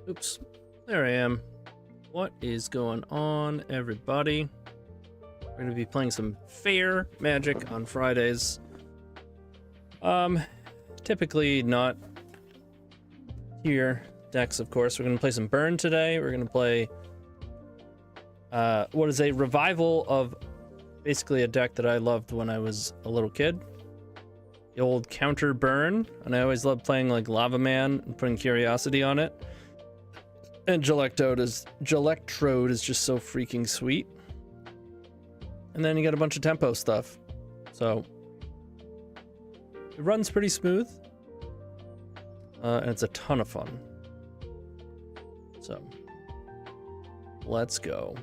Oops, there I am. What is going on, everybody? We're gonna be playing some fair Magic on Fridays. Typically not here decks, of course. We're gonna play some Burn today. We're gonna play what is a revival of basically a deck that I loved when I was a little kid. The old counter Burn, and I always loved playing like Lava Man and putting Curiosity on it. And Gelectrode is just so freaking sweet. And then you got a bunch of tempo stuff. So it runs pretty smooth. And it's a ton of fun. So let's go.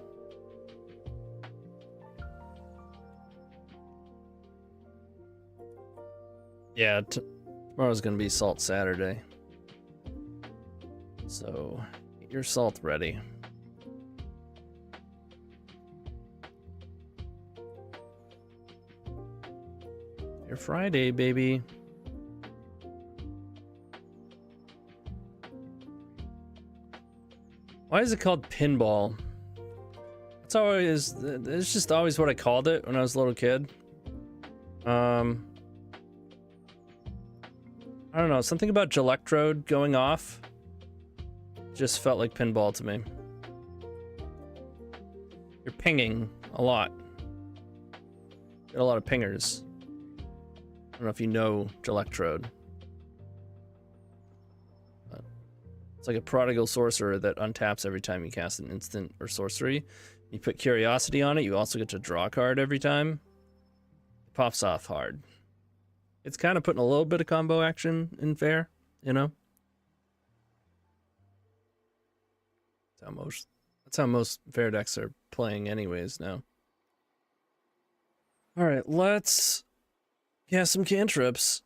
Yeah, tomorrow's gonna be Salt Saturday. So get your salt ready. Your Friday, baby. Why is it called Pinball? It's just always what I called it when I was a little kid. I don't know, something about Gelectrode going off just felt like pinball to me. You're pinging a lot. Got a lot of pingers. I don't know if you know Gelectrode. It's like a prodigal sorcerer that untaps every time you cast an instant or sorcery. You put Curiosity on it, you also get to draw a card every time. It pops off hard. It's kind of putting a little bit of combo action in fair, you know? That's how most fair decks are playing anyways now. Alright, let's cast some cantrips.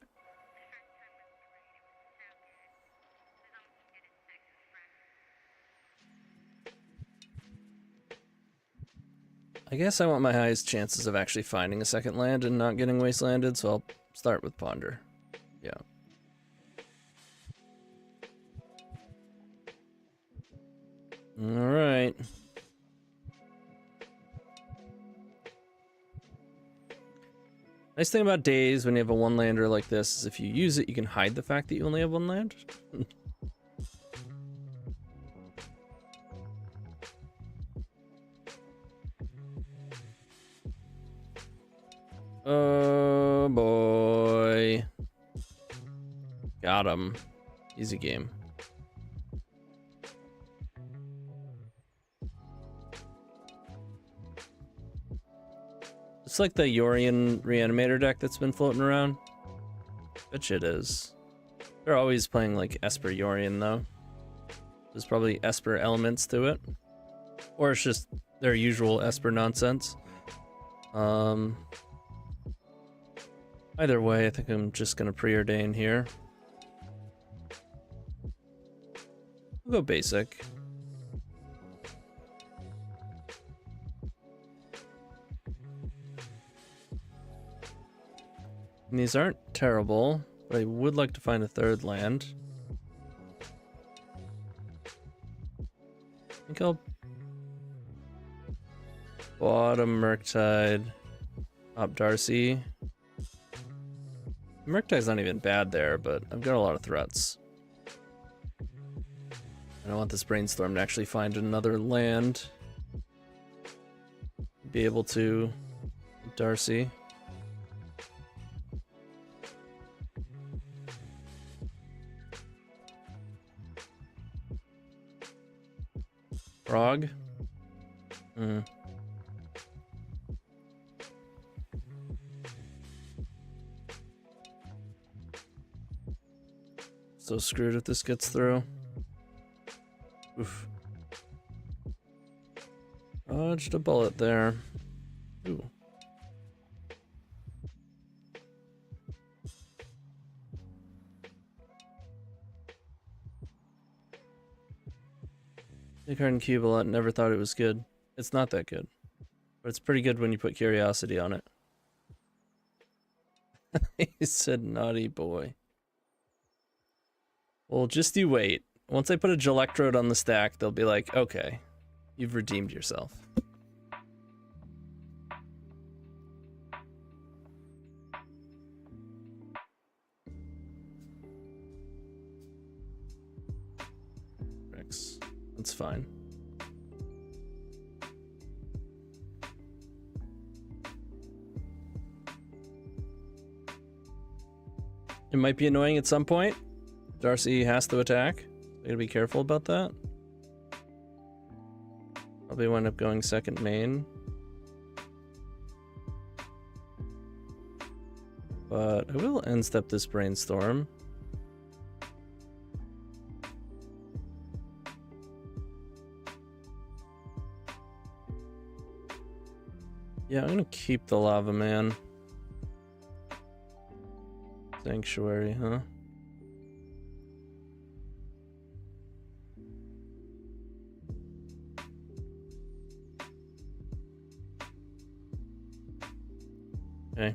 I guess I want my highest chances of actually finding a second land and not getting wastelanded, so I'll start with Ponder. Yeah. Alright. Nice thing about Daze when you have a one-lander like this is if you use it, you can hide the fact that you only have one land. Oh boy. Got him. Easy game. It's like the Yorion Reanimator deck that's been floating around. Bet you it is. They're always playing like Esper Yorion though. There's probably Esper elements to it. Or it's just their usual Esper nonsense. Either way, I think I'm just gonna preordain here. We'll go basic. And these aren't terrible, but I would like to find a third land. I think I'll bottom Murktide, top Darcy. Murktide's not even bad there, but I've got a lot of threats. And I want this Brainstorm to actually find another land. Be able to Darcy. Frog? So screwed if this gets through. Oof. Dodged a bullet there. Ooh. Nicard and Cubalot never thought it was good. It's not that good. But it's pretty good when you put Curiosity on it. He said naughty boy. Well, just you wait. once I put a Gelectrode on the stack, they'll be like, okay, you've redeemed yourself. That's fine. It might be annoying at some point. Darcy has to attack. I gotta be careful about that. Probably wind up going second main. But I will end step this brainstorm. Yeah, I'm gonna keep the Lava Man. Sanctuary, huh? Okay.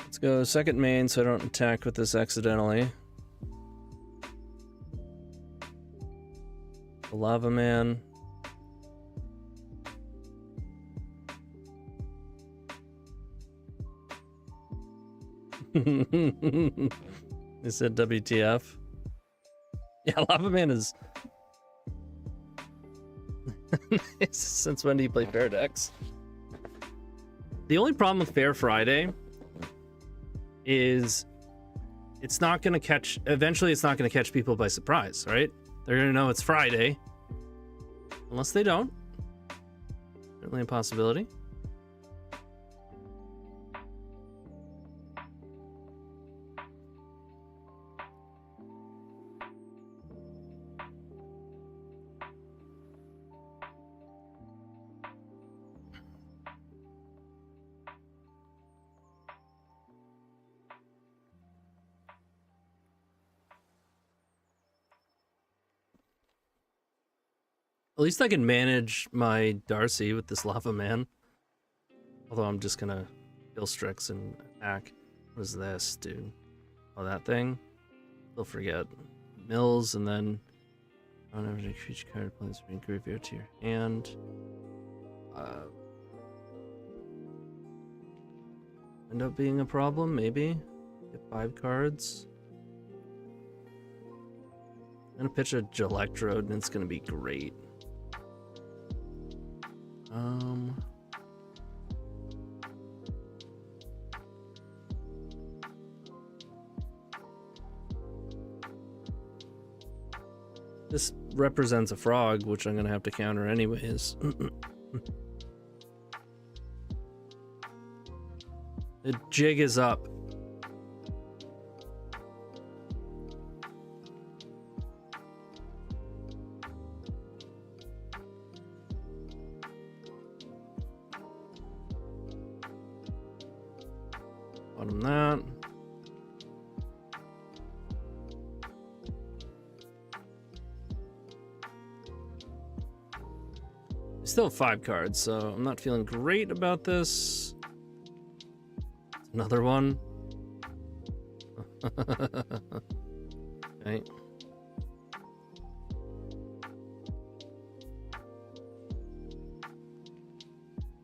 Let's go second main so I don't attack with this accidentally. The Lava Man. They said WTF. Yeah, Lava Man is... Since when do you play Fair decks? The only problem with Fair Friday is it's not going to catch... Eventually, it's not going to catch people by surprise, right? They're going to know it's Friday. Unless they don't. Certainly a possibility. At least I can manage my Darcy with this Lava Man. Although I'm just gonna kill Strix and attack. What is this, dude? Oh, that thing? They'll forget. Mills, and then... whenever a creature card plays from your graveyard to your hand. End up being a problem, maybe? Get 5 cards. I'm gonna pitch a Gelectrode, and it's gonna be great. This represents a frog, which I'm gonna have to counter anyways. The jig is up. Bottom that. Still have 5 cards, so I'm not feeling great about this. Another one. Okay.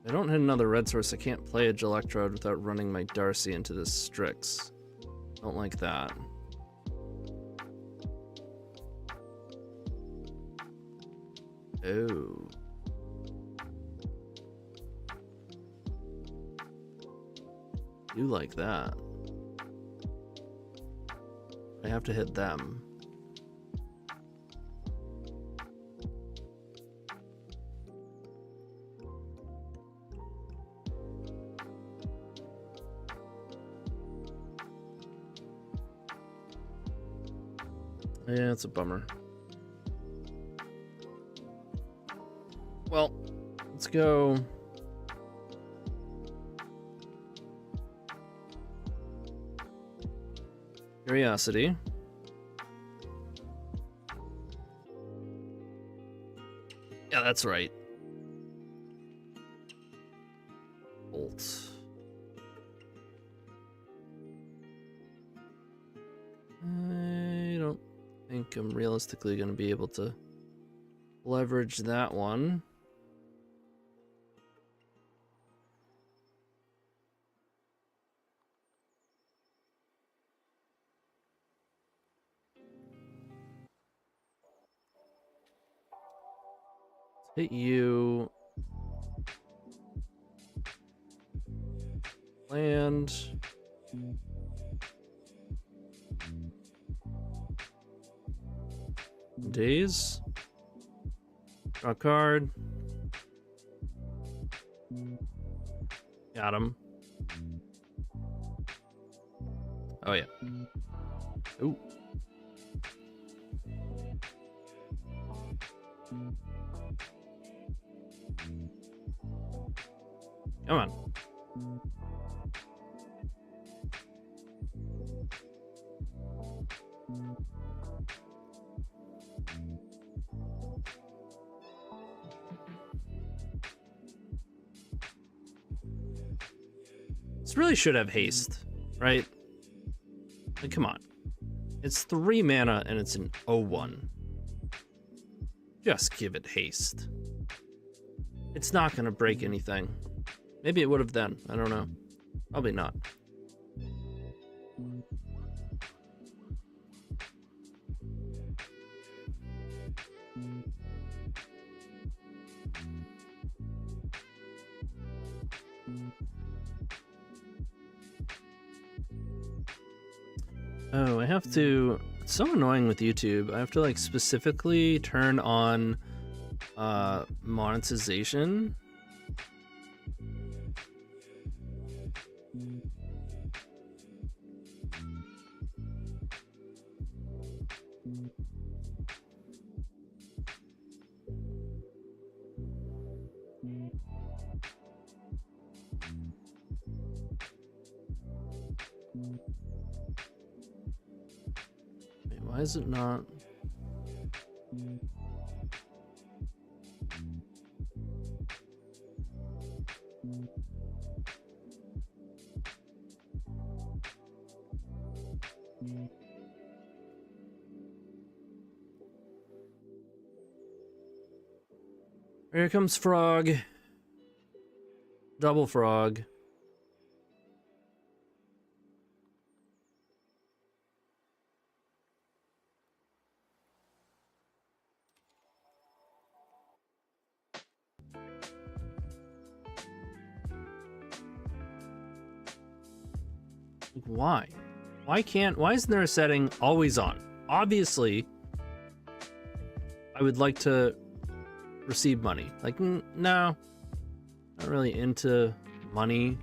If I don't hit another red source, I can't play a Gelectrode without running my Darcy into this Strix. Don't like that. Oh. Do like that. I have to hit them. Yeah, it's a bummer. Well, let's go. Curiosity. Yeah, that's right. Bolt. I don't think I'm realistically going to be able to leverage that one. Hit you. Land. Days. Draw a card. Got him. Oh yeah. Ooh. Come on. This really should have haste, right? Like, come on. It's 3 mana and it's an 0/1. Just give it haste. It's not gonna break anything. Maybe it would have then. I don't know. Probably not. Oh, I have to... It's so annoying with YouTube. I have to, like, specifically turn on monetization. Wait, why is it not? Here comes Frog. Double Frog. Why? Why isn't there a setting always on? Obviously, I would like to receive money. Like, no, not really into money.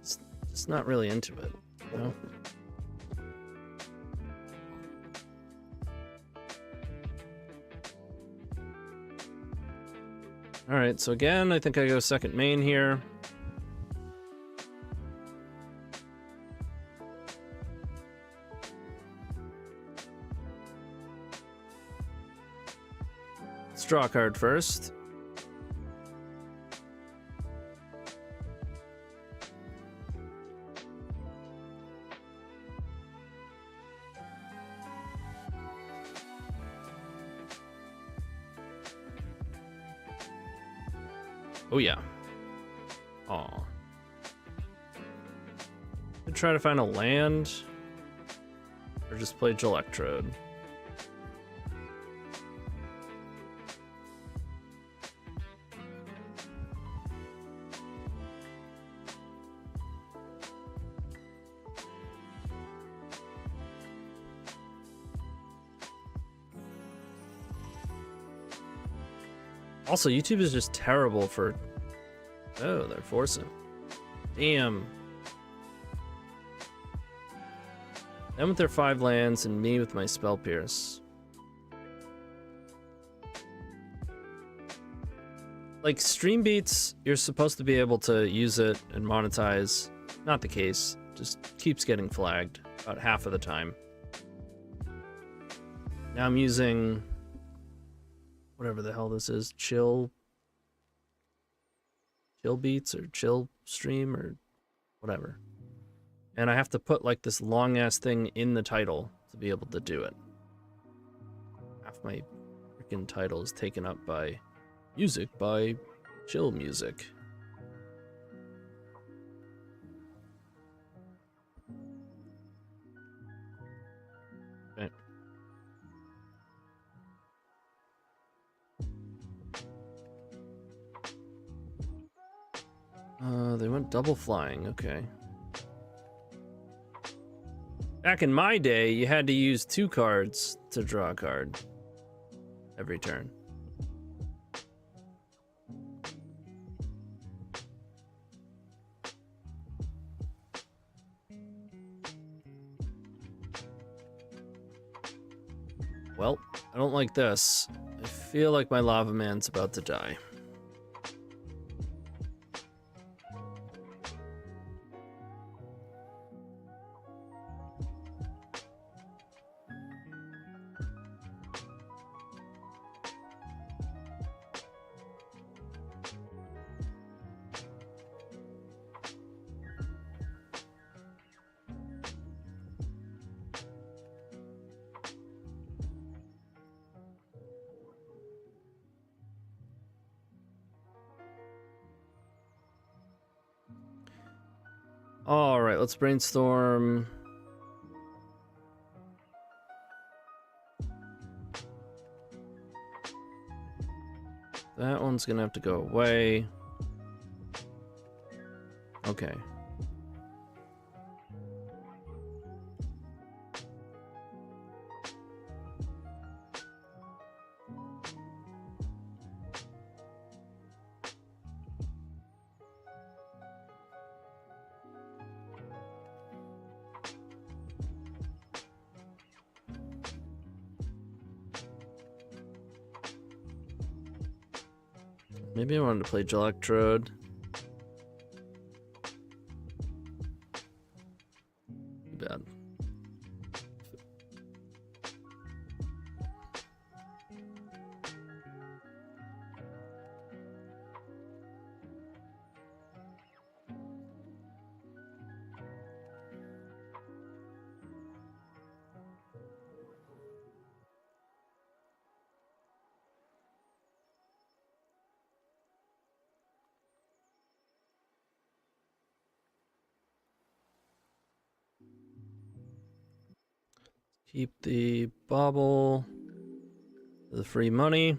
Just not really into it, you know? Alright, so again, I think I go second main here. Let's draw a card first. Oh yeah. Aw. Could try to find a land, or just play Electrode. Also, YouTube is just terrible for... Oh, they're forcing. Damn. Them with their 5 lands and me with my Spell Pierce. Like, Stream Beats, you're supposed to be able to use it and monetize. Not the case. Just keeps getting flagged about half of the time. Now I'm using whatever the hell this is, chill beats or chill stream or whatever. And I have to put like this long ass thing in the title to be able to do it. Half my freaking title is taken up by music by chill music. Okay. They went double flying, okay. Back in my day, you had to use 2 cards to draw a card every turn. Well, I don't like this. I feel like my lava man's about to die. All right, let's brainstorm. That one's gonna have to go away. Okay. Maybe I wanted to play Electrode. Too bad. Keep the bauble, the free money.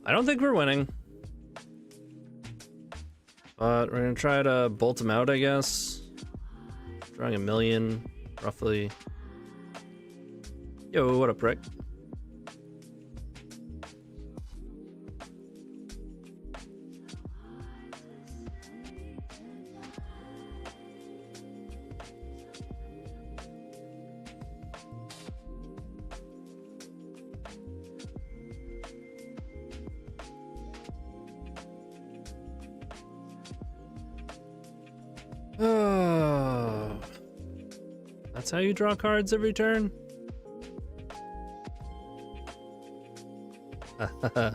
I don't think we're winning, but we're gonna try to bolt him out, I guess. Drawing a million, roughly. Yo, what up, Rick? Oh, that's how you draw cards every turn? I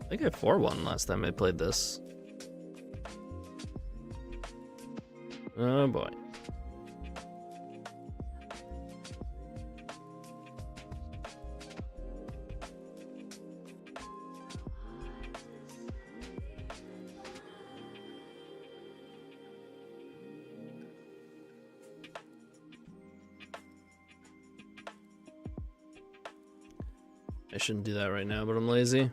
think I 4-1 last time I played this. Oh boy. I shouldn't do that right now, but I'm lazy.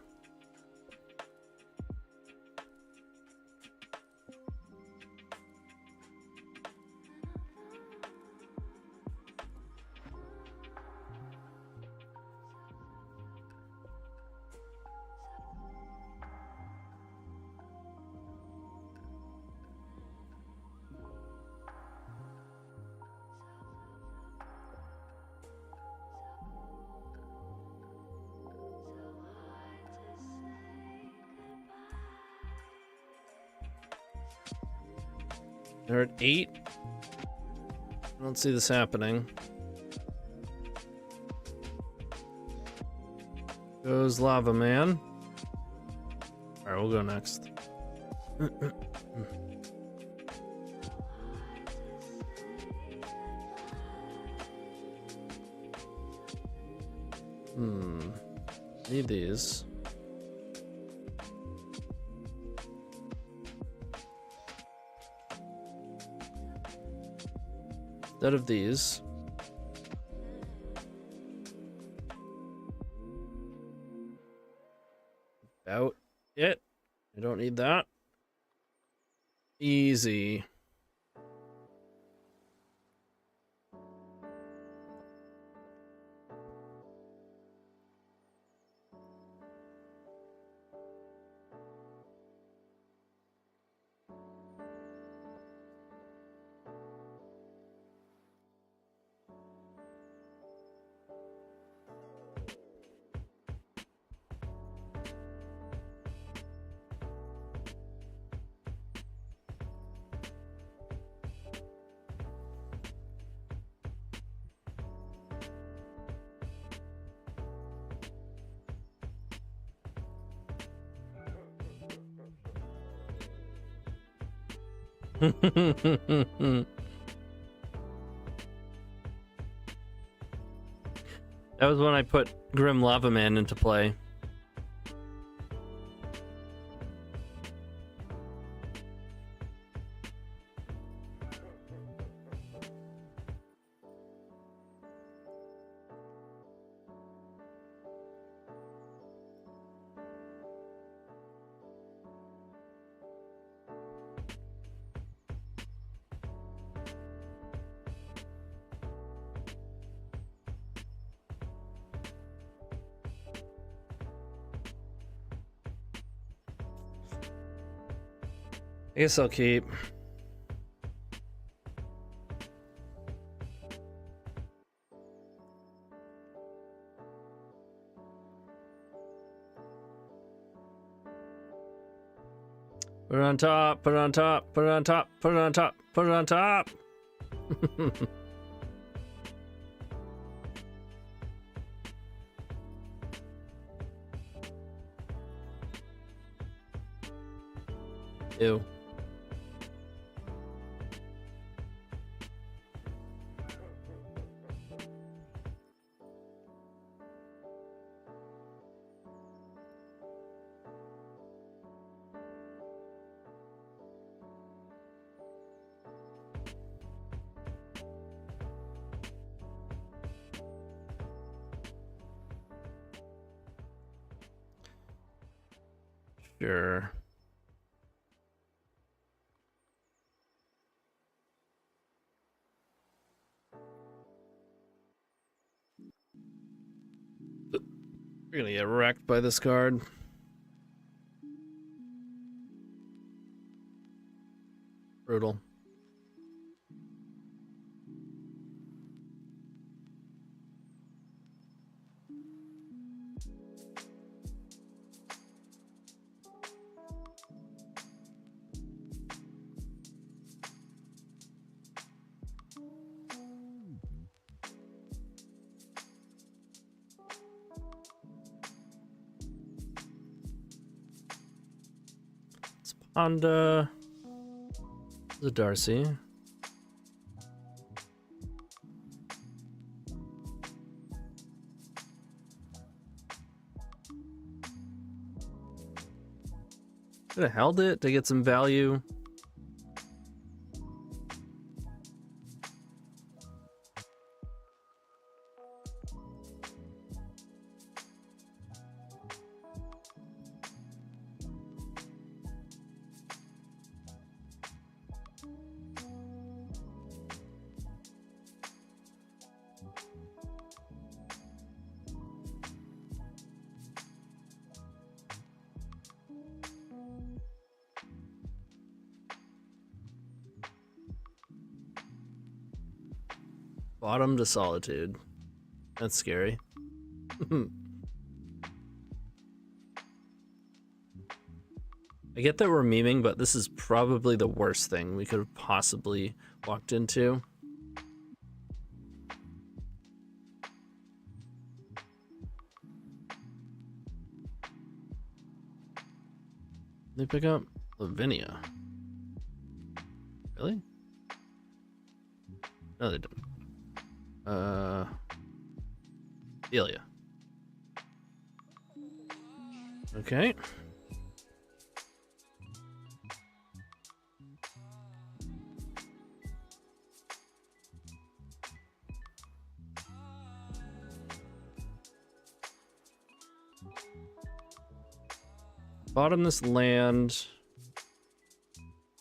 They're at 8. I don't see this happening. Goes Lava Man. Alright, we'll go next. Need these. Instead of these. About it. I don't need that. Easy. That was when I put Grim Lava Man into play. I guess I'll keep. Put it on top, put it on top, put it on top, put it on top, put it on top. Ew. Sure. We're gonna get wrecked by this card. Brutal. Honda, the Darcy. Could have held it to get some value. Bottom to Solitude. That's scary. I get that we're memeing, but this is probably the worst thing we could have possibly walked into. They pick up Lavinia. Really? No, they don't. Delia. Okay. Bottom this land.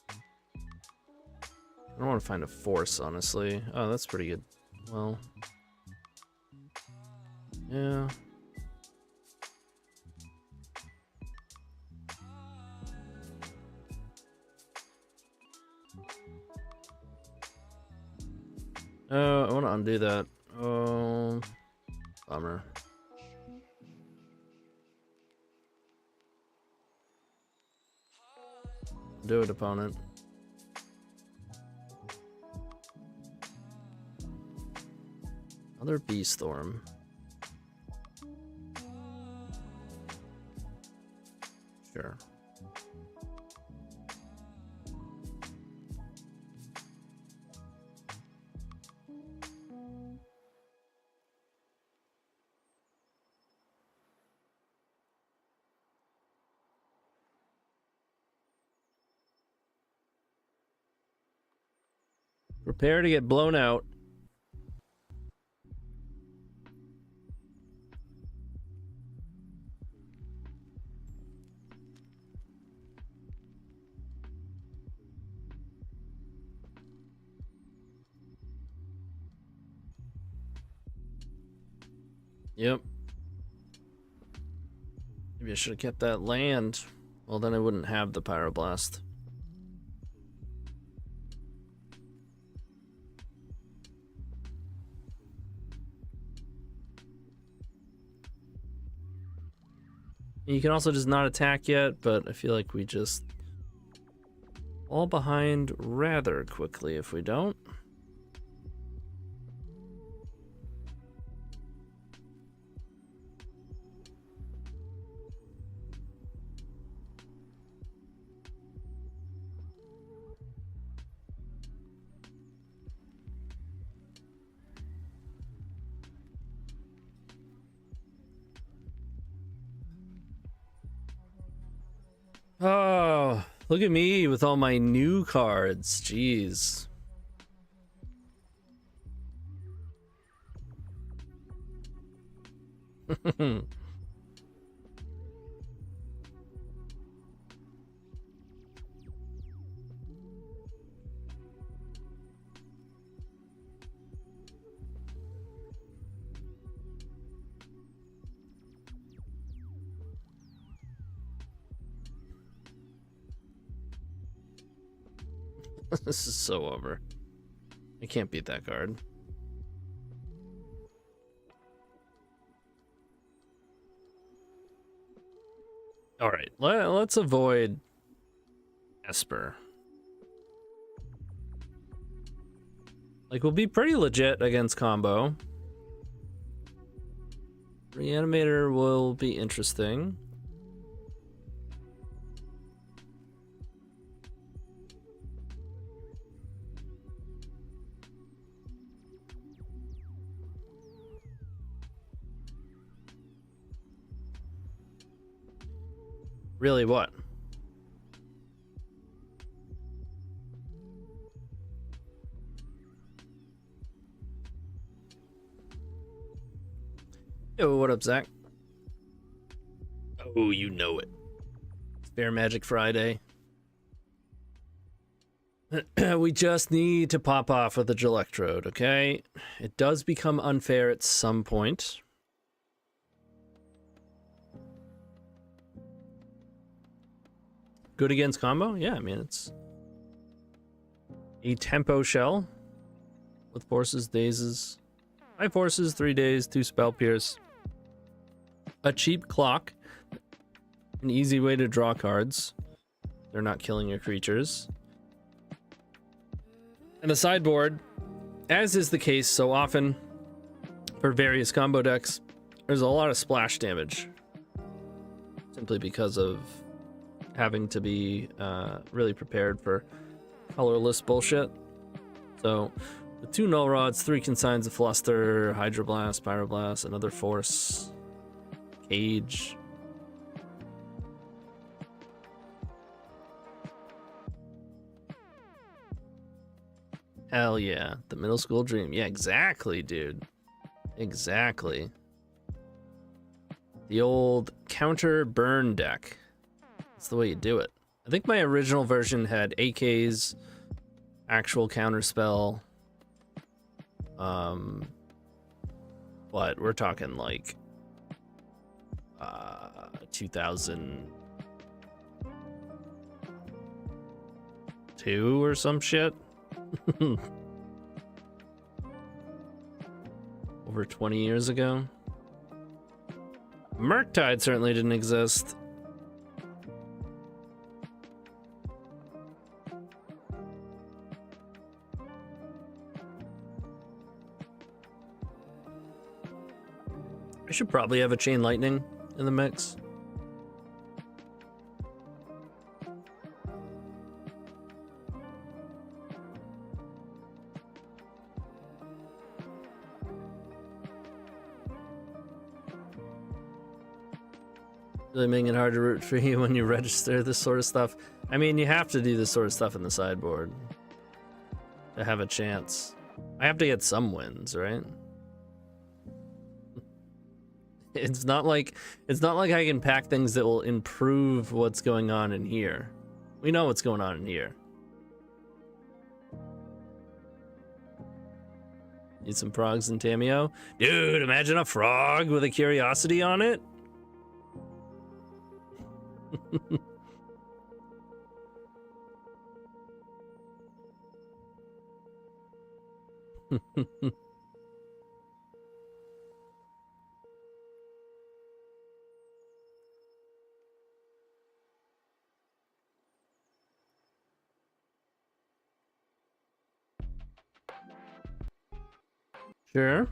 I don't want to find a force, honestly. Oh, that's pretty good. Well, yeah. Oh, I want to undo that. Oh, bummer. Do it, opponent. Another bee storm. Sure. Prepare to get blown out. Yep. Maybe I should have kept that land. Well, then I wouldn't have the Pyroblast. You can also just not attack yet, but I feel like we just fall behind rather quickly if we don't. Oh, look at me with all my new cards. Jeez. This is so over. I can't beat that card. All right, let's avoid Esper. Like, we'll be pretty legit against combo. Reanimator will be interesting. Really, what? Yo, what up, Zach? Oh, you know it. Spare Magic Friday. We just need to pop off with the Electrode, okay? It does become unfair at some point. Good against combo? Yeah, I mean, it's a tempo shell with forces, dazes. 5 forces, 3 days, 2 spell pierce. A cheap clock. An easy way to draw cards. they're not killing your creatures. And the sideboard, as is the case so often for various combo decks, there's a lot of splash damage. Simply because of having to be really prepared for colorless bullshit. So, with 2 Null Rods, 3 Consigns of Fluster, Hydroblast, Pyroblast, another Force, Cage. Hell yeah, the middle school dream. Yeah, exactly, dude. Exactly. The old counter burn deck. That's the way you do it. I think my original version had AKs, actual counter spell. But we're talking like 2002 or some shit. Over 20 years ago. Murktide certainly didn't exist. I should probably have a Chain Lightning in the mix. Really making it hard to root for you when you register this sort of stuff. I mean, you have to do this sort of stuff in the sideboard to have a chance. I have to get some wins, right? It's not like I can pack things that will improve what's going on in here. We know what's going on in here. Need some frogs and Tameo? Dude, imagine a frog with a curiosity on it. Sure.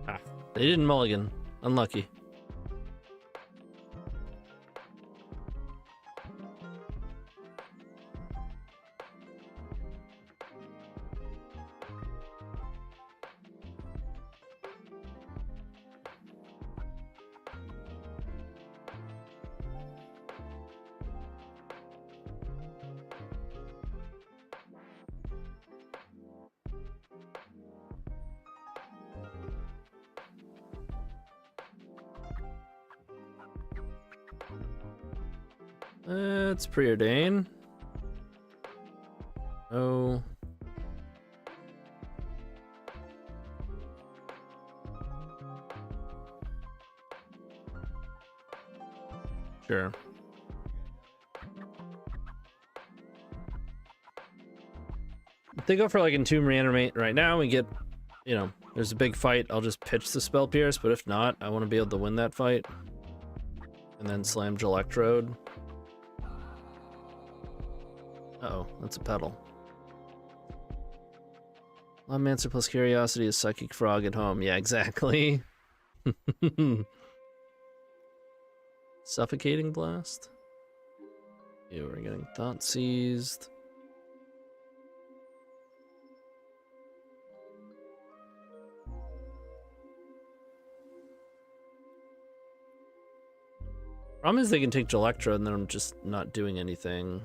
Ah, they didn't mulligan. Unlucky. It's preordained. Oh. Sure. If they go for like Entomb Reanimate right now, we get, you know, there's a big fight, I'll just pitch the Spell Pierce, but if not, I want to be able to win that fight. And then slam Electrode. Uh-oh, that's a pedal. Lawmancer plus Curiosity is Psychic Frog at home. Yeah, exactly. Suffocating Blast. Yeah, we're getting Thought Seized. Problem is they can take Electro and then I'm just not doing anything.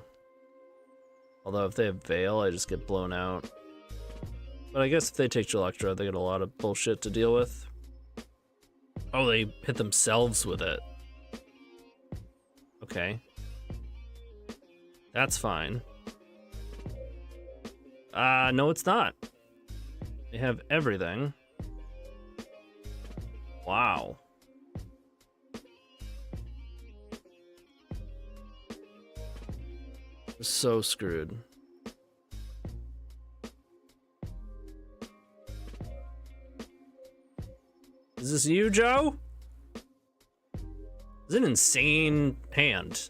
Although if they have Veil, I just get blown out. But I guess if they take Electro, they get a lot of bullshit to deal with. Oh, they hit themselves with it. Okay. That's fine. No, it's not. They have everything. Wow. So screwed. Is this you, Joe? It's an insane hand.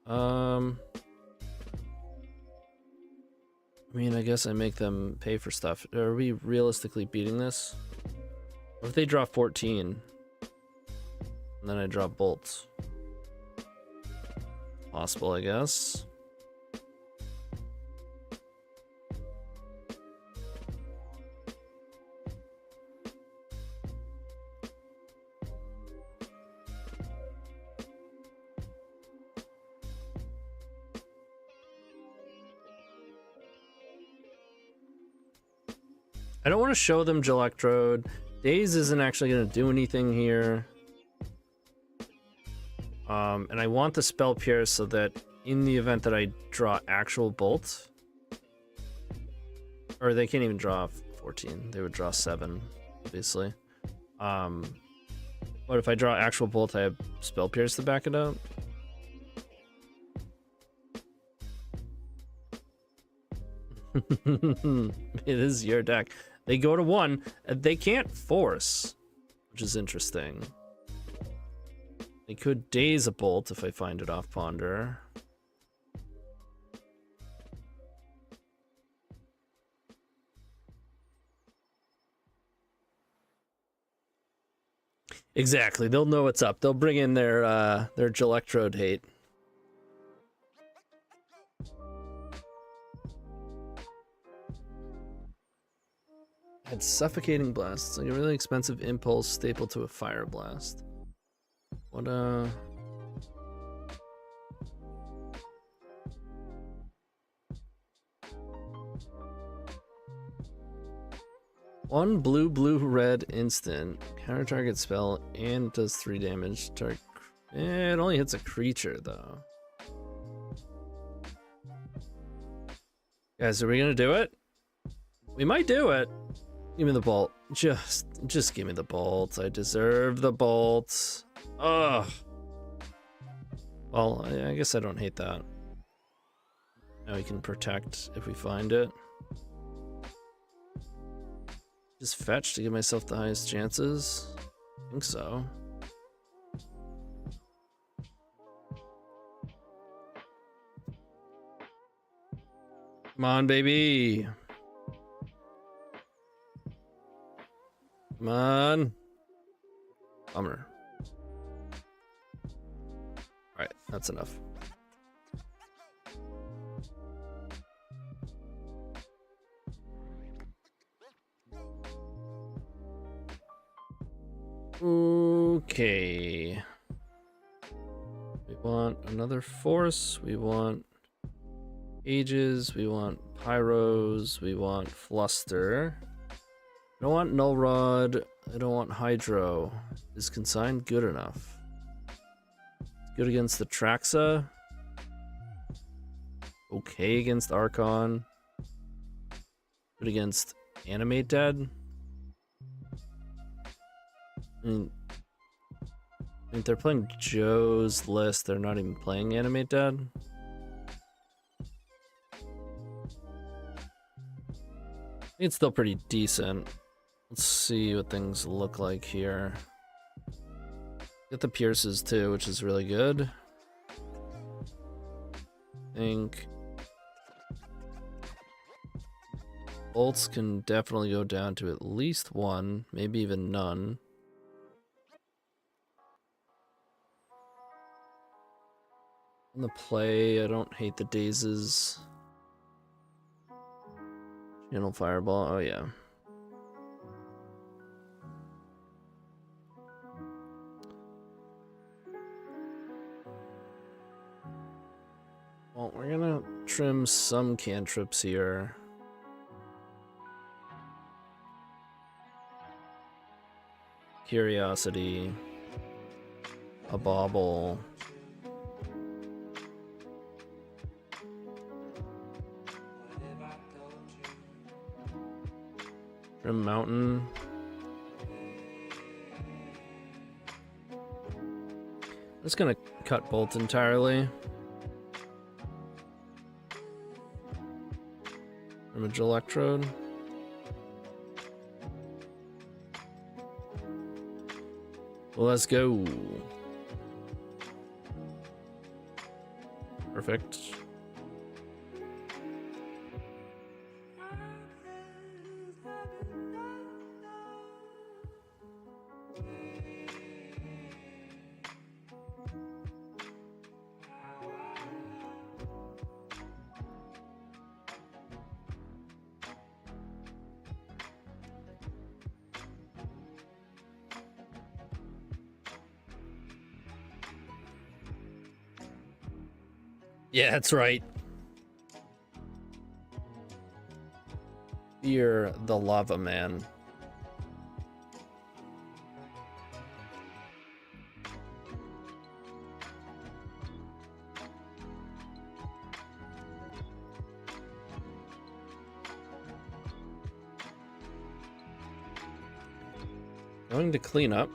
I mean, I guess I make them pay for stuff. Are we realistically beating this? What if they draw 14? And then I draw bolts. Possible, I guess. I don't want to show them Electrode. Daze isn't actually going to do anything here. And I want the Spell Pierce so that in the event that I draw actual Bolt, or they can't even draw 14, they would draw 7, obviously. But if I draw actual Bolt, I have Spell Pierce to back it up. It is your deck. They go to 1. They can't force, which is interesting. They could daze a bolt if I find it off Ponder. Exactly. They'll know what's up. They'll bring in their Electrode hate. Had Suffocating Blast. It's like a really expensive impulse staple to a Fire Blast. What one blue, blue, red instant. Counter target spell and does 3 damage. It only hits a creature though. Guys, are we gonna do it? We might do it. Give me the bolt. Just give me the bolt. I deserve the bolt. Ugh. Well, I guess I don't hate that. Now we can protect if we find it. Just fetch to give myself the highest chances? I think so. Come on, baby. Come on. Bummer. Alright, that's enough. Okay. We want another force. We want ages. We want pyros. We want fluster. I don't want null rod. I don't want hydro. Is consign good enough? It's good against the Traxa. Okay against Archon. Good against Animate Dead. I mean, they're playing Joe's list. They're not even playing Animate Dead. It's still pretty decent. Let's see what things look like here. Get the Pierces too, which is really good. I think bolts can definitely go down to at least 1, maybe even none. On the play, I don't hate the dazes. Channel Fireball, oh yeah. Well, we're gonna trim some cantrips here. Curiosity. A bauble. Trim Mountain. just gonna cut bolt entirely. Image electrode. Well, let's go. Perfect. Yeah, that's right. Fear the lava man. Going to clean up.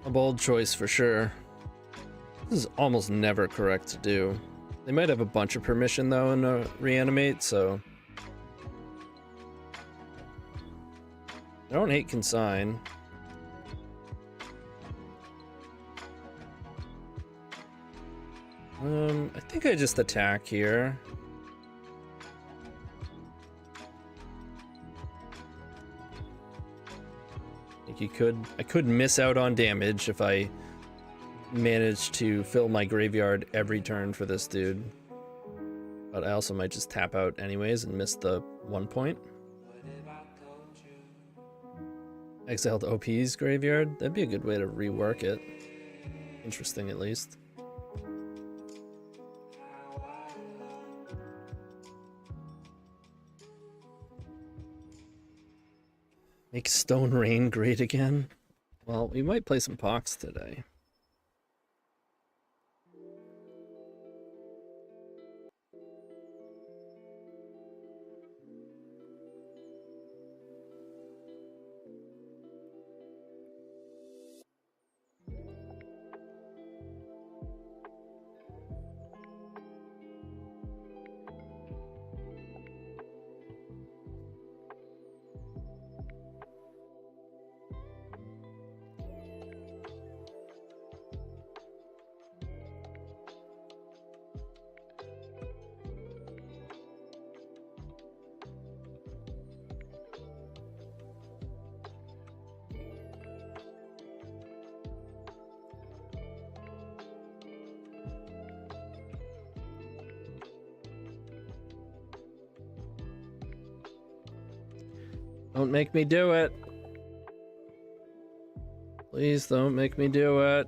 A bold choice for sure. This is almost never correct to do. They might have a bunch of permission though in reanimate, so I don't hate consign. I think I just attack here. I could miss out on damage if I managed to fill my graveyard every turn for this dude. But I also might just tap out anyways and miss the 1 point. Exiled OP's graveyard? That'd be a good way to rework it. Interesting, at least. Make Stone Rain great again? Well, we might play some POX today. Don't make me do it. Please don't make me do it.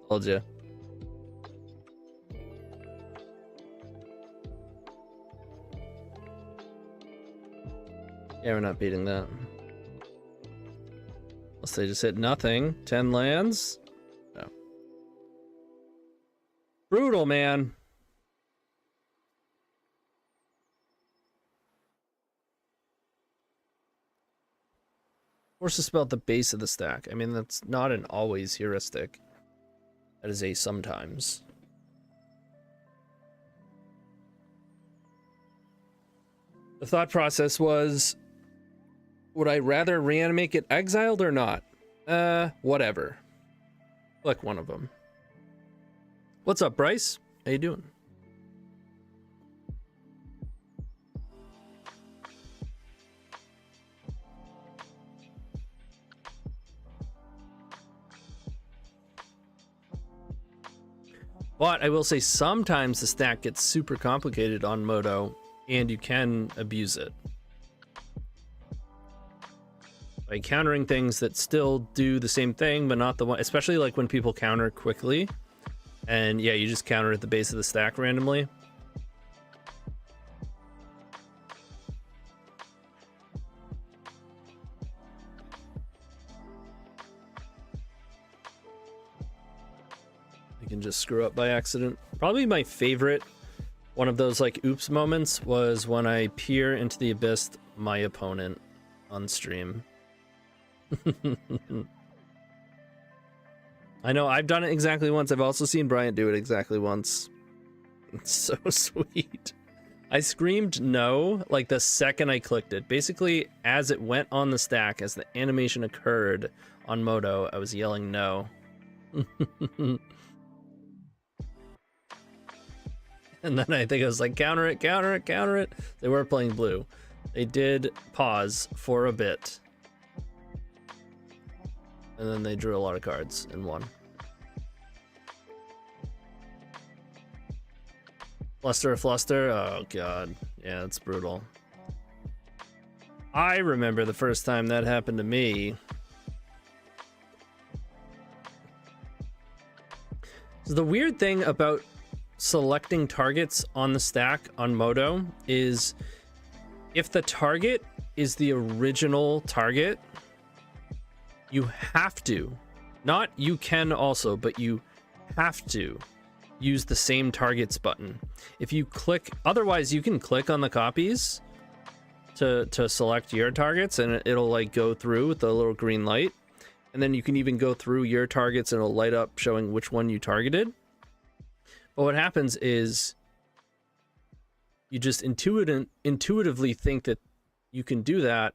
Told you. Yeah, we're not beating that. Unless they just hit nothing. 10 lands? No. Brutal, man. Force a spell at the base of the stack. I mean, that's not an always heuristic. That is a sometimes. The thought process was, would I rather reanimate get exiled or not? Whatever. Click one of them. What's up, Bryce? How you doing? But I will say sometimes the stack gets super complicated on Moto, and you can abuse it. by countering things that still do the same thing, but not the one, especially like when people counter quickly. And yeah, you just counter at the base of the stack randomly. You can just screw up by accident. Probably my favorite one of those like oops moments was when I peer into the abyss my opponent on stream. I know I've done it exactly once. I've also seen Bryant do it exactly once. It's so sweet. I screamed no like the second I clicked it. Basically, as it went on the stack, as the animation occurred on Moto, I was yelling no. And then I think I was like, counter it, counter it, counter it. They were playing blue. They did pause for a bit. And then they drew a lot of cards and won. Fluster, fluster. Oh, God. Yeah, it's brutal. I remember the first time that happened to me. So the weird thing about selecting targets on the stack on Moto is if the target is the original target, you have to, not you can also, but you have to use the same targets button. If you click, otherwise you can click on the copies to select your targets and it'll like go through with the little green light. And then you can even go through your targets and it'll light up showing which one you targeted. But what happens is you just intuitively think that you can do that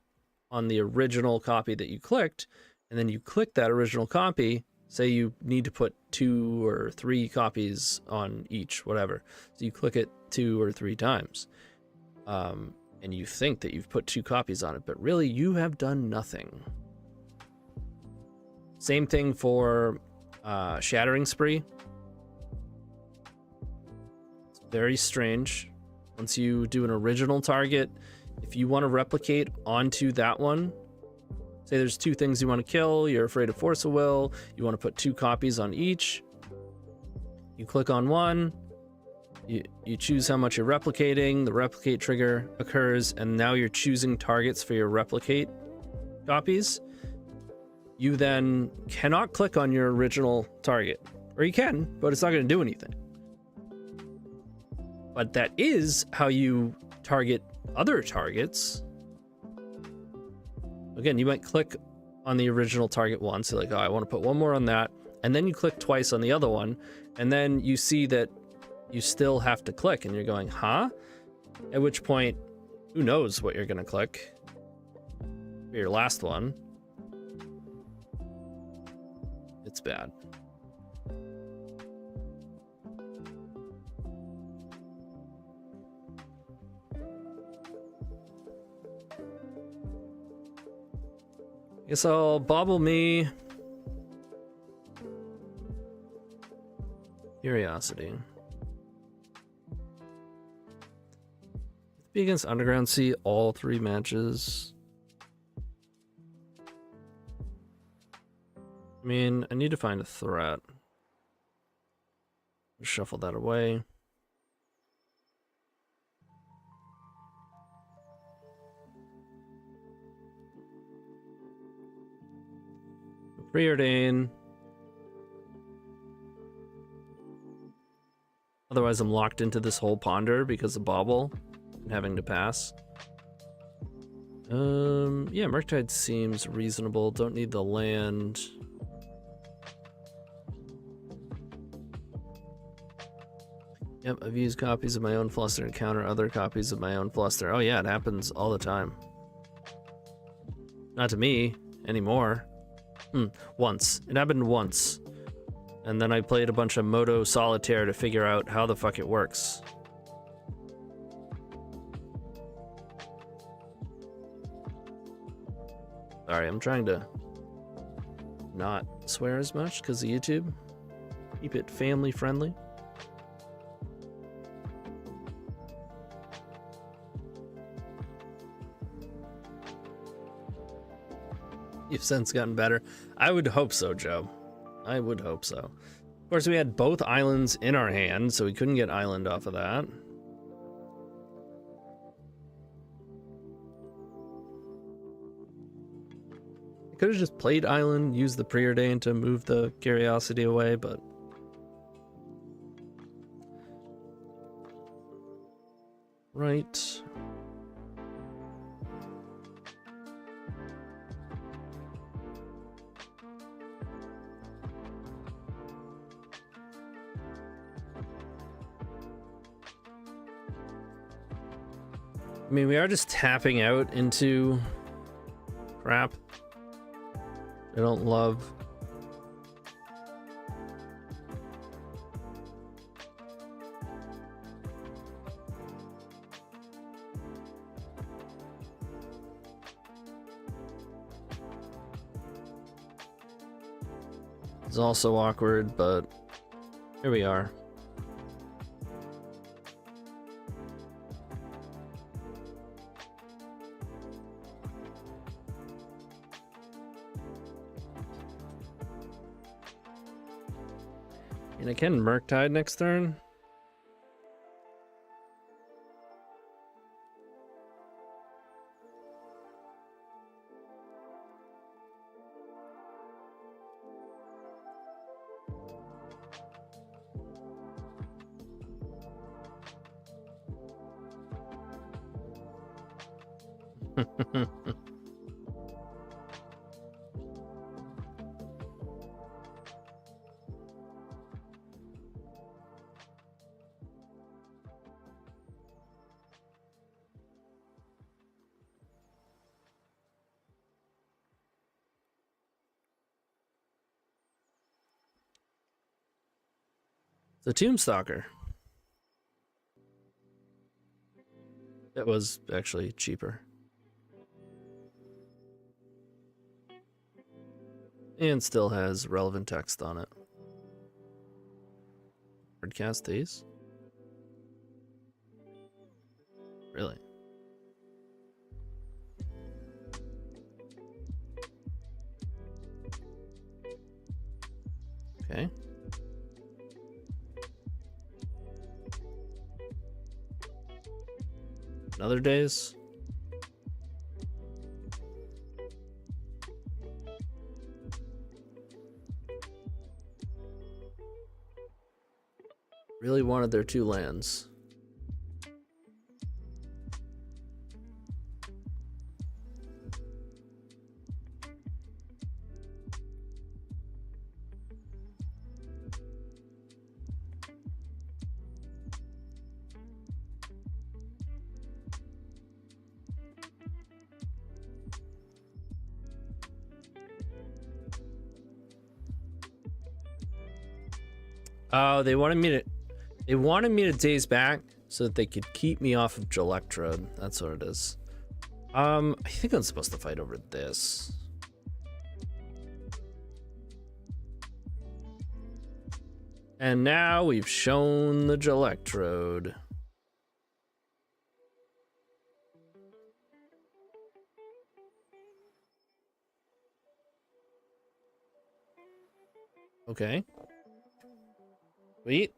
on the original copy that you clicked, and then you click that original copy. Say you need to put 2 or 3 copies on each, whatever. So you click it 2 or 3 times, and you think that you've put 2 copies on it, but really you have done nothing. Same thing for Shattering Spree. Very strange. Once you do an original target, if you want to replicate onto that one, say there's 2 things you want to kill, you're afraid of Force of Will, you want to put 2 copies on each, you click on one, you choose how much you're replicating, the replicate trigger occurs, and now you're choosing targets for your replicate copies. You then cannot click on your original target, or you can, but it's not going to do anything. But that is how you target other targets. Again, you might click on the original target once, so like, oh, I want to put 1 more on that, and then you click twice on the other one, and then you see that you still have to click, and you're going, huh? At which point, who knows what you're going to click for your last one. It's bad. Guess I'll bobble me Curiosity. Be against Underground Sea all 3 matches. I mean, I need to find a threat. Shuffle that away. Preordain. Otherwise, I'm locked into this whole ponder because of Bobble and having to pass. Yeah, Murktide seems reasonable. Don't need the land. Yep, I've used copies of my own Fluster to counter other copies of my own Fluster. Oh yeah, it happens all the time. Not to me anymore. Once. It happened once. And then I played a bunch of Moto Solitaire to figure out how the fuck it works. Sorry, I'm trying to not swear as much because of YouTube. Keep it family friendly. You've since gotten better. I would hope so, Joe. I would hope so. Of course, we had both islands in our hand, so we couldn't get island off of that. I could have just played island, used the preordain to move the curiosity away, but... Right. I mean, we are just tapping out into crap I don't love. It's also awkward, but here we are. And I can Murktide next turn. The Tombstalker. It was actually cheaper. And still has relevant text on it. Hardcast these? Really? Okay. Other days. Really wanted their 2 lands. Oh, they wanted me to daze back so that they could keep me off of Electrode. That's what it is. I think I'm supposed to fight over this. And now we've shown the Electrode. Okay. Wait.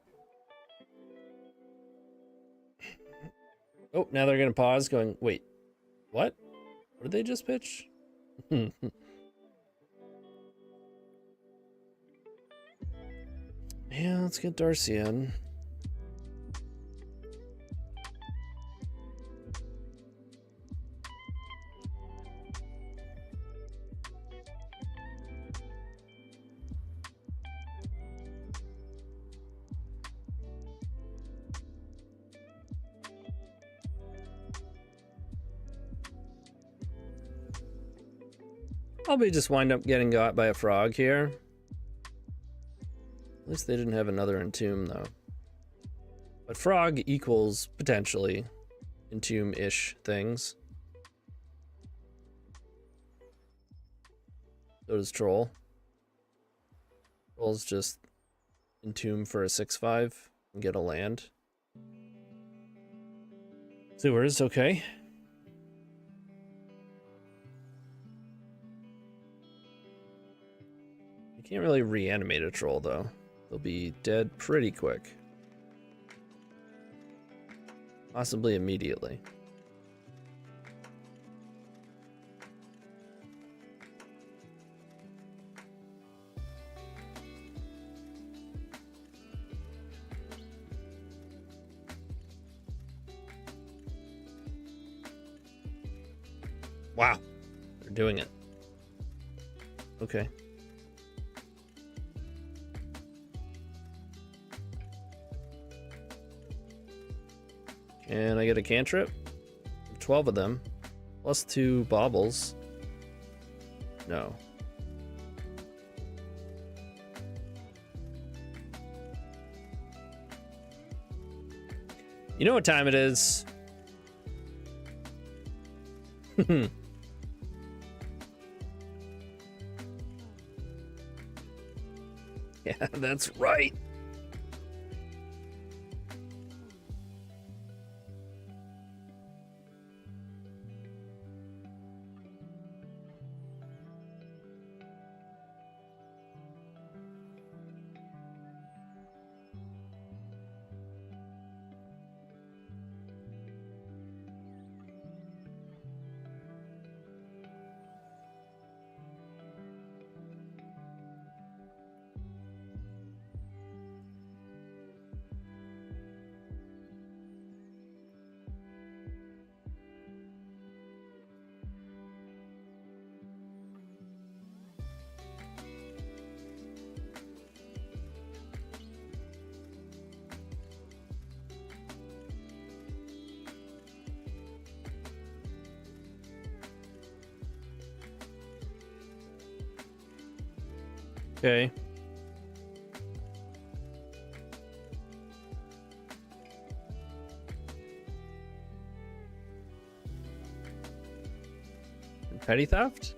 Oh, now they're gonna pause, going, wait, what? What did they just pitch? Yeah, let's get Darcy in. Probably just wind up getting got by a frog here. At least they didn't have another Entomb, though. But frog equals, potentially, Entomb-ish things. So does Troll. Troll's just Entomb for a 6/5 and get a land. Sewers, okay. can't really reanimate a troll, though. They'll be dead pretty quick. Possibly immediately. Wow. They're doing it. Okay. And I get a cantrip. 12 of them. Plus 2 baubles. No. You know what time it is? Yeah, that's right. Okay. Petty theft?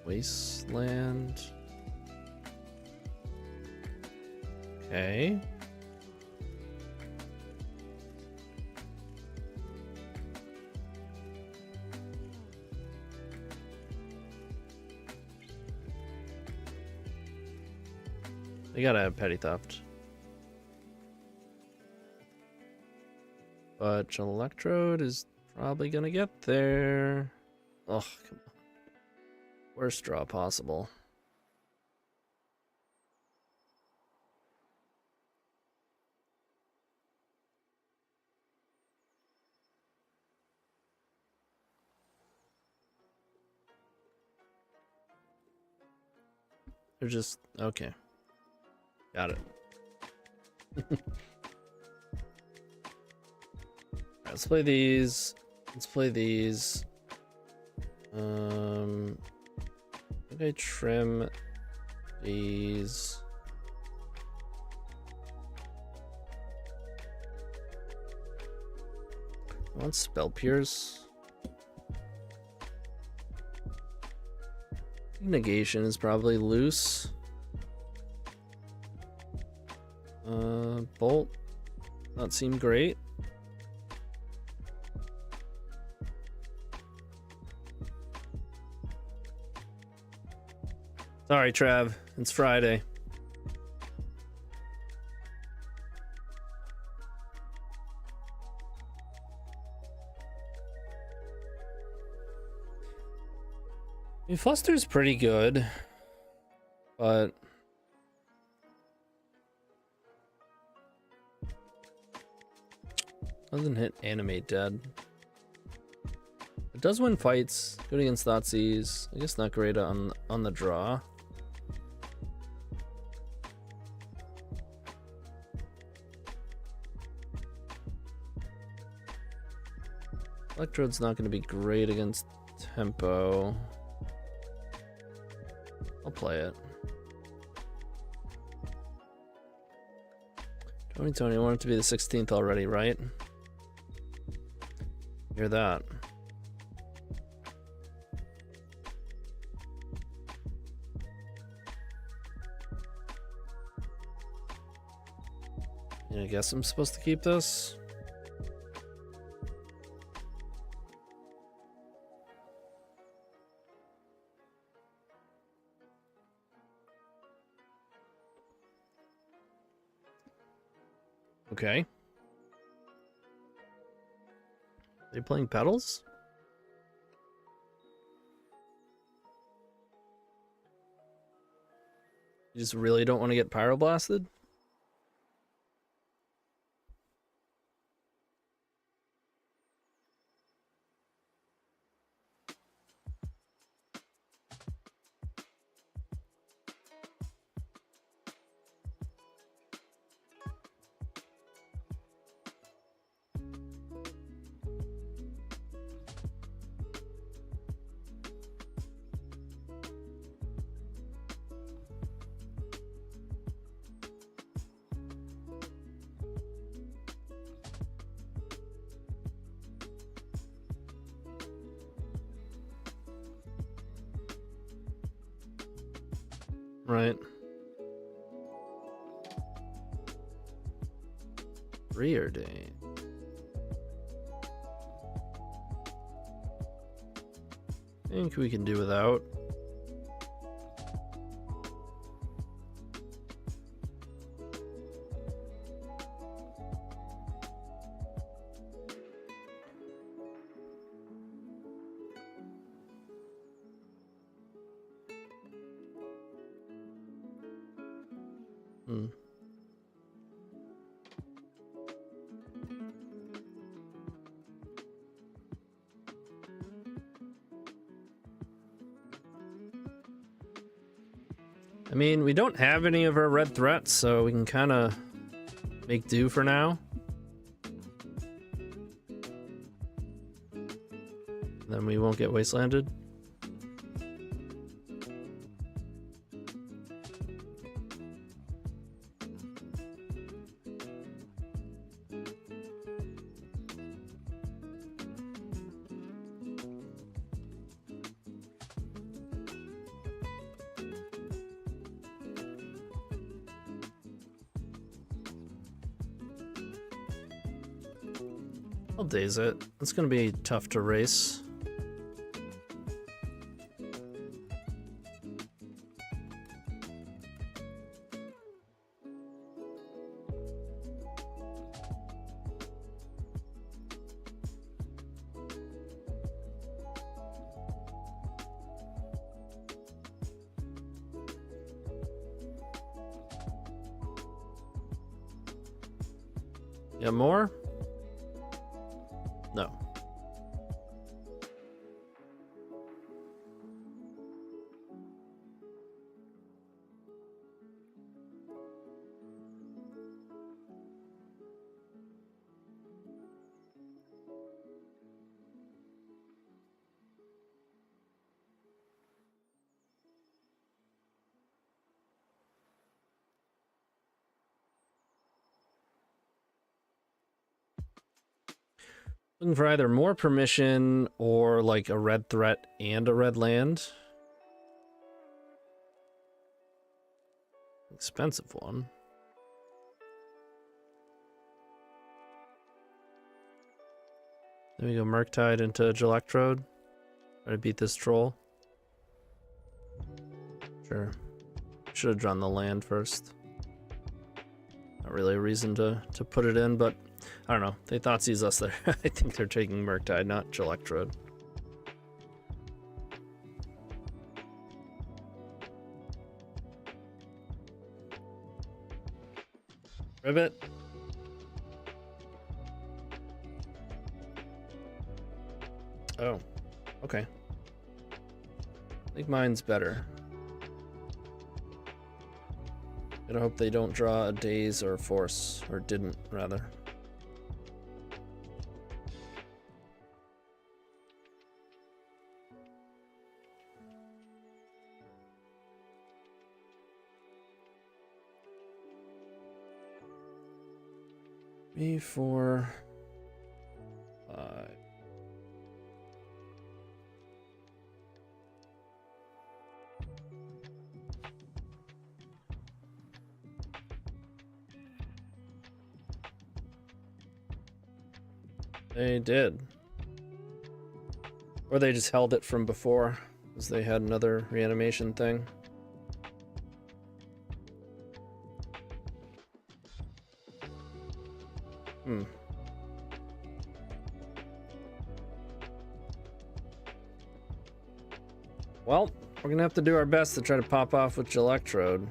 Wasteland. Okay. They gotta have petty theft. But electrode is probably gonna get there. Oh, come on. Worst draw possible. They're just okay. Got it. Let's play these. Let's play these. Maybe I trim these. I want spell pierce. Negation is probably loose. Bolt. Not seem great. Sorry, Trav. It's Friday. I mean, Fluster's pretty good, but doesn't hit animate dead. It does win fights. Good against Thoughtseize. I guess not great on the draw. Electrode's not going to be great against tempo. I'll play it. Tony, I want it to be the 16th already, right? Hear that. Yeah, I guess I'm supposed to keep this. Okay. Are they playing pedals? You just really don't want to get pyroblasted? Right. Preordained. I think we can do without. Hmm. I mean, we don't have any of our red threats, so we can kind of make do for now. Then we won't get wastelanded. I'll daze it. It's gonna be tough to race. Yeah, more? No. Looking for either more permission or like a red threat and a red land. Expensive one. Then we go Murktide into Electrode. Try to beat this troll. Sure. Should have drawn the land first. Not really a reason to put it in, but I don't know. They thought sees us there. I think they're taking Murktide, not Electrode. Rivet. Oh, okay. I think mine's better. I hope they don't draw a Daze or Force, or didn't, rather. Me 4, 5. They did. Or they just held it from before, because they had another reanimation thing. Well, we're gonna have to do our best to try to pop off with Electrode.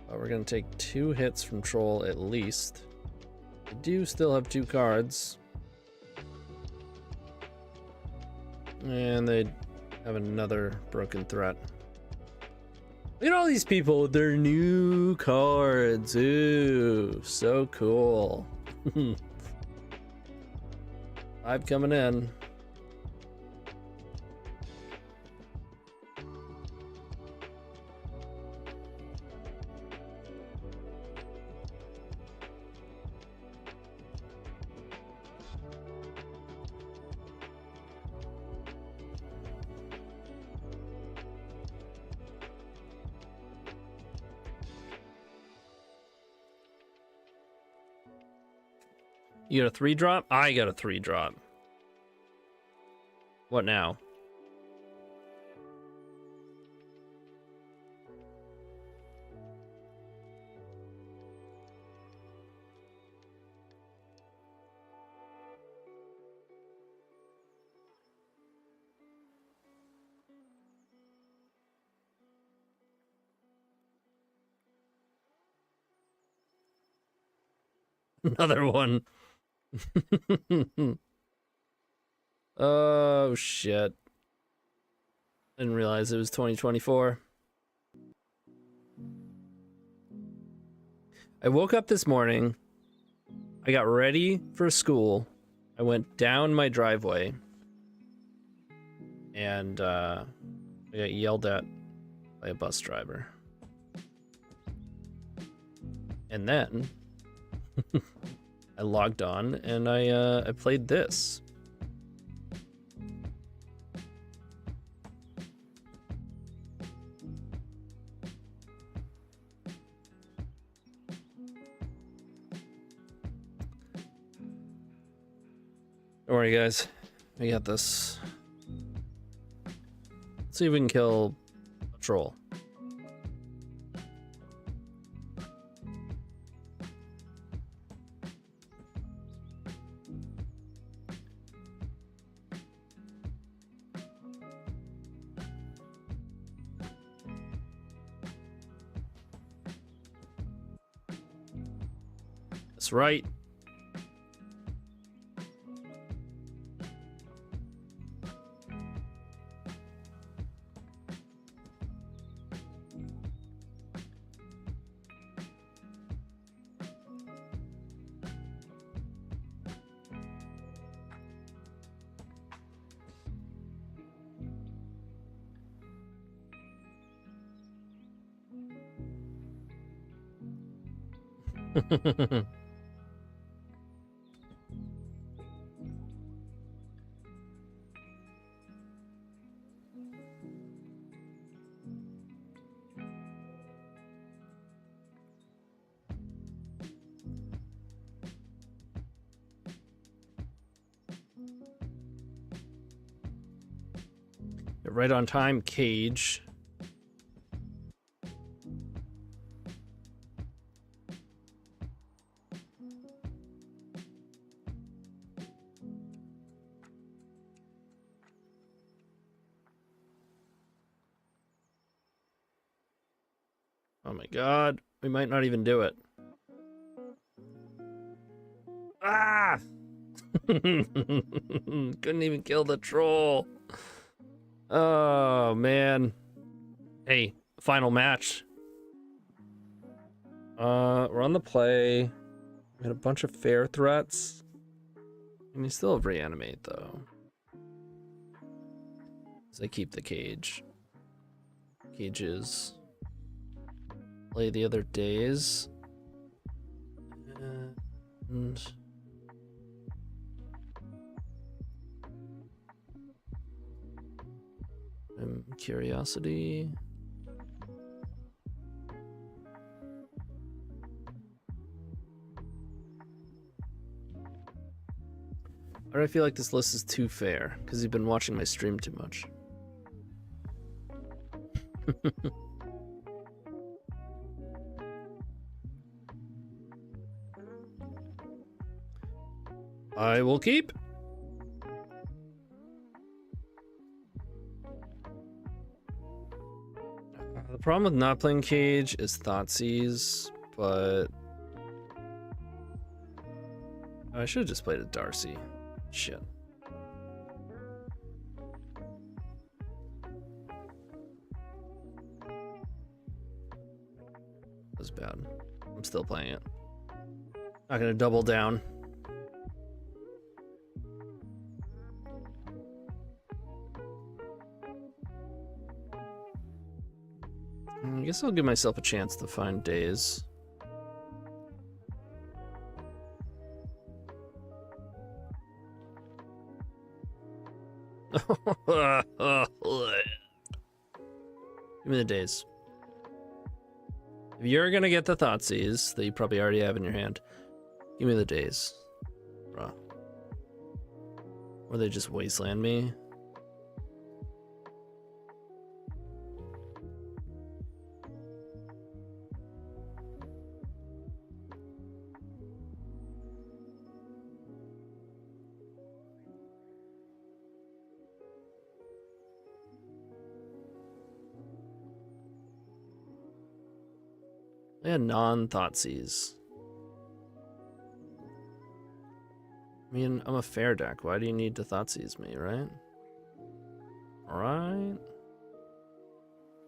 But we're gonna take 2 hits from Troll at least. We do still have 2 cards. And they have another broken threat. Look at all these people with their new cards. Ooh, so cool. 5 coming in. You got a 3-drop? I got a 3-drop. What now? Another one. Oh shit. Didn't realize it was 2024. I woke up this morning. I got ready for school. I went down my driveway. And I got yelled at by a bus driver. And then I logged on and I played this. Don't worry, guys. We got this. Let's see if we can kill a troll. That's right. Right on time, Cage. Oh my god, we might not even do it. Ah! Couldn't even kill the troll. Oh man. Hey, final match. We're on the play. We had a bunch of fair threats. And we still have reanimate though. So I keep the cage. Cages. Play the other days. And curiosity. Or I feel like this list is too fair because you've been watching my stream too much. I will keep. problem with not playing Cage is Thoughtseize, but I should have just played a Darcy. Shit. That was bad. I'm still playing it. Not gonna double down. I guess I'll give myself a chance to find days. Give me the days. If you're gonna get the Thoughtseize that you probably already have in your hand, give me the days. Bruh. Or they just wasteland me. Yeah, non-Thoughtseize. I mean, I'm a fair deck. Why do you need to Thoughtseize me, right? Alright.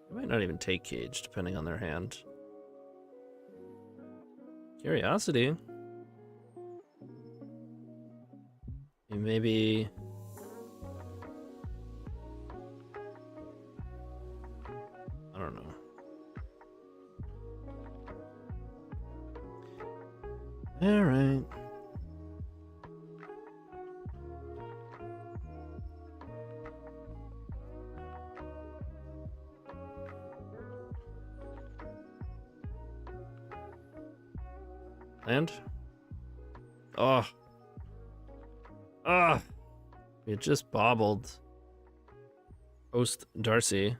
I might not even take Cage, depending on their hand. Curiosity. Maybe... I don't know. Alright. Land? Oh. Ah. It just bobbled. Post Darcy.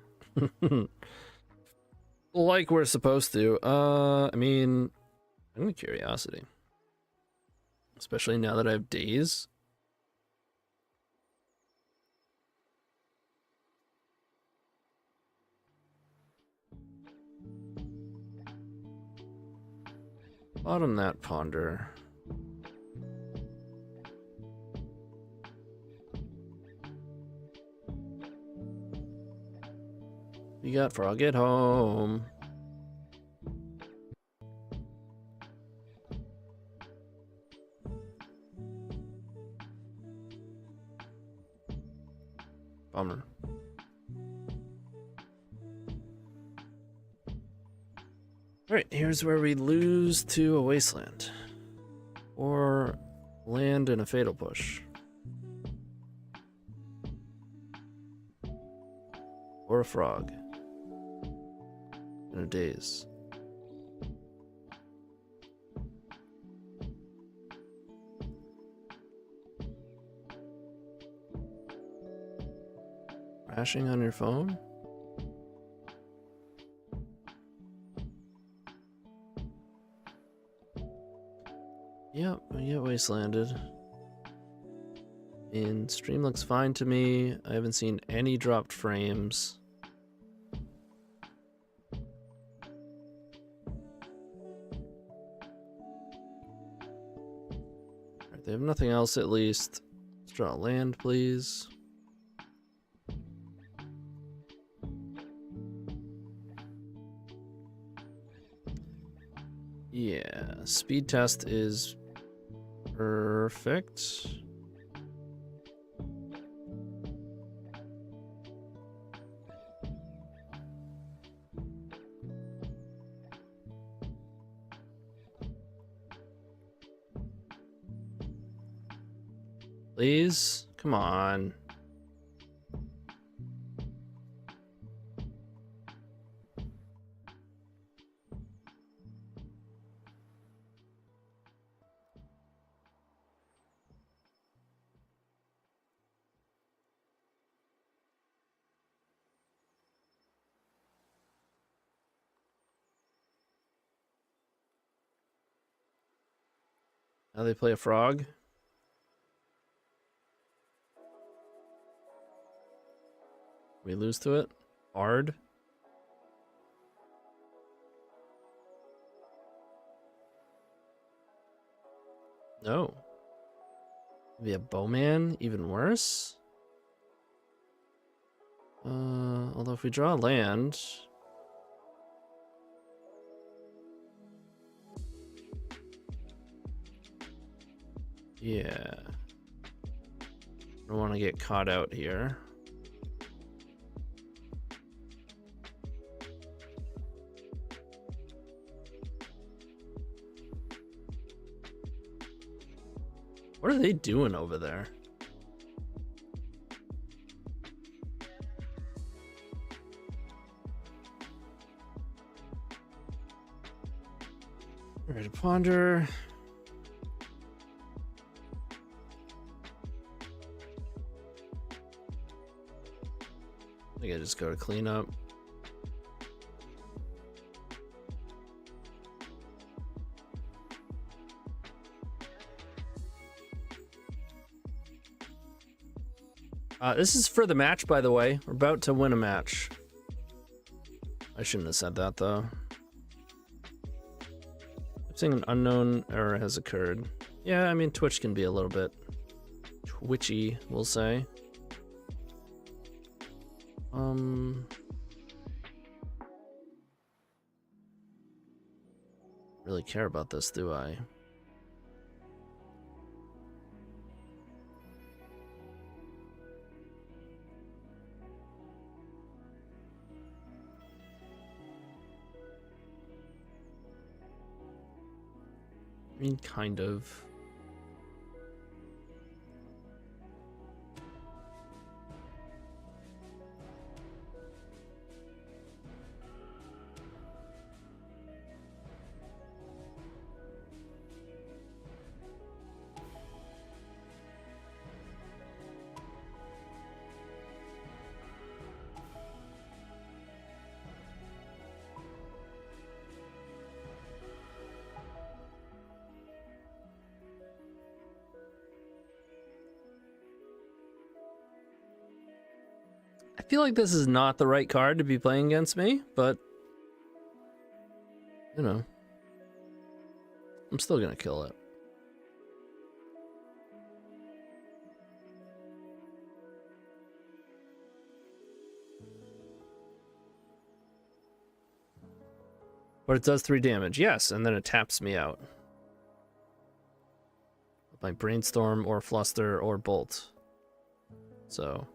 Like we're supposed to. I mean, I'm a curiosity. Especially now that I have days. Bottom that ponder. You got Frog at home. Bummer. Alright, here's where we lose to a wasteland. Or land in a fatal push. Or a frog. In a daze. Crashing on your phone? Yep, I get wastelanded. And stream looks fine to me. I haven't seen any dropped frames. Alright, they have nothing else at least. Let's draw land, please. Yeah, speed test is perfect. Please? Come on. Now they play a frog. We lose to it. Hard. No. Maybe a bowman, even worse. Although if we draw land, yeah, I don't want to get caught out here. What are they doing over there? Ready to ponder. I think I just go to clean up. This is for the match, by the way. We're about to win a match. I shouldn't have said that, though. I'm saying an unknown error has occurred. Yeah, I mean, Twitch can be a little bit twitchy, we'll say. Really care about this, do I? I mean, kind of. I feel like this is not the right card to be playing against me, but you know, I'm still gonna kill it. But it does 3 damage, yes, and then it taps me out. My Brainstorm or Fluster or Bolt. So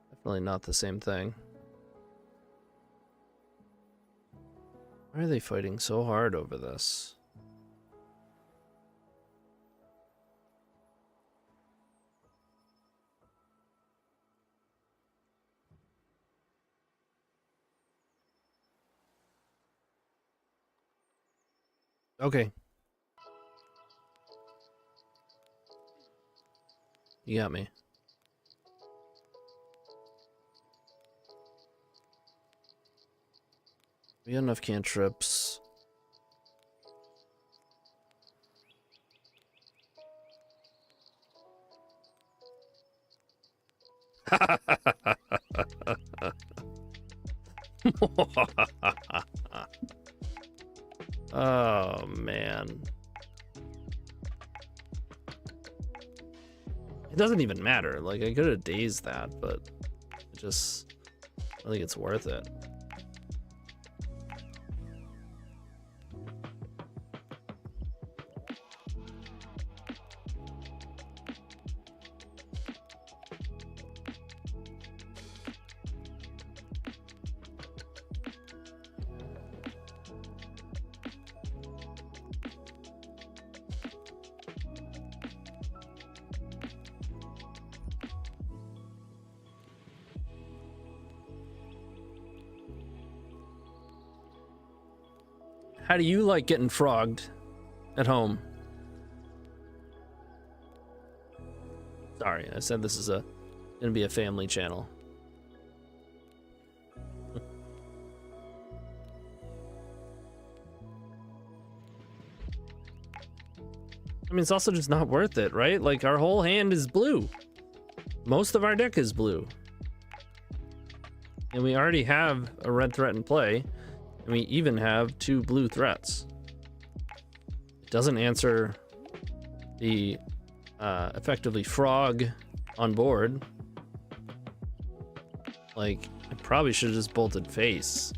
definitely not the same thing. Why are they fighting so hard over this? Okay. You got me. We got enough cantrips. Oh, man. It doesn't even matter. Like, I could have dazed that, but it just, I don't think it's worth it. How do you like getting frogged at home? Sorry, I said this is gonna be a family channel. I mean, it's also just not worth it, right? Like, our whole hand is blue. Most of our deck is blue. And we already have a red threat in play. And we even have 2 blue threats. It doesn't answer the effectively frog on board. Like, I probably should have just bolted face,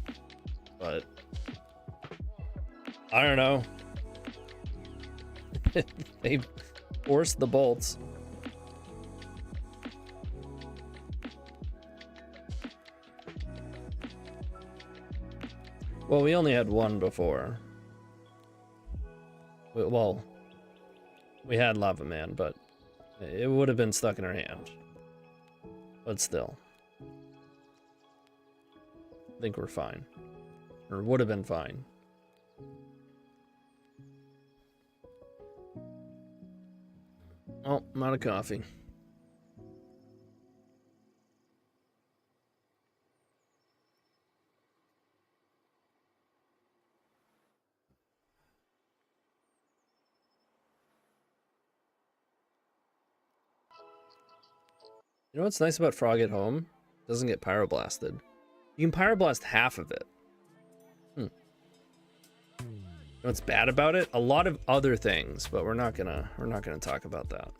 but I don't know. They forced the bolts. Well, we only had one before. Well, we had Lava Man, but it would have been stuck in our hand. But still. I think we're fine. Or would have been fine. Oh, I'm out of coffee. You know what's nice about Frog at Home? It doesn't get pyroblasted. You can pyroblast half of it. You know what's bad about it? A lot of other things, but we're not gonna talk about that.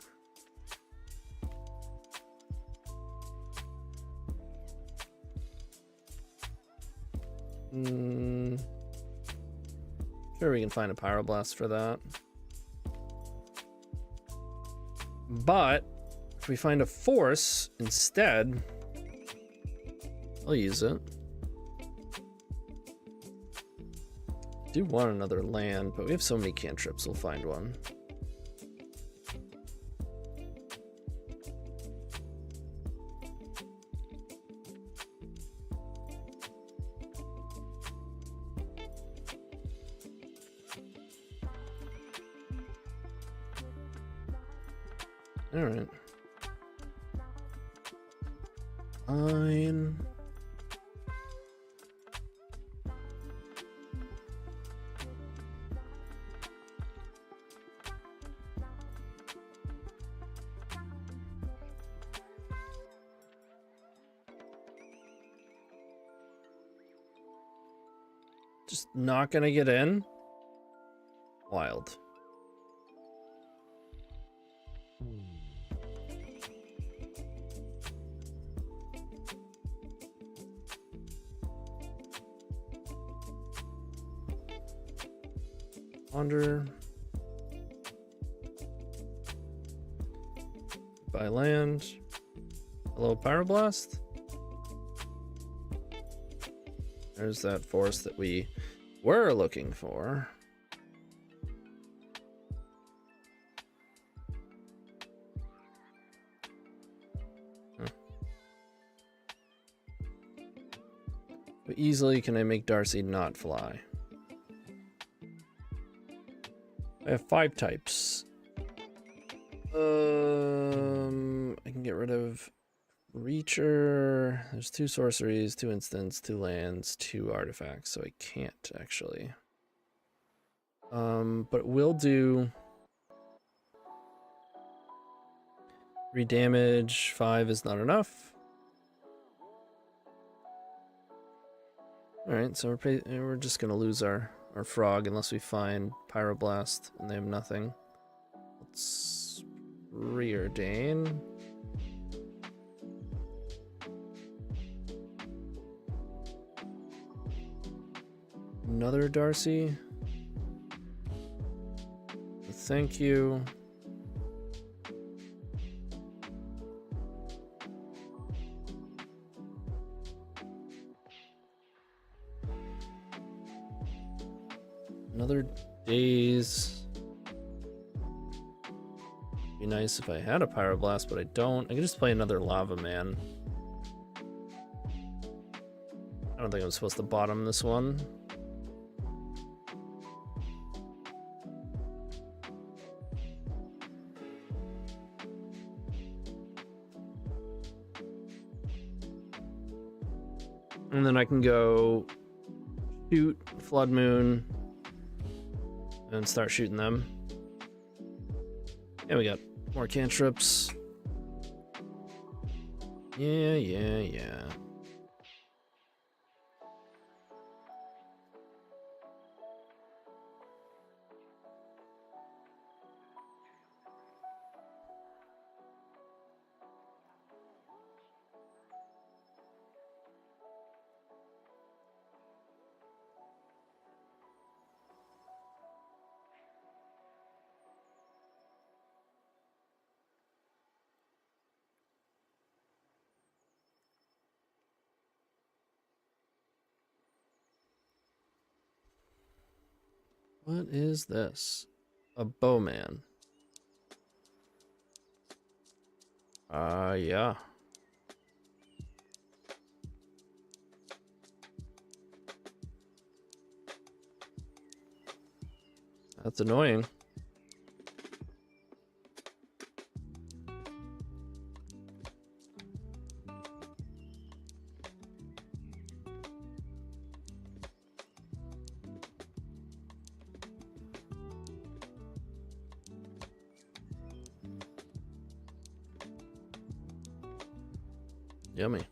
Sure, we can find a pyroblast for that. But if we find a force instead, I'll use it. Do want another land, but we have so many cantrips, we'll find one. All right. Fine. Just not gonna get in? Wild. Wander. Buy land. Hello, Pyroblast. There's that force that we were looking for. But easily can I make Darcy not fly? I have 5 types. I can get rid of Reacher. There's 2 sorceries, 2 instants, 2 lands, 2 artifacts, so I can't actually. But we'll do 3 damage. 5 is not enough. All right, so we're just gonna lose our frog unless we find Pyroblast and they have nothing. Let's reordain. Another Darcy. Thank you. Another Daze. Be nice if I had a Pyroblast, but I don't. I can just play another Lava Man. I don't think I'm supposed to bottom this one. And then I can go shoot Flood Moon and start shooting them. Yeah, we got more cantrips. Yeah. What is this? A bowman. Yeah. That's annoying. Yummy.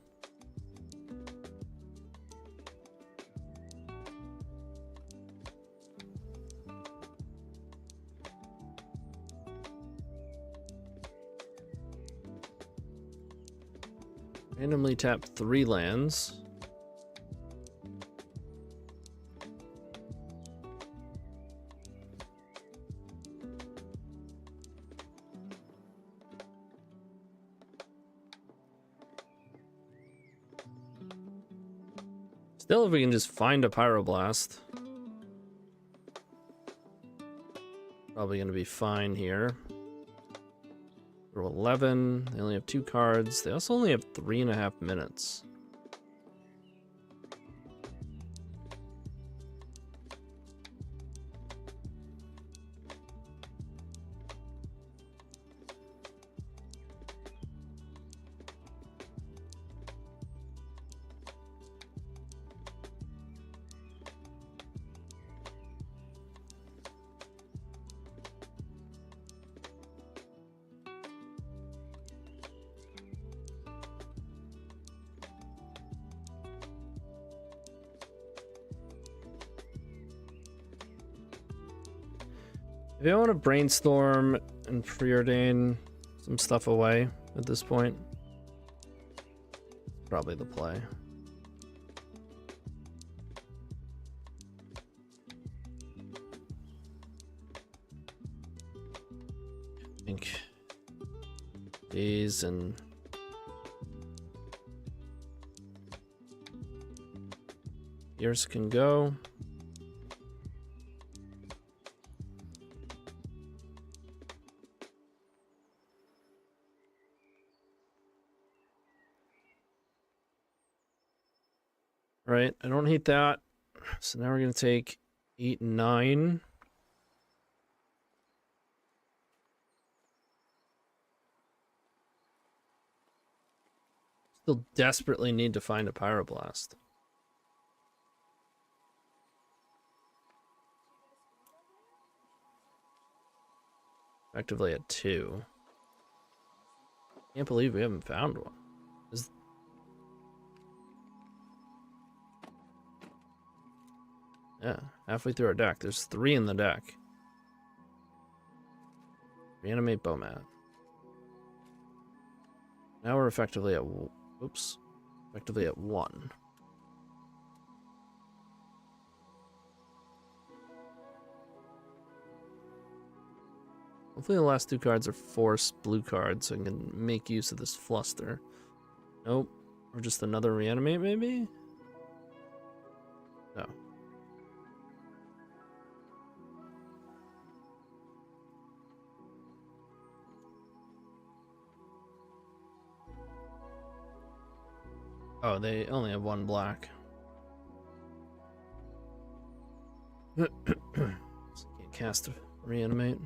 Randomly tap 3 lands. Still, if we can just find a pyroblast, probably gonna be fine here. Row 11. They only have 2 cards. They also only have 3.5 minutes. If I want to brainstorm and preordain some stuff away at this point, probably the play. I think these and yours can go. Right, I don't hate that. So now we're gonna take 8 and 9. Still desperately need to find a pyroblast. Effectively at 2. Can't believe we haven't found one. Yeah, halfway through our deck. There's 3 in the deck. Reanimate Bowmat. Now we're effectively at... Oops. Effectively at 1. Hopefully the last 2 cards are force blue cards so I can make use of this fluster. Nope. Or just another reanimate, maybe? No. Oh, they only have 1 black. So can't cast reanimate.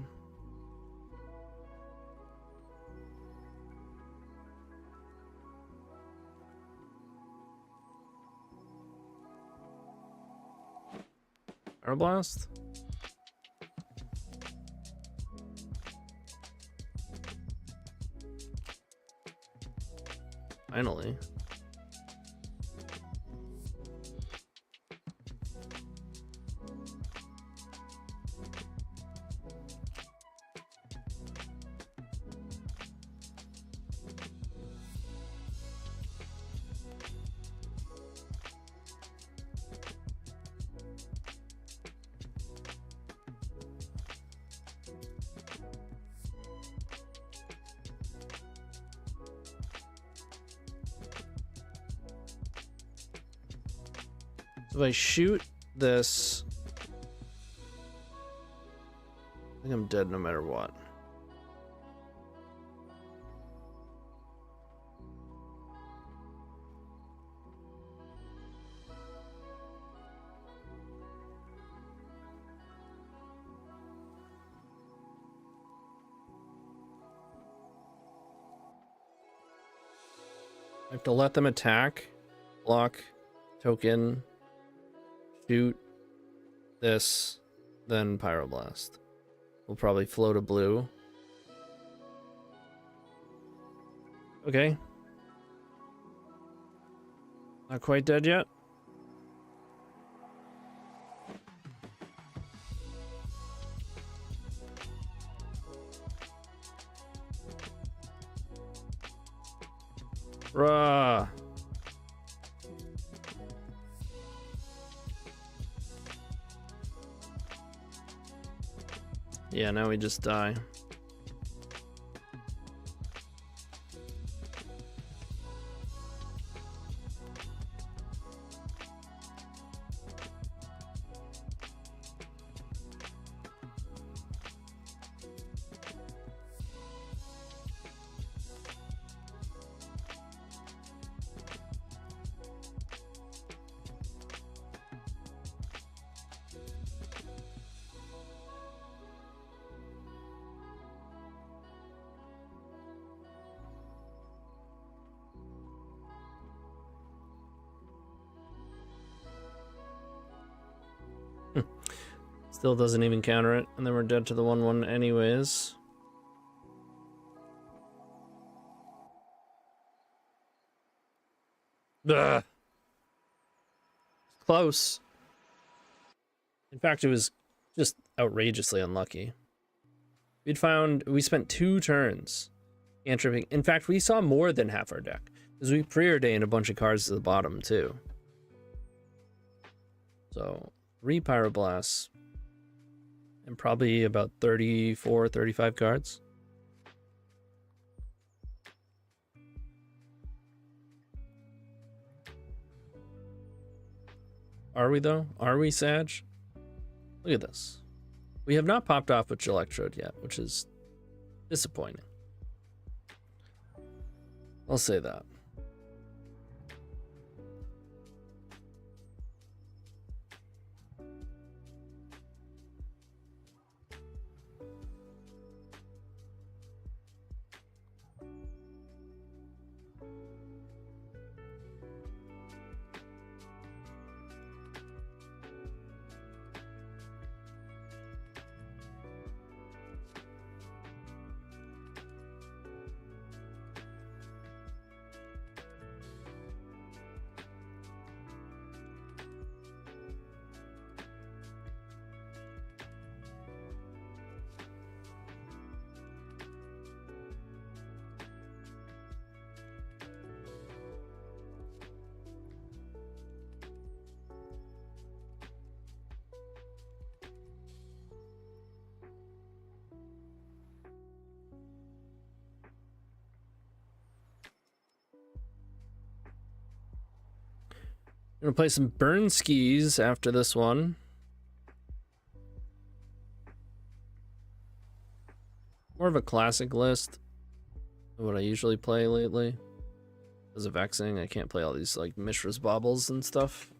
Pyroblast? Finally. If I shoot this think I'm dead no matter what. I have to let them attack, block, token, shoot, this, then Pyroblast. We'll probably float a blue. Okay. Not quite dead yet. Rah. Yeah, now we just die. Still doesn't even counter it, and then we're dead to the 1/1 anyways. Ugh. Close. In fact, it was just outrageously unlucky. We spent 2 turns cantripping. In fact, we saw more than half our deck, because we preordained a bunch of cards to the bottom too. So 3 Pyroblasts and probably about 34, 35 cards. Are we though? Are we, Sag? Look at this. We have not popped off with Electrode yet, which is disappointing. I'll say that. I'm gonna play some Burn Skis after this one. More of a classic list than what I usually play lately. Because of Xing, I can't play all these like Mishra's Baubles and stuff.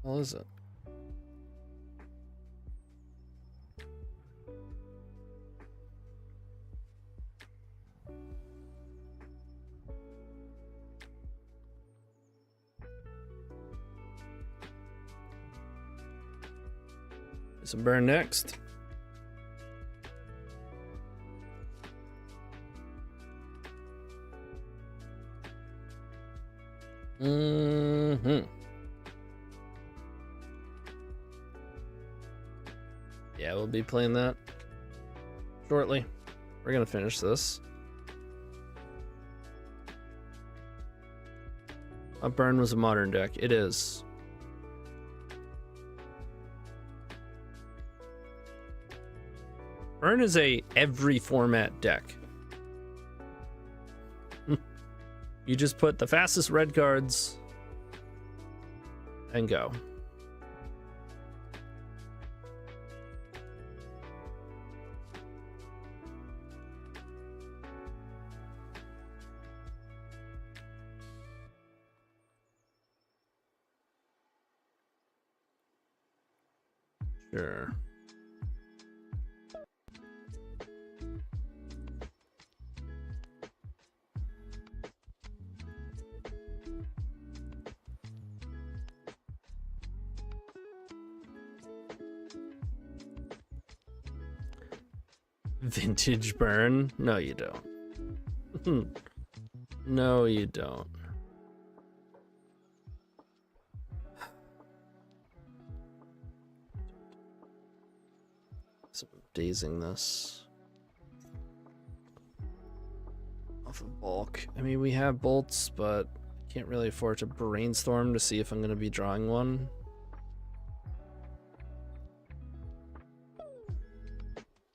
What is it? Some burn next. Yeah, we'll be playing that shortly. We're gonna finish this. Burn was a modern deck. It is. Burn is a every format deck. You just put the fastest red cards and go. Sure. Vintage burn? No, you don't. No, you don't. So I'm dazing this off of bulk. I mean, we have bolts, but I can't really afford to brainstorm to see if I'm going to be drawing one.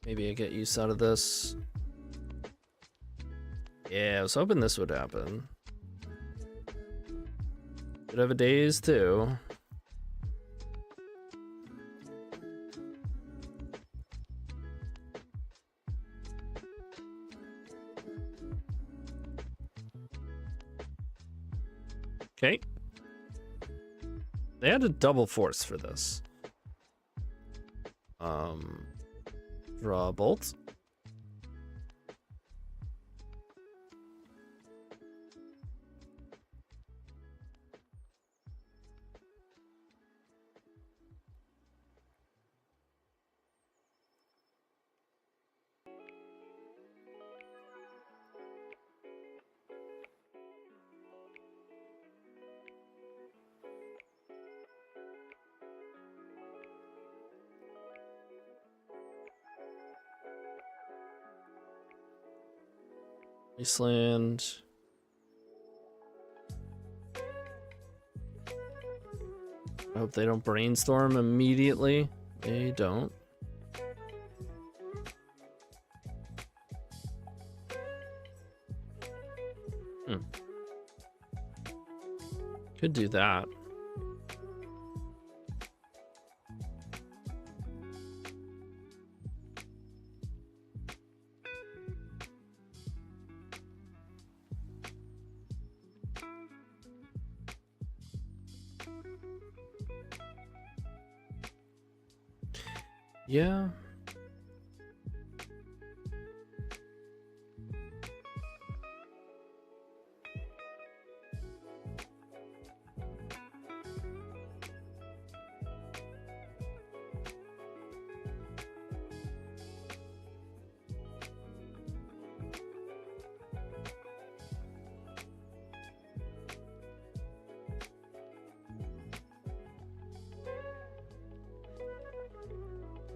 Maybe I get use out of this. Yeah, I was hoping this would happen. Could have a daze too. Okay. They had a double force for this. Draw a bolt. Wasteland. I hope they don't brainstorm immediately. They don't. Could do that. Yeah.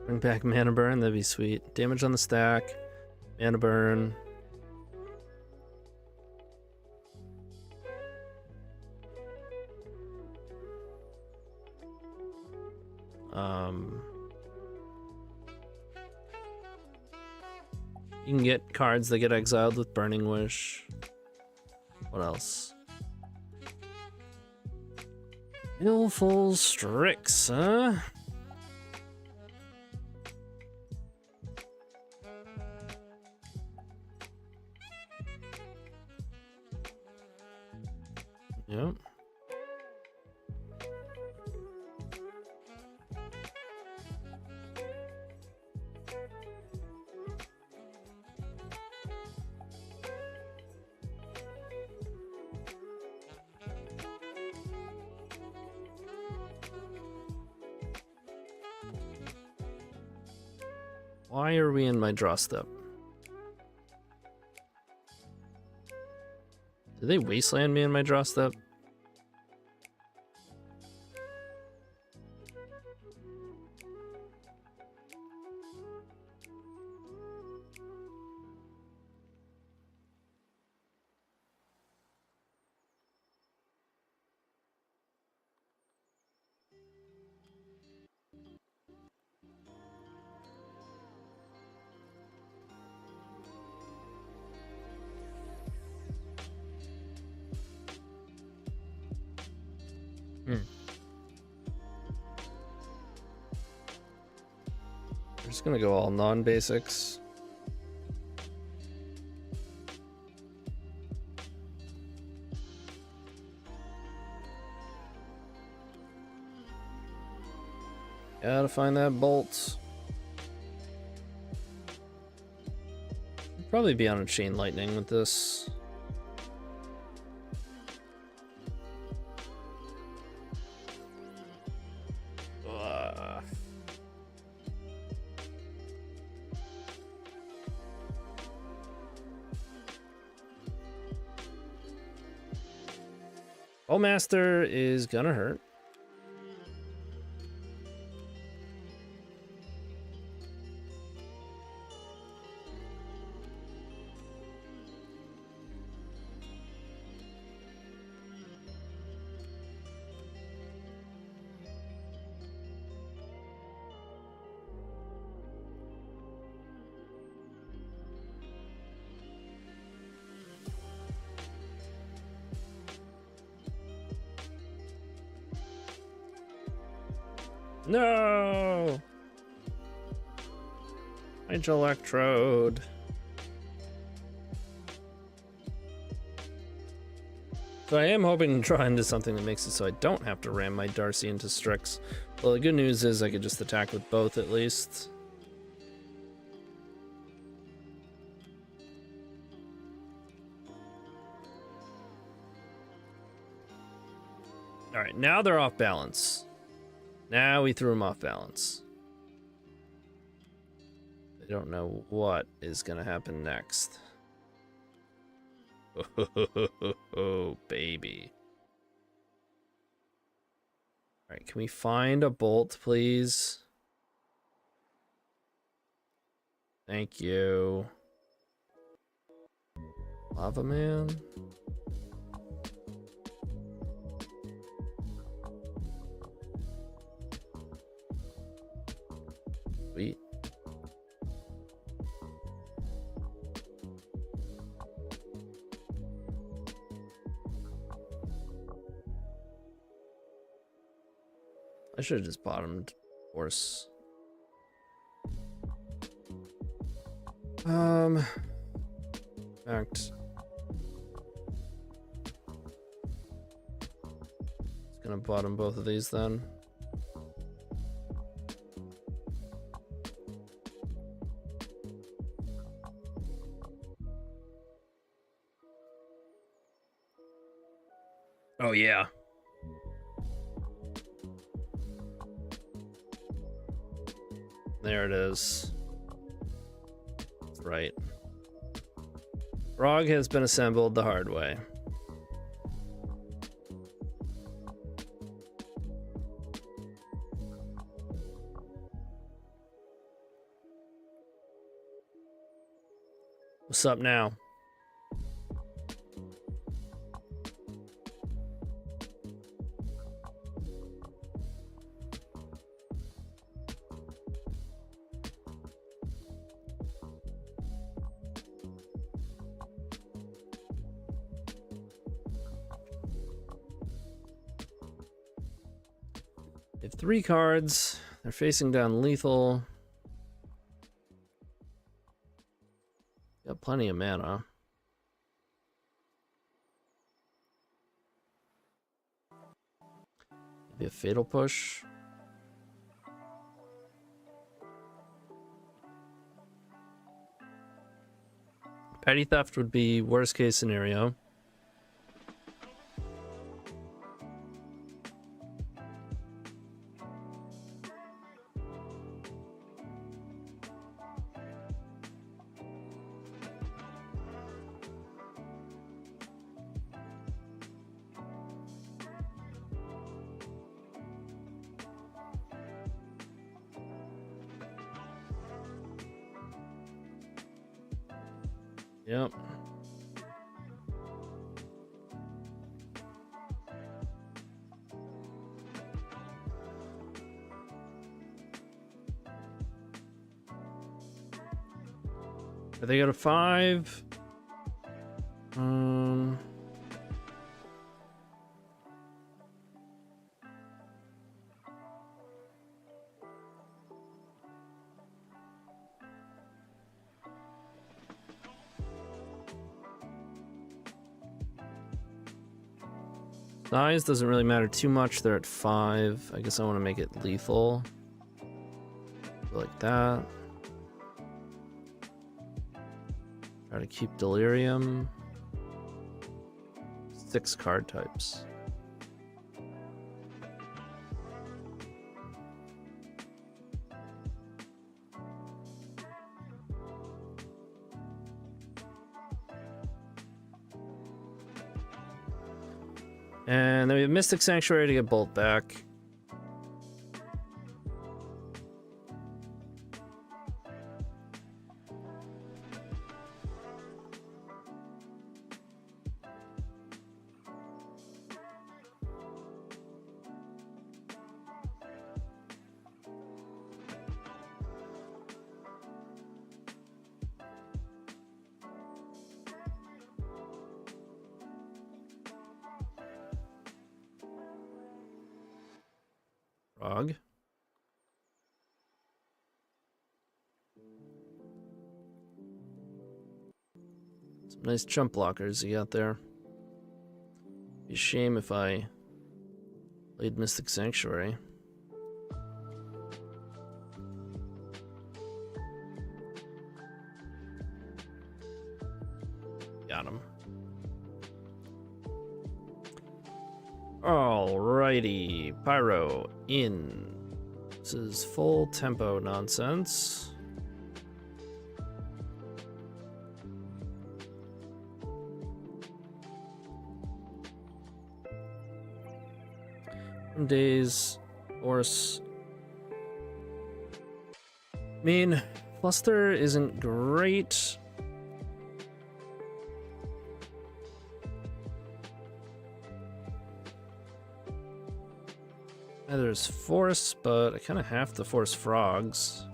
Bring back mana burn, that'd be sweet. Damage on the stack, mana burn. You can get cards that get exiled with Burning Wish. What else? Willful Strix, huh? Yep. Why are we in my draw step? Did they wasteland me in my draw step? Hmm. We're just gonna go all non-basics. Gotta find that bolt. Probably be on a chain lightning with this. Master is gonna hurt. No! Edge electrode. So I am hoping to try into something that makes it so I don't have to ram my Darcy into Strix. Well, the good news is I could just attack with both at least. Alright, now they're off balance. Now we threw them off balance. I don't know what is gonna happen next. Oh, baby. Alright, can we find a bolt, please? Thank you. Lava Man? Sweet. I should have just bottomed horse. Fact. It's gonna bottom both of these then. Oh yeah. There it is. That's right. Frog has been assembled the hard way. What's up now? They have 3 cards. They're facing down lethal. Got plenty of mana. Maybe a fatal push. Petty theft would be worst case scenario. Yep. They got a 5. Size doesn't really matter too much. They're at 5. I guess I want to make it lethal. Like that. Try to keep delirium. 6 card types. And then we have Mystic Sanctuary to get Bolt back. Frog. Some nice jump blockers you got there. Be a shame if I played Mystic Sanctuary. Got him. Alrighty, Pyro in. This is full tempo nonsense. Some days, Horse. I mean, Fluster isn't great. There's Force, but I kind of have to force Frogs.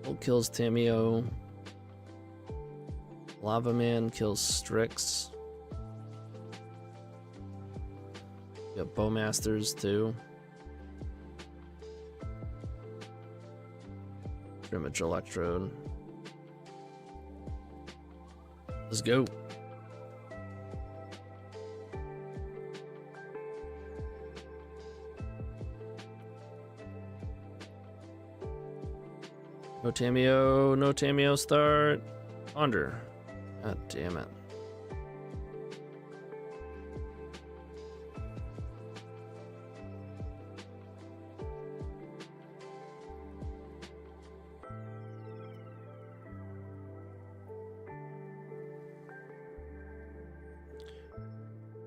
Bolt kills Tameo. Lava Man kills Strix. Got Bowmasters too. Scrimmage Electrode. Let's go. No Tameo, no Tameo start. Ponder. God damn it.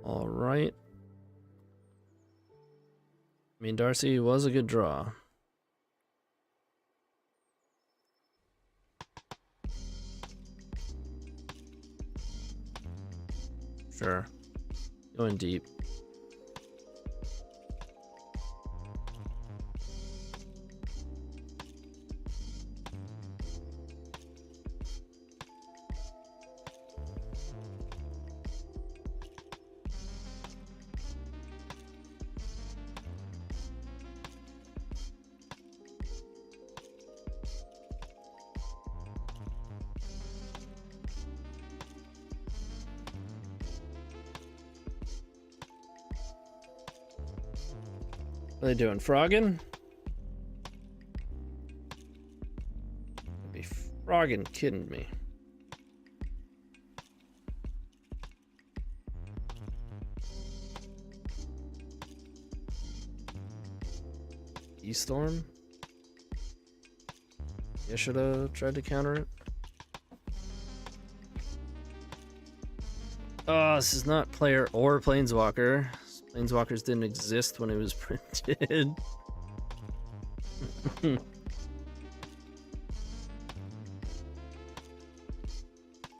All right. I mean, Darcy was a good draw. Sure. Going deep. What are they doing? Frogging? Be frogging kidding me. E-Storm? I should have tried to counter it. Oh, this is not player or planeswalker. Planeswalkers didn't exist when it was printed.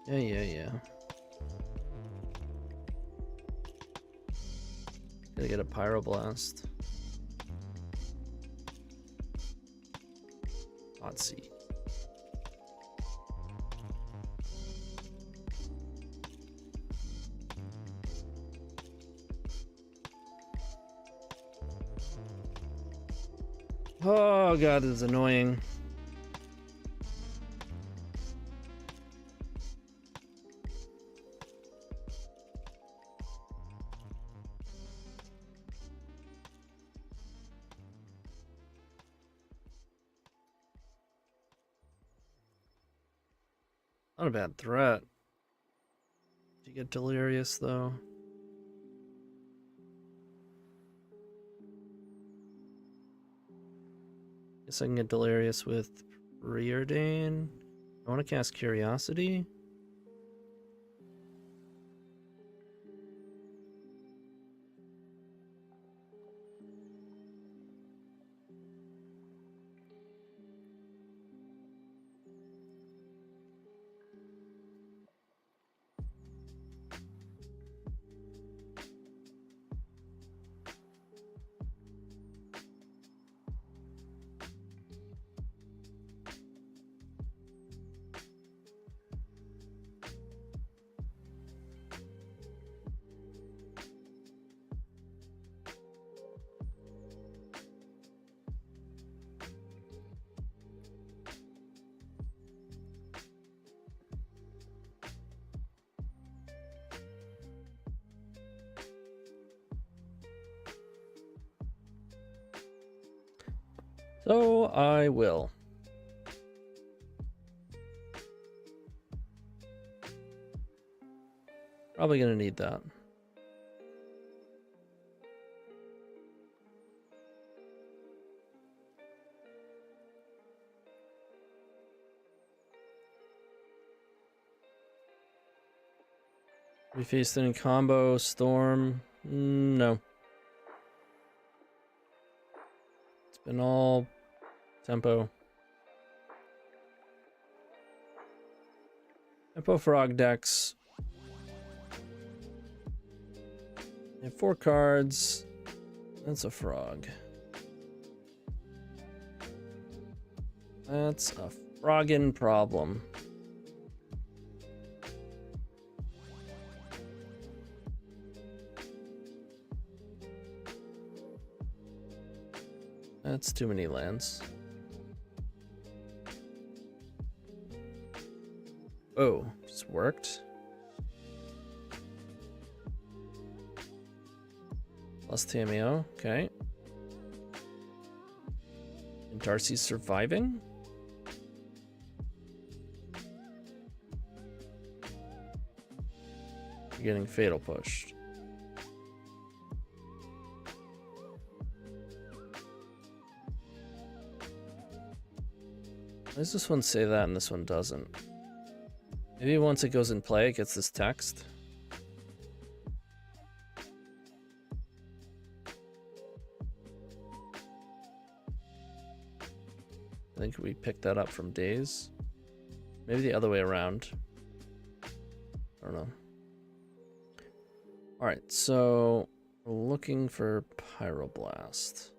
Yeah. Gotta get a Pyroblast. Odsy. Oh god, it's annoying. Not a bad threat. Do you get delirious though? Guess I can get delirious with Preordain. I want to cast Curiosity. So I will. Probably gonna need that. We faced any combo, storm? No. It's been all tempo. Tempo frog decks. You have 4 cards. That's a frog. That's a froggin' problem. That's too many lands. Oh, just worked. Plus Tameo, okay. And Darcy's surviving? You're getting fatal pushed. Why does this one say that and this one doesn't? Maybe once it goes in play, it gets this text. I think we picked that up from Days. Maybe the other way around. I don't know. Alright, so we're looking for Pyroblast.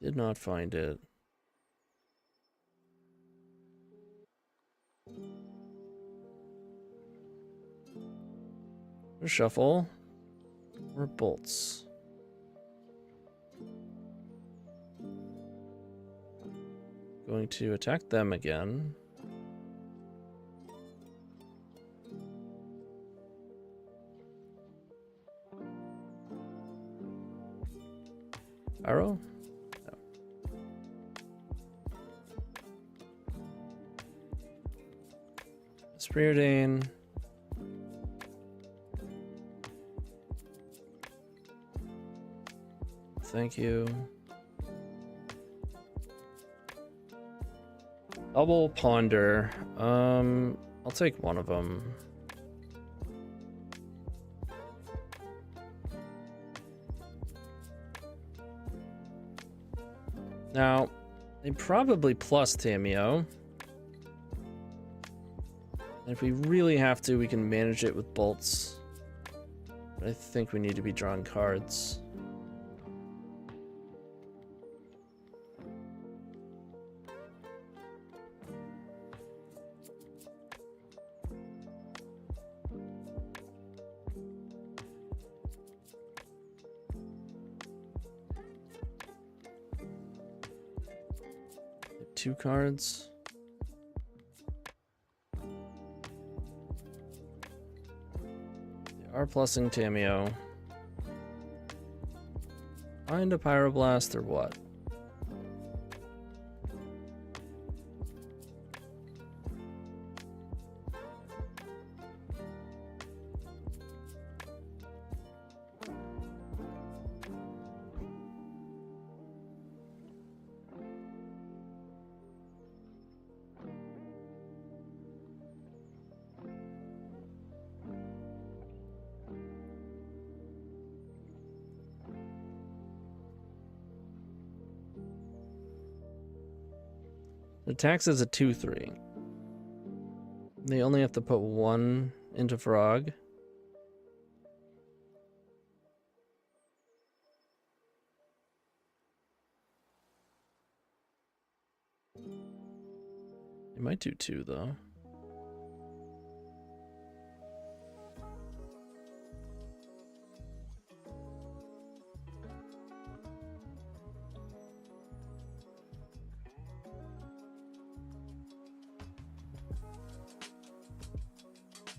Did not find it. Shuffle or bolts. Going to attack them again. Arrow? No. Preordain. Thank you. Double Ponder. I'll take one of them. Now, they probably plus Tameo. And if we really have to, we can manage it with bolts. But I think we need to be drawing cards. Two cards. They are plussing Tameo. Find a pyroblast or what? The tax is a 2/3. They only have to put 1 into frog. They might do 2 though.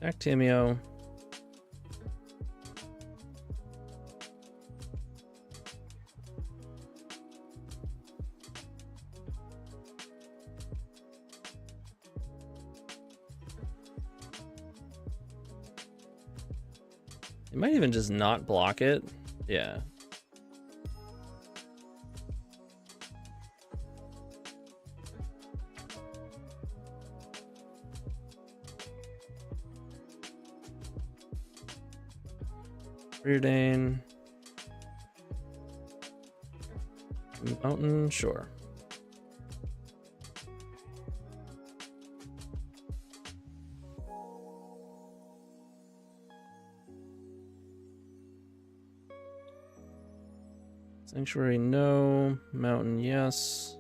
Actimio. You might even just not block it. Yeah. Preordain. Mountain, sure. Sanctuary, no. Mountain, yes.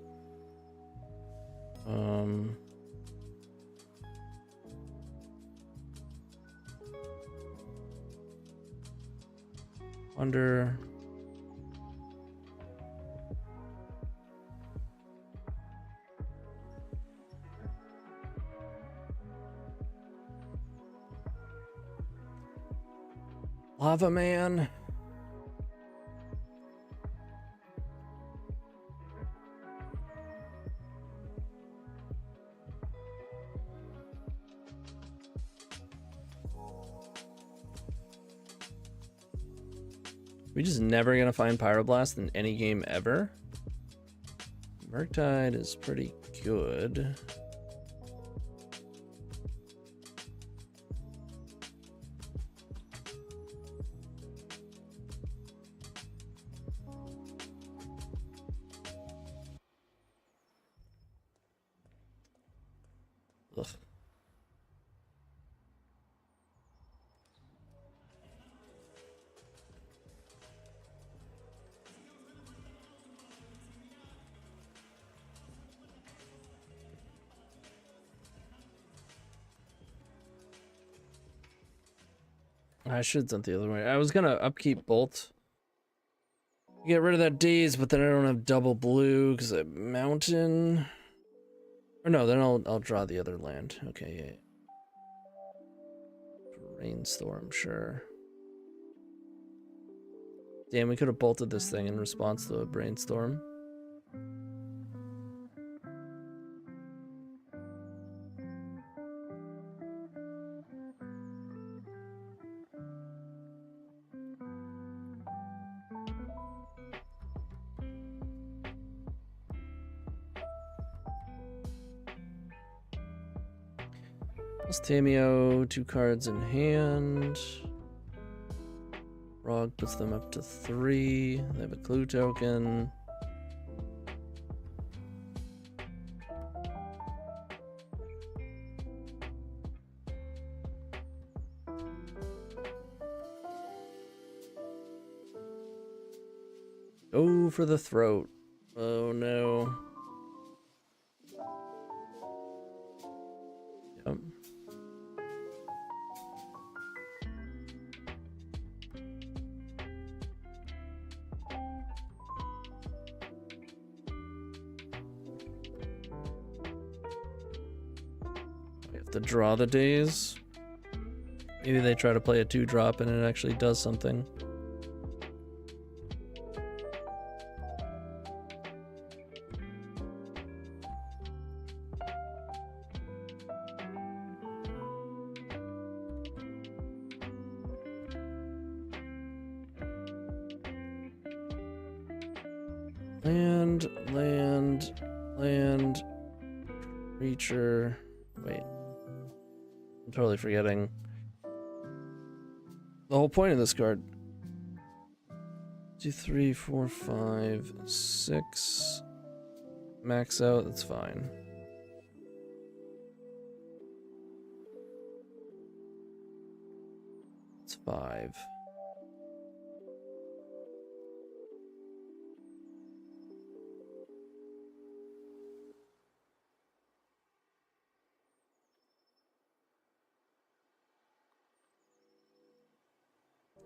Wonder. Lava Man. We just never gonna find Pyroblast in any game ever. Murktide is pretty good. Ugh. I should have done it the other way. I was gonna upkeep Bolt. Get rid of that Daze, but then I don't have double blue because I have Mountain. Or no, then I'll draw the other land. Okay, yeah. Brainstorm, sure. Damn, we could have bolted this thing in response to a Brainstorm. Tamio, 2 cards in hand. Frog puts them up to 3. They have a clue token. Go for the throat. Oh no. Yep. To draw the Daze. Maybe they try to play a 2-drop and it actually does something. Land, creature. Wait. I'm totally forgetting the whole point of this card. 2, 3, 4, 5, 6. Max out, that's fine. It's 5.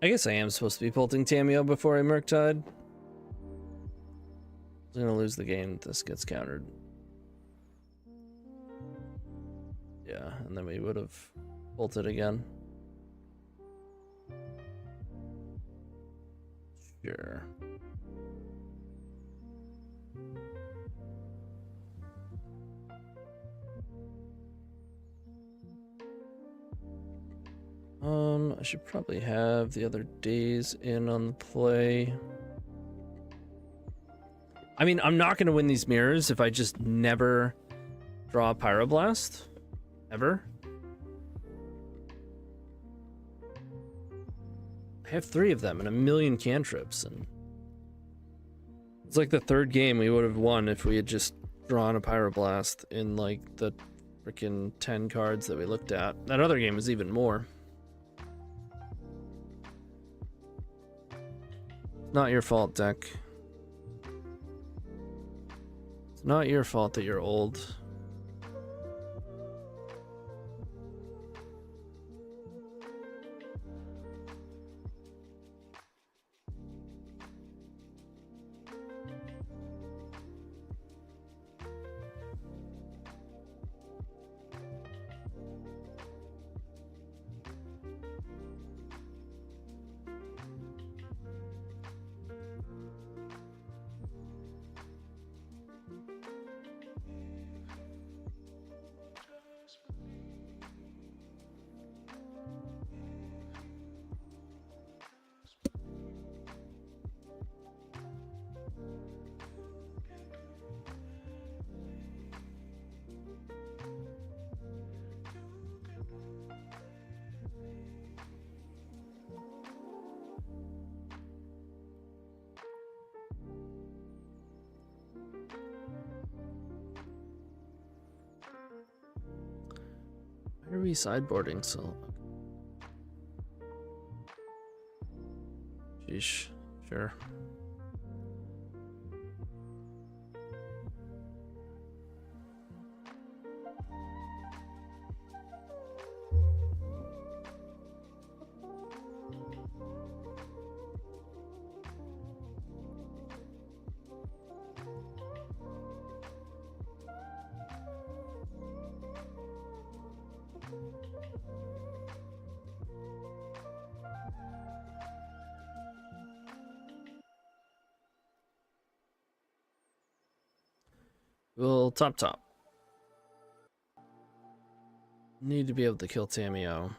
I guess I am supposed to be bolting Tameo before I Murktide. I'm gonna lose the game if this gets countered. Yeah, and then we would have bolted again. Sure. I should probably have the other days in on the play. I mean, I'm not going to win these mirrors if I just never draw a Pyroblast. Ever. I have 3 of them and a million cantrips, and it's like the 3rd game we would have won if we had just drawn a Pyroblast in like the freaking 10 cards that we looked at. That other game was even more. Not your fault, deck. It's not your fault that you're old. Why are we sideboarding so? Sheesh, sure. We'll top. Need to be able to kill Tameo.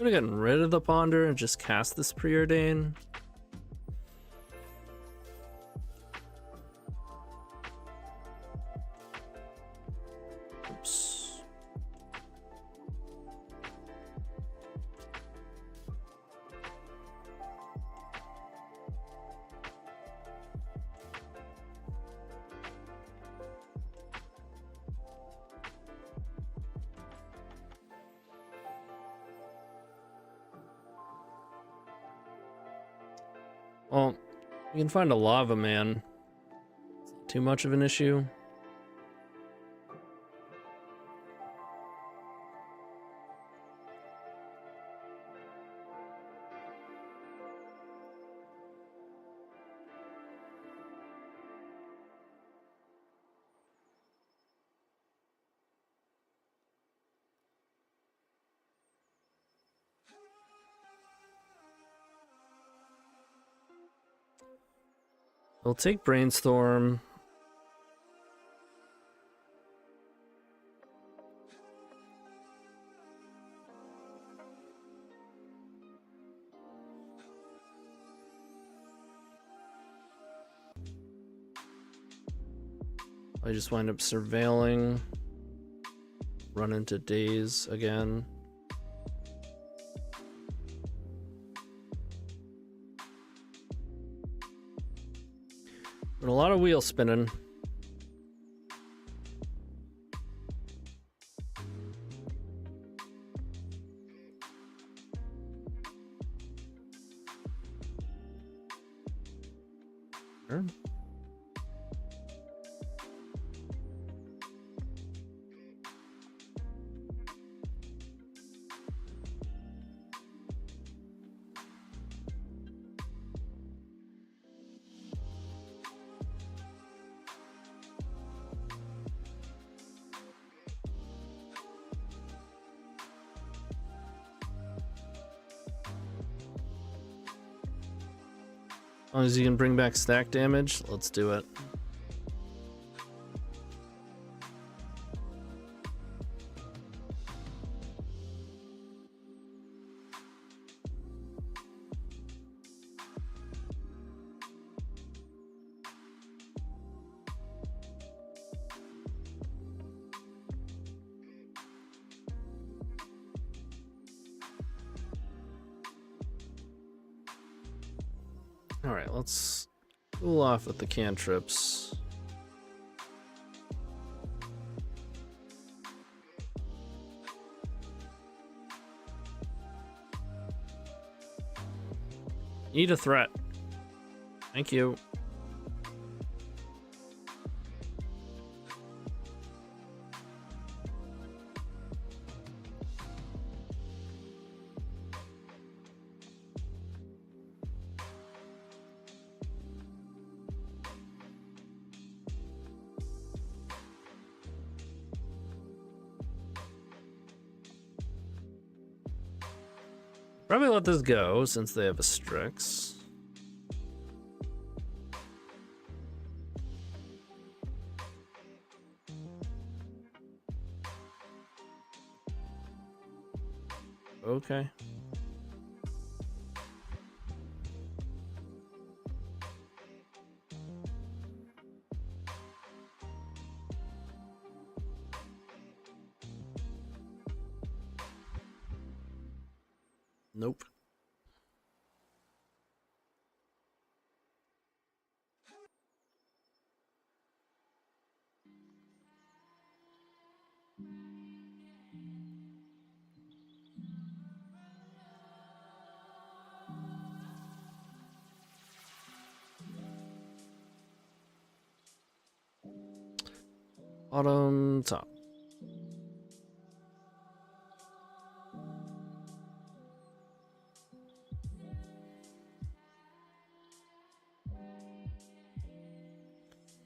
Could have gotten rid of the Ponder and just cast this Preordain. Oops. Well, you can find a Lava Man. Too much of an issue. We'll take Brainstorm. I just wind up surveilling. Run into Daze again. But a lot of wheel spinning. Sure. As long as you can bring back stack damage, let's do it. Alright, let's cool off with the cantrips. Need a threat. Thank you. Probably let this go since they have a Strix. Okay. Nope. Bottom top.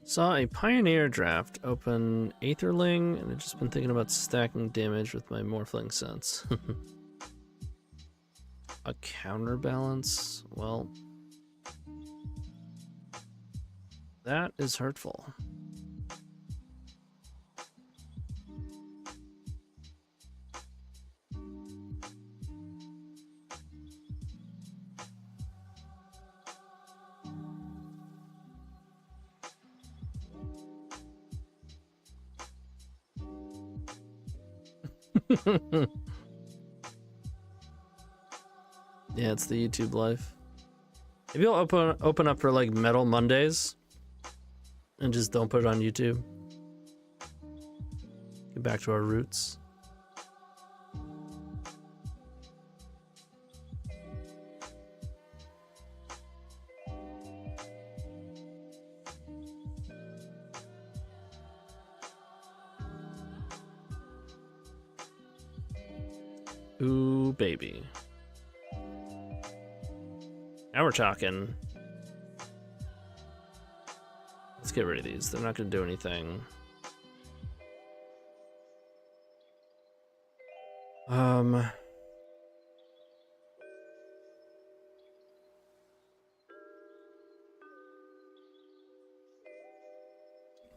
Saw a Pioneer draft open Aetherling, and I've just been thinking about stacking damage with my Morphling Sense. A counterbalance? Well, that is hurtful. Yeah, it's the YouTube life. Maybe I'll open up for like Metal Mondays and just don't put it on YouTube. Get back to our roots. Ooh, baby. Now we're talking. Let's get rid of these. They're not going to do anything.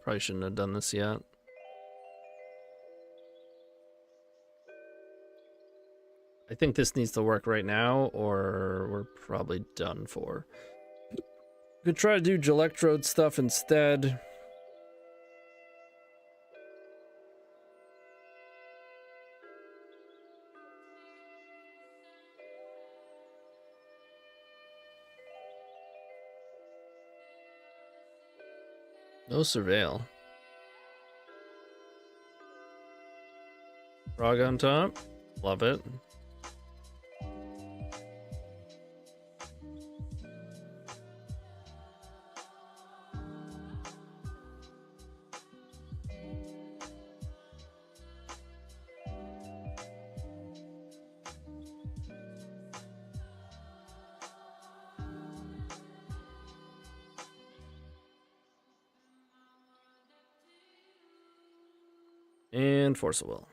Probably shouldn't have done this yet. I think this needs to work right now, or we're probably done for. Could try to do Gelectrode stuff instead. No surveil. Frog on top. Love it. And Force of Will.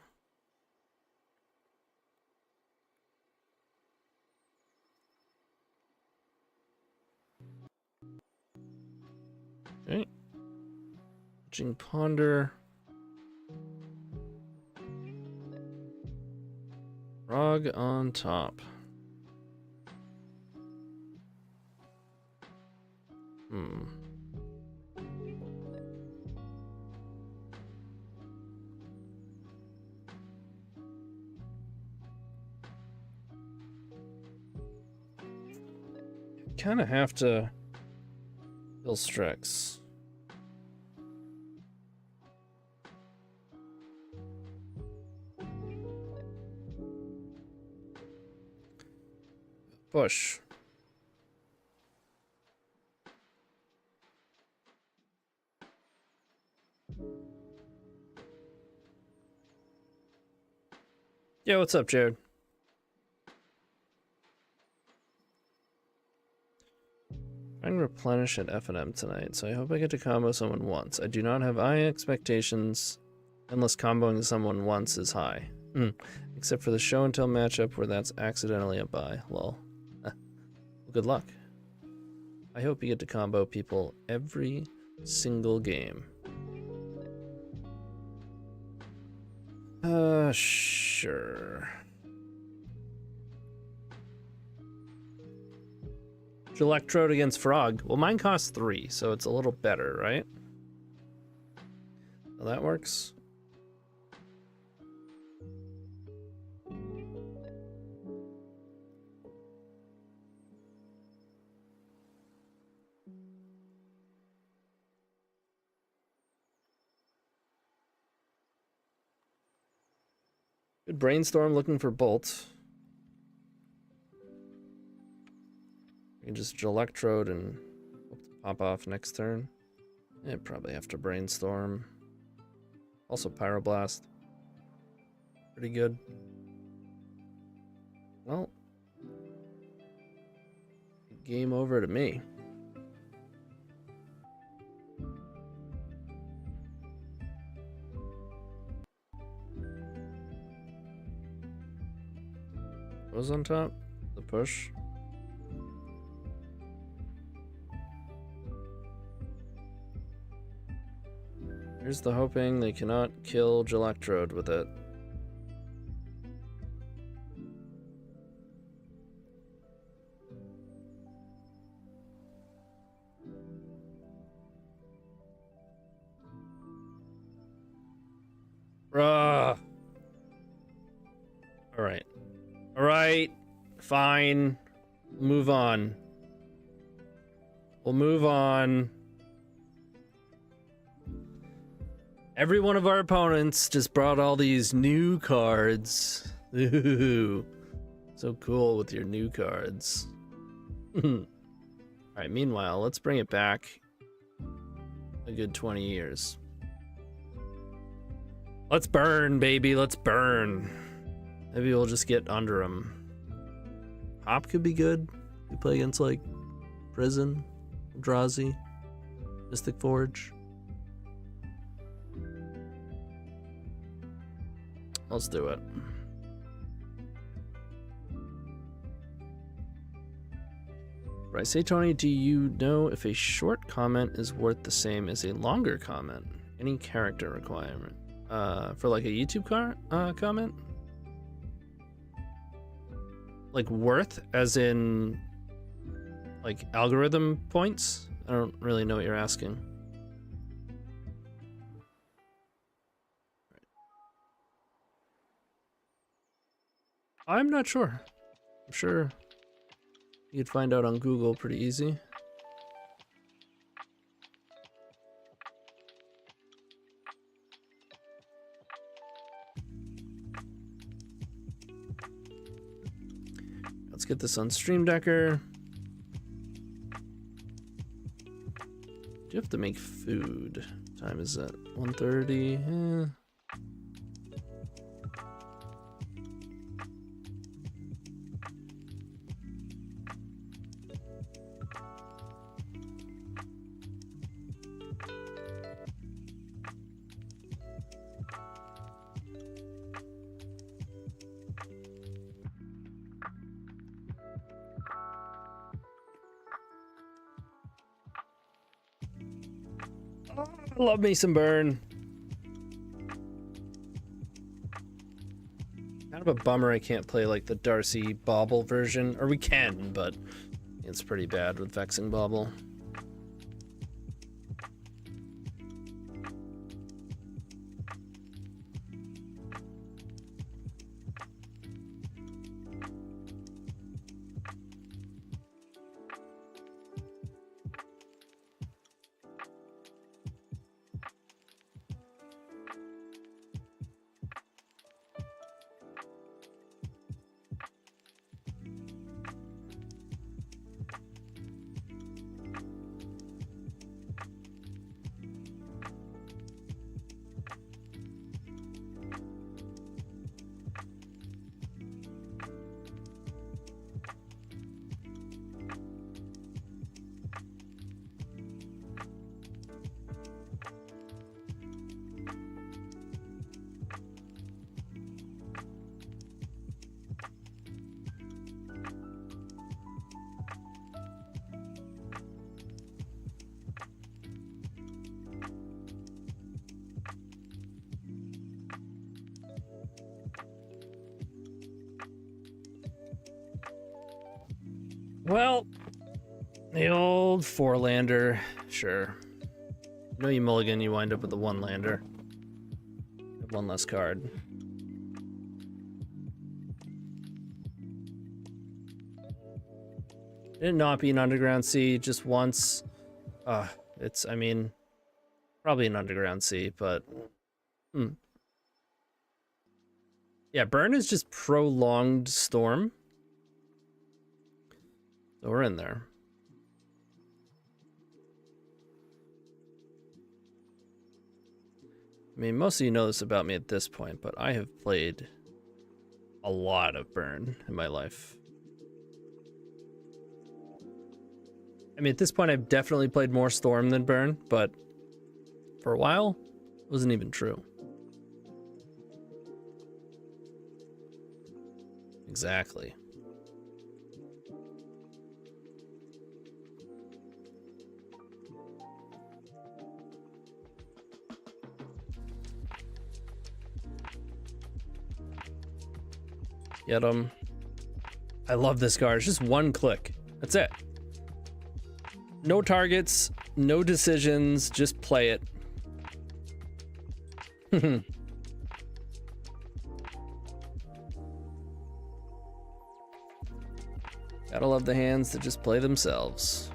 Okay. Jing Ponder. Frog on top. Kind of have to kill Strix. Push. Yeah, what's up, Jared? I can replenish at F&M tonight, so I hope I get to combo someone once. I do not have high expectations, unless comboing someone once is high. Except for the show and tell matchup where that's accidentally a buy. Lol. Well, good luck. I hope you get to combo people every single game. Sure. Electrode against Frog. Well, mine costs 3, so it's a little better, right? So that works. Good brainstorm looking for Bolt. You can just Electrode and hope to pop off next turn. Yeah, probably have to brainstorm. Also Pyroblast. Pretty good. Well, game over to me. What was on top? The push. Here's the hoping they cannot kill Electrode with it. Bruh. Fine. Move on. We'll move on. Every one of our opponents just brought all these new cards. Ooh. So cool with your new cards. Alright, meanwhile, let's bring it back a good 20 years. Let's burn, baby. Let's burn. Maybe we'll just get under them. Hop could be good. You play against, like, Prison, Eldrazi, Mystic Forge. Let's do it. Right, say, Tony, do you know if a short comment is worth the same as a longer comment? Any character requirement? For like a YouTube comment? Like worth, as in like algorithm points? I don't really know what you're asking. I'm not sure. I'm sure you could find out on Google pretty easy. Let's get this on Stream Decker. Do you have to make food? What time is that? 1:30? Love me some burn. Kind of a bummer I can't play like the Darcy Bauble version, or we can, but it's pretty bad with Vexing Bauble. Well, the old 4-lander, sure. No, you mulligan, you wind up with a 1-lander. One less card. Did it not be an Underground Sea just once? It's, I mean, probably an Underground Sea, but... Yeah, burn is just prolonged storm. So we're in there. I mean, most of you know this about me at this point, but I have played a lot of burn in my life. I mean, at this point, I've definitely played more storm than burn, but for a while, it wasn't even true. Exactly. Get him. I love this card. It's just one click. That's it. No targets, no decisions, just play it. Gotta love the hands that just play themselves.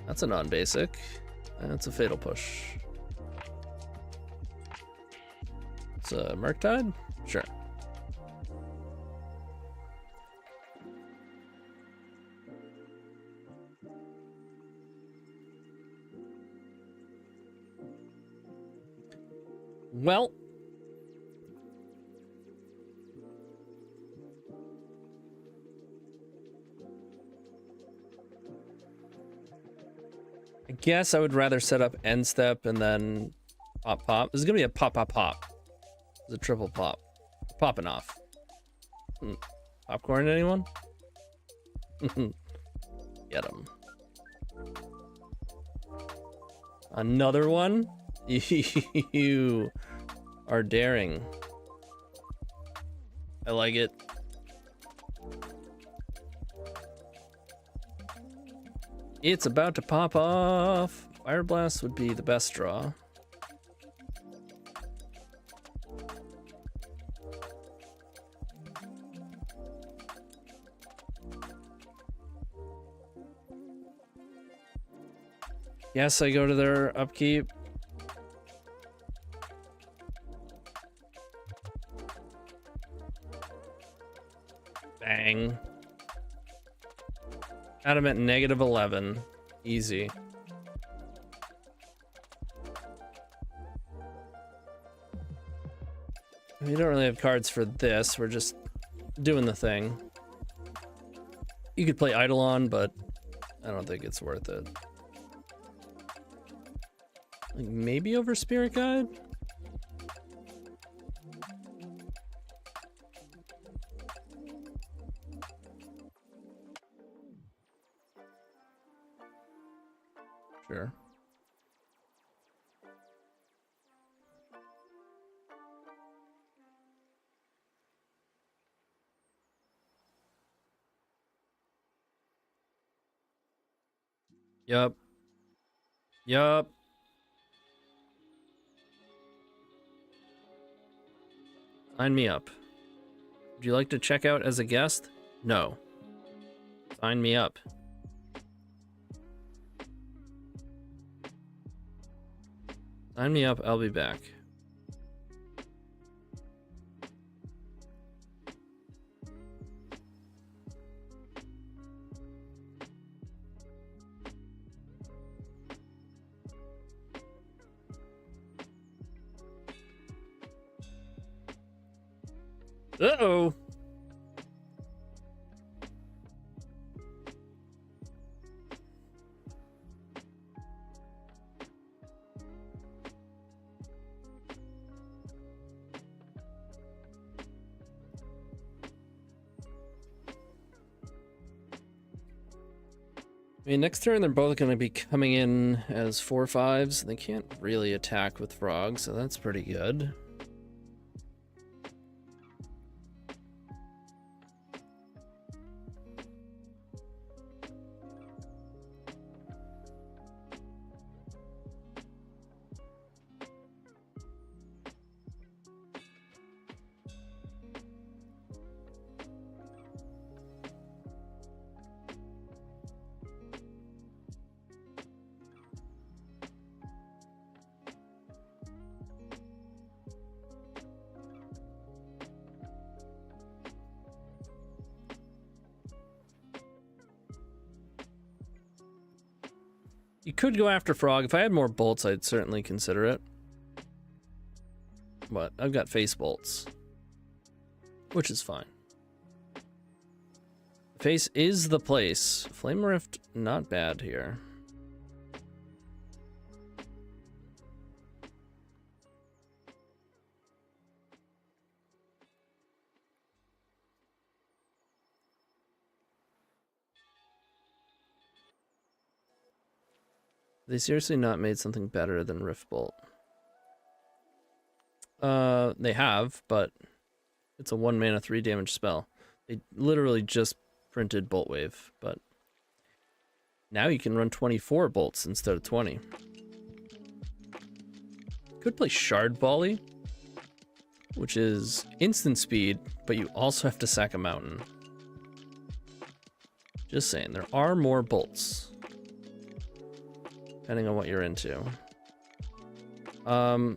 That's a non-basic. That's a fatal push. It's a Murktide? Sure. Well, I guess I would rather set up end step and then pop pop. This is gonna be a pop pop pop. It's a triple pop. Popping off. Popcorn, anyone? Get him. Another one? You are daring. I like it. It's about to pop off. Fire Blast would be the best draw. Yes, I go to their upkeep. Bang. Had him at -11. Easy. We don't really have cards for this. We're just doing the thing. You could play Eidolon, but I don't think it's worth it. Like maybe over Spirit Guide? Sure. Yup. Yup. Sign me up. Would you like to check out as a guest? No. Sign me up. Sign me up, I'll be back. Uh-oh. I mean, next turn they're both going to be coming in as 4/5s. They can't really attack with frogs, so that's pretty good. You could go after frog. If I had more bolts, I'd certainly consider it. But I've got face bolts, which is fine. Face is the place. Flame Rift, not bad here. They seriously not made something better than Rift Bolt. They have, but it's a 1 mana 3 damage spell. They literally just printed Bolt Wave, but now you can run 24 bolts instead of 20. Could play Shard Volley. which is instant speed, but you also have to sack a mountain. Just saying, there are more bolts, depending on what you're into. We're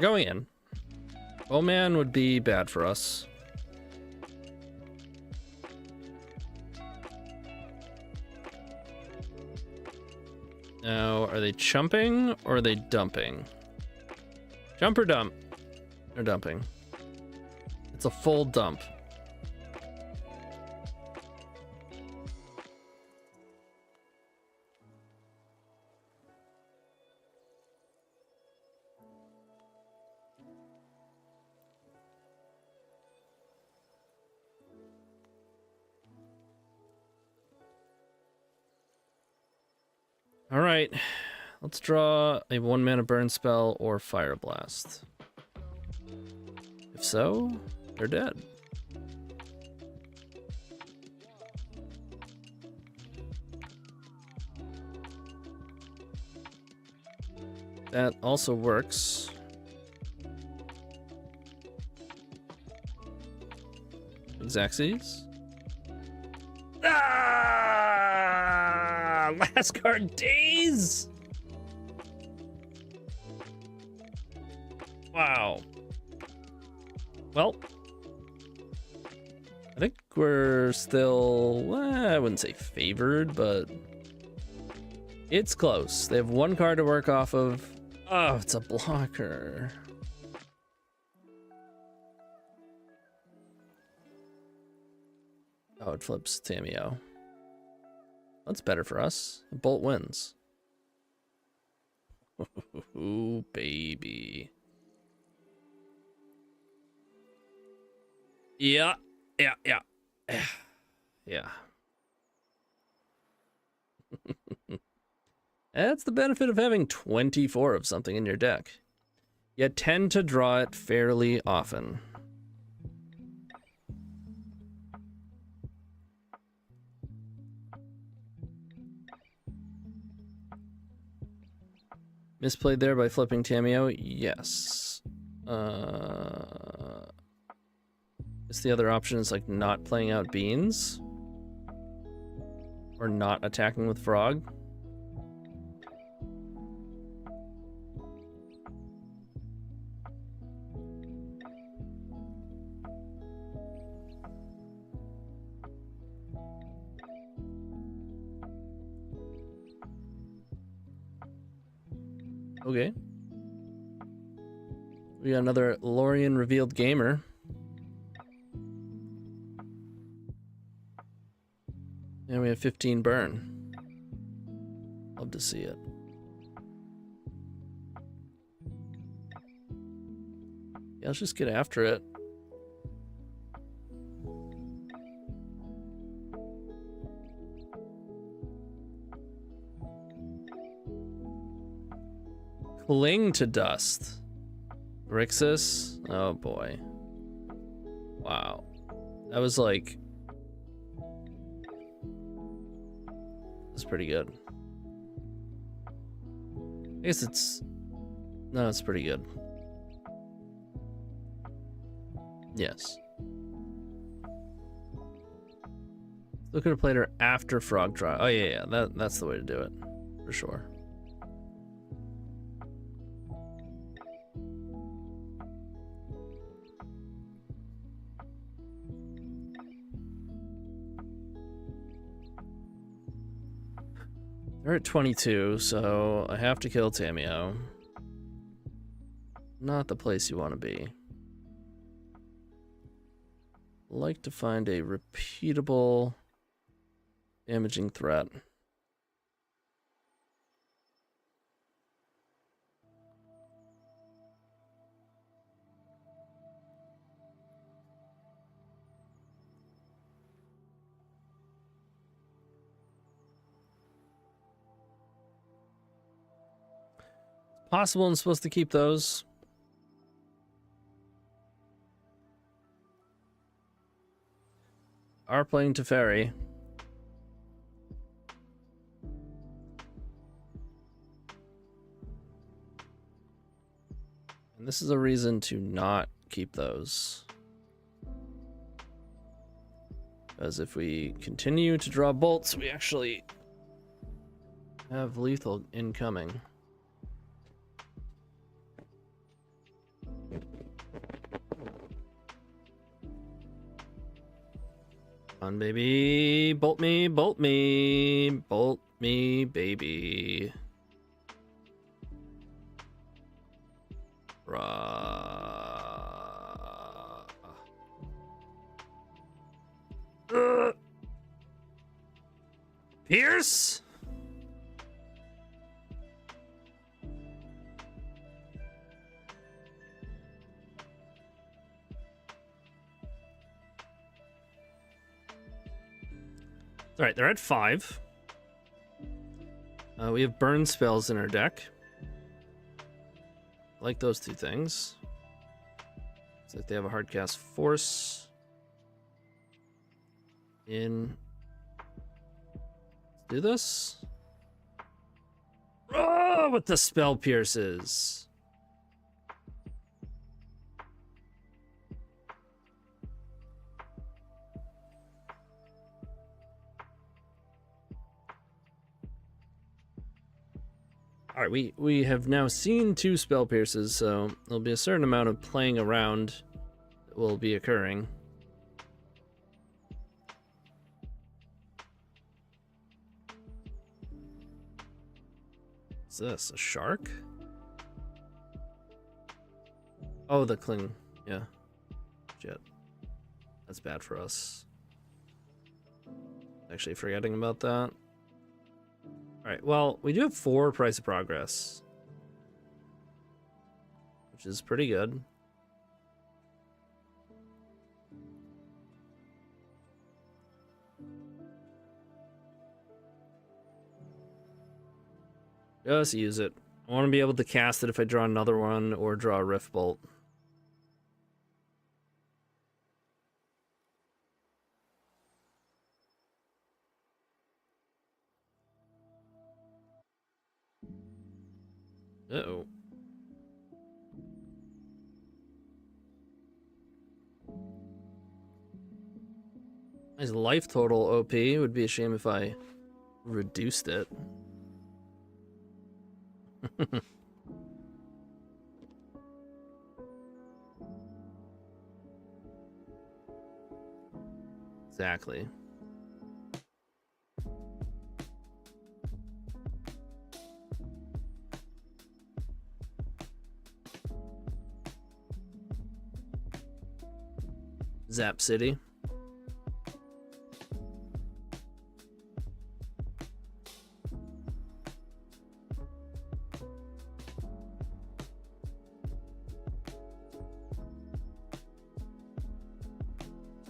going in. Bowman would be bad for us. Now, are they chumping or are they dumping? Jump or dump? They're dumping. It's a full dump. All right, let's draw a 1-mana burn spell or fire blast. If so, they're dead. That also works. Xaxes. Ah! Last card days! Wow. Well, I think we're still, I wouldn't say favored, but it's close. They have one card to work off of. Oh, it's a blocker. Oh, it flips Tameo. That's better for us. Bolt wins. Ooh, baby. Yeah. Yeah. That's the benefit of having 24 of something in your deck. You tend to draw it fairly often. Misplayed there by flipping Tameo? Yes. It's the other option is like not playing out beans. Or not attacking with frog. Okay. We got another Lorien revealed gamer. And we have 15 burn. Love to see it. Yeah, let's just get after it. Cling to dust. Grixis? Oh boy. Wow. That was like... That's pretty good. I guess it's... No, it's pretty good. Yes. Still could have played her after Frog Trial. Oh yeah, that's the way to do it. For sure. They're at 22, so I have to kill Tameo. Not the place you want to be. Like to find a repeatable damaging threat. Possible and supposed to keep those. Are playing Teferi. And this is a reason to not keep those. Because if we continue to draw bolts, we actually have lethal incoming. On, baby. Bolt me, bolt me. Bolt me, baby. Pierce? All right, they're at 5. We have burn spells in our deck. I like those 2 things. Looks like they have a hard cast force. Let's do this. Oh, with the spell pierces. All right, we have now seen 2 spell pierces, so there'll be a certain amount of playing around that will be occurring. What's this? A shark? Oh, the cling. Yeah. Shit. That's bad for us. Actually forgetting about that. Alright, well, we do have 4 price of progress, which is pretty good. Just use it. I want to be able to cast it if I draw another one or draw a Rift Bolt. Uh-oh. His life total OP. Would be a shame if I reduced it. Exactly. Zap City.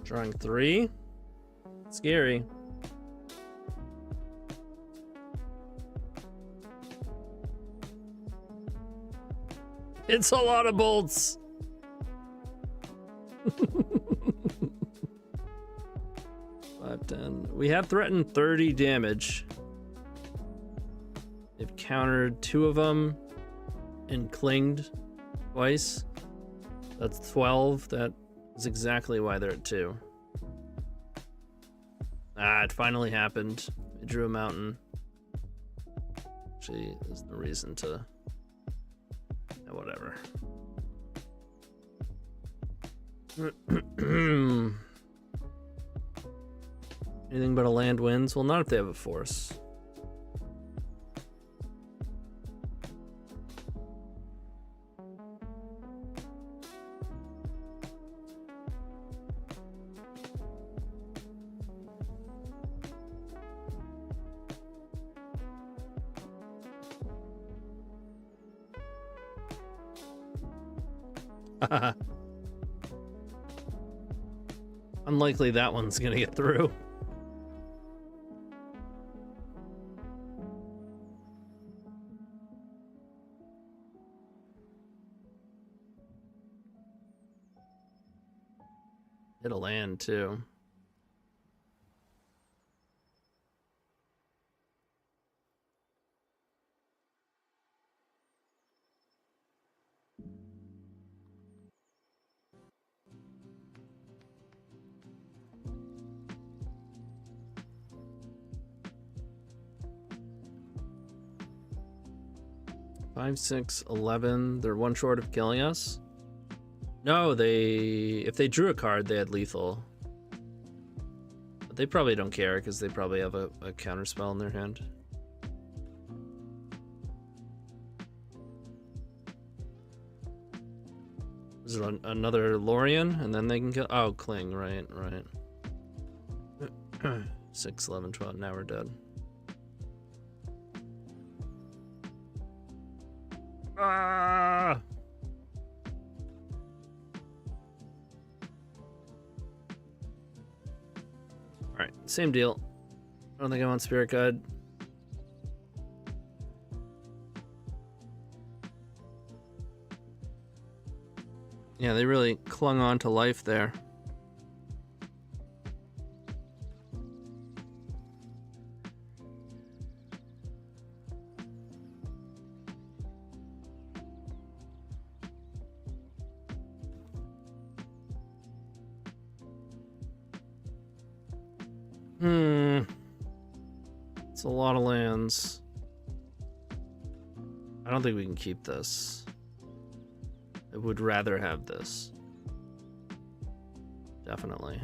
Drawing 3. Scary. It's a lot of bolts. 5, 10. We have threatened 30 damage. They've countered 2 of them and clinged twice. That's 12. That is exactly why they're at 2. Ah, it finally happened. I drew a mountain. Actually, there's no reason to... Yeah, whatever. Anything but a land wins? Well, not if they have a force. Unlikely that one's gonna get through. Hit a land too. 5, 6, 11. They're one short of killing us. No, if they drew a card, they had lethal. But they probably don't care because they probably have a counter spell in their hand. Is it another Lorien? And then they can kill. Oh, Cling, right. 6, 11, 12. Now we're dead. Ah! Alright, same deal. I don't think I want Spirit Guide. Yeah, they really clung on to life there. It's a lot of lands. I don't think we can keep this. I would rather have this. Definitely.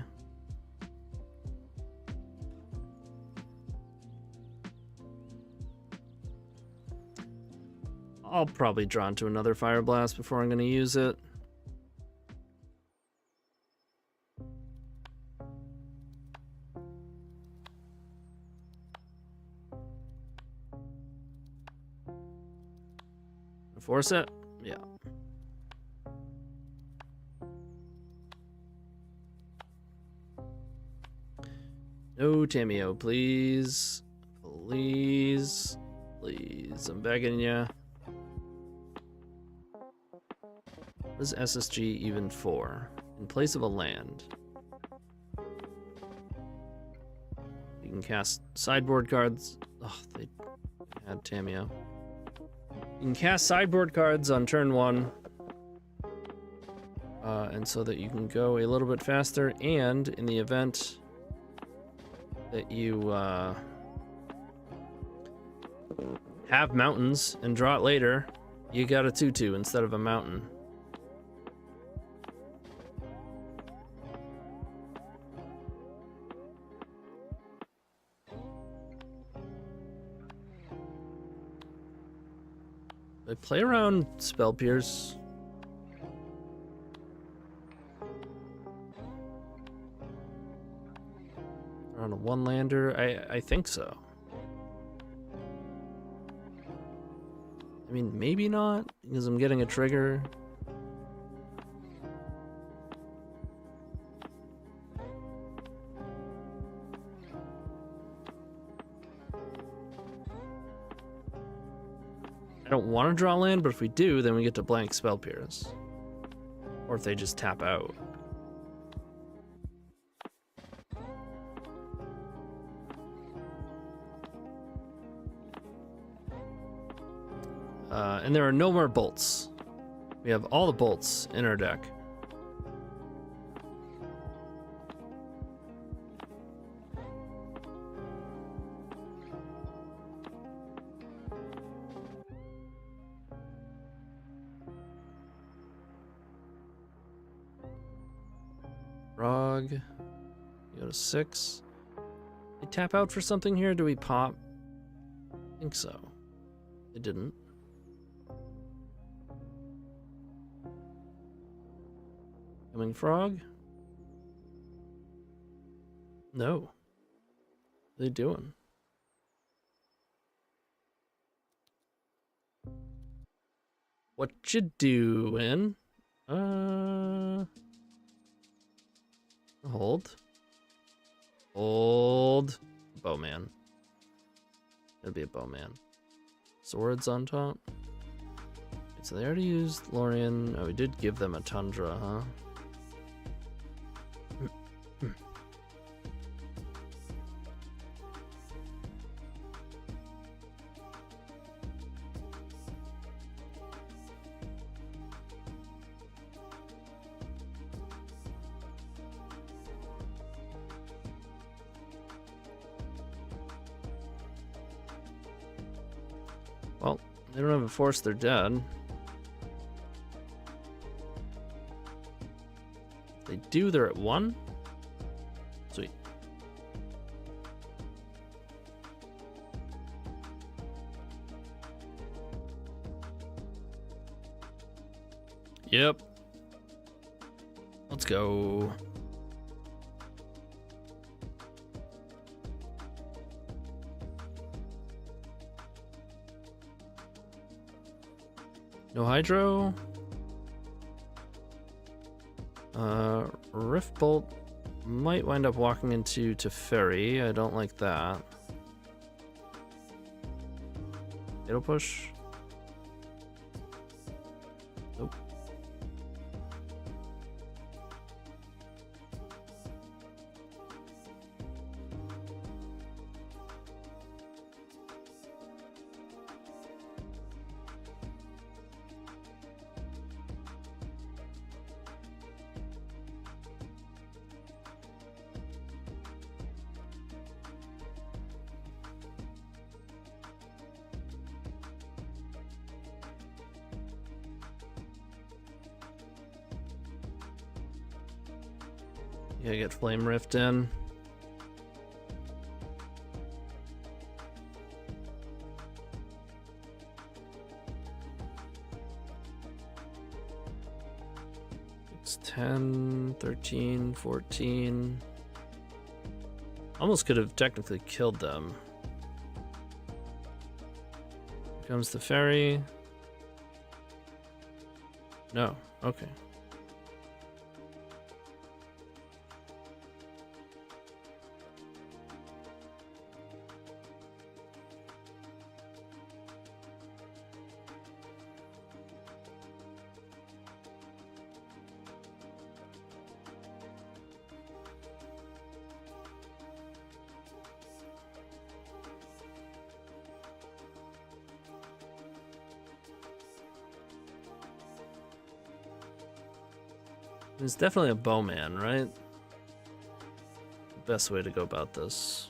I'll probably draw into another Fire Blast before I'm going to use it. Force it? Yeah. No Tameo, please. Please. Please. I'm begging ya. What is SSG even for? In place of a land. You can cast sideboard cards. Oh, they had Tameo. You can cast sideboard cards on turn 1. And so that you can go a little bit faster, and in the event that you have mountains and draw it later, you got a 2/2 instead of a mountain. I play around Spell Pierce. On a one-lander? I think so. I mean, maybe not, because I'm getting a trigger. I don't want to draw land, but if we do, then we get to blank Spell Pierce. Or if they just tap out. And there are no more bolts. We have all the bolts in our deck. Frog. You go to 6. They tap out for something here? Do we pop? I think so. They didn't. Coming frog? No. What are they doing? What you doing? Hold. Hold. Bowman. It'll be a bowman. Swords on top. Okay, so they already used Lorien. Oh, we did give them a Tundra, huh? Well, They don't have a force, they're dead. They do, they're at 1. Sweet. Yep. Let's go. No hydro. Rift Bolt might wind up walking into Teferi. I don't like that. It'll push. Nope. Yeah, get Flame Rift in. It's 10, 13, 14. Almost could have technically killed them. Here comes the ferry. No, okay. It's definitely a bowman, right? Best way to go about this.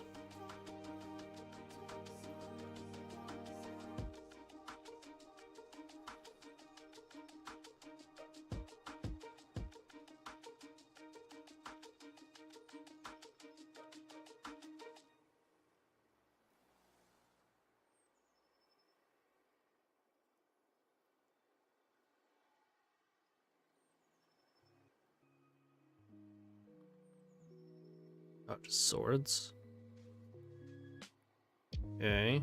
Oh, just swords. Okay.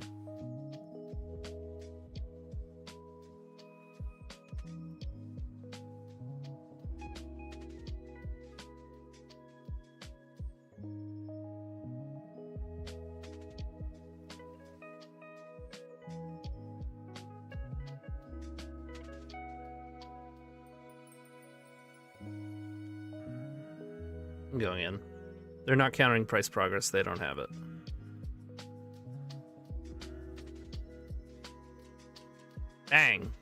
I'm going in. They're not countering price progress, they don't have it. Bang.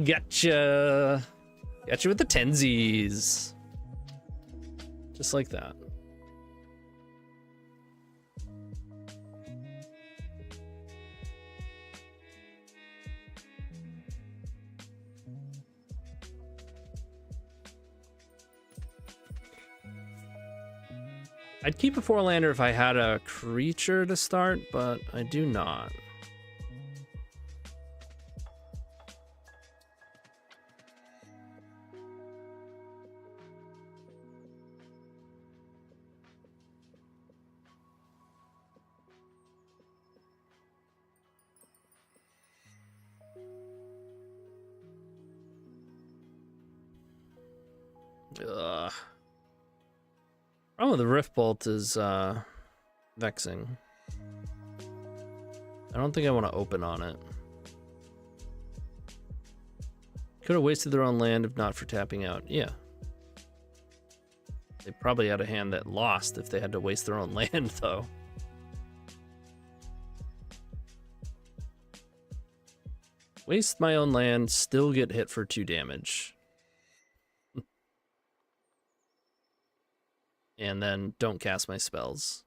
Gotcha. Gotcha with the tensies. Just like that. I'd keep a 4-lander if I had a creature to start, but I do not. Ugh. Problem with the Rift Bolt is vexing. I don't think I want to open on it. Could have wasted their own land if not for tapping out. Yeah. They probably had a hand that lost if they had to waste their own land, though. Waste my own land, still get hit for 2 damage. And then don't cast my spells.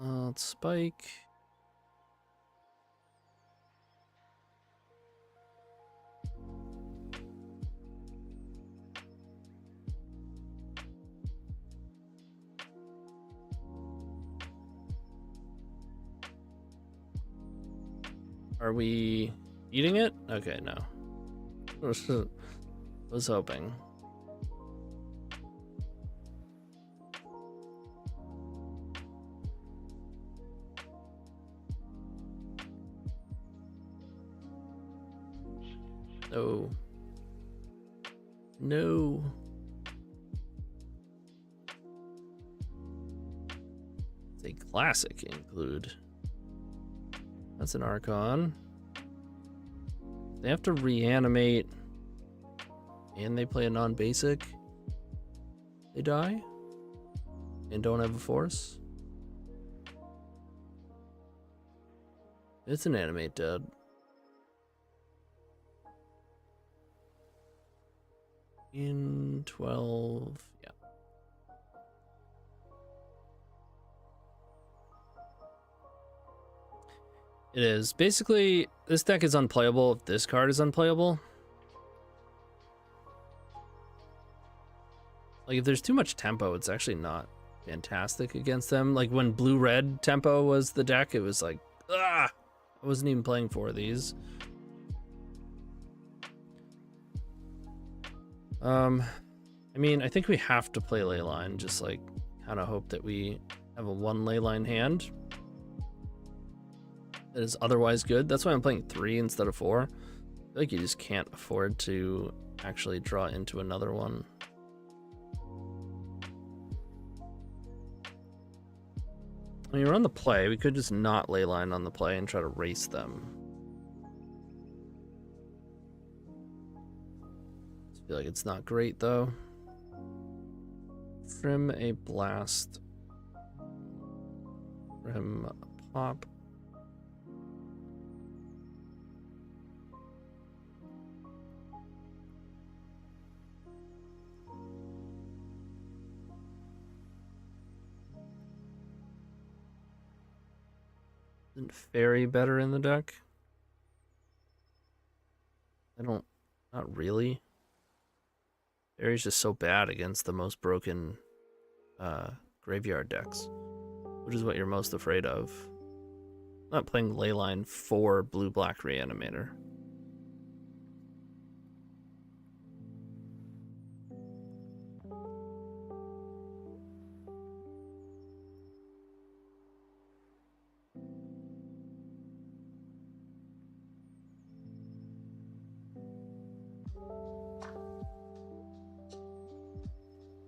Let's spike. Are we eating it? Okay, no. Was hoping. No. No. It's a classic include. That's an Archon. They have to reanimate and they play a non-basic. They die and don't have a force. It's an animate dead. In 12, yeah. It is. Basically, this deck is unplayable if this card is unplayable. Like, if there's too much tempo, it's actually not fantastic against them. Like, when blue-red tempo was the deck, it was like, ah! I wasn't even playing 4 of these. I mean, I think we have to play Leyline, just like kind of hope that we have a 1 Leyline hand that is otherwise good. That's why I'm playing 3 instead of 4. I feel like you just can't afford to actually draw into another one. When you're on the play, we could just not Leyline on the play and try to race them. I feel like it's not great though. Trim a blast. Trim a pop. Isn't Fairy better in the deck? Not really. Fairy's just so bad against the most broken graveyard decks, which is what you're most afraid of. I'm not playing Leyline for blue-black Reanimator.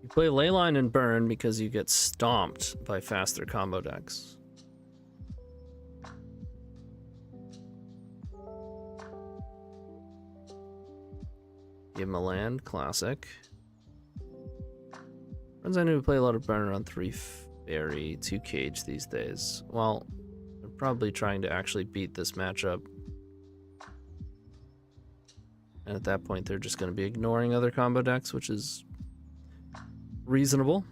You play Leyline and Burn because you get stomped by faster combo decks. Give him a land, classic. Friends I knew who play a lot of Burn around 3 Fairy, 2 Cage these days. Well, they're probably trying to actually beat this matchup. And at that point, they're just going to be ignoring other combo decks, which is reasonable.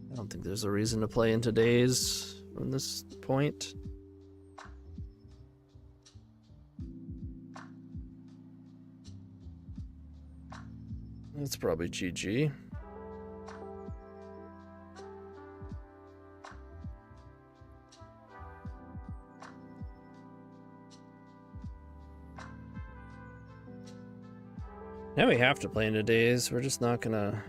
I don't think there's a reason to play into days from this point. That's probably GG. Now we have to play into days. We're just not gonna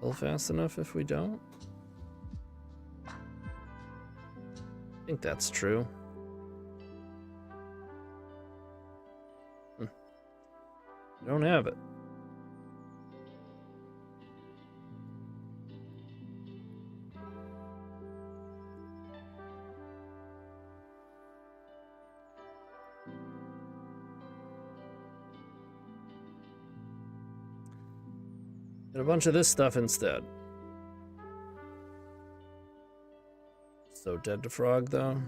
kill fast enough if we don't. I think that's true. I don't have it. Get a bunch of this stuff instead. So dead to frog, though.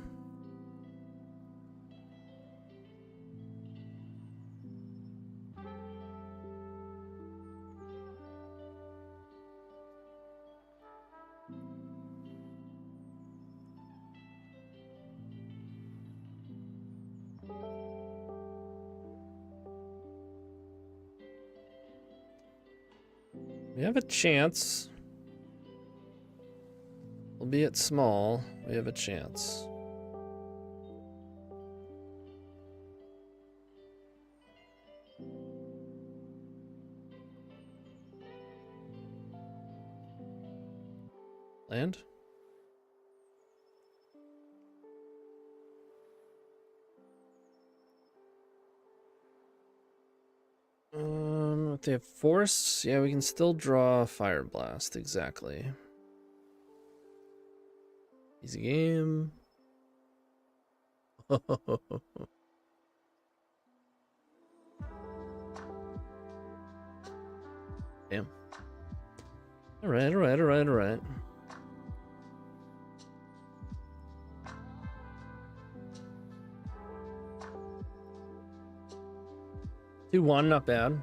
We have a chance. Albeit small, we have a chance. Land? If they have force, yeah, we can still draw Fire Blast, exactly. Easy game. Damn. Alright, alright, alright, alright. 2-1, not bad.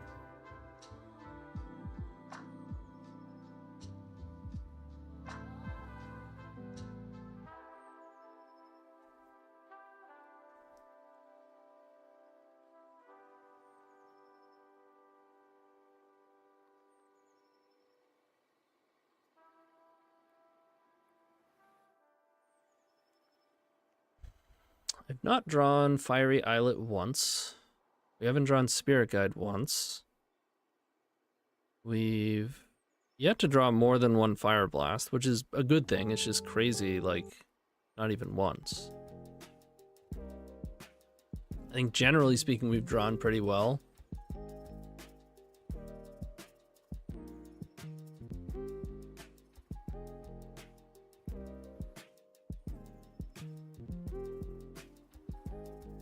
I've not drawn Fiery Islet once. We haven't drawn Spirit Guide once. We've yet to draw more than one Fire Blast, which is a good thing. It's just crazy, like, not even once. I think generally speaking, we've drawn pretty well.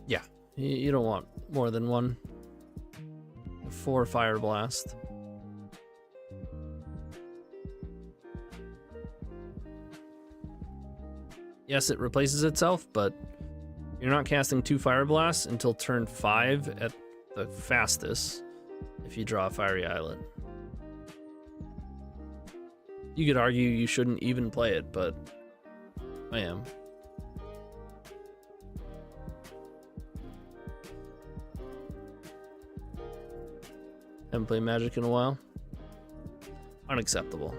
Yeah, you don't want more than one. 4 Fire Blast. Yes, it replaces itself, but you're not casting 2 Fire Blasts until turn 5 at the fastest if you draw a Fiery Islet. You could argue you shouldn't even play it, but I am. Haven't played Magic in a while. Unacceptable.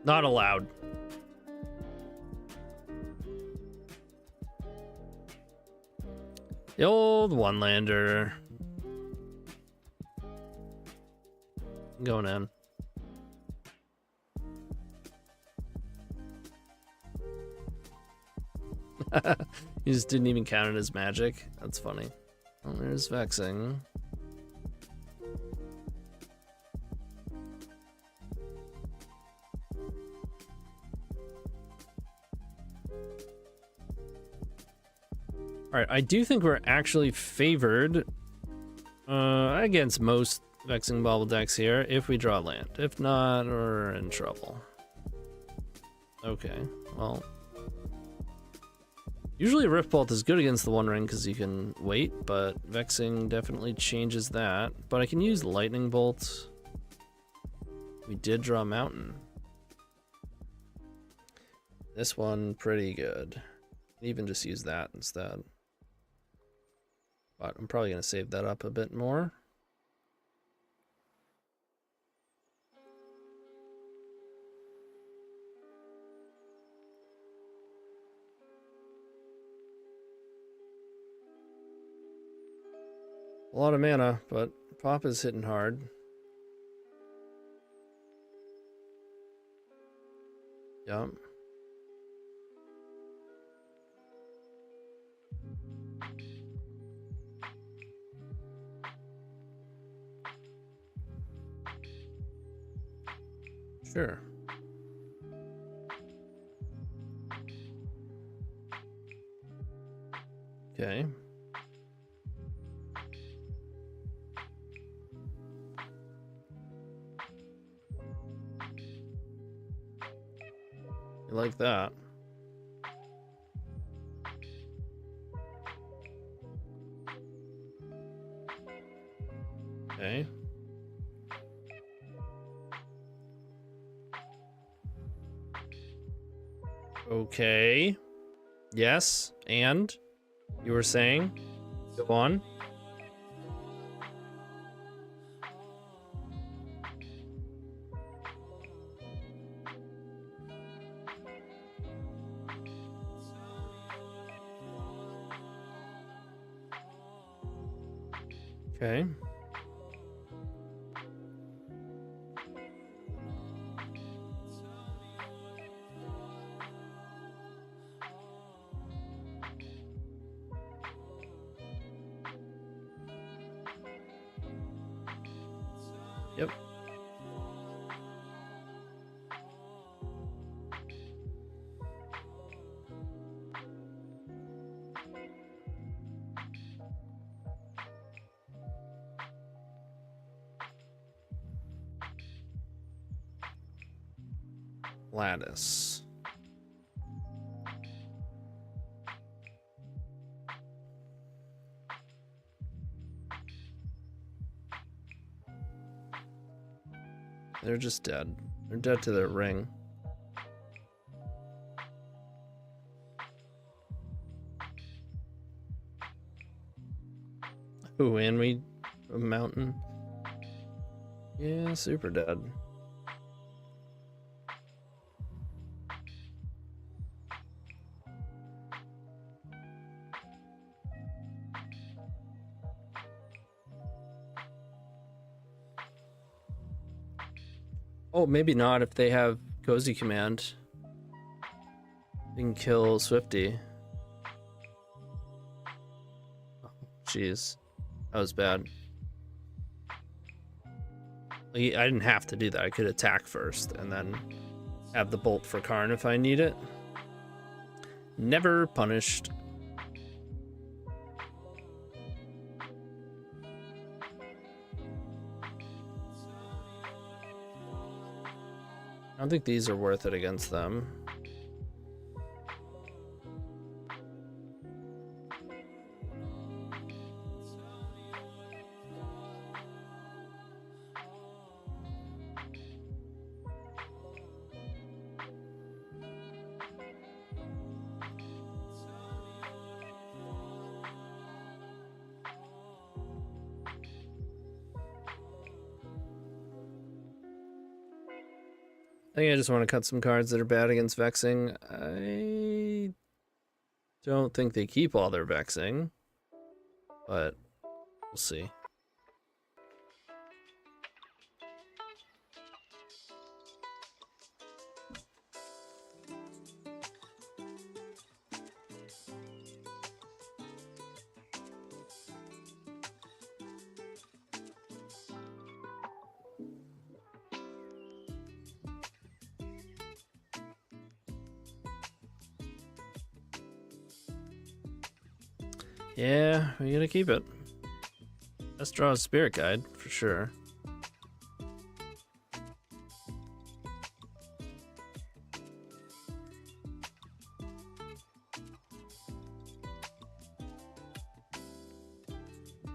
Not allowed. The old one-lander. Going in. You just didn't even count it as magic. That's funny. Oh, there's Vexing. Alright, I do think we're actually favored against most Vexing Bauble decks here if we draw land. If not, we're in trouble. Okay, well. Usually Rift Bolt is good against the One Ring because you can wait, but Vexing definitely changes that. But I can use Lightning Bolt. We did draw Mountain. This one, pretty good. Even just use that instead. But I'm probably going to save that up a bit more. A lot of mana, but Pop is hitting hard. Yep. Sure. Okay. I like that. Okay. Okay. Yes, and you were saying? Go on. Okay. Yep. Lattice. They're just dead. They're dead to their ring. Ooh, and we a mountain. Yeah, super dead. Oh, maybe not if they have Cozy Command. They can kill Swifty. Oh, jeez. That was bad. I didn't have to do that. I could attack first and then have the bolt for Karn if I need it. Never punished. I don't think these are worth it against them. I think I just want to cut some cards that are bad against Vexing. I don't think they keep all their Vexing, but we'll see. Yeah, we gotta keep it. Let's draw a Spirit Guide for sure.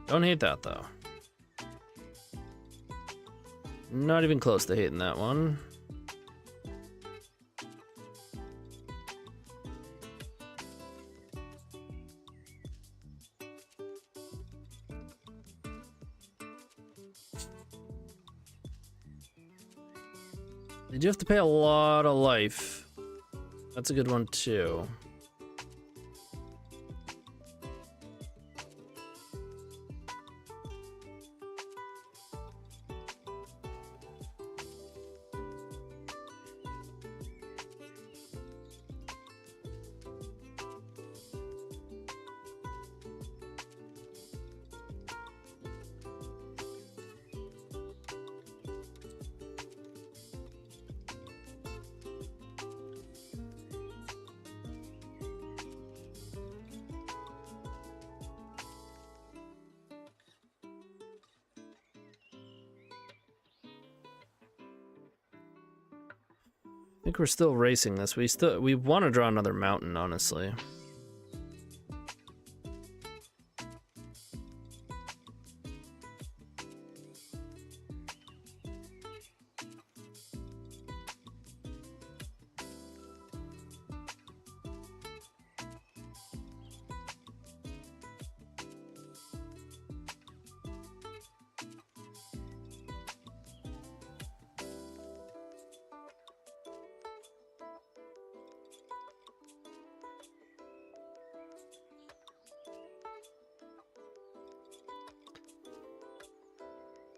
Don't hate that though. Not even close to hating that one. They do have to pay a lot of life. That's a good one too. think we're still racing this. We want to draw another mountain, honestly.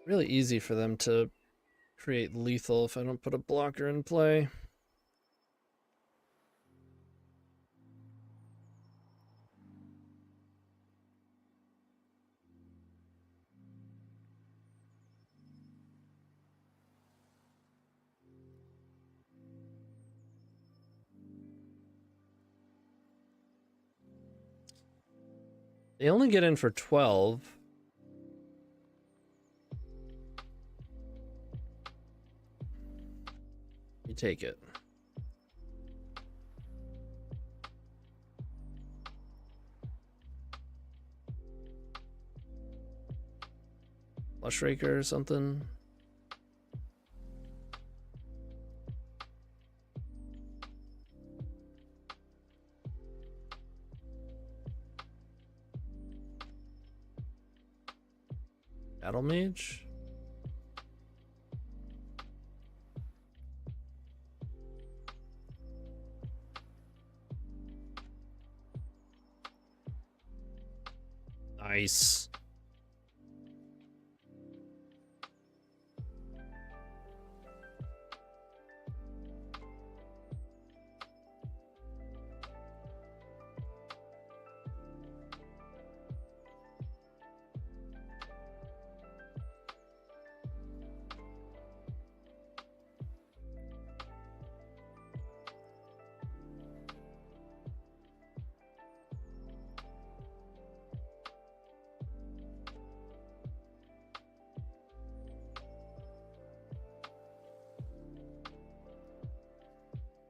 Really easy for them to create lethal if I don't put a blocker in play. They only get in for 12. You take it. Flush Raker or something. Battle Mage. Nice.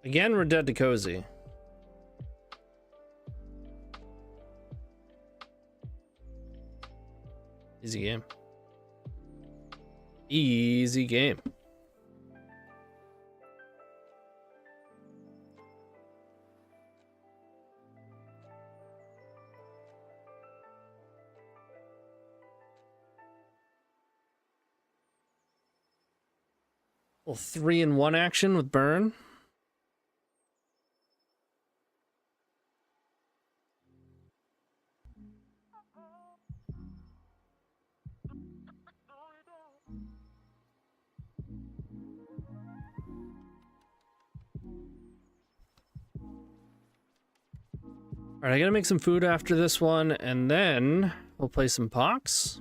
Again, we're dead to Cozy. Easy game. Easy game. Well, 3-in-1 action with burn. All right, I gotta make some food after this one, and then we'll play some POX.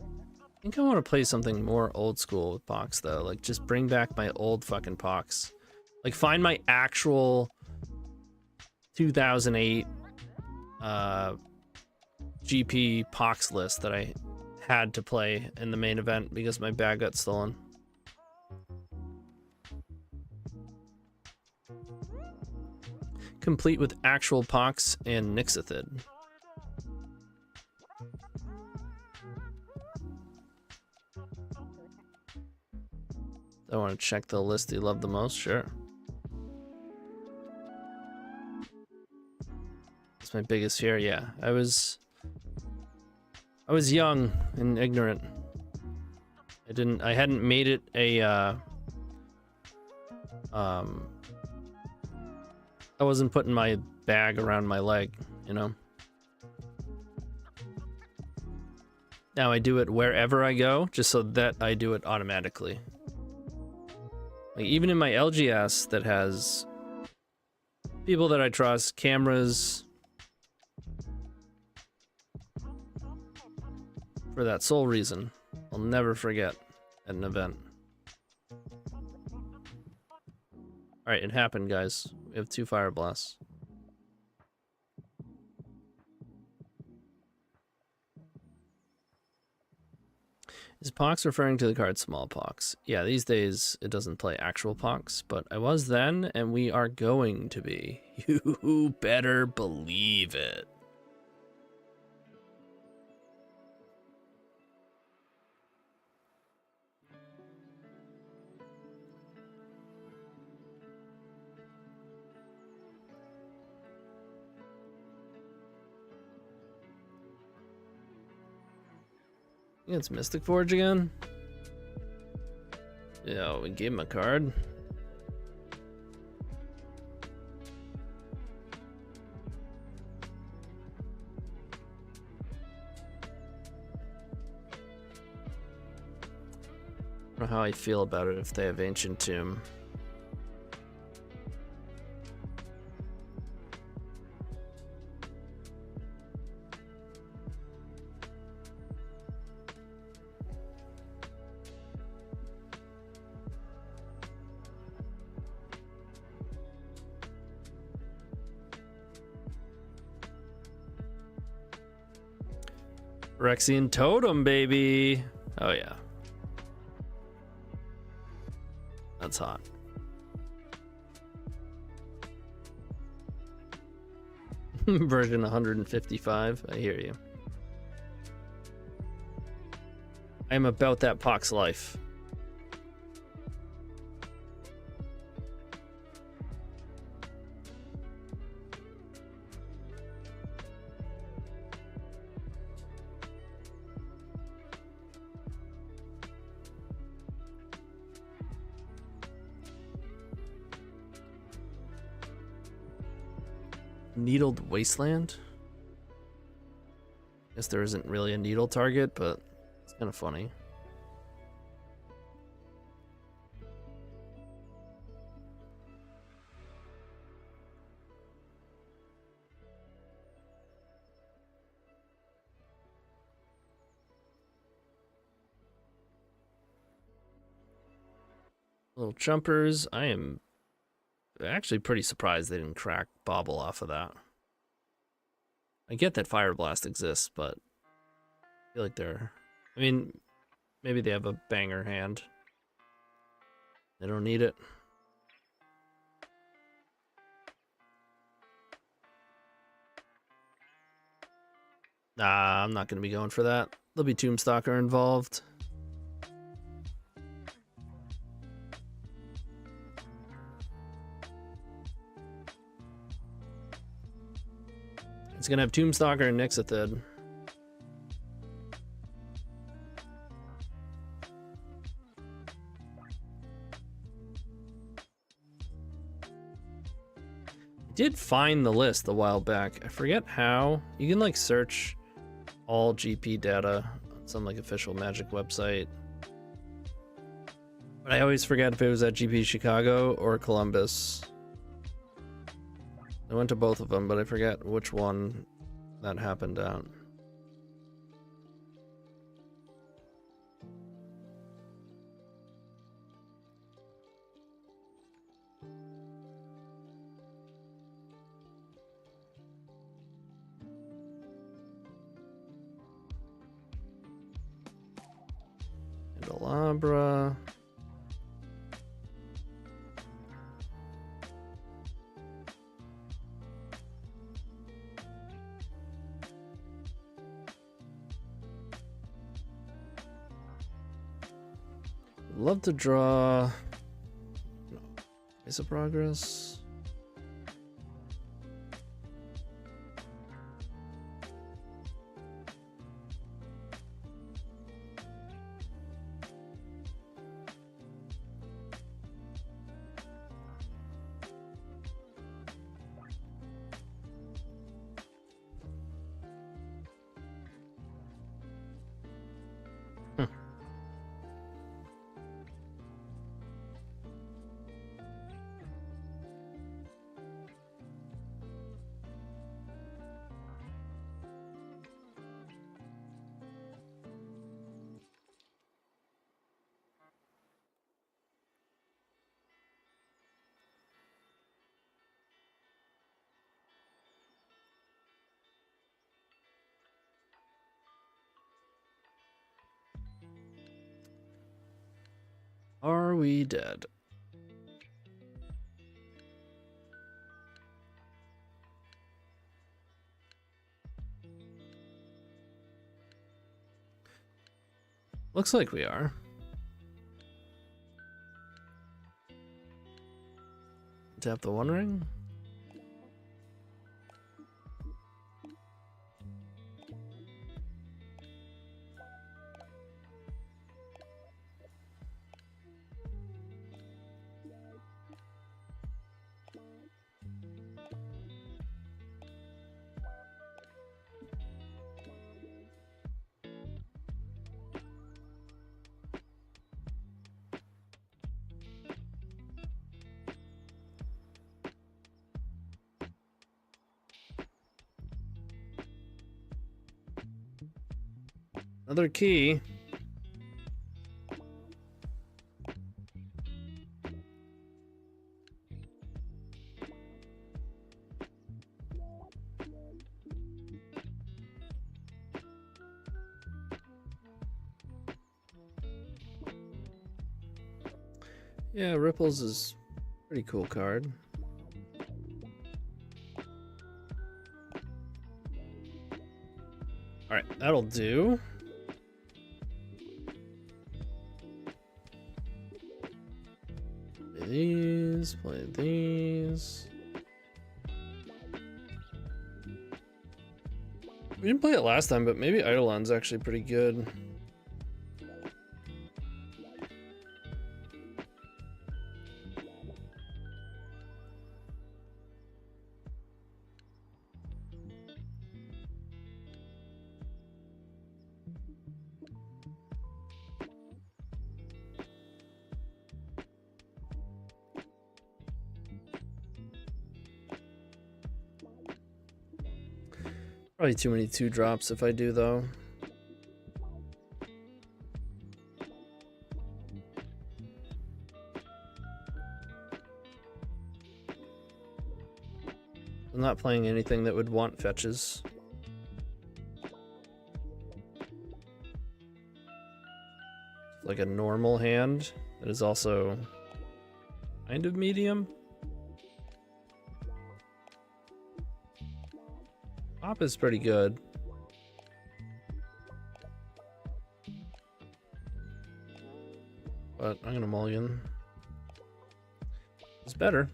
I think I want to play something more old school with POX, though. Like, just bring back my old fucking POX. Like, find my actual 2008 GP POX list that I had to play in the main event because my bag got stolen. Complete with actual POX and Nixithid. I want to check the list you love the most, sure. It's my biggest fear, yeah. I was young and ignorant. I hadn't made it a I wasn't putting my bag around my leg, you know? Now I do it wherever I go, just so that I do it automatically. Like, even in my LGS that has people that I trust, cameras, for that sole reason, I'll never forget at an event. Alright, it happened, guys. We have 2 Fire Blasts. Is POX referring to the card smallpox? Yeah, these days it doesn't play actual POX, but I was then, and we are going to be. You better believe it. It's Mystic Forge again. Yeah, we gave him a card. I don't know how I feel about it if they have Ancient Tomb. Rexian Totem, baby. Oh, yeah. That's hot. Version 155. I hear you. I am about that POX life. Needled Wasteland? Guess there isn't really a needle target, but it's kind of funny. Little jumpers. I am actually pretty surprised they didn't crack Bobble off of that. I get that Fire Blast exists, but I feel like they're... I mean, maybe they have a banger hand. They don't need it. Nah, I'm not going to be going for that. There'll be Tombstalker involved. It's going to have Tombstalker and Nixithid. I did find the list a while back. I forget how. You can like search all GP data on some like official Magic website. But I always forget if it was at GP Chicago or Columbus. I went to both of them, but I forget which one that happened at. Candelabra. Love to draw Ace of Progress. Are we dead? Looks like we are. Tap the One Ring. Another key. Yeah, Ripples is a pretty cool card. All right, that'll do. Play these, play these. We didn't play it last time, but maybe Eidolon's actually pretty good. Probably too many 2-drops if I do, though. I'm not playing anything that would want fetches. Like a normal hand that is also kind of medium. Pop is pretty good. But I'm gonna mulligan. It's better.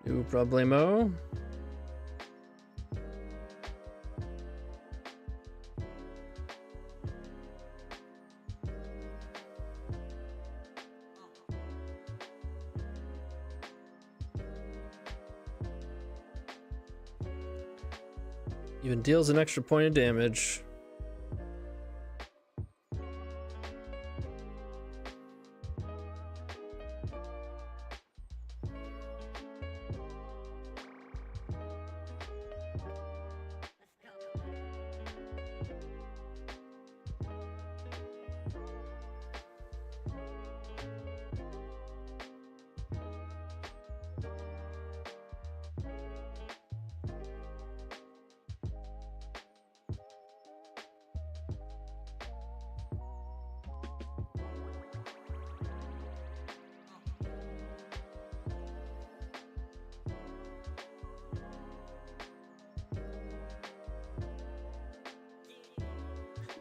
No problemo. Even deals an extra point of damage.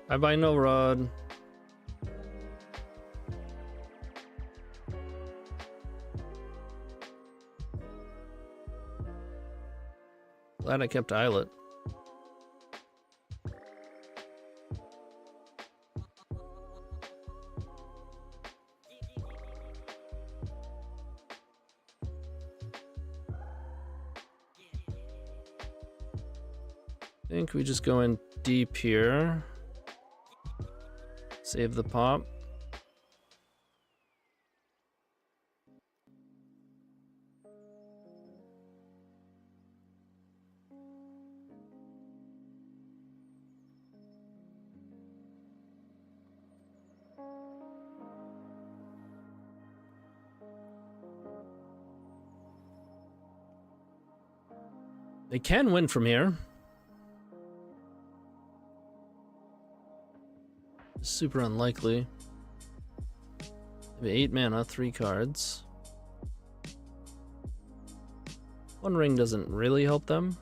I buy no rod. Glad I kept Islet. I think we just go in deep here. Save the pop. They can win from here. Super unlikely. They have 8 mana, 3 cards. 1 ring doesn't really help them.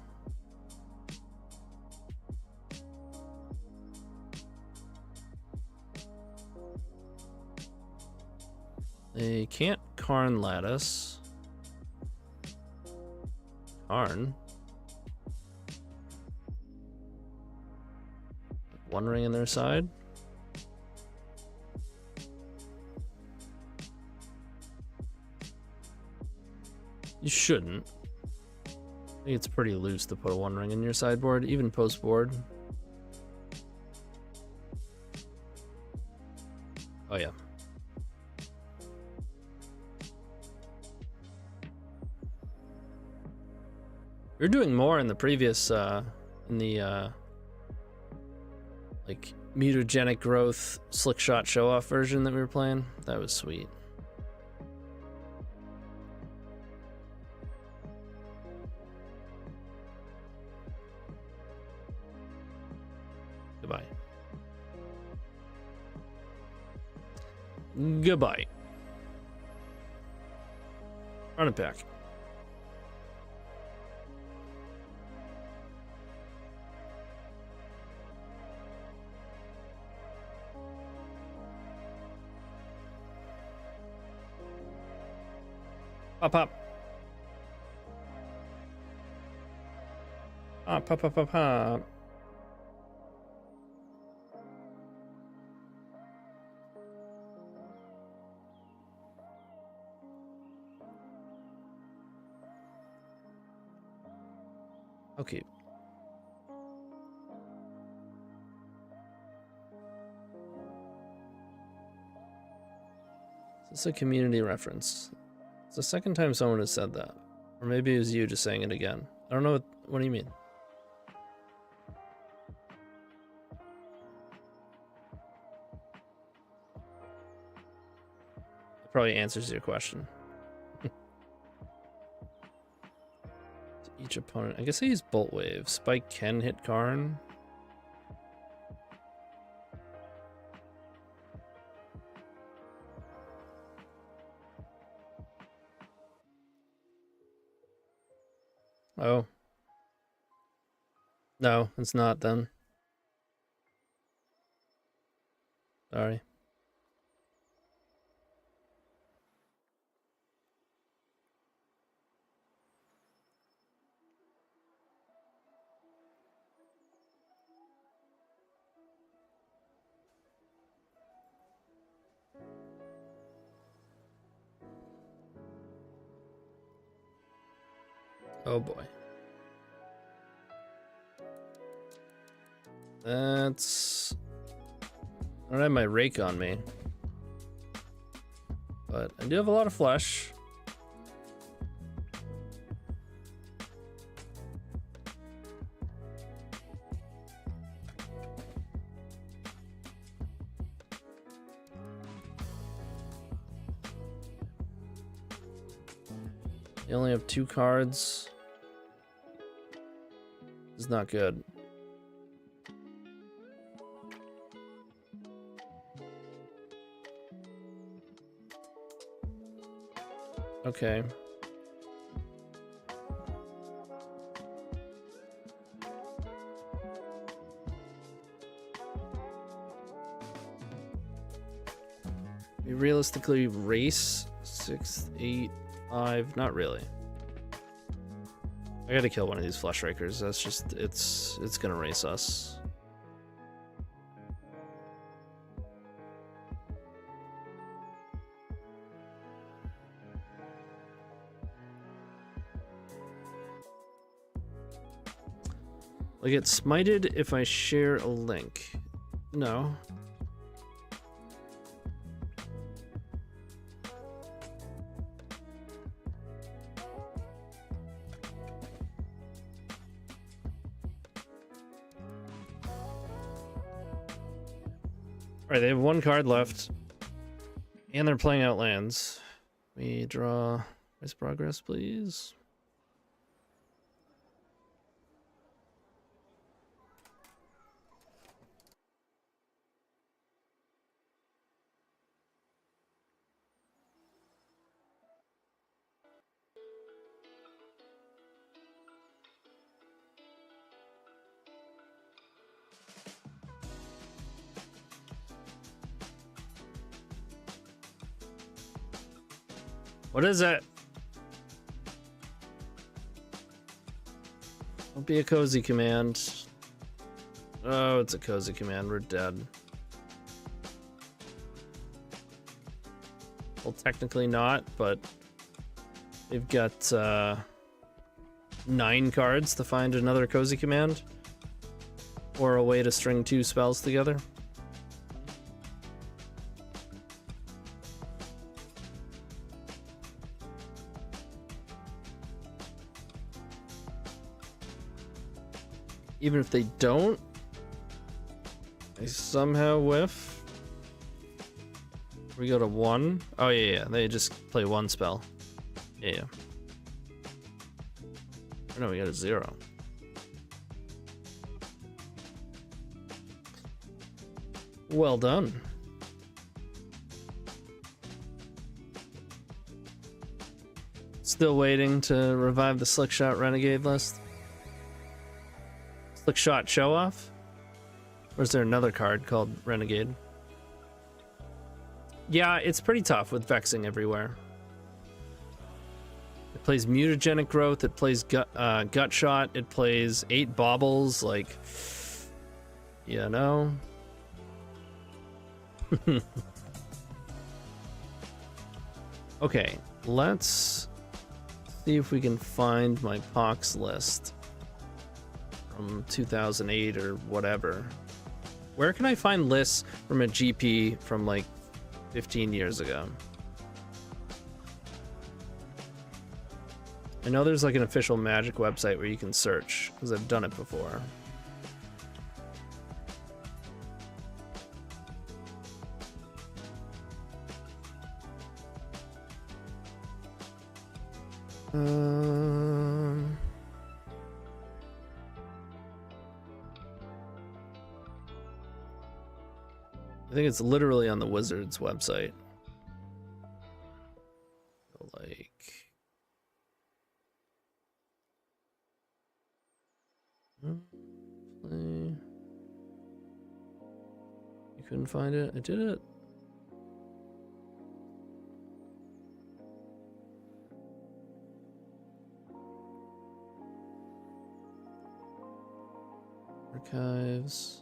They can't Karn Lattice. Karn. 1 ring in their side. You shouldn't. I think it's pretty loose to put a 1 ring in your sideboard, even post board. Oh yeah. You're doing more in the previous, in the, like, mutagenic growth slick shot show off version that we were playing. That was sweet. Goodbye. Goodbye. Run it back. Pop, pop. Pop, pop, pop, pop, pop. Okay. Is this a community reference? It's the second time someone has said that. Or maybe it was you just saying it again. I don't know what do you mean? It probably answers your question. Each opponent. I guess I use Bolt Wave. Spike can hit Karn. Oh. No, it's not then. Sorry. Oh boy. That's... I don't have my rake on me. But I do have a lot of flesh. You only have 2 cards. This is not good. Okay. We realistically race 6, 8, 5. Not really. I gotta kill one of these flesh rakers. That's just it's gonna race us. I get smited if I share a link. No. Alright, they have 1 card left. And they're playing out lands. We draw nice progress, please. What is it? Don't be a cozy command. Oh, it's a cozy command. We're dead. Well, technically not, but they've got 9 cards to find another cozy command, or a way to string 2 spells together. Even if they don't, they somehow whiff. We go to 1. Oh yeah, they just play 1 spell. Yeah. Oh, no, we got a 0. Well done. Still waiting to revive the Slickshot Renegade list. Slickshot Show Off? Or is there another card called Renegade? Yeah, it's pretty tough with Vexing everywhere. It plays Mutagenic Growth, it plays Gut Shot, it plays 8 Baubles, like, you know? Okay, let's see if we can find my POX list from 2008 or whatever. Where can I find lists from a GP from like 15 years ago? I know there's like an official Magic website where you can search, because I've done it before. I think it's literally on the Wizards website. Like, you couldn't find it? I did it. Archives.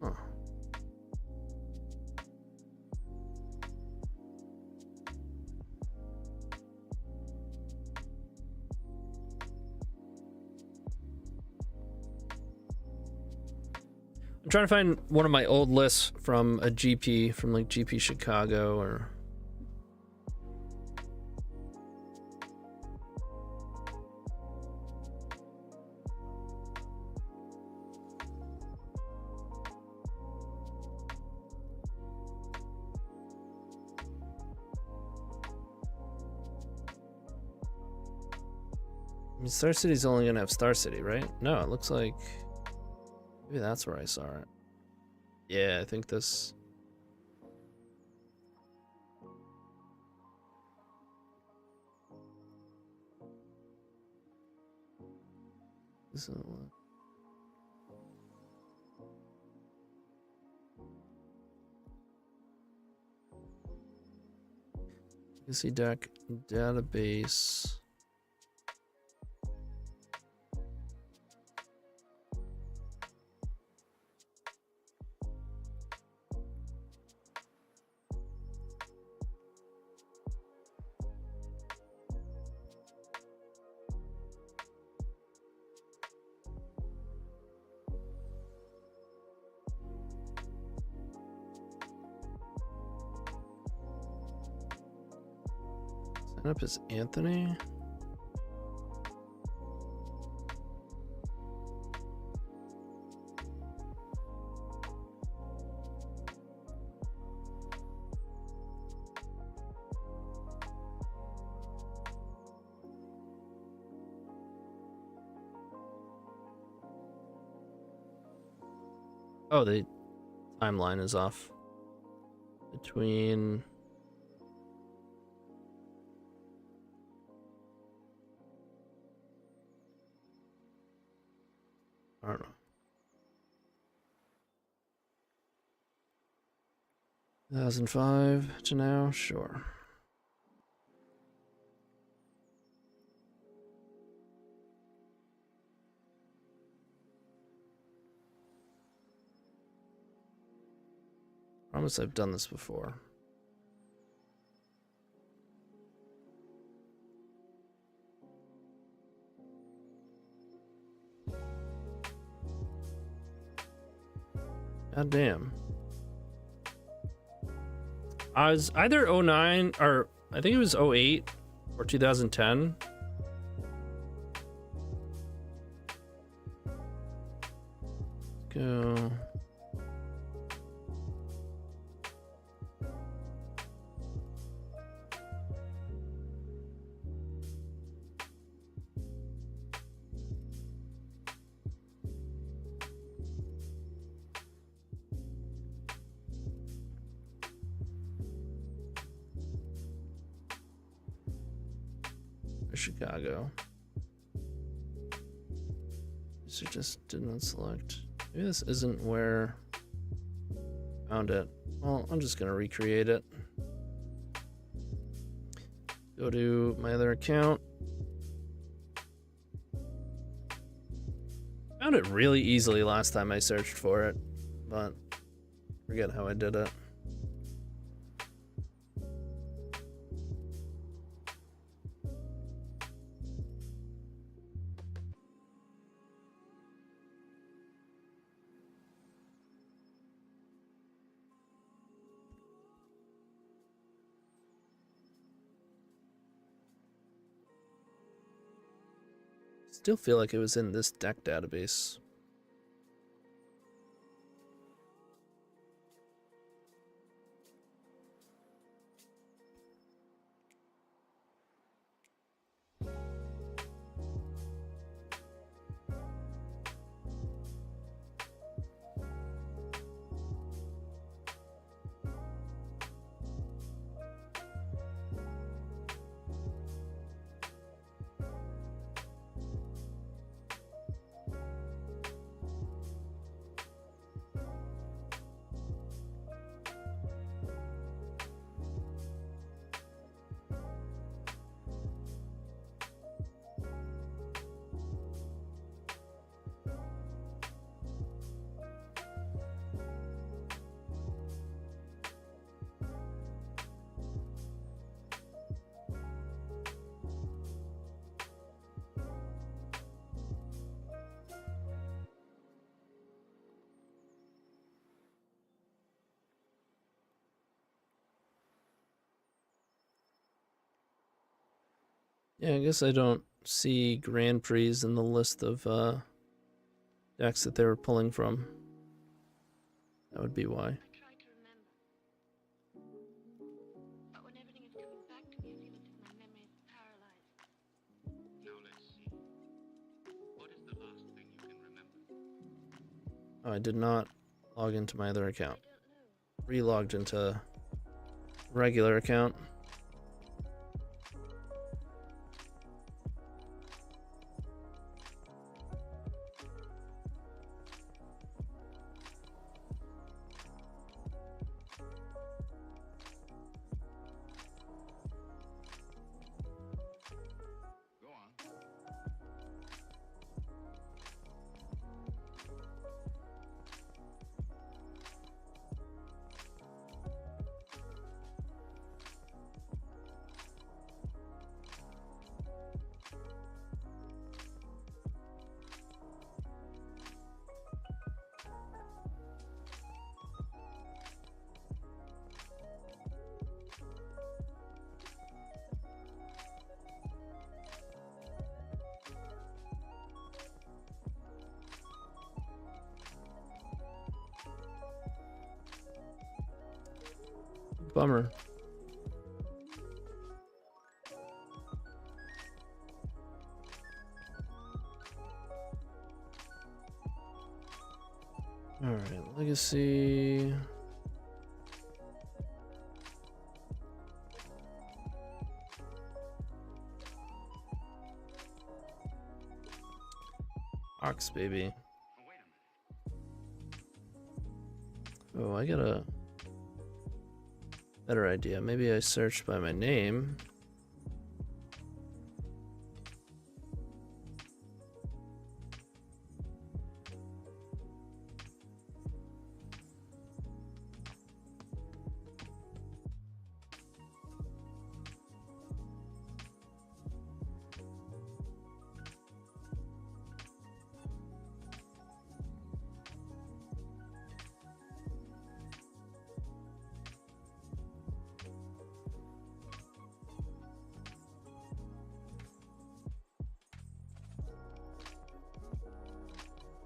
Huh. I'm trying to find one of my old lists from a GP, from like GP Chicago or... I mean, Star City's only gonna have Star City, right? No, it looks like... Maybe that's where I saw it. Yeah, I think this... This is what... Legacy deck database. Sign up as Anthony. Oh, the timeline is off. Between... I don't know. 2005 to now, sure. Promise I've done this before. God damn. I was either 09 or I think it was 08 or 2010. Go. Chicago. So just did not select. Maybe this isn't where I found it. Well, I'm just gonna recreate it. Go to my other account. Found it really easily last time I searched for it, but forget how I did it. Still feel like it was in this deck database. Yeah, I guess I don't see Grand Prix in the list of decks that they were pulling from. That would be why. I try to remember. But when everything is coming back to me, I feel as if my memory is paralyzed. Now let's see. What is the last thing you can remember? Oh, I did not log into my other account. I don't know. Relogged into regular account. Go on. Bummer. All right, legacy. POX, baby. Oh, wait a minute. Oh, I gotta Better idea. Maybe I search by my name.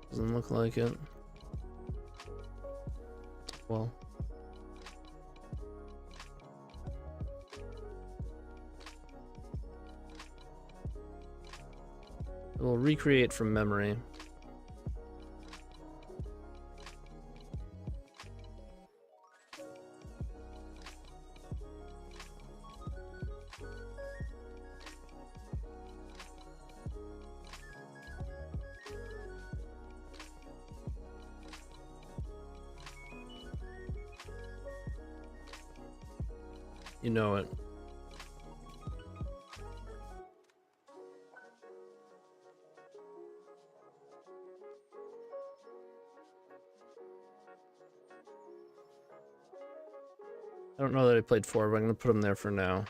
Doesn't look like it. Well. We'll recreate from memory. You know it. I don't know that I played 4, but I'm going to put them there for now.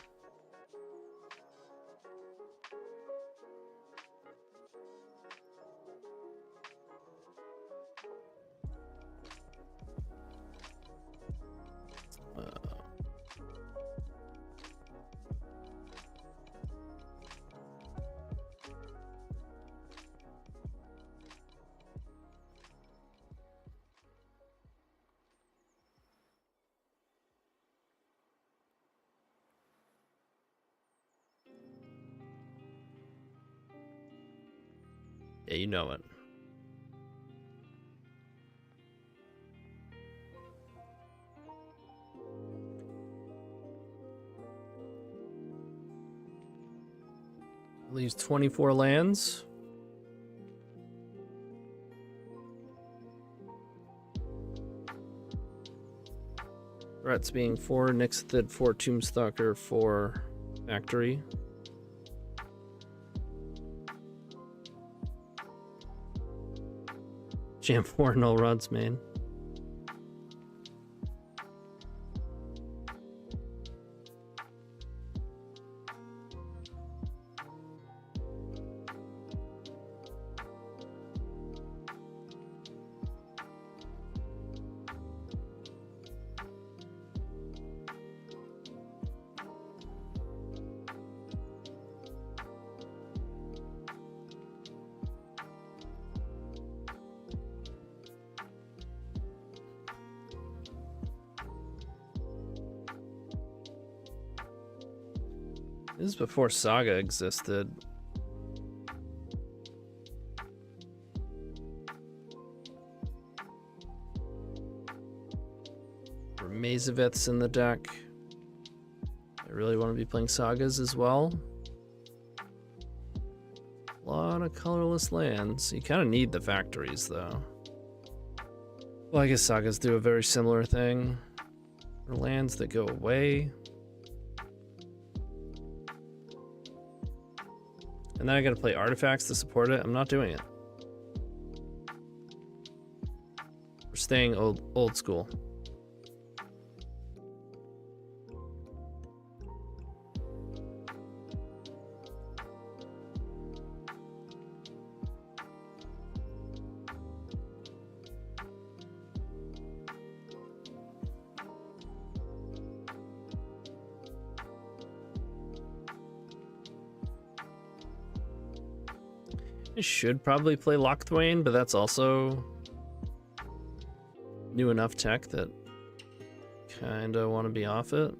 Yeah, you know it. Leaves 24 lands. Threats being 4 Nixithid, 4 Tombstalker, 4 Factory. Jam 4 null rods main. This is before Saga existed. Mazaveth's in the deck. I really want to be playing Sagas as well. A lot of colorless lands. You kind of need the factories though. Well, I guess Sagas do a very similar thing. For lands that go away. And then I gotta play artifacts to support it. I'm not doing it. We're staying old school. I should probably play Lochthwain, but that's also new enough tech that kinda want to be off it.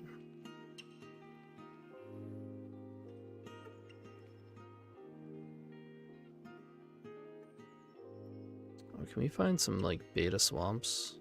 Oh, can we find some like beta swamps?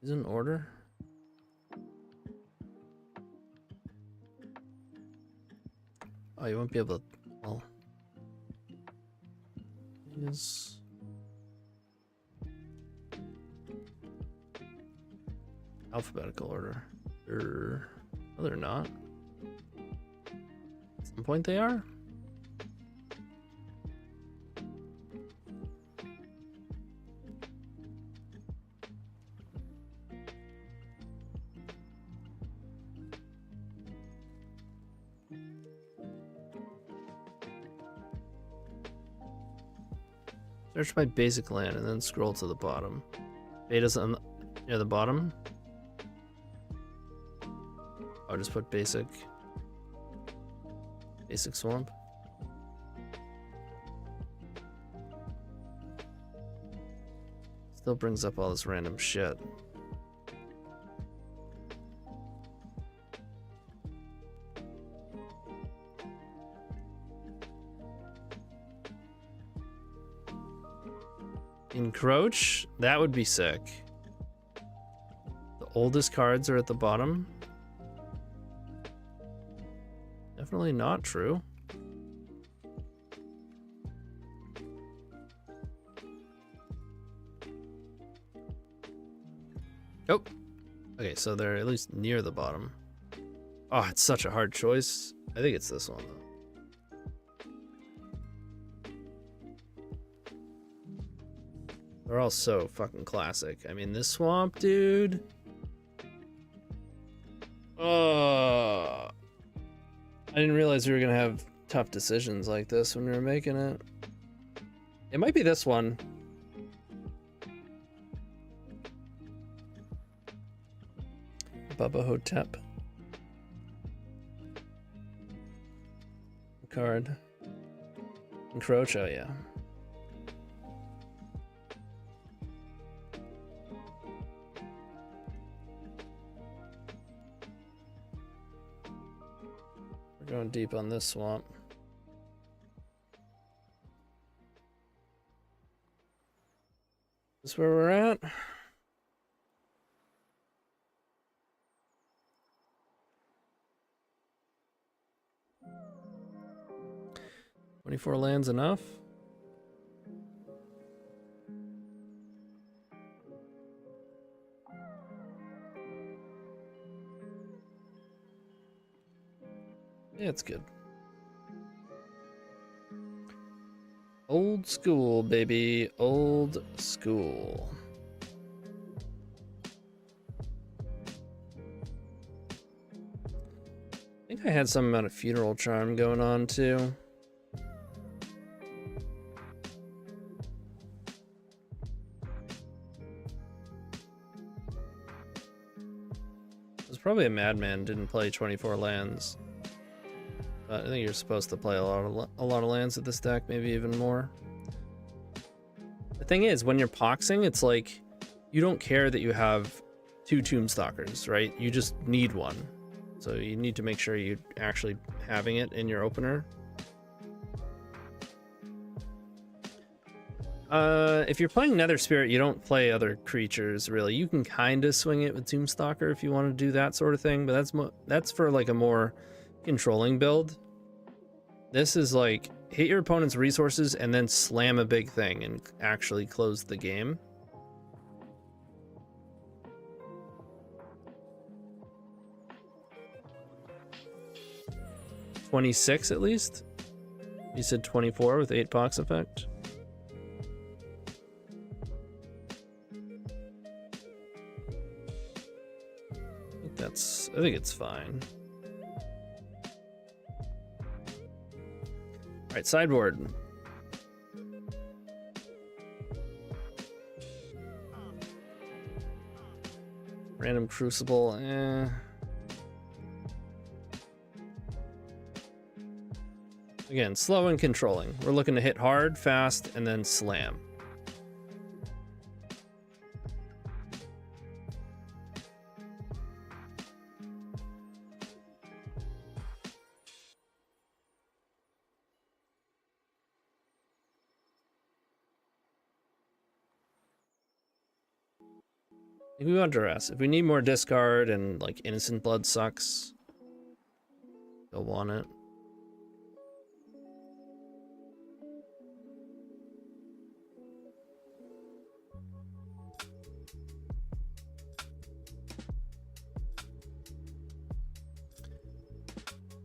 Is in order? Oh, you won't be able to. Well, is alphabetical order. No, they're not. At some point, they are. Search by basic land and then scroll to the bottom. Beta's on near the bottom. I'll just put basic. Basic swamp. Still brings up all this random shit. Encroach? That would be sick. The oldest cards are at the bottom. Definitely not true. Oh. Okay, so they're at least near the bottom. Oh, it's such a hard choice. I think it's this one, though. They're all so fucking classic. I mean, this swamp, dude. Oh. I didn't realize we were gonna have tough decisions like this when we were making it. It might be this one. Bubba Hotep. Card. Encroach, oh yeah. We're going deep on this swamp. Is this where we're at? $24 lands enough? Yeah, it's good. Old school, baby. Old school. I think I had some amount of funeral charm going on too. It was probably a madman didn't play 24 lands. I think you're supposed to play a lot of lands with this deck, maybe even more. The thing is, when you're POXing, it's like you don't care that you have 2 Tombstalkers, right? You just need one. So you need to make sure you're actually having it in your opener. If you're playing Nether Spirit, you don't play other creatures, really. You can kind of swing it with Tombstalker if you want to do that sort of thing, but that's for like a more controlling build. This is like hit your opponent's resources and then slam a big thing and actually close the game. $26 at least? You said 24 with 8 POX effect? I think it's fine. All right, sideboard. Random Crucible, Again, slow and controlling. We're looking to hit hard, fast, and then slam. Like, we want duress. If we need more discard and like innocent blood sucks, they'll want it.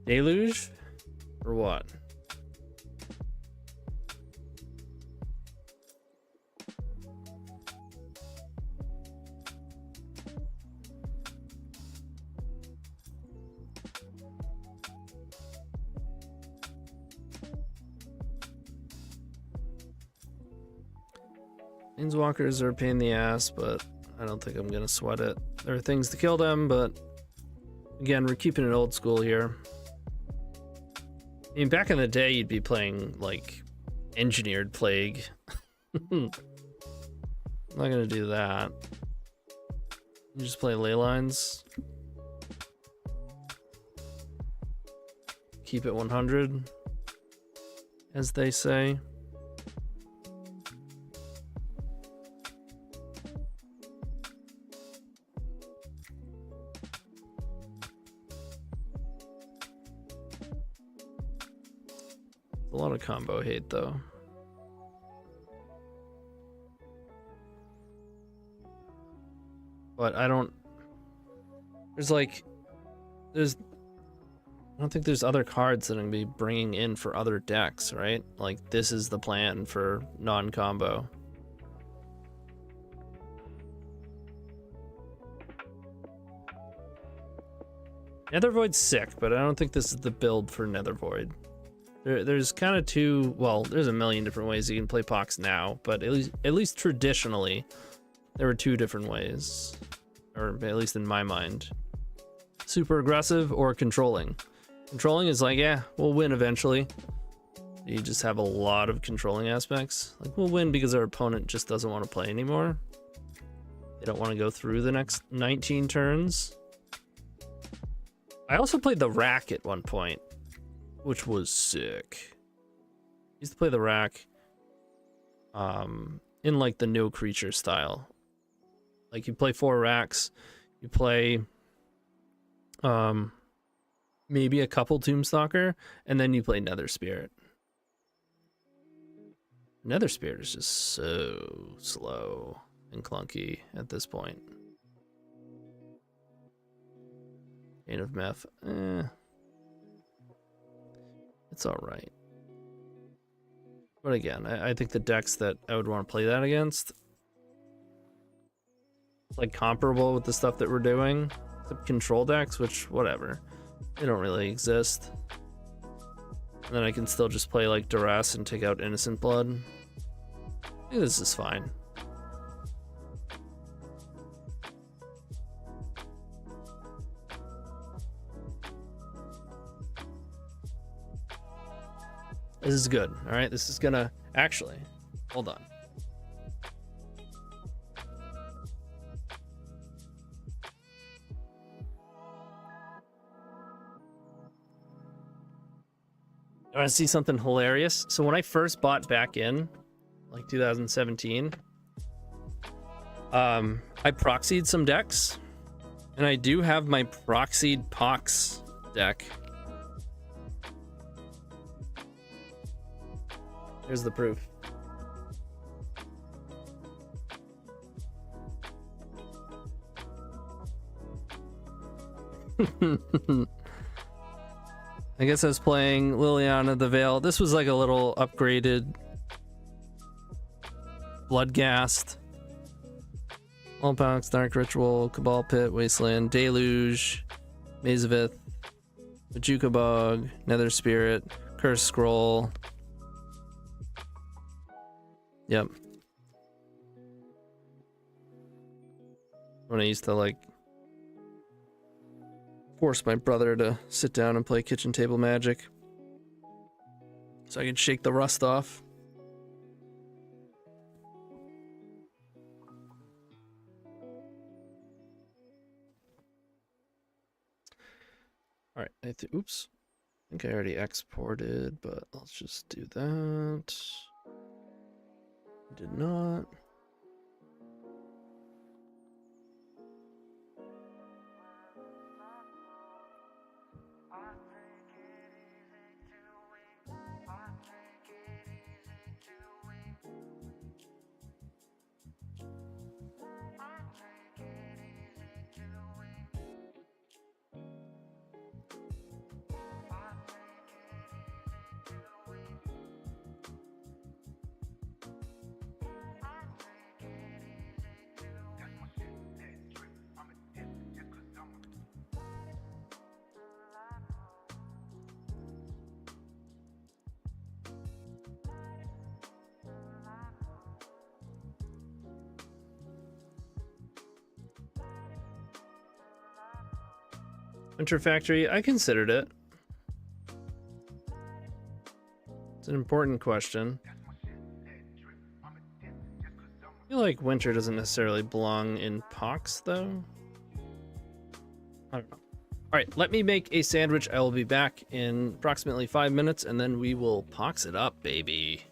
Deluge? Or what? Planeswalkers are a pain in the ass, but I don't think I'm gonna sweat it. There are things to kill them, but again, we're keeping it old school here. I mean, back in the day, you'd be playing, like, Engineered Plague. I'm not gonna do that. You just play ley lines. Keep it 100, as they say. A lot of combo hate, though. But I don't... I don't think there's other cards that I'm going to be bringing in for other decks, right? Like, this is the plan for non-combo. Nether Void's sick, but I don't think this is the build for Nether Void. There's kind of two, well, there's a million different ways you can play POX now, but at least traditionally, there were two different ways, or at least in my mind. Super aggressive or controlling. Controlling is like, yeah, we'll win eventually. You just have a lot of controlling aspects. Like, we'll win because our opponent just doesn't want to play anymore. They don't want to go through the next 19 turns. I also played the rack at one point, which was sick. Used to play the rack in like the no creature style. Like, you play 4 racks, you play maybe a couple Tombstalker, and then you play Nether Spirit. Nether Spirit is just so slow and clunky at this point. Chain of Meth, it's alright. But again, I think the decks that I would want to play that against, like, comparable with the stuff that we're doing, the control decks, which, whatever, they don't really exist. And then I can still just play like Duress and take out Innocent Blood. I think this is fine. This is good. All right, this is gonna actually, hold on. I want to see something hilarious. So when I first bought back in, like 2017, I proxied some decks, and I do have my proxied POX deck. Here's the proof. I guess I was playing Liliana the Veil. This was like a little upgraded Bloodghast, Allpox, Dark Ritual, Cabal Pit, Wasteland, Deluge, Maze of Ith, Majuka Bog, Nether Spirit, Curse Scroll. Yep. When I used to like force my brother to sit down and play kitchen table Magic so I could shake the rust off. All right, oops. I think I already exported, but let's just do that. Did not. Winter Factory, I considered it. It's an important question. I feel like winter doesn't necessarily belong in POX, though. I don't know. All right, let me make a sandwich. I will be back in approximately 5 minutes, and then we will POX it up, baby.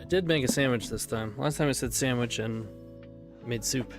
did make a sandwich this time. Last time I said sandwich and made soup.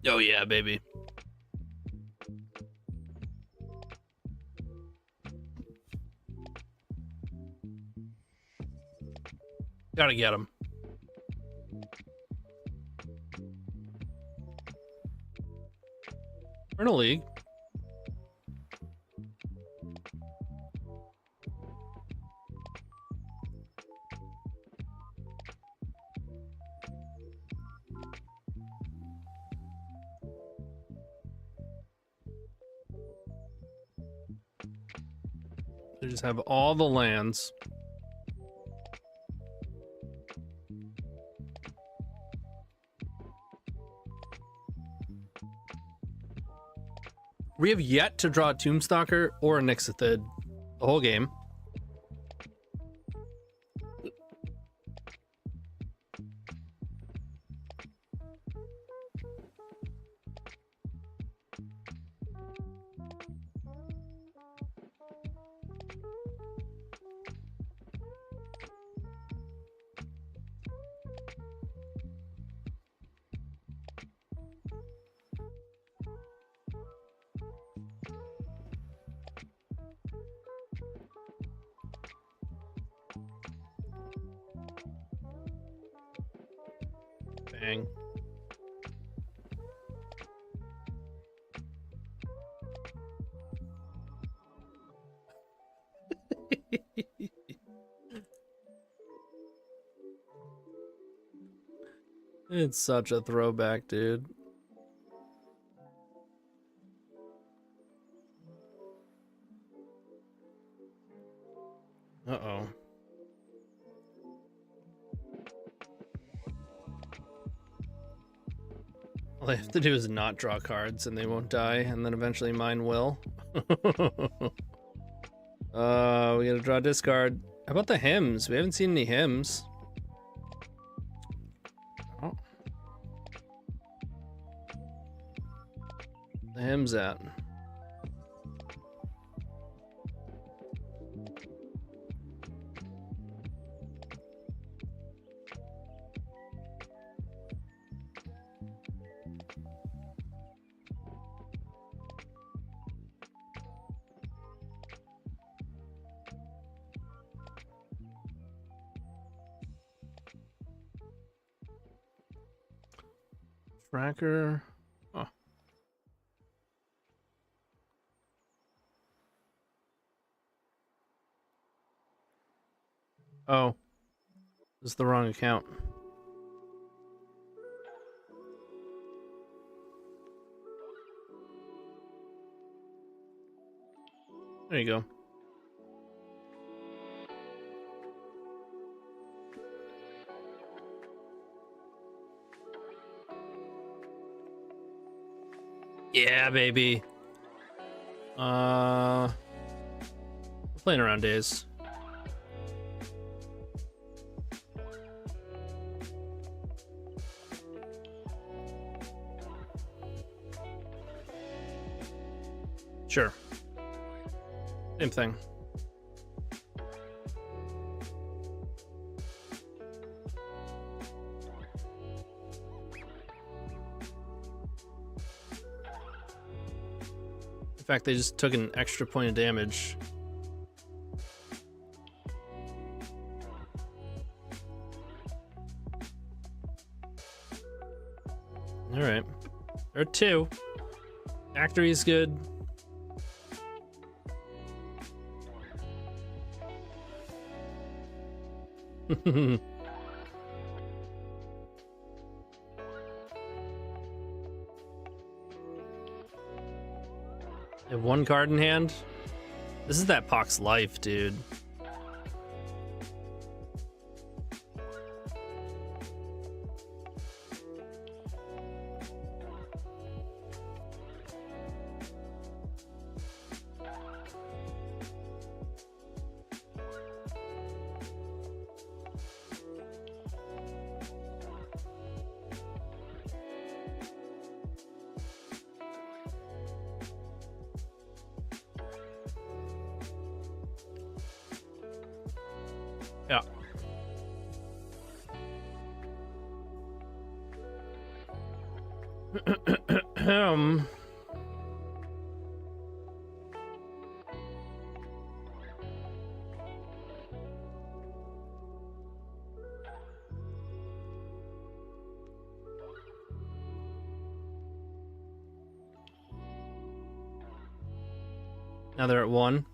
Oh yeah, baby. Gotta get him. We're in a league. They just have all the lands. We have yet to draw a Tombstalker or a Nixithid the whole game. Bang. It's such a throwback, dude. Uh-oh. All they have to do is not draw cards and they won't die, and then eventually mine will. We gotta draw discard. How about the hymns? We haven't seen any hymns. Oh. The hymns at. Tracker. Oh. Oh. This is the wrong account. There you go. Yeah, baby. We're playing around days. Sure. Same thing. In fact, they just took an extra point of damage. All right. There are two. Factory is good. Have one card in hand. This is that POX life, dude. Yeah. Ahem. Now they're at 1.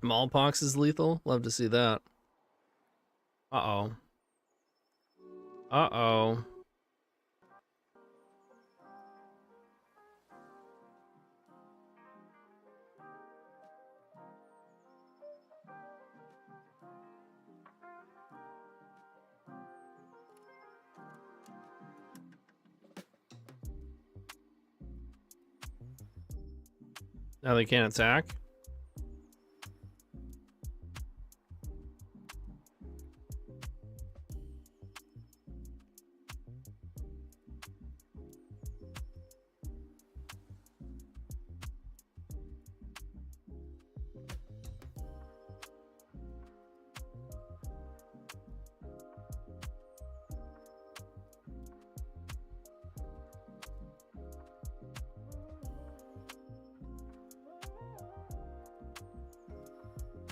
Smallpox is lethal. Love to see that. Uh-oh. Uh-oh. Now they can't attack.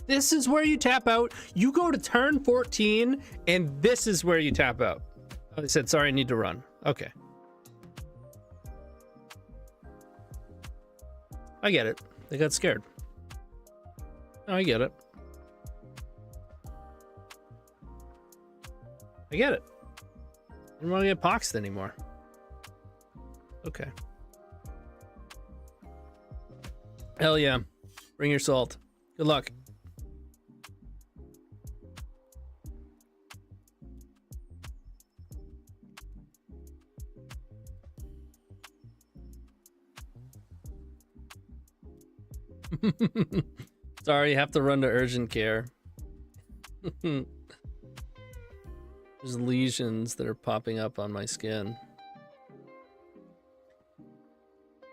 This is where you tap out. You go to turn 14, and this is where you tap out. Oh, they said, sorry, I need to run. Okay. I get it. They got scared. No, I get it. I get it. Didn't want to get poxed anymore. Okay. Hell yeah. Bring your salt. Good luck. Sorry, you have to run to urgent care. There's lesions that are popping up on my skin.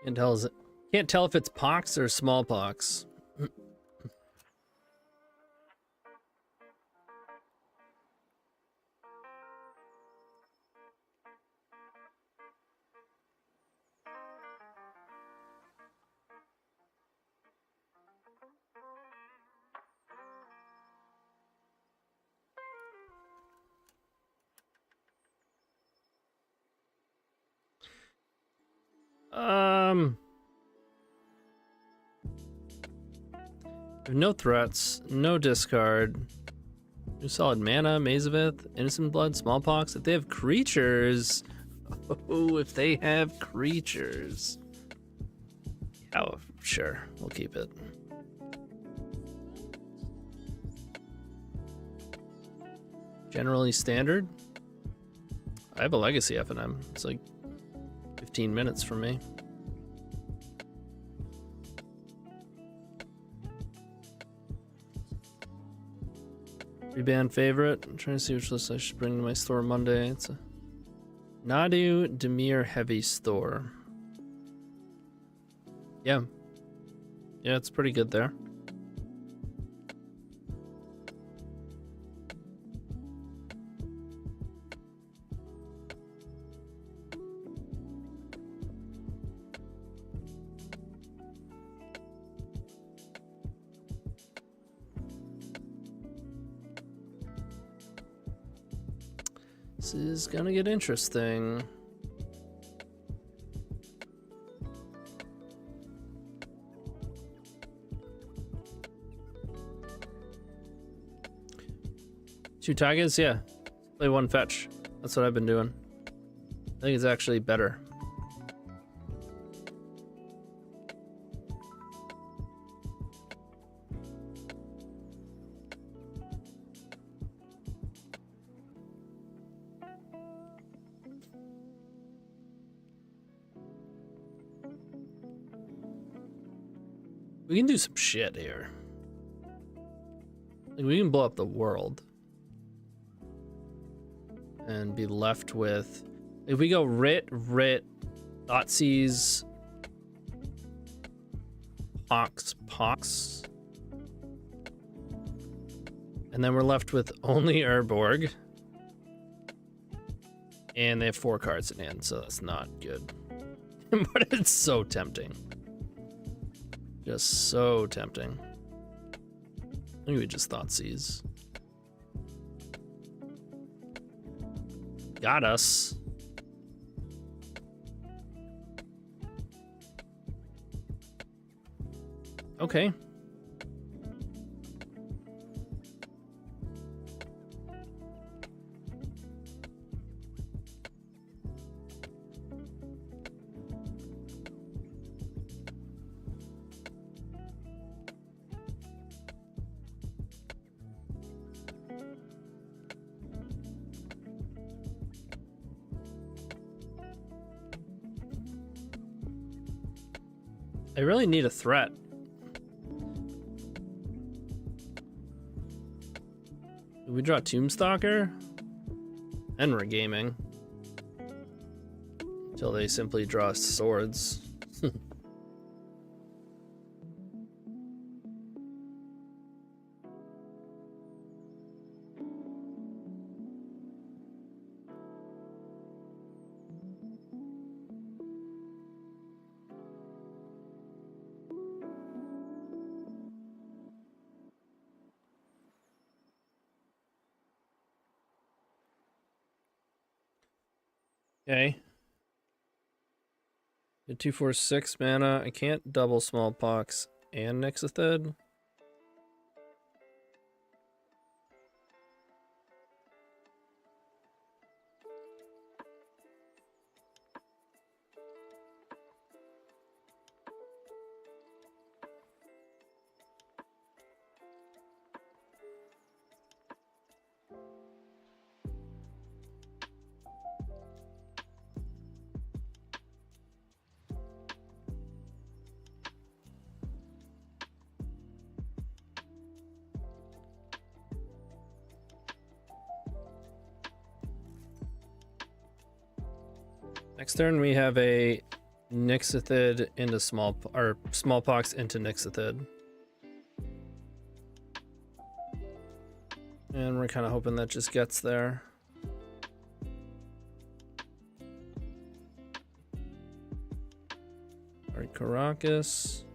Can't tell if it's pox or smallpox. No threats, no discard. No solid mana, Maze of Ith, Innocent Blood, Smallpox. If they have creatures. Oh, if they have creatures. Oh, sure. We'll keep it. Generally standard. I have a legacy FNM. It's like 15 minutes from me. Reband favorite. I'm trying to see which list I should bring to my store Monday. It's a Nadu Demir heavy store. Yeah. Yeah, it's pretty good there. This is gonna get interesting. Two Tigers, yeah. Play one fetch. That's what I've been doing. I think it's actually better. We can do some shit here. Like, we can blow up the world. And be left with... If we go Rit, Thoughtseize, POX. And then we're left with only Urborg. And they have 4 cards in hand, so that's not good. But it's so tempting. Just so tempting. Maybe we just thought seize. Got us. Okay. I really need a threat. Do we draw Tombstalker? And we're gaming. Until they simply draw swords. Okay. Get 2, 4, 6 mana. I can't double smallpox and Nixithid. Next turn we have a Nixithid into smallpox into Nixithid. And we're kind of hoping that just gets there. Alright, Caracas.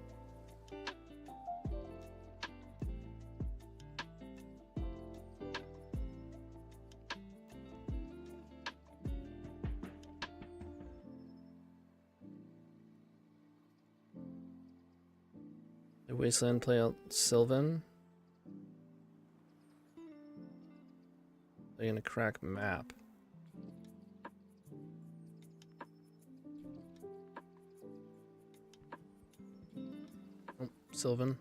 Wasteland play out Sylvan. They're gonna crack map. Oh, Sylvan.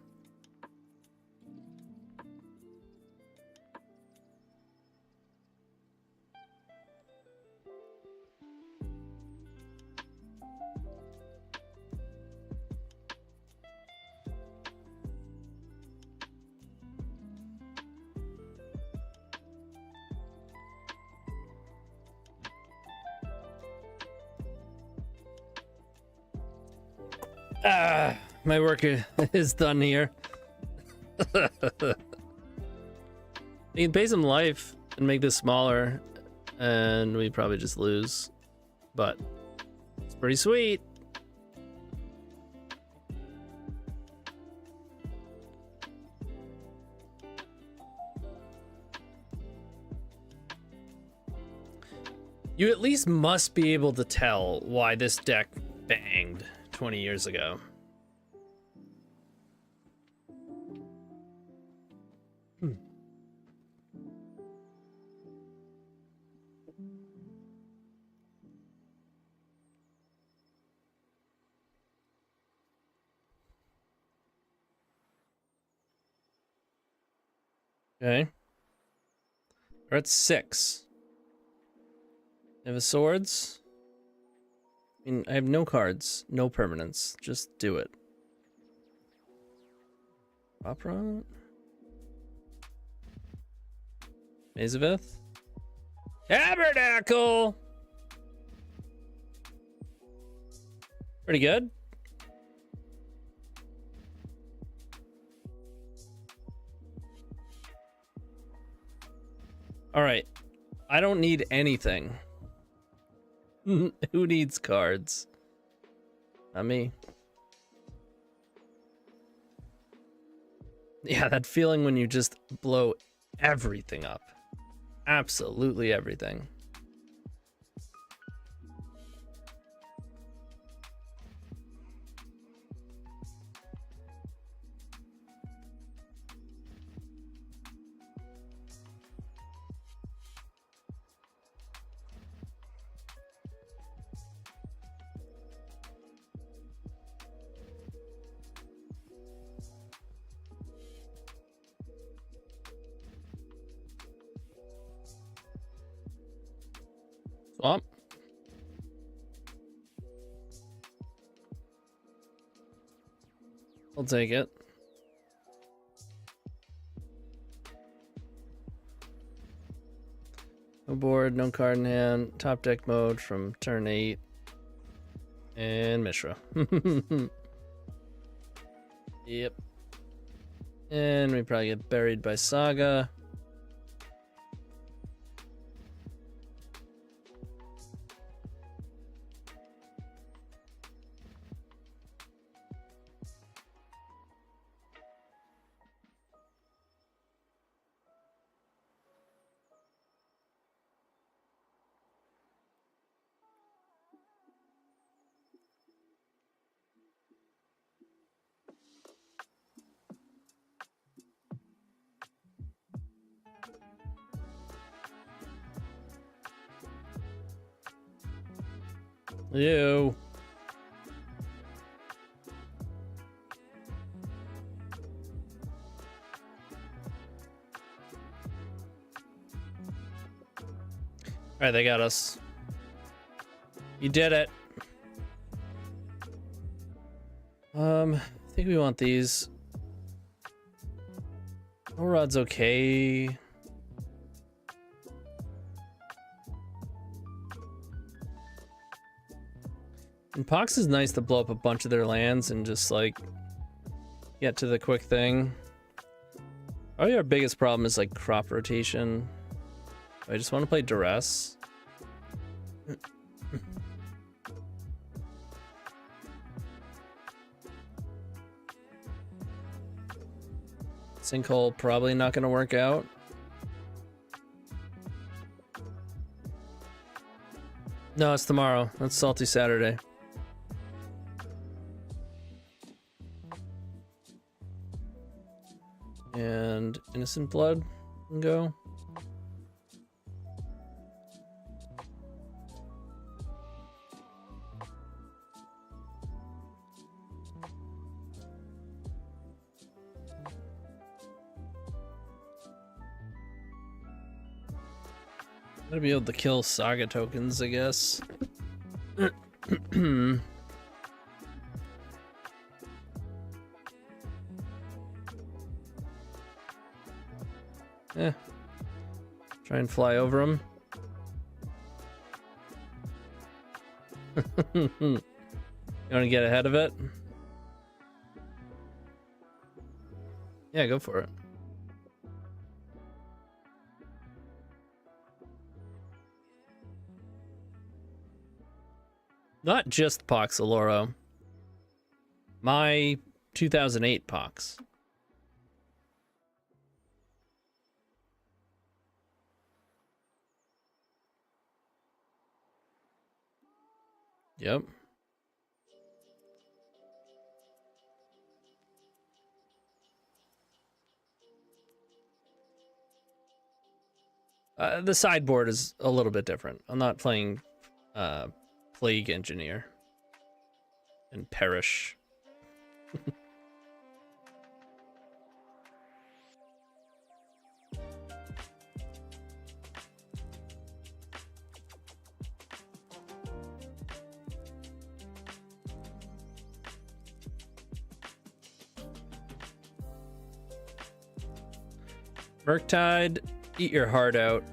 My work is done here. You can pay some life and make this smaller, and we probably just lose. But it's pretty sweet. You at least must be able to tell why this deck banged 20 years ago. Okay. We're at 6. I have a swords. I mean, I have no cards, no permanents. Just do it. Opera? Mazavith? Tabernacle! Pretty good. All right. I don't need anything. Who needs cards? Not me. Yeah, that feeling when you just blow everything up. Absolutely everything. Swamp. I'll take it. No board, no card in hand. Top deck mode from turn 8. And Mishra. Yep. And we probably get buried by Saga. Ew. Alright, they got us. You did it. I think we want these. No rod's okay. And POX is nice to blow up a bunch of their lands and just like get to the quick thing. Probably our biggest problem is like crop rotation. I just want to play Duress. Sinkhole probably not going to work out. No, it's tomorrow. That's Salty Saturday. And Innocent Blood can go. Gotta be able to kill Saga tokens, I guess. Eh. Try and fly over him. You want to get ahead of it? Yeah, go for it. Not just POX Aloro. My 2008 POX. Yep. The sideboard is a little bit different. I'm not playing Plague Engineer and Perish. Murktide, eat your heart out.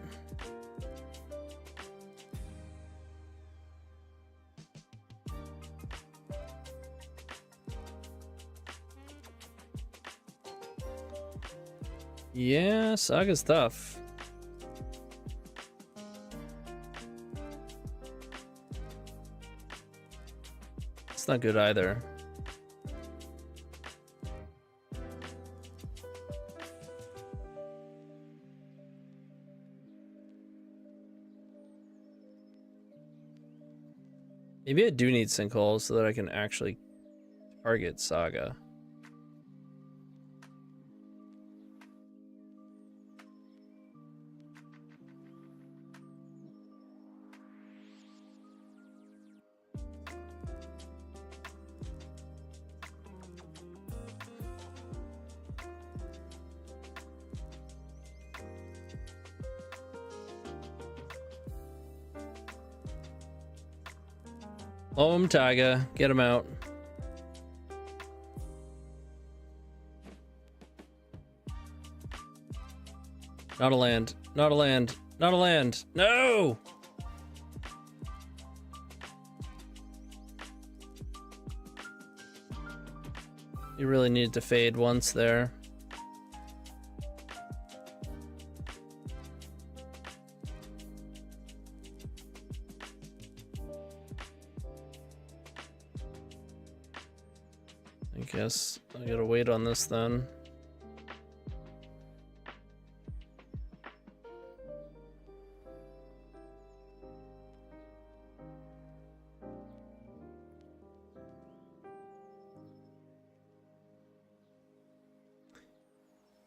Yeah, Saga's tough. It's not good either. Maybe I do need Sinkhole so that I can actually target Saga. Home Taiga, get him out. Not a land, not a land, not a land. No! You really needed to fade once there. I guess I gotta wait on this then.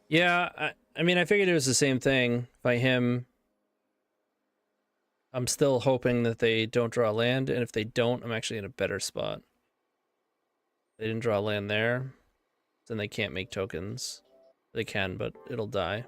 Yeah, I mean, I figured it was the same thing by him. I'm still hoping that they don't draw land, and if they don't, I'm actually in a better spot. They didn't draw land there, then they can't make tokens. They can, but it'll die.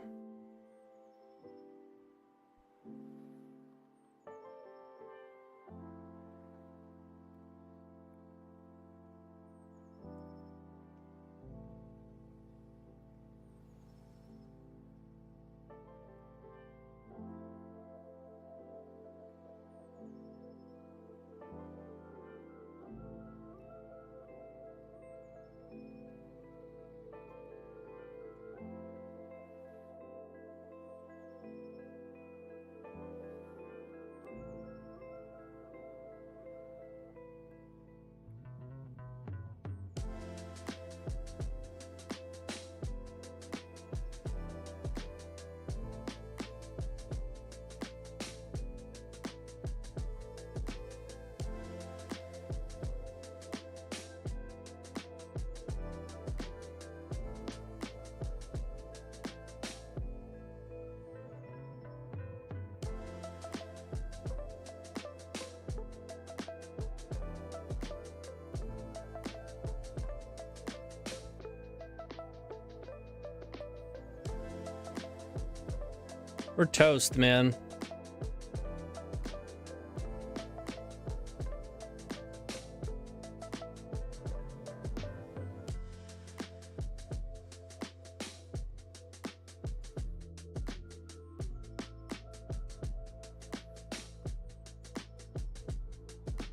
We're toast, man.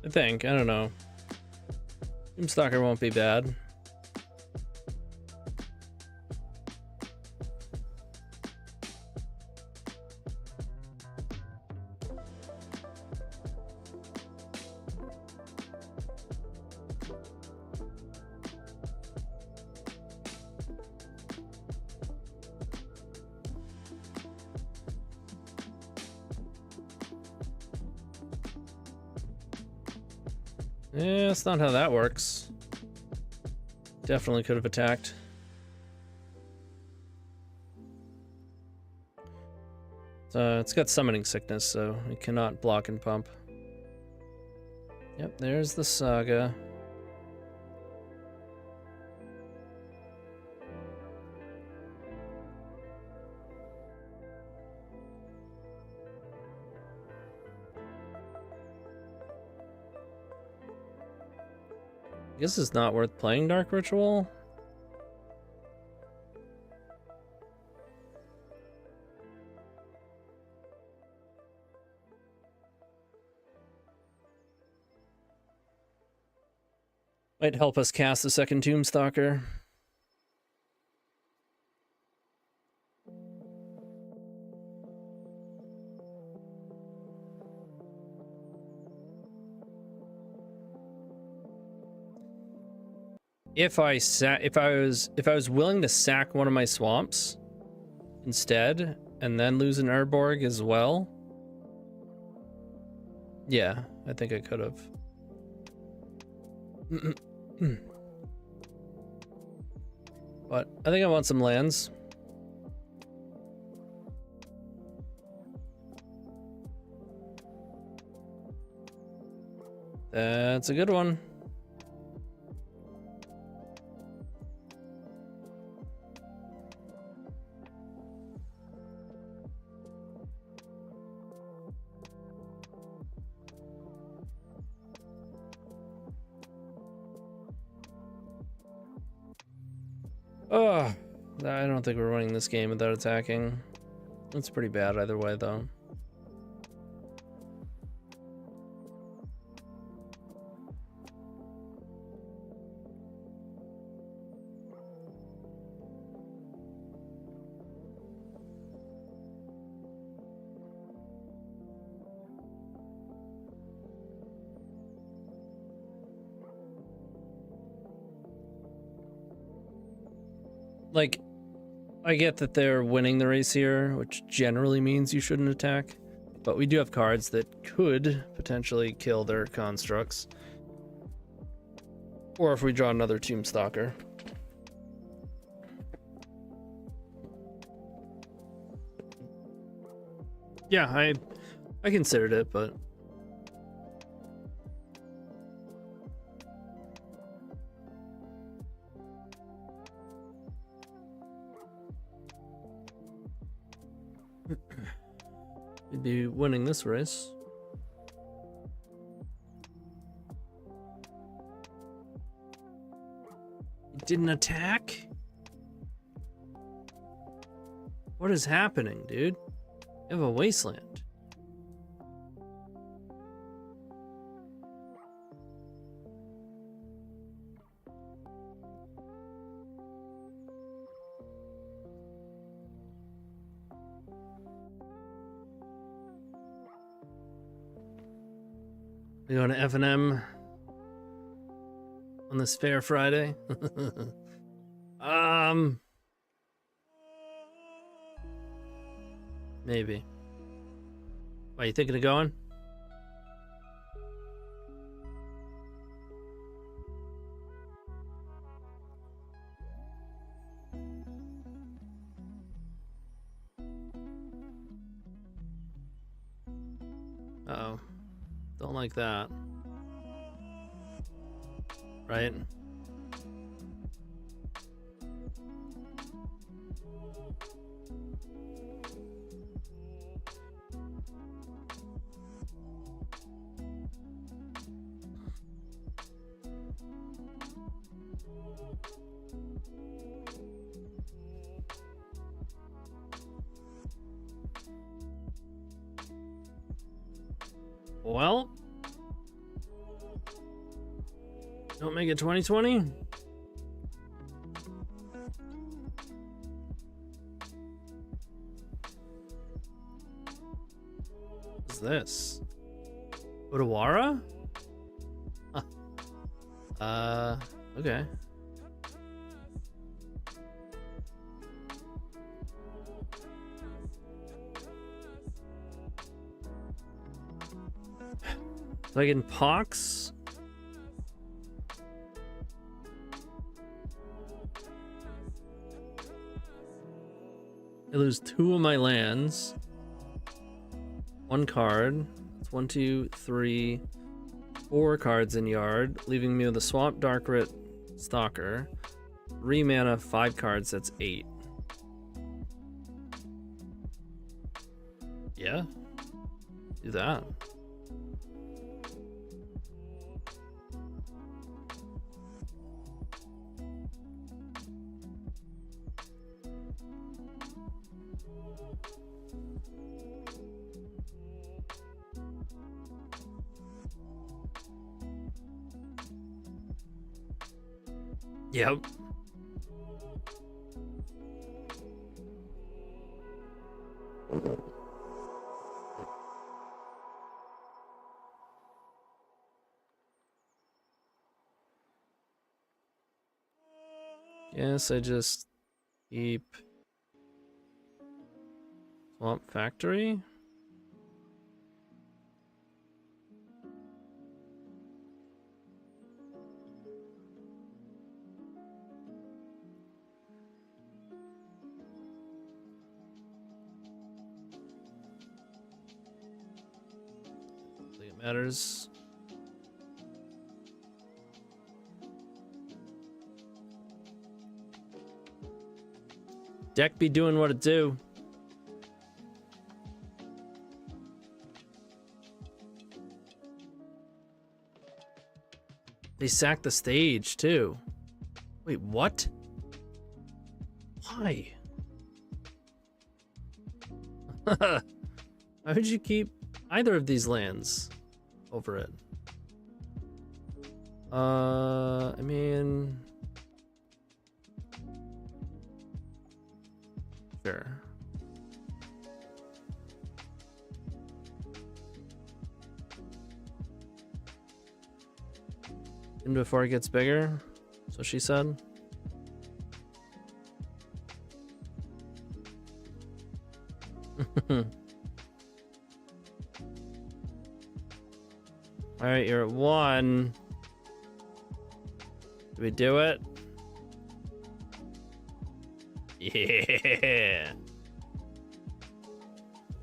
I think. I don't know. Tombstalker won't be bad. Yeah, that's not how that works. Definitely could have attacked. It's got summoning sickness, so it cannot block and pump. Yep, there's the Saga. I guess it's not worth playing Dark Ritual. Might help us cast the second Tombstalker. if I was willing to sack one of my swamps instead and then lose an Urborg as well, yeah, I think I could have. But I think I want some lands. That's a good one. Oh, I don't think we're winning this game without attacking. It's pretty bad either way, though. Like, I get that they're winning the race here, which generally means you shouldn't attack, but we do have cards that could potentially kill their constructs. Or if we draw another Tombstalker. Yeah, I considered it, but we'd be winning this race. It didn't attack? What is happening, dude? You have a wasteland. We going to F&M on this Fair Friday? Maybe. Why, you thinking of going? Uh-oh. Don't like that. Right? Well, don't make it 2020. What's this? Odawara? Huh. Okay. So I can POX. I lose 2 of my lands. 1 card. It's 1, 2, 3, 4 cards in yard, leaving me with a Swamp Darkrit Stalker. 3 mana, 5 cards, that's 8. Yeah. Do that. Yep. Guess I just keep Swamp Factory. I think it matters. Deck be doing what it do. They sacked the stage too. Wait, what? Why? Why would you keep either of these lands over it? I mean, sure. And before it gets bigger, so she said. All right, you're at 1. Do we do it? Yeah.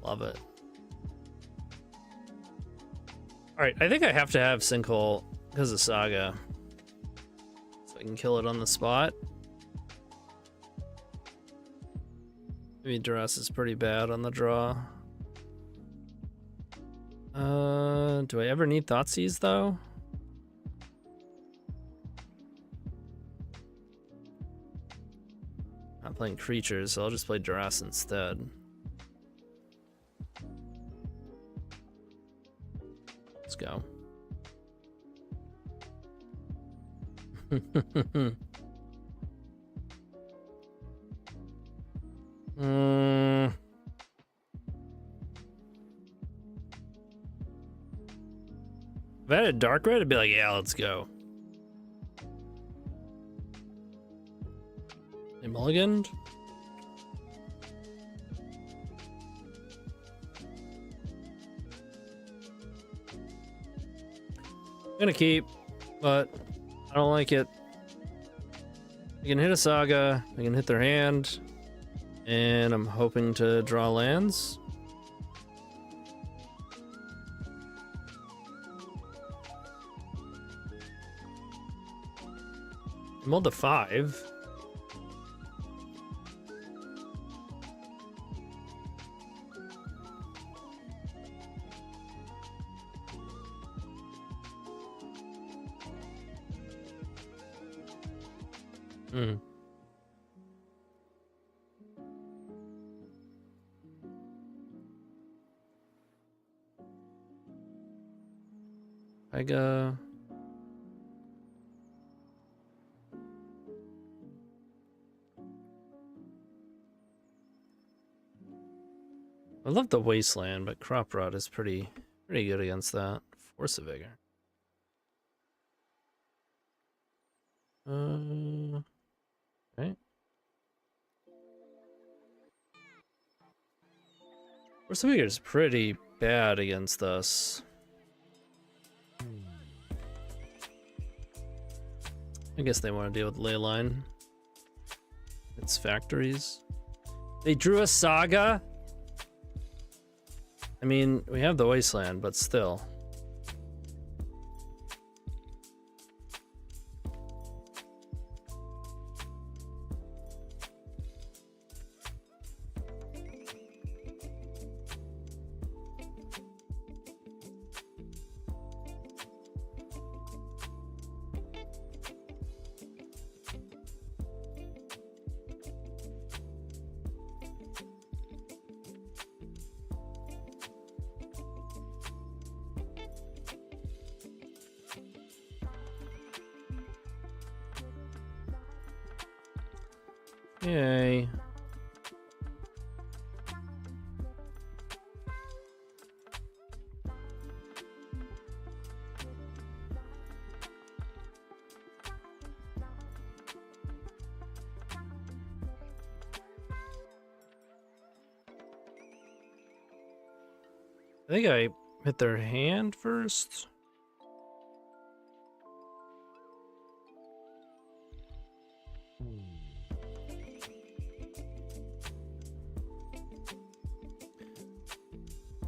Love it. All right, I think I have to have Sinkhole because of Saga, so I can kill it on the spot. Maybe Duress is pretty bad on the draw. Do I ever need Thoughtseize though? Not playing creatures, so I'll just play Duress instead. Let's go. If I had a dark red, I'd be like, yeah, let's go. They mulliganed? I'm gonna keep, but I don't like it. I can hit a Saga, I can hit their hand, and I'm hoping to draw lands. I mulled to 5. I go. I love the Wasteland, but Crop Rot is pretty good against that. Force of Vigor. Okay. Force of Vigor is pretty bad against us. I guess they want to deal with Leyline. It's factories. They drew a Saga. I mean, we have the Wasteland, but still. Yay. I think I hit their hand first.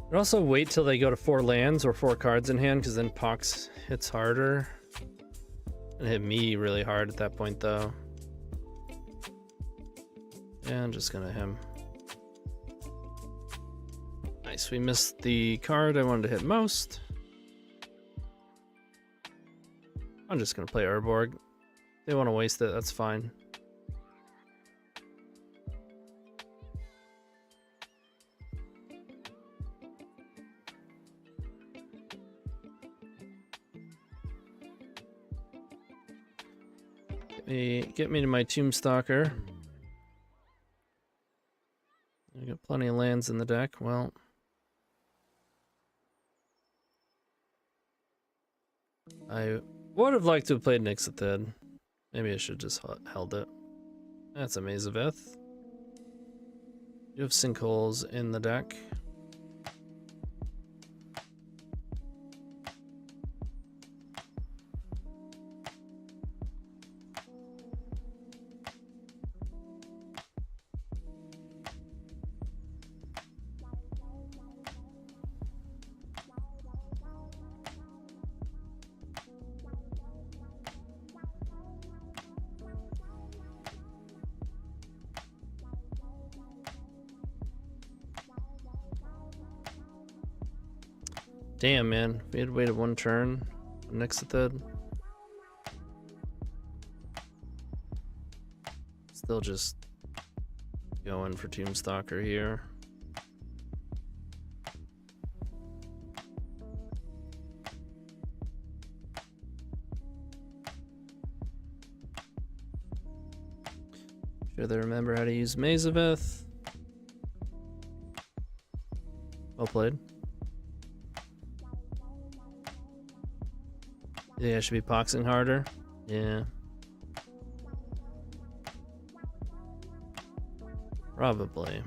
I'd also wait till they go to 4 lands or 4 cards in hand, because then POX hits harder. And hit me really hard at that point, though. Yeah, I'm just gonna him. Nice, we missed the card I wanted to hit most. I'm just gonna play Urborg. If they want to waste it, that's fine. Get me to my Tombstalker. I got plenty of lands in the deck. Well, I would have liked to have played Nixithid. Maybe I should just held it. That's a Mazaveth. You have sinkholes in the deck. Damn, man. We had waited 1 turn. Nixithid. Still just going for Tombstalker here. Sure they remember how to use Mazaveth. Well played. Yeah, I should be POXing harder. Yeah. Probably.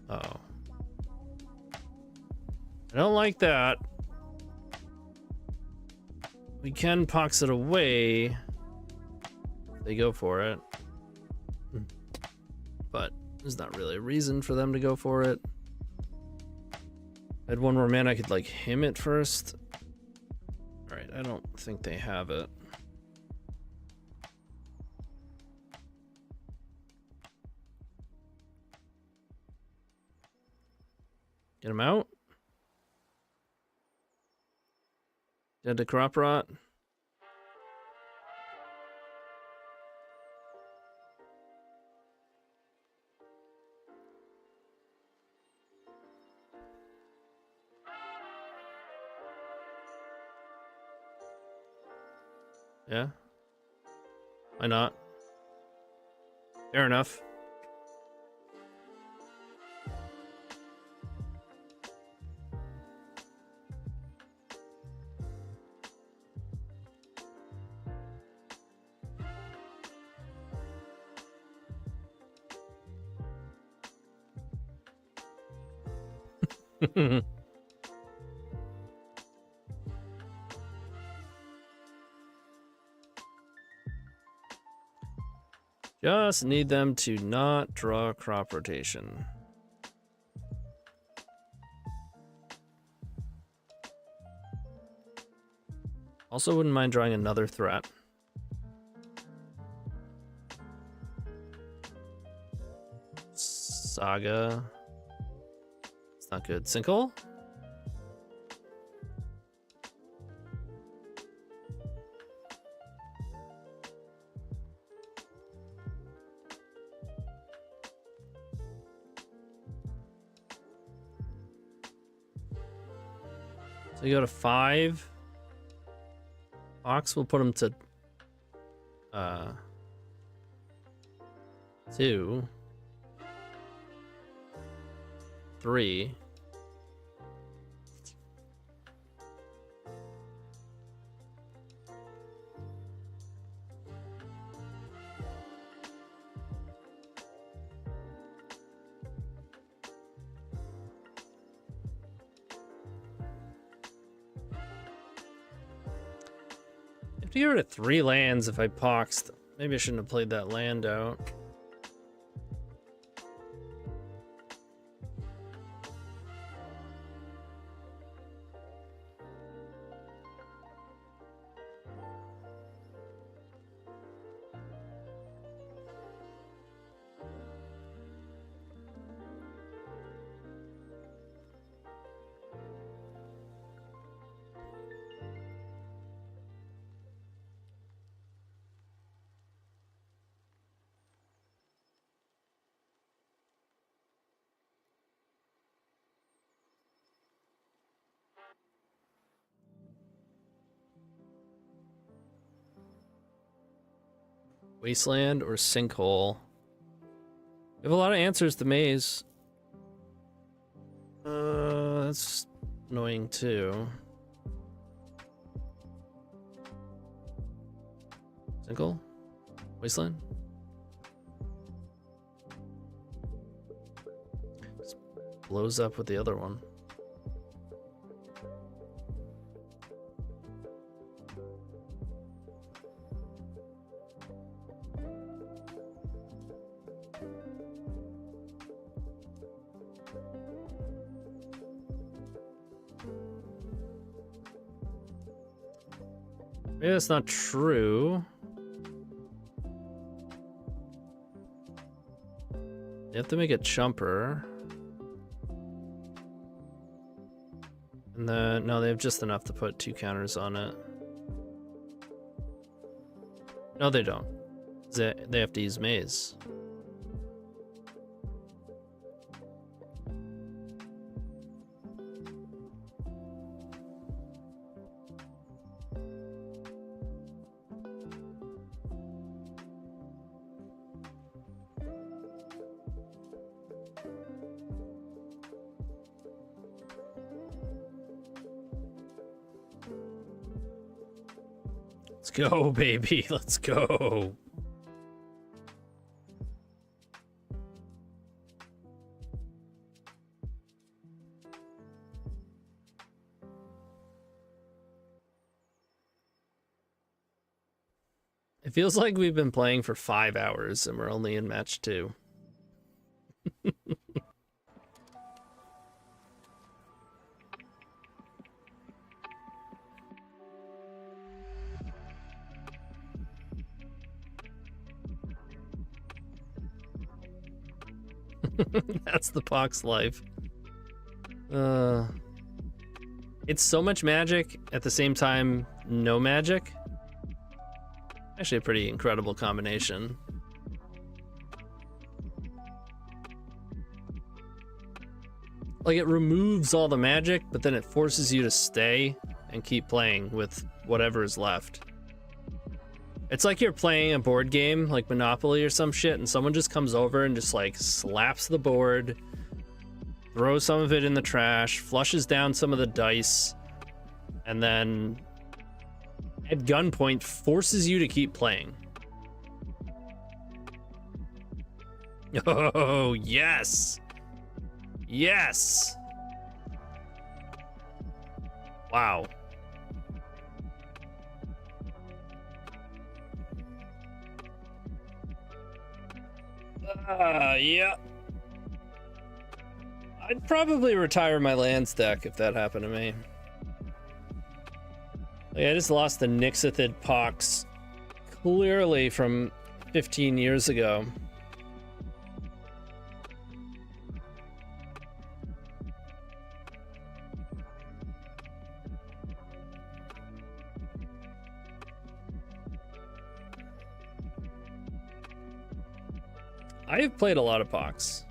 Uh-oh. I don't like that. We can POX it away. They go for it. But there's not really a reason for them to go for it. I had 1 more mana, I could like him it first. Alright, I don't think they have it. Get him out. Dead to crop rot. Yeah. Why not? Fair enough. Just need them to not draw crop rotation. Also wouldn't mind drawing another threat. Saga. It's not good. Sinkhole? So you go to 5. POX will put him to 2, 3. to get rid of 3 lands if I POXed. Maybe I shouldn't have played that land out. Wasteland or sinkhole? We have a lot of answers to maze. That's annoying too. Sinkhole? Wasteland? Just blows up with the other one. Maybe that's not true. You have to make it chumper. And then, no, they have just enough to put 2 counters on it. No, they don't. They have to use maze. Let's go, baby. Let's go. It feels like we've been playing for 5 hours and we're only in match 2. That's the POX life. It's so much magic at the same time, no magic. Actually, a pretty incredible combination. Like, it removes all the magic, but then it forces you to stay and keep playing with whatever is left. It's like you're playing a board game, like Monopoly or some shit, and someone just comes over and just like slaps the board, throws some of it in the trash, flushes down some of the dice, and then at gunpoint forces you to keep playing. Oh, yes! Yes! Wow. Yeah. I'd probably retire my lands deck if that happened to me. Like, I just lost the Nixithid POX clearly from 15 years ago. I have played a lot of POX.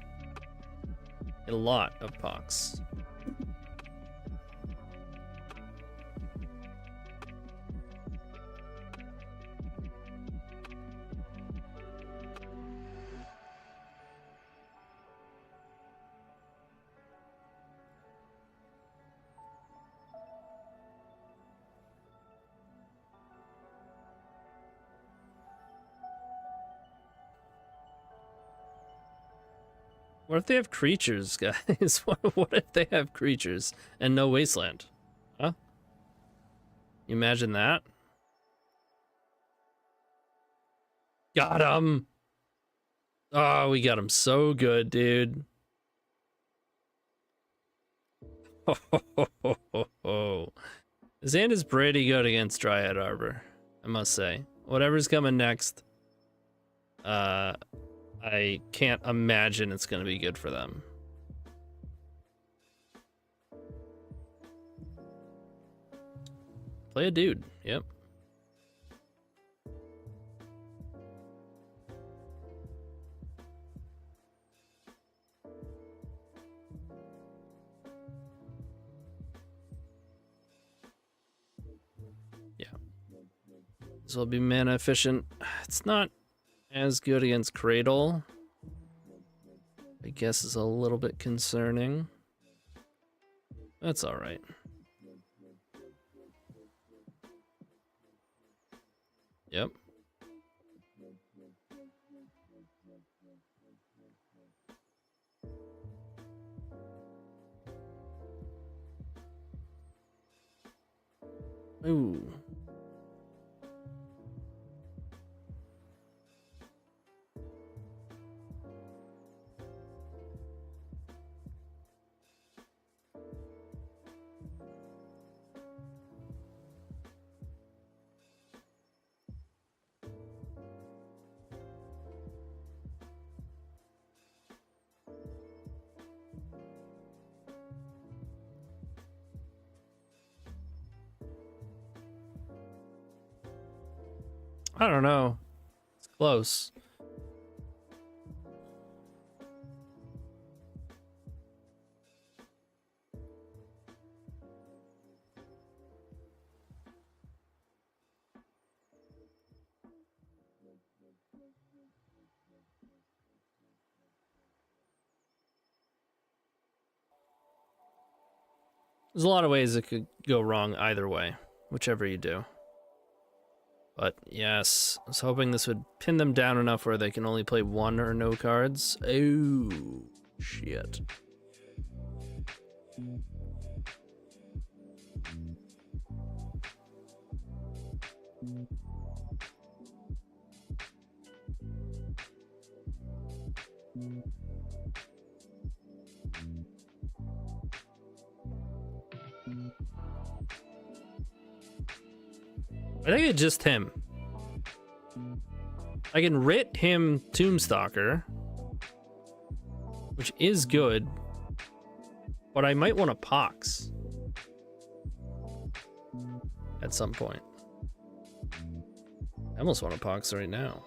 A lot of POX. What if they have creatures, guys? What if they have creatures and no wasteland? Huh? You imagine that? Got him. Oh, we got him so good, dude. His hand is pretty good against Dryad Arbor, I must say. Whatever's coming next, I can't imagine it's going to be good for them. Play a dude, yep. Yeah. This will be mana efficient. It's not as good against Cradle. I guess is a little bit concerning. That's all right. Yep. Ooh. I don't know. It's close. There's a lot of ways it could go wrong either way, whichever you do. But yes, I was hoping this would pin them down enough where they can only play one or no cards. Oh, shit. I think it's just him. I can writ him Tombstalker, which is good, but I might want a POX at some point. I almost want a POX right now.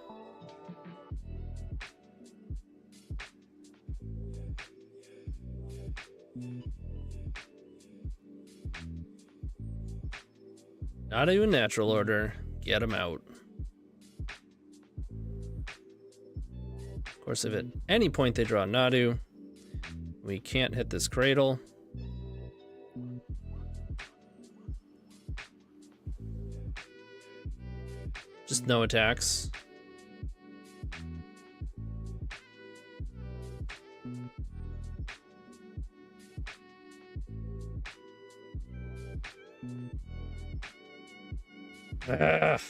Not even natural order. Get him out. Of course, if at any point they draw Nadu, we can't hit this Cradle. Just no attacks. Ugh.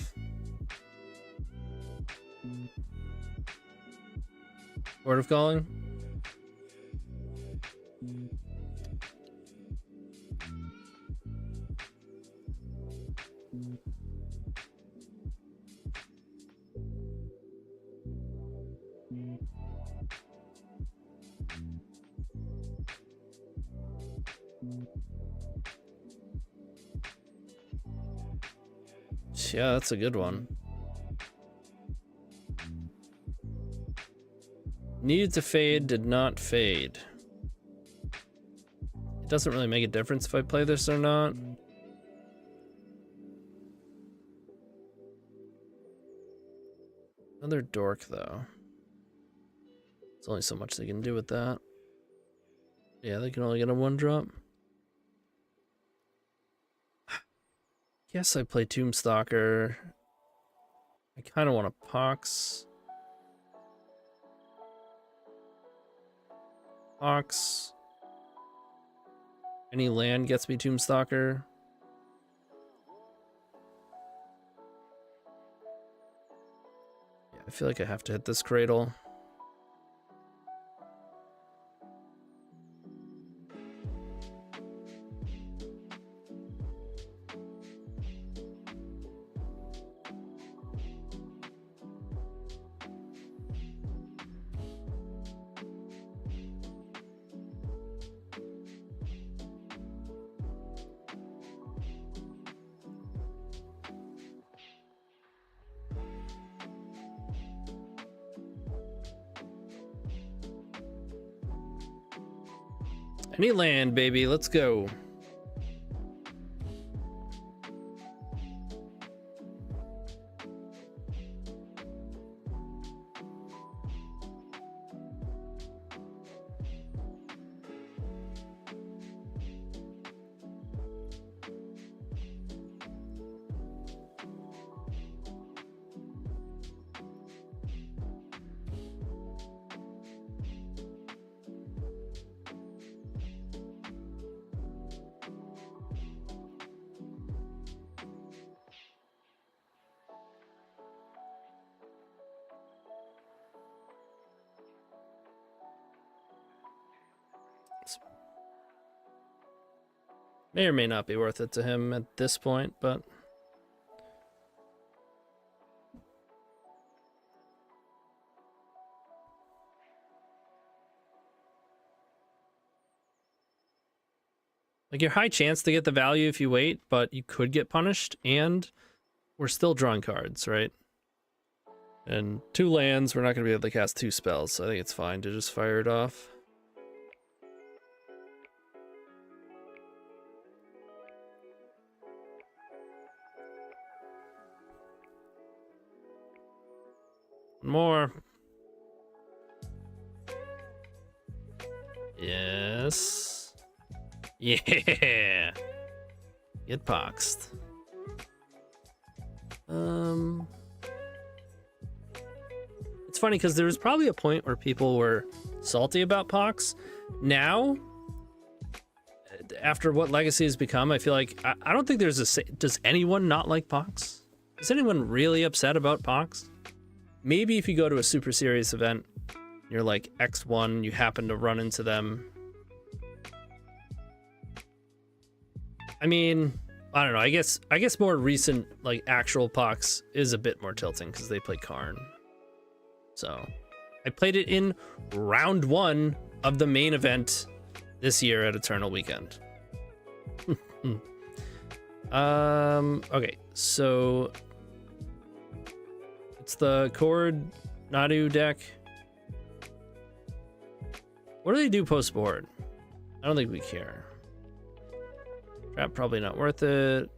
Word of calling? Yeah, that's a good one. Needed to fade, did not fade. It doesn't really make a difference if I play this or not. Another dork, though. There's only so much they can do with that. Yeah, they can only get a 1-drop. Guess I play Tombstalker. I kind of want a POX. POX. Any land gets me Tombstalker. Yeah. I feel like I have to hit this cradle. Any land, baby. Let's go. May or may not be worth it to him at this point, but like your high chance to get the value if you wait, but you could get punished, and we're still drawing cards, right? And 2 lands, we're not going to be able to cast 2 spells, so I think it's fine to just fire it off. More. Yes. Yeah. Get POXed. It's funny because there was probably a point where people were salty about POX. Now, after what Legacy has become, I feel like I don't think there's does anyone not like POX? Is anyone really upset about POX? Maybe if you go to a super serious event, you're like X1, you happen to run into them. I mean, I don't know. I guess more recent, like actual POX is a bit more tilting because they play Karn. So I played it in round 1 of the main event this year at Eternal Weekend. Okay, so it's the Chord Nadu deck. What do they do post board? I don't think we care. Trap probably not worth it.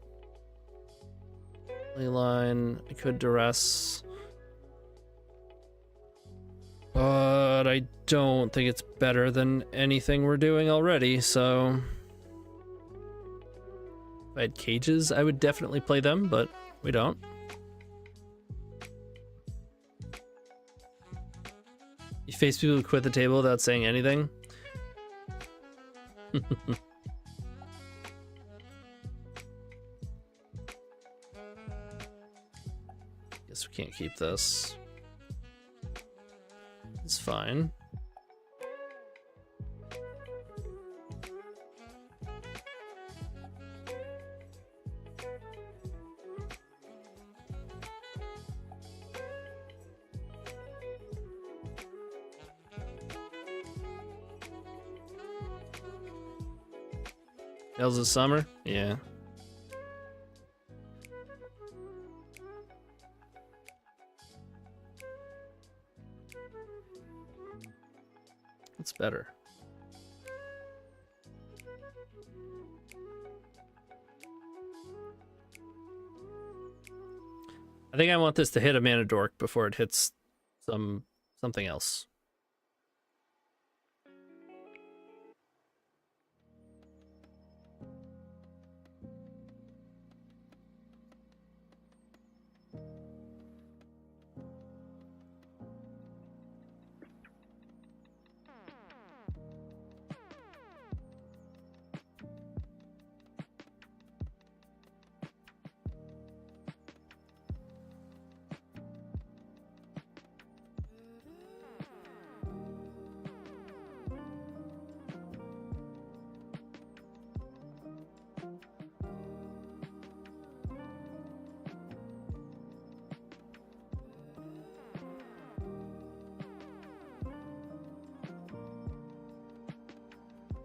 Leyline, I could duress. But I don't think it's better than anything we're doing already, so if I had cages, I would definitely play them, but we don't. You face people who quit the table without saying anything. Guess we can't keep this. It's fine. Tales of Summer? Yeah. It's better. I think I want this to hit a mana dork before it hits something else.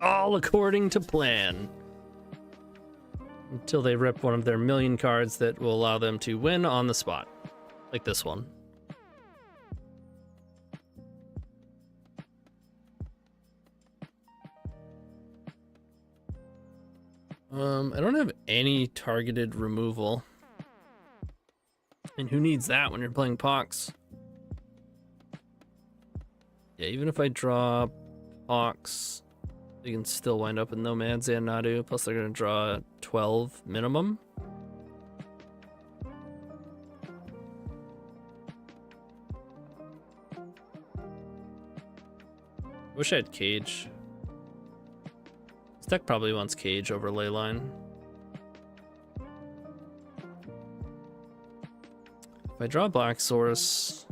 All according to plan. Until they rip one of their million cards that will allow them to win on the spot. Like this one. I don't have any targeted removal. And who needs that when you're playing POX? Yeah, even if I draw POX, they can still wind up with Nomads and Nadu, plus they're going to draw 12 minimum. Wish I had Cage. This deck probably wants Cage over Leyline. If I draw Black Source,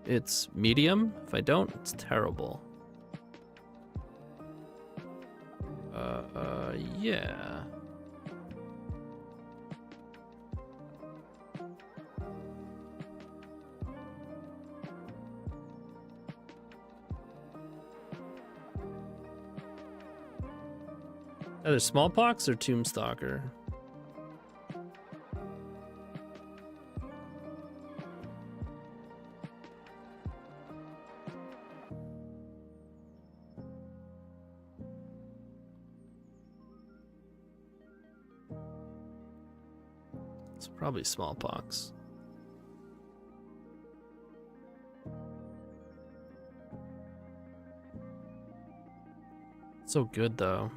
it's medium. If I don't, it's terrible. Yeah. Either Smallpox or Tombstalker. It's probably Smallpox. So good though.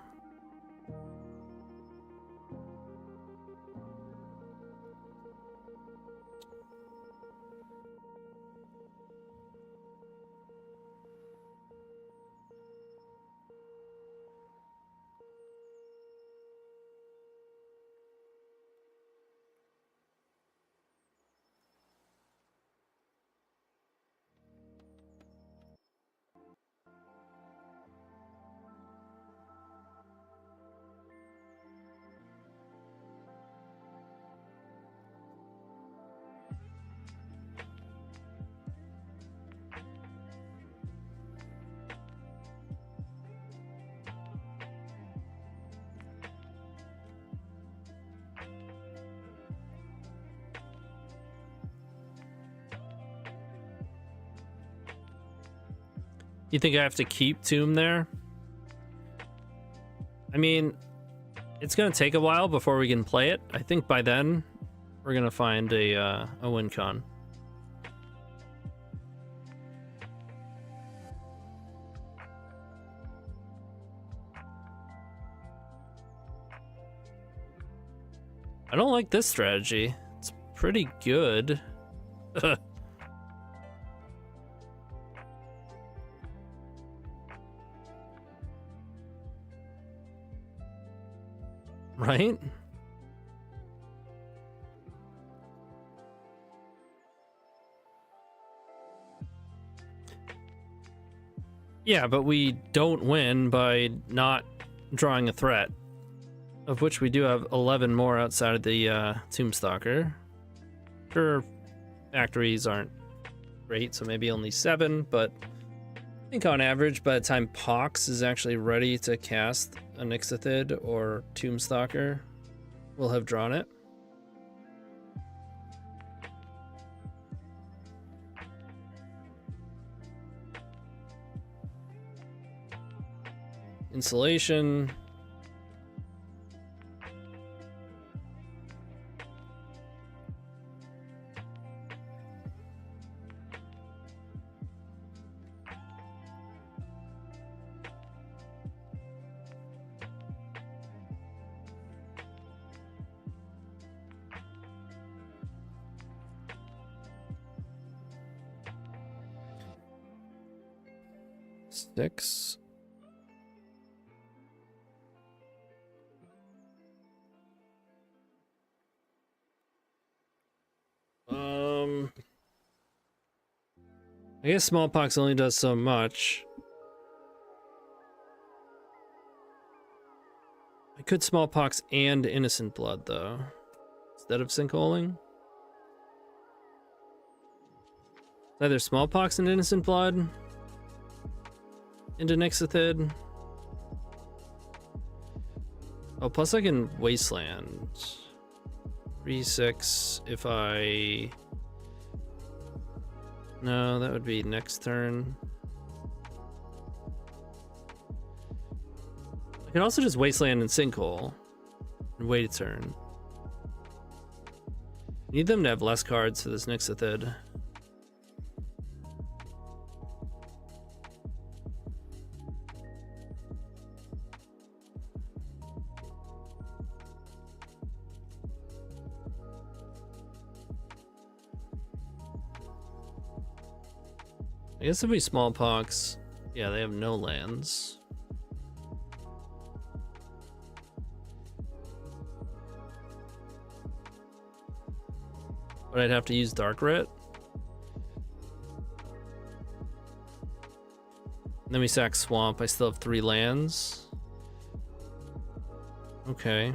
You think I have to keep Tomb there? I mean, it's gonna take a while before we can play it. I think by then we're gonna find a win con. I don't like this strategy. It's pretty good. Right? Yeah, but we don't win by not drawing a threat, of which we do have 11 more outside of the Tombstalker. Sure, factories aren't great, so maybe only 7, but I think on average, by the time POX is actually ready to cast a Nixithid or Tombstalker, we'll have drawn it. Insulation. Six. I guess Smallpox only does so much. I could Smallpox and Innocent Blood though, instead of Sinkholing. Either Smallpox and Innocent Blood into Nixithid. Oh, plus I can wasteland. 3/6 if I... No, that would be next turn. I can also just wasteland and sinkhole and wait a turn. Need them to have less cards for this next Ithid. I guess if we small POX, yeah, they have no lands. But I'd have to use Dark Writ. And then we sack Swamp. I still have 3 lands. Okay.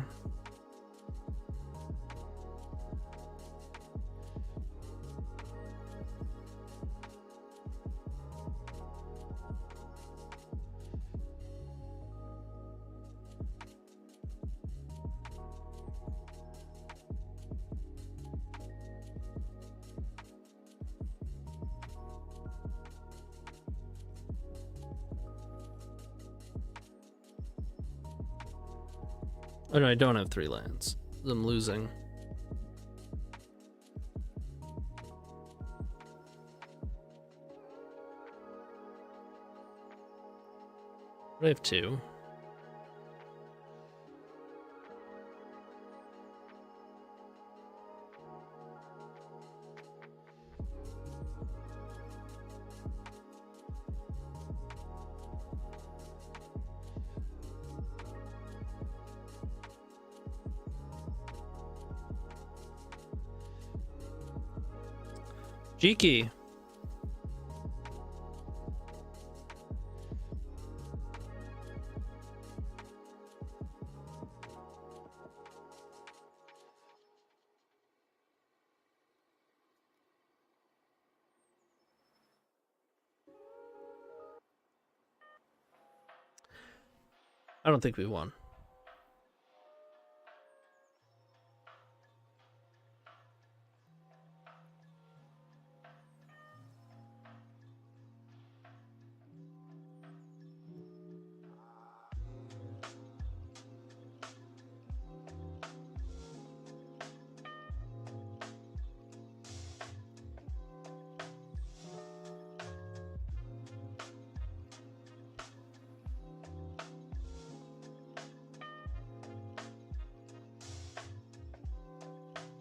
Oh no, I don't have 3 lands. I'm losing. I have 2. Cheeky. I don't think we won.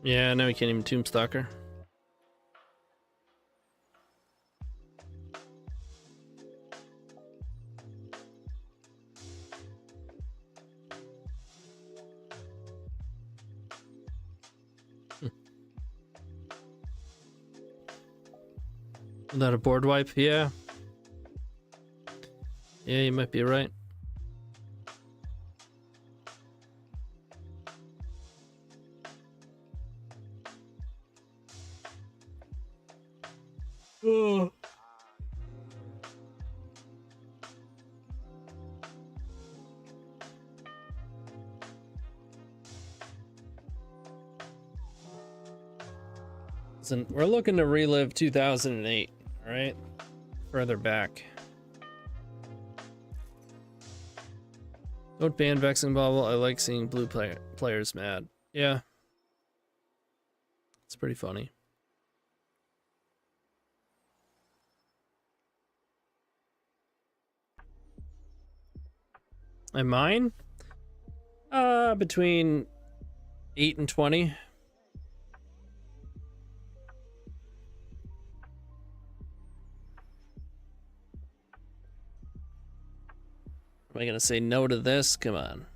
Yeah, now we can't even Tombstalker. Without a board wipe? Yeah. Yeah, you might be right. Oh. Listen, we're looking to relive 2008, all right? Further back. Don't ban Vexing Bobble. I like seeing blue players mad. Yeah. It's pretty funny. And mine? Between 8 and 20. Am I gonna say no to this? Come on.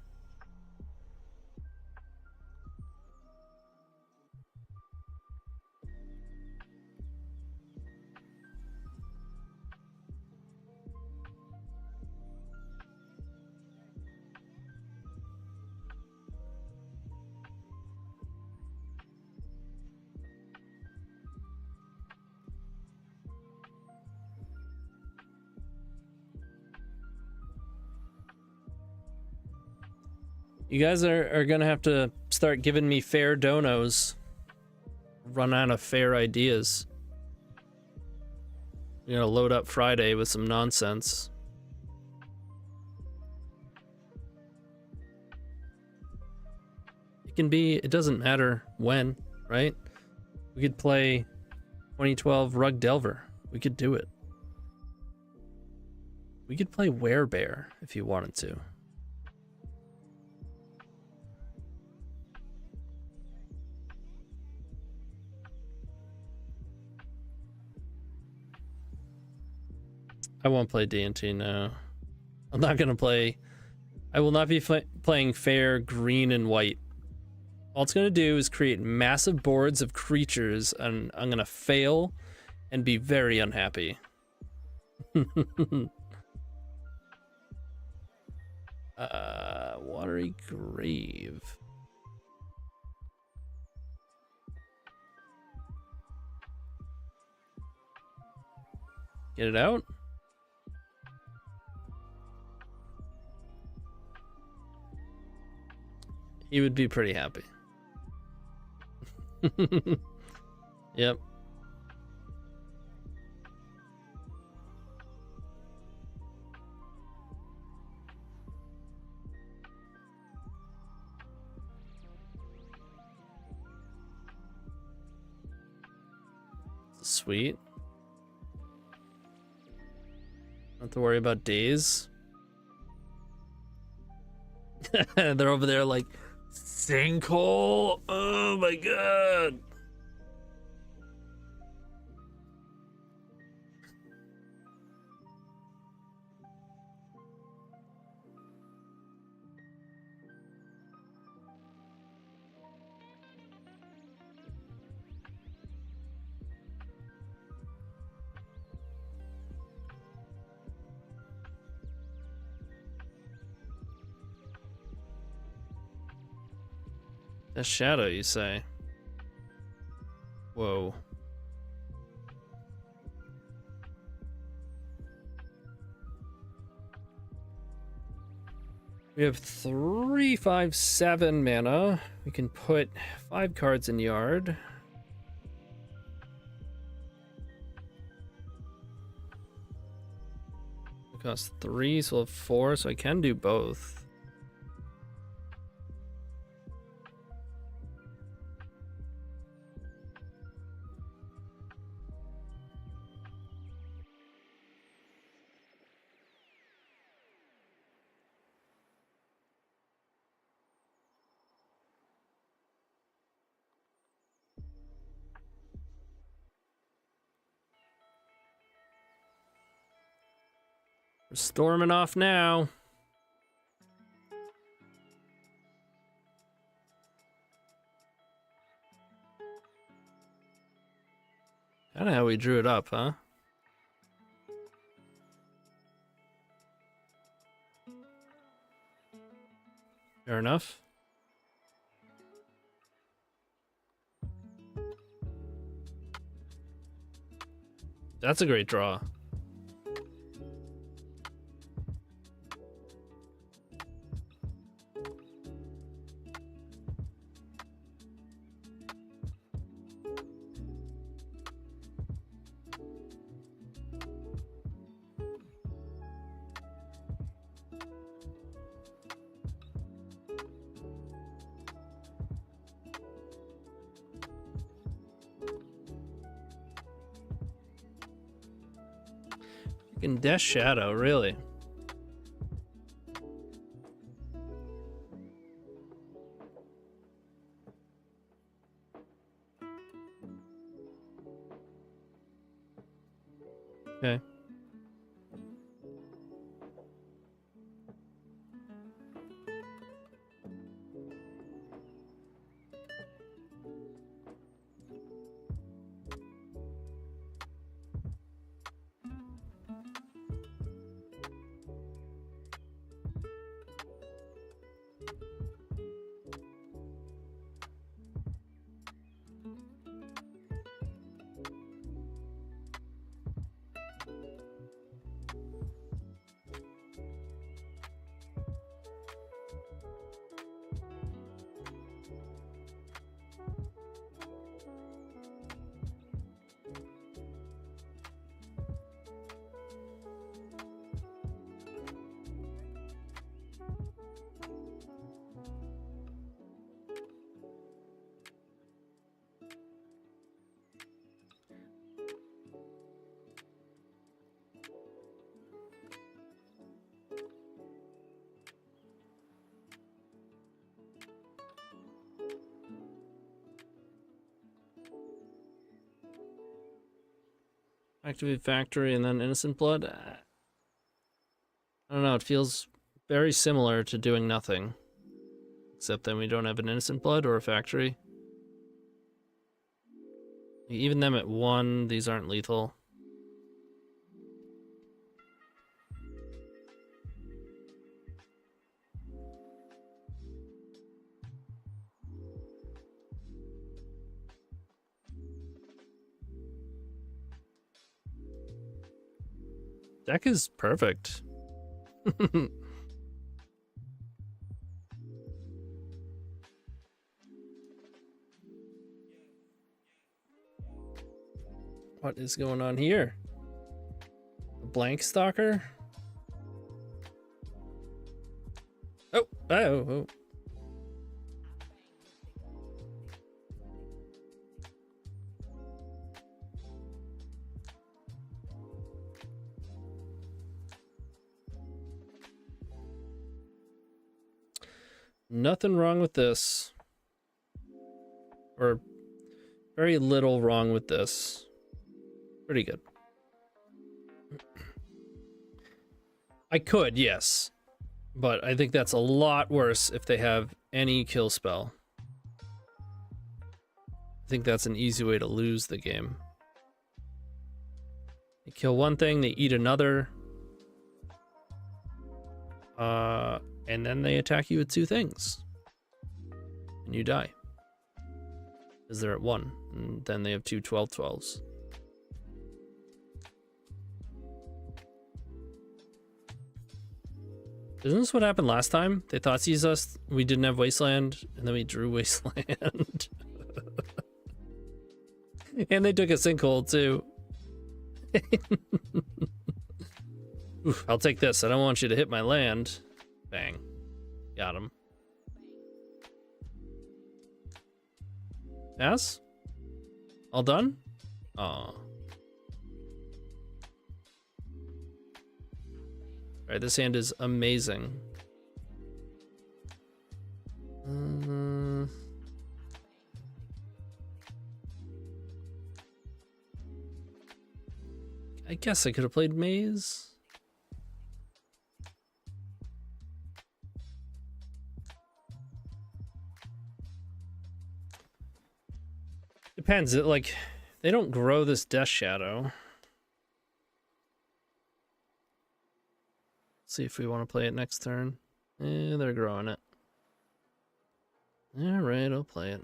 You guys are gonna have to start giving me fair donos. Run out of fair ideas. You're gonna load up Friday with some nonsense. It doesn't matter when, right? We could play 2012 Rug Delver. We could do it. We could play Werebear if you wanted to. I won't play D&T now. I'm not gonna play. I will not be playing fair green and white. All it's gonna do is create massive boards of creatures, and I'm gonna fail and be very unhappy. Watery Grave. Get it out? He would be pretty happy. Yep. Sweet. Don't have to worry about days. They're over there like, sinkhole. Oh my god. A shadow, you say? Whoa. We have 3, 5, 7 mana. We can put 5 cards in yard. It costs 3, so we'll have 4, so I can do both. We're storming off now. Kinda how we drew it up, huh? Fair enough. That's a great draw. In Death Shadow, really? Okay. Activate factory and then innocent blood. I don't know. It feels very similar to doing nothing, except then we don't have an innocent blood or a factory. Even them at 1, these aren't lethal. Deck is perfect. What is going on here? A blank stalker? Oh, oh. Nothing wrong with this. Or very little wrong with this. Pretty good. I could, yes. But I think that's a lot worse if they have any kill spell. I think that's an easy way to lose the game. They kill one thing, they eat another. And then they attack you with 2 things. And you die. Because they're at 1. And then they have 2 12/12s. Isn't this what happened last time? They thought sees us, we didn't have Wasteland, and then we drew Wasteland. And they took a sinkhole too. Oof, I'll take this. I don't want you to hit my land. Bang. Got him. Pass? All done? Aw. Alright, this hand is amazing. I guess I could have played Maze. Depends. It like they don't grow this Death Shadow. See if we want to play it next turn. They're growing it. All right, I'll play it.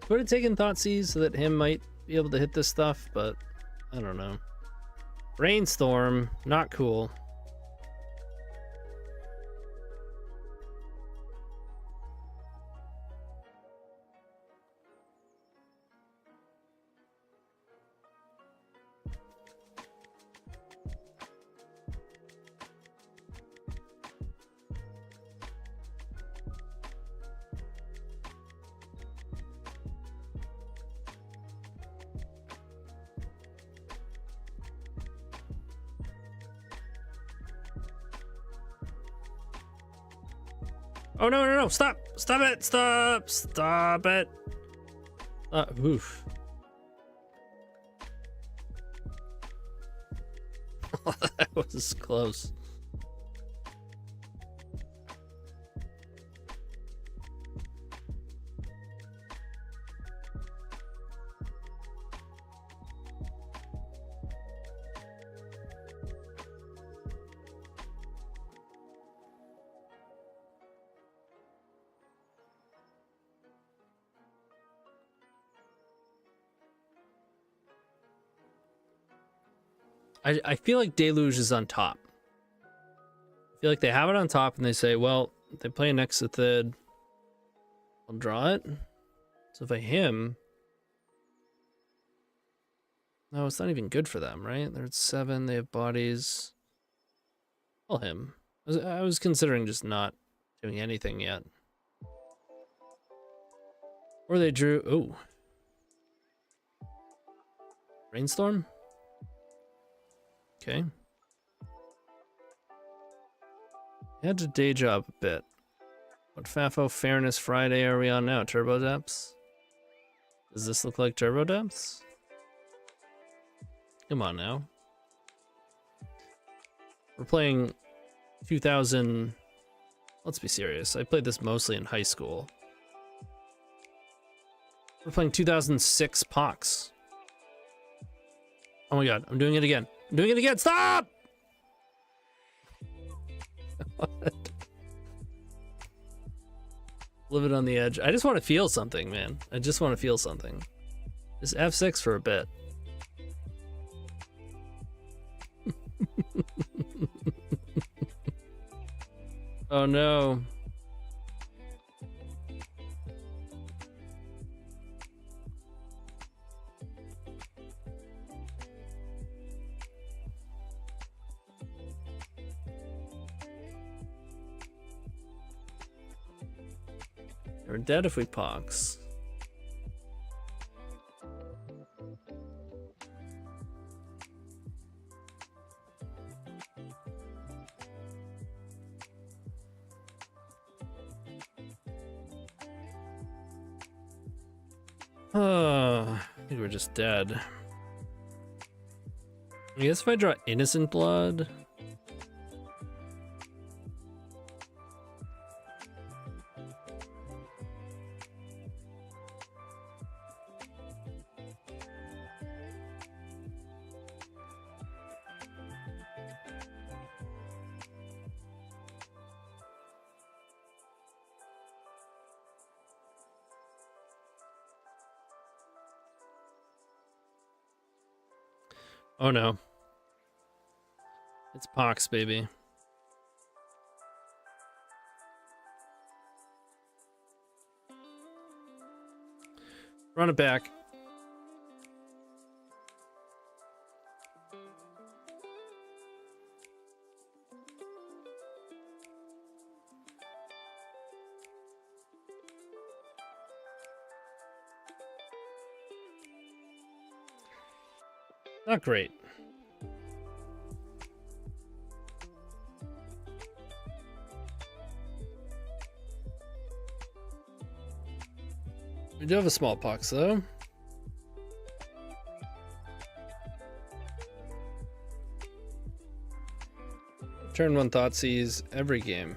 Would have taken Thoughtseize so that him might be able to hit this stuff, but I don't know. Brainstorm, not cool. Oh, no, no, no, stop! Stop it! Stop! Stop it! Oof. That was close. I feel like Deluge is on top. I feel like they have it on top and they say, well, they play next to Thid. I'll draw it. So if I him... No, it's not even good for them, right? They're at 7, they have bodies. I'll him. I was considering just not doing anything yet. Or they drew... Ooh. Rainstorm? Okay. Had to day job a bit. What FAFO Fairness Friday are we on now? Turbo Depths? Does this look like Turbo Depths? Come on now. We're playing 2000... Let's be serious. I played this mostly in high school. We're playing 2006 POX. Oh my god, I'm doing it again. I'm doing it again. Stop! What? Live it on the edge. I just want to feel something, man. I just want to feel something. Just F6 for a bit. Oh no. We're dead if we POX. I think we're just dead. I guess if I draw Innocent Blood. Oh no. It's POX, baby. Run it back. Not great. We do have a small pox though. Turn 1 Thoughtseize every game.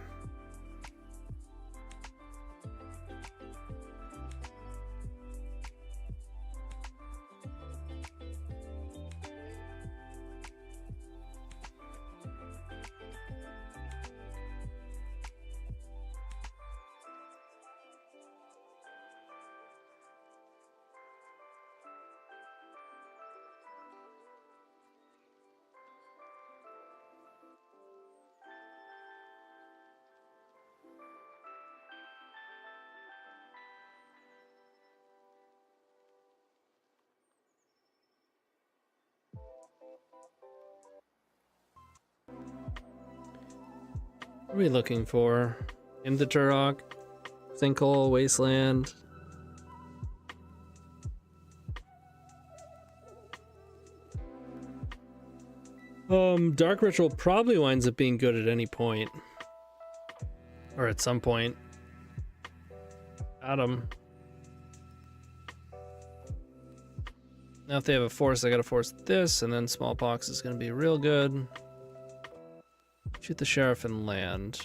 What are we looking for? In the Turok, Sinkhole, Wasteland. Dark Ritual probably winds up being good at any point. Or at some point. Adam. Now if they have a force, I gotta force this, and then Smallpox is gonna be real good. Shoot the sheriff and land.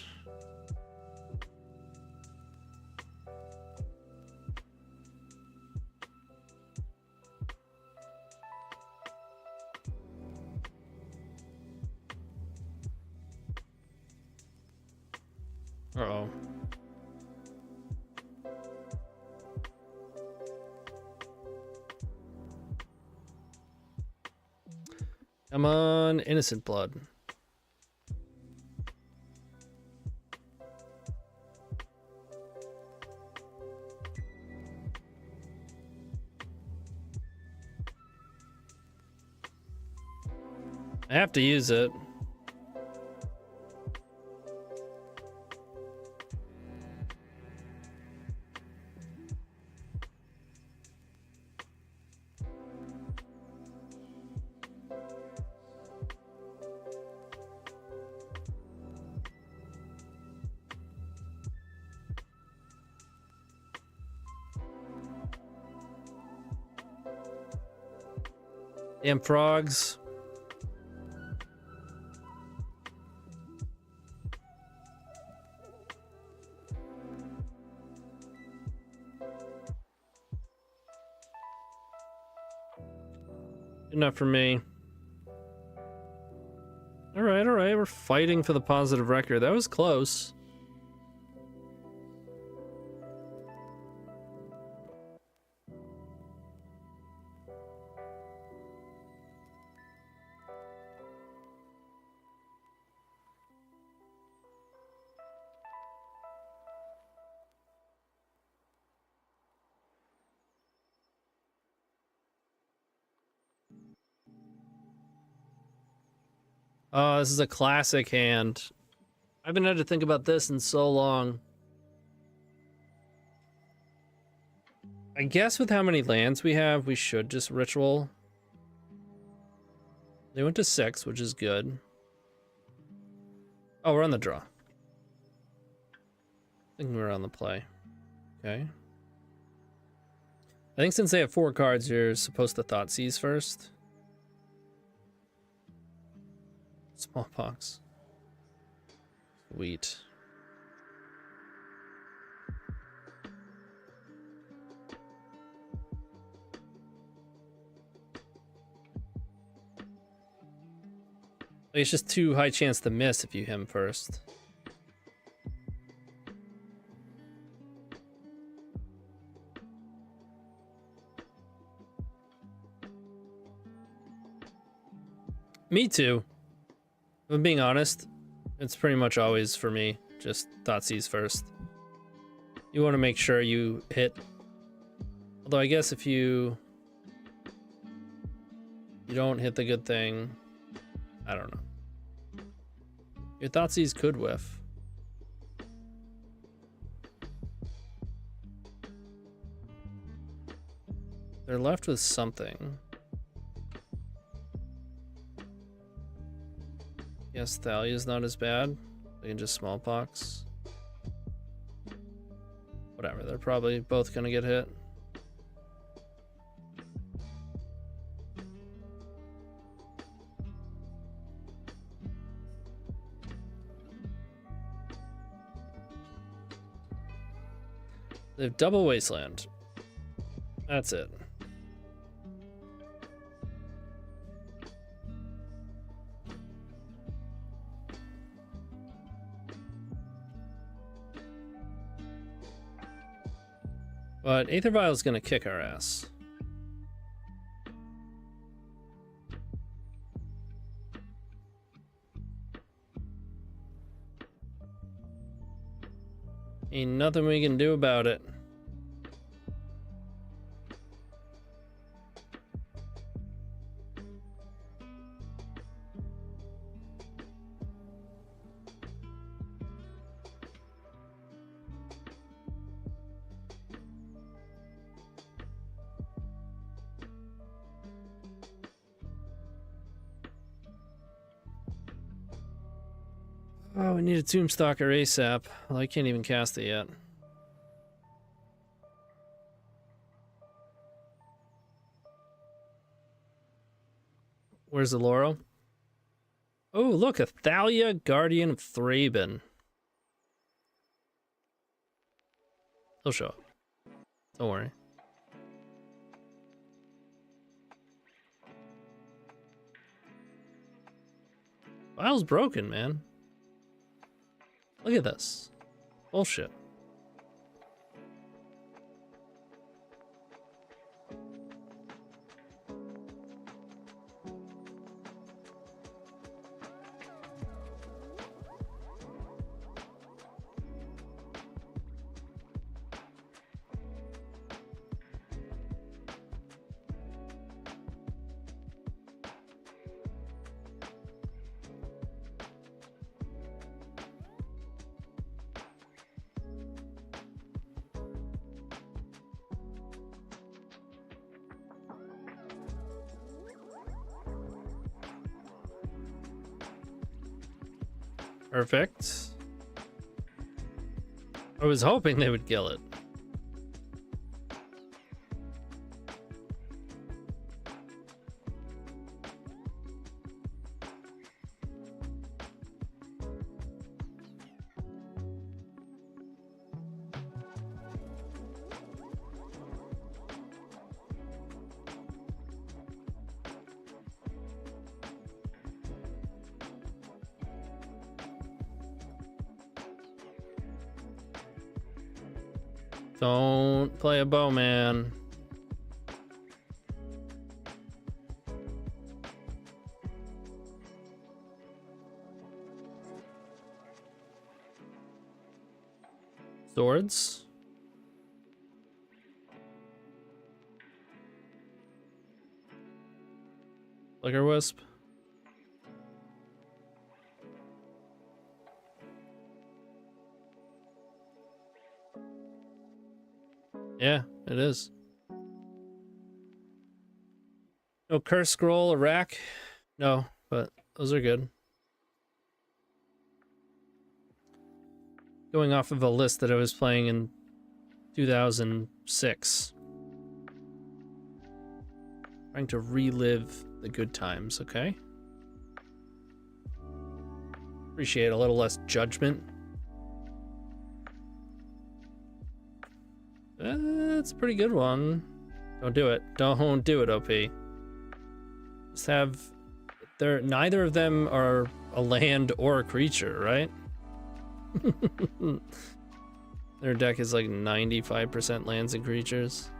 Uh-oh. Come on, innocent blood. I have to use it. Damn frogs. Good enough for me. All right, we're fighting for the positive record. That was close. Oh, this is a classic hand. I haven't had to think about this in so long. I guess with how many lands we have, we should just ritual. They went to 6, which is good. Oh, we're on the draw. I think we're on the play. Okay. I think since they have 4 cards, you're supposed to thought seize first. Smallpox. Sweet. It's just too high chance to miss if you him first. Me too. If I'm being honest, it's pretty much always for me. Just Thoughtseize first. You want to make sure you hit. Although I guess if you don't hit the good thing, I don't know. Your Thoughtseize could whiff. They're left with something. Yes, Thalia's not as bad. They can just smallpox. Whatever, they're probably both gonna get hit. They have double wasteland. That's it. But Aether Vial is gonna kick our ass. Ain't nothing we can do about it. Oh, we need a Tombstalker ASAP. Well, I can't even cast it yet. Where's the Laurel? Oh, look, a Thalia, Guardian of Thraben. He'll show up. Don't worry. File's broken, man. Look at this. Bullshit. Perfect. I was hoping they would kill it. Don't play a bowman. Swords. Flicker Wisp. Yeah, it is. No curse scroll or rack? No, but those are good. Going off of a list that I was playing in 2006. Trying to relive the good times, okay? Appreciate a little less judgment. That's a pretty good one. Don't do it. Don't do it, OP. Just have... neither of them are a land or a creature, right? Their deck is like 95% lands and creatures.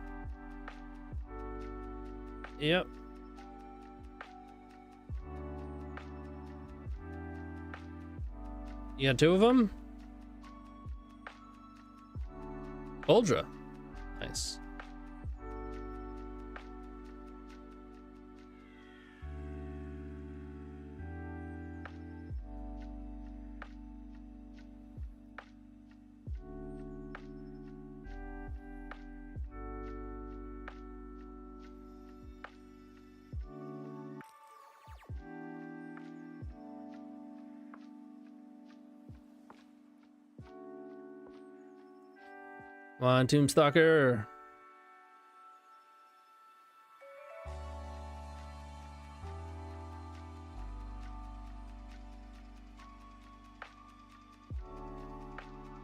Yep. You got two of them? Uldra. Nice. Come on, Tombstalker.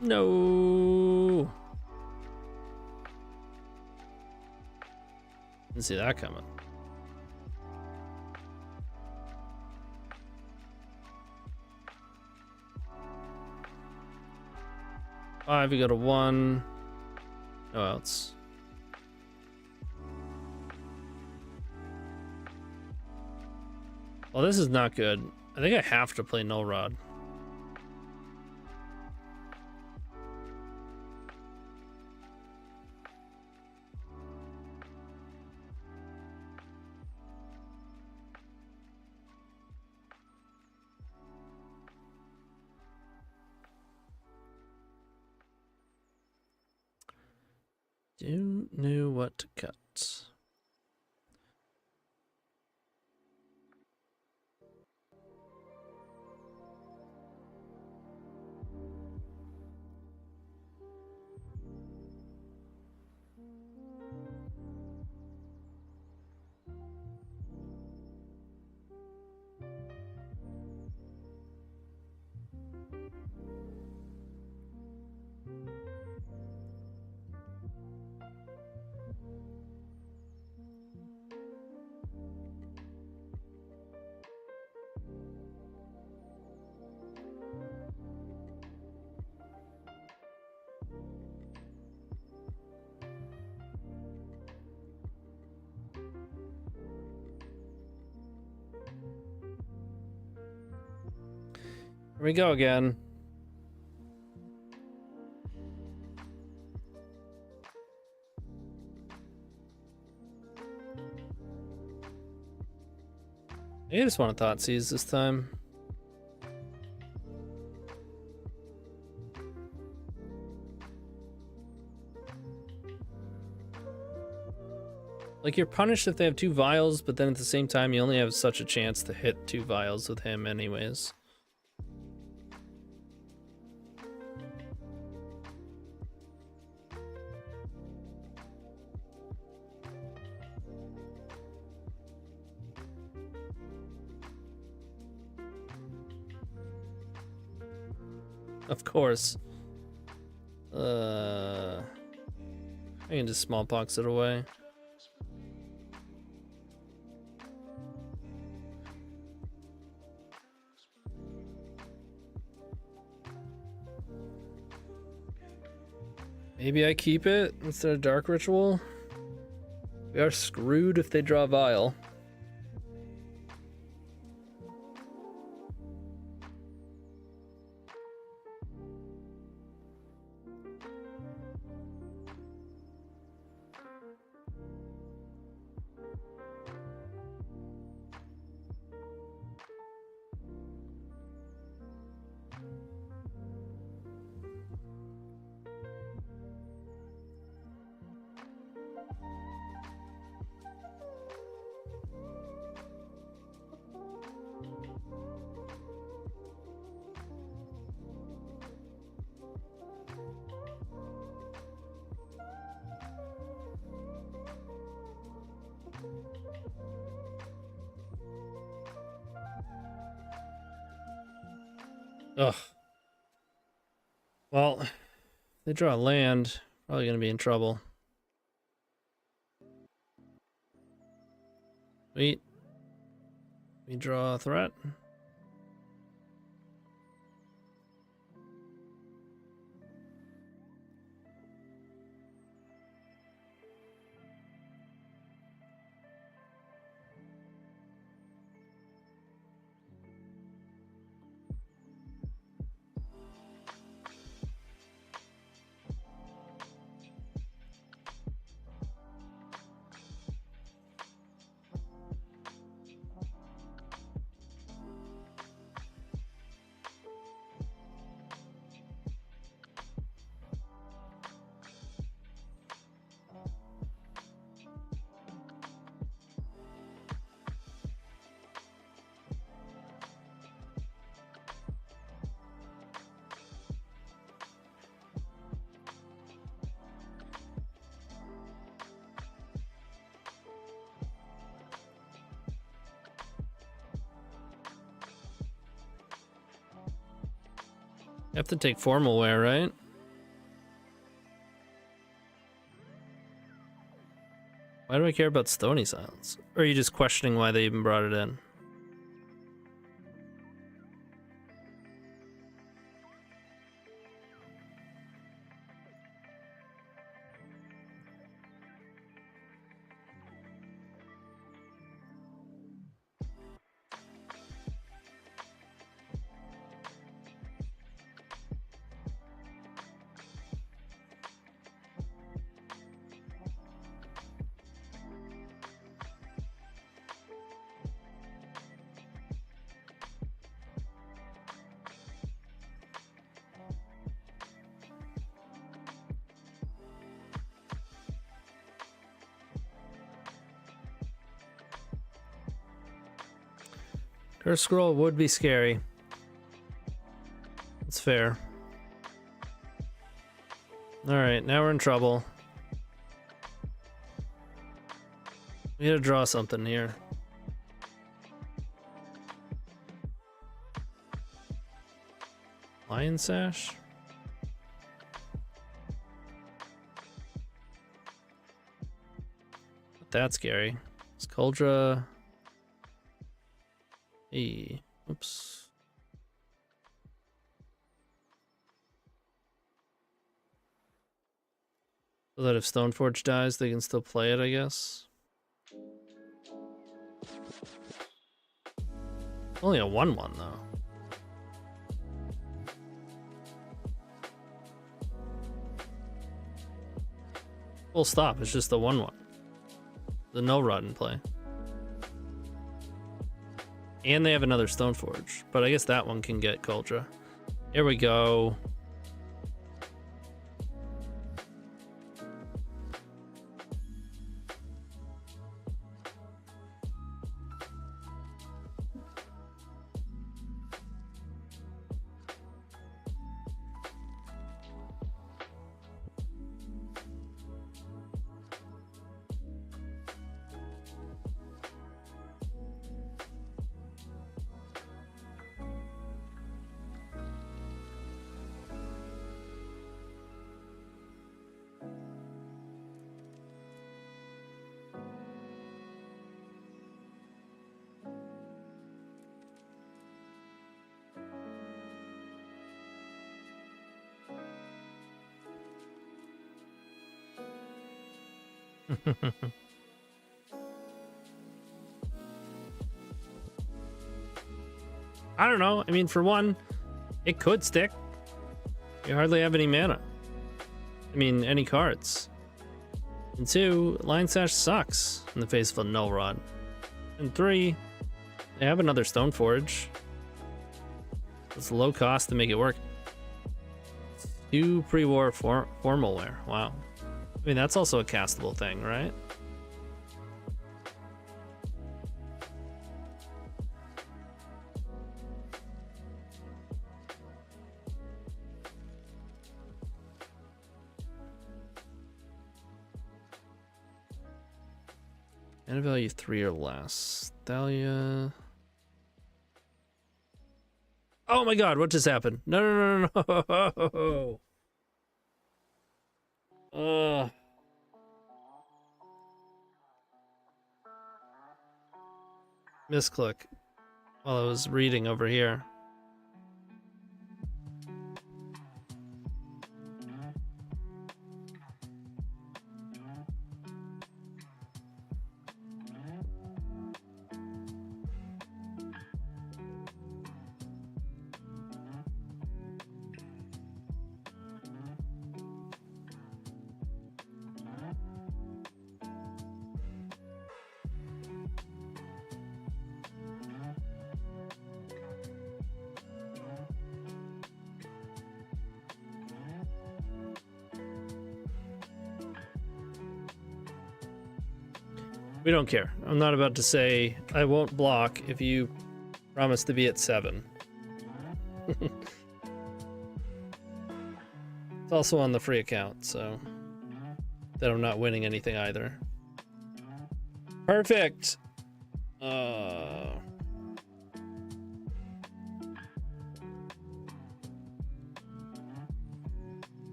No. Didn't see that coming. Five, you go to one. No outs. Well, this is not good. I think I have to play Null Rod. Don't know what to cut. Here we go again. I just want to thought seize this time. Like, you're punished if they have two vials, but then at the same time, you only have such a chance to hit two vials with him anyways. Of course. I can just smallpox it away. Maybe I keep it instead of Dark Ritual. We are screwed if they draw Vial. Ugh. Well, if they draw land, probably gonna be in trouble. Wait. We draw a threat. You have to take formal wear, right? Why do I care about Stony Silence? Or are you just questioning why they even brought it in? Her scroll would be scary. It's fair. Alright, now we're in trouble. We gotta draw something here. Lion Sash? Not that scary. Is Kuldra... Hey, oops. So that if Stoneforge dies, they can still play it, I guess. Only a 1/1 though. Full stop, it's just a 1/1. The no rod in play. And they have another Stoneforge, but I guess that one can get Kuldra. Here we go. I don't know. I mean, for one, it could stick. You hardly have any mana. I mean, any cards. And two, Line Sash sucks in the face of a Null Rod. And three, they have another Stoneforge. It's low cost to make it work. 2 pre-war formal wear. Wow. I mean, that's also a castable thing, right? Mana value 3 or less. Thalia. Oh my god, what just happened? No, no, no, no, no. Misclick while I was reading over here. We don't care. I'm not about to say I won't block if you promise to be at 7. It's also on the free account, so that I'm not winning anything either. Perfect.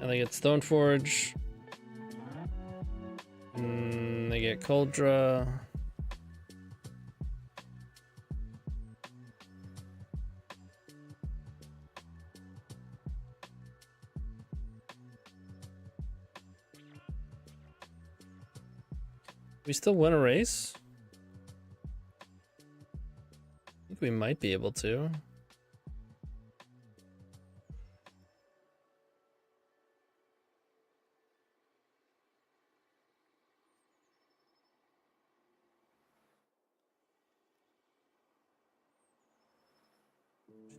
And they get Stoneforge. They get Coldra. We still win a race? I think we might be able to.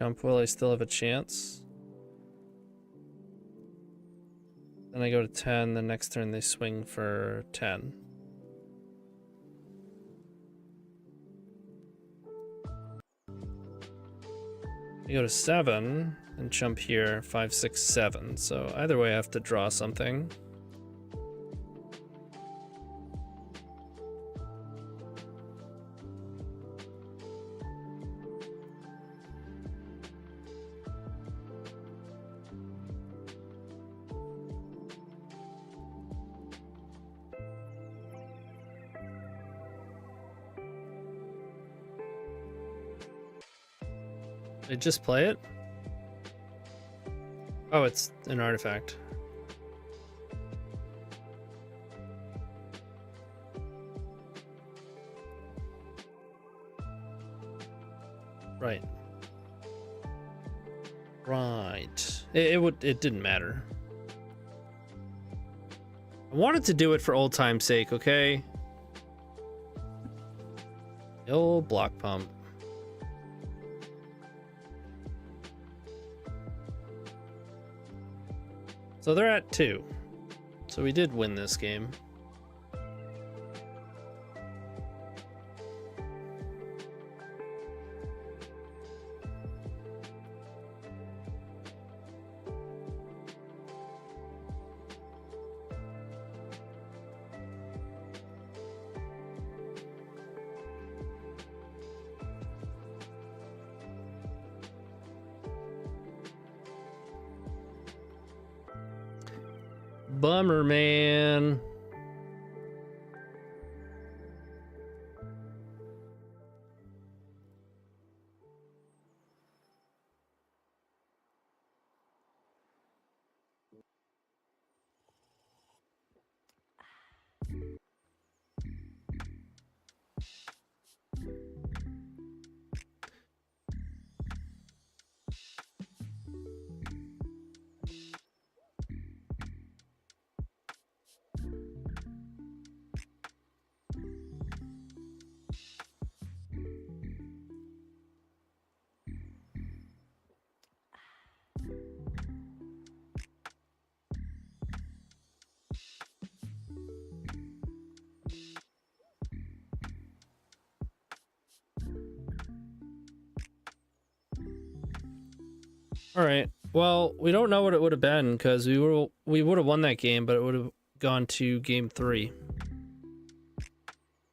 Jump, will I still have a chance? Then I go to 10, the next turn they swing for 10. I go to 7 and jump here, 5, 6, 7. So either way I have to draw something. Did I just play it? Oh, it's an artifact. Right. Right. It didn't matter. I wanted to do it for old time's sake, okay? The old block pump. So they're at 2. So we did win this game. Bummer, man. All right. Well, we don't know what it would have been because we would have won that game, but it would have gone to game 3.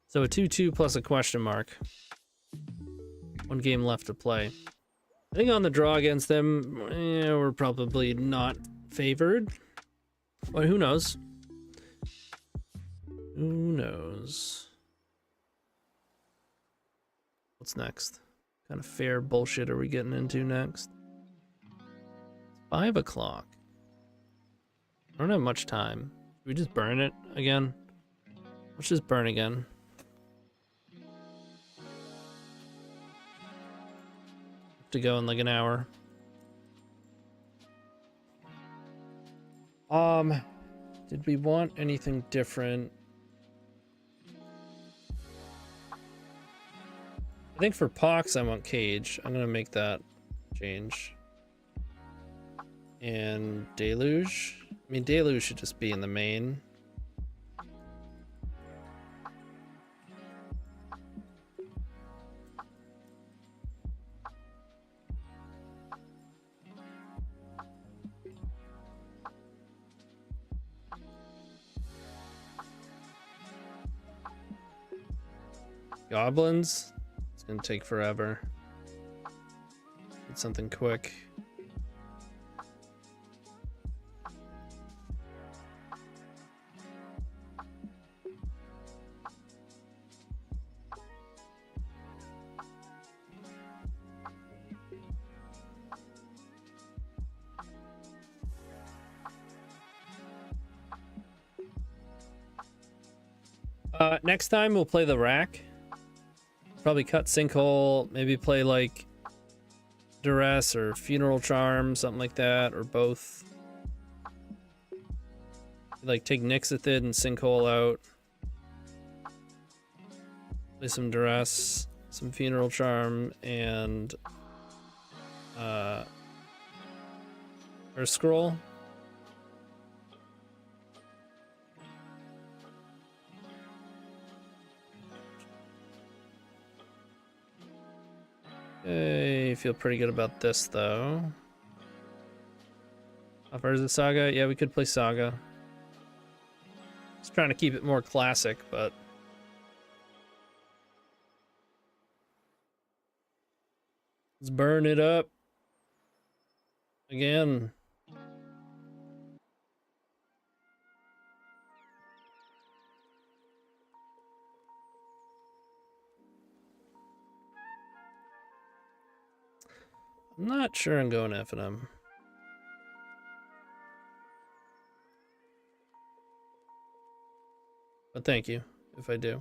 So a 2-2 plus a question mark. 1 game left to play. I think on the draw against them, we're probably not favored. But who knows? Who knows? What's next? What kind of fair bullshit are we getting into next? 5 o'clock. I don't have much time. Should we just burn it again? Let's just burn again. Have to go in like an hour. Did we want anything different? I think for POX I want Cage. I'm gonna make that change. And Deluge. I mean, Deluge should just be in the main. Goblins? It's gonna take forever. Need something quick. Next time we'll play the rack. Probably cut Sinkhole, maybe play like Duress or Funeral Charm, something like that, or both. Like take Nixithid and Sinkhole out. Play some Duress, some Funeral Charm, and or Scroll. I feel pretty good about this though. Offers the Saga? Yeah, we could play Saga. Just trying to keep it more classic, but let's burn it up again. I'm not sure I'm going F&M. But thank you if I do.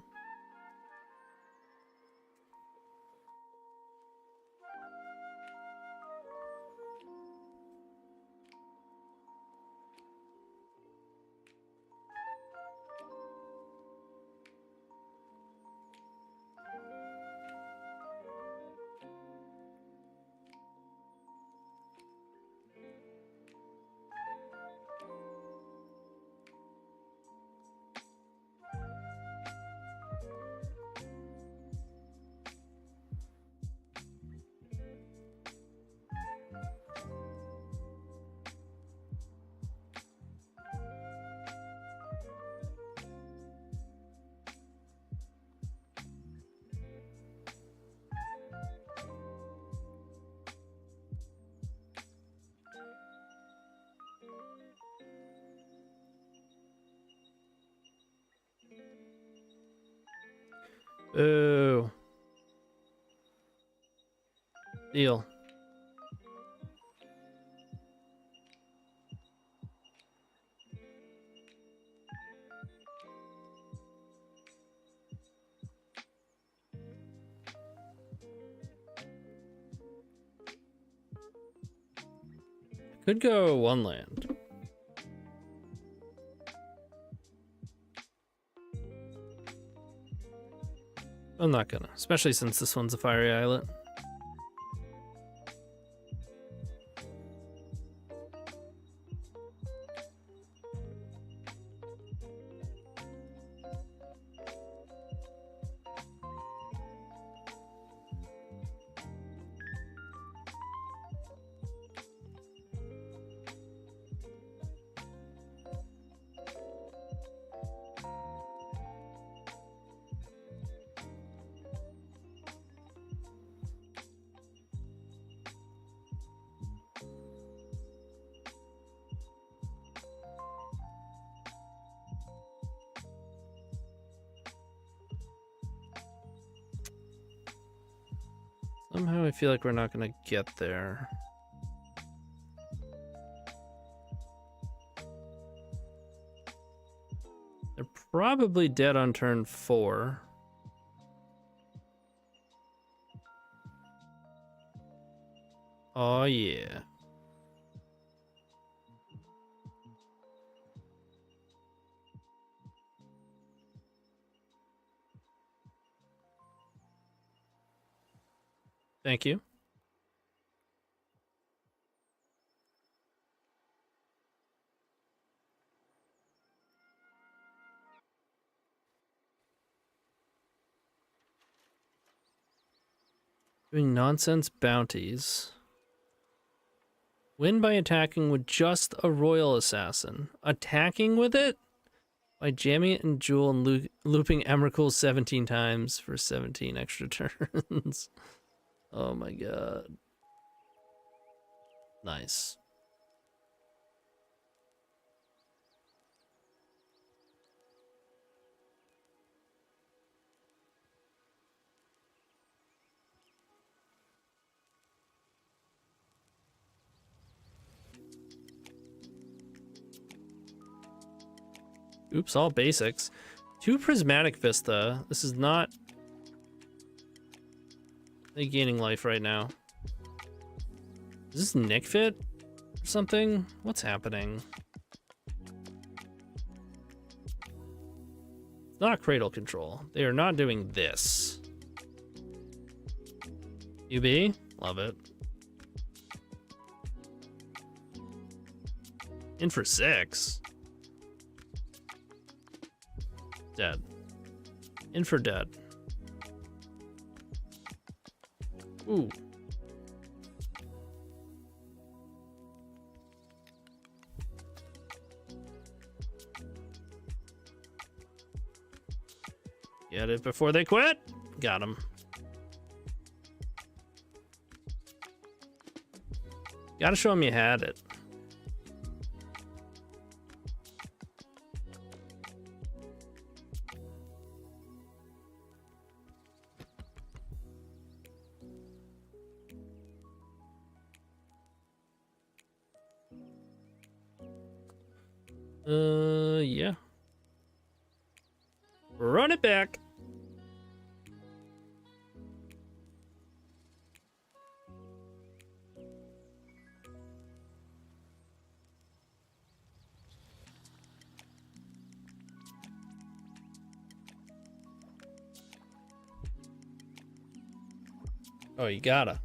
Ooh. Deal. Could go one land. I'm not gonna, especially since this one's a fiery islet. Somehow I feel like we're not gonna get there. They're probably dead on turn 4. Oh yeah. Thank you. Doing nonsense bounties. Win by attacking with just a royal assassin. Attacking with it? By jamming it in Jewel and looping Emrakul 17 times for 17 extra turns. Oh my god. Nice. Oops, all basics. 2 Prismatic Vista. This is not... They gaining life right now. Is this Nick Fit or something? What's happening? It's not Cradle Control. They are not doing this. UB? Love it. In for 6. Dead. In for dead. Ooh. Get it before they quit. Got him. Gotta show him you had it. Yeah. Run it back. Oh, you gotta.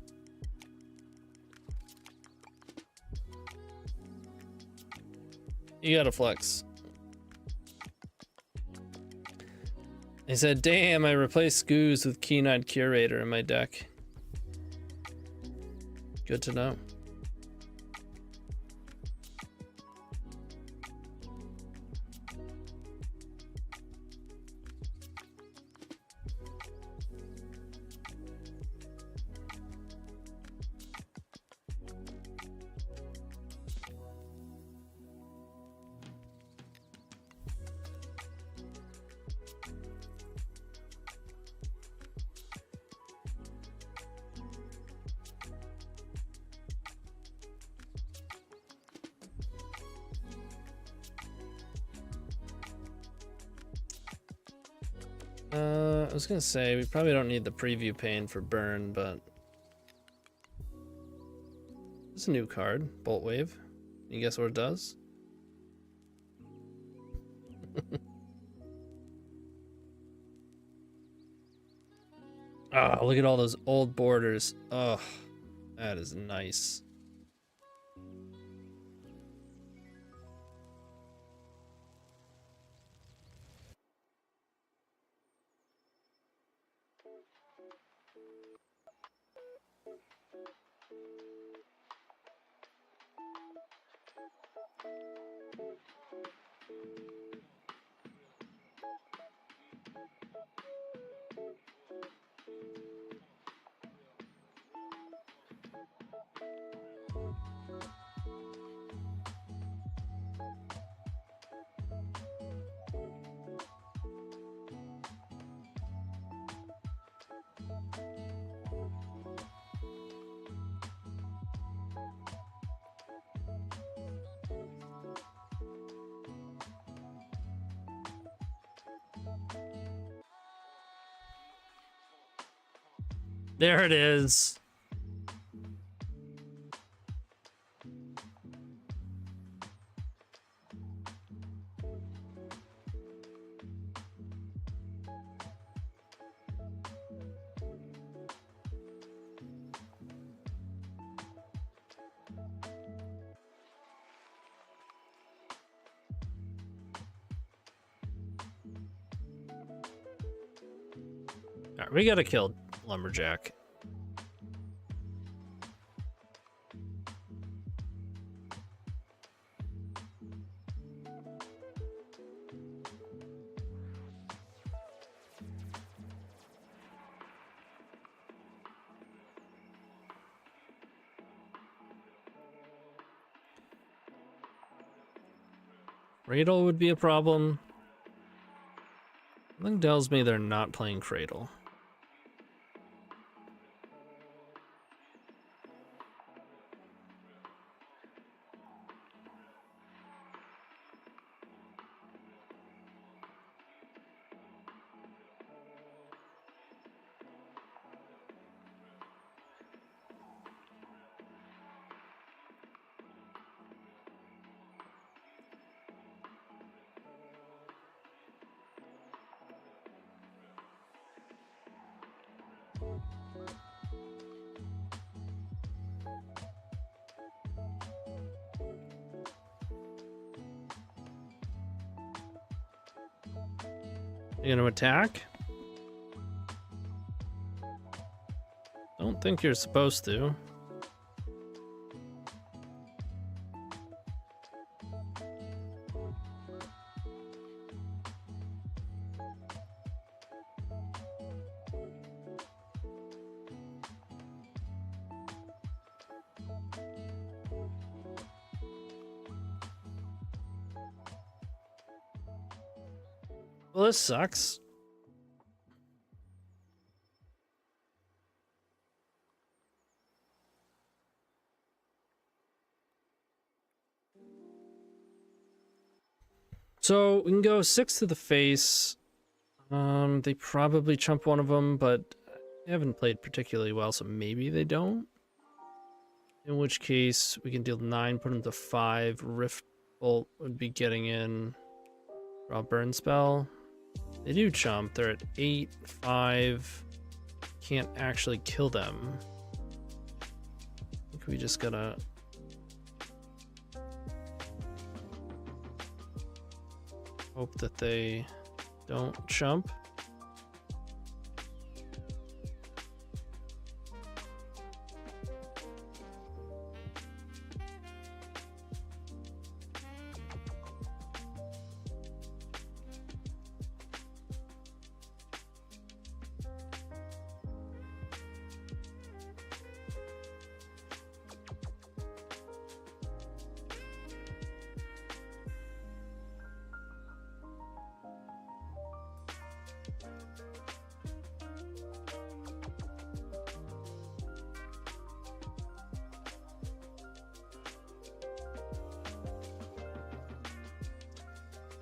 You gotta flex. He said, damn, I replaced Scoos with Keen-Eyed Curator in my deck. Good to know. I was gonna say we probably don't need the preview pane for burn, but it's a new card, Bolt Wave. You guess what it does? Ah, look at all those old borders. Oh, that is nice. There it is. All right, we gotta kill Lumberjack. Cradle would be a problem. Something tells me they're not playing Cradle. You gonna attack? Don't think you're supposed to. Well, this sucks. So we can go 6 to the face. They probably chump one of them, but they haven't played particularly well, so maybe they don't. In which case, we can deal 9, put them to 5. Rift Bolt would be getting in. Draw Burn Spell. They do chump. They're at 8, 5. Can't actually kill them. I think we just gotta... hope that they don't chump.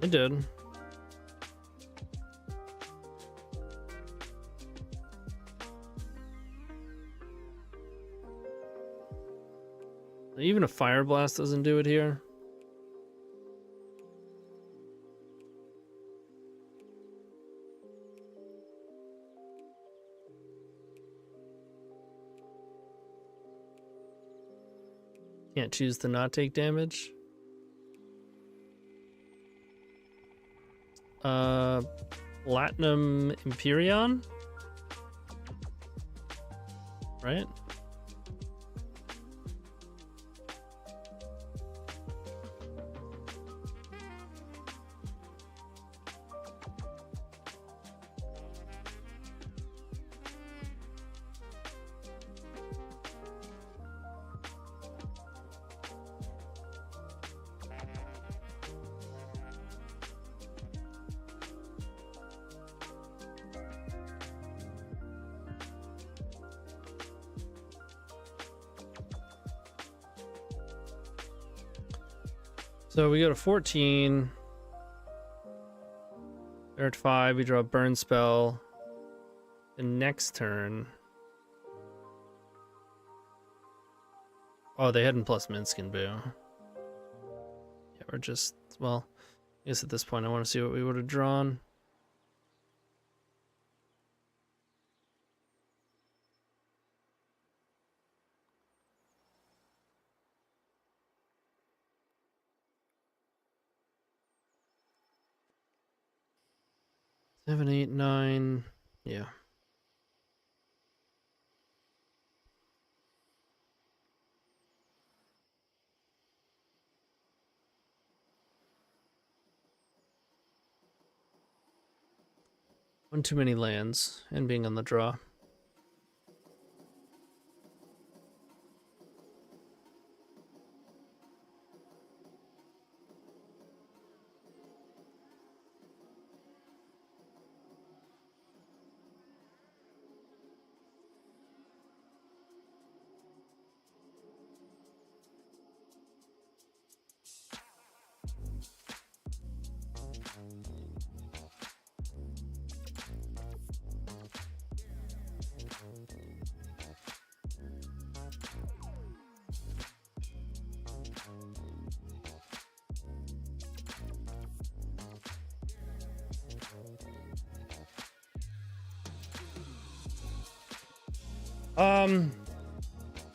It did. Even a fire blast doesn't do it here. Can't choose to not take damage. Platinum Imperion? Right? So we go to 14. They're at 5. We draw a burn spell. The next turn. Oh, they hadn't plus Minskin Boo. Yeah, we're just, well, I guess at this point I want to see what we would have drawn. Seven, 8, 9. Yeah. One too many lands and being on the draw.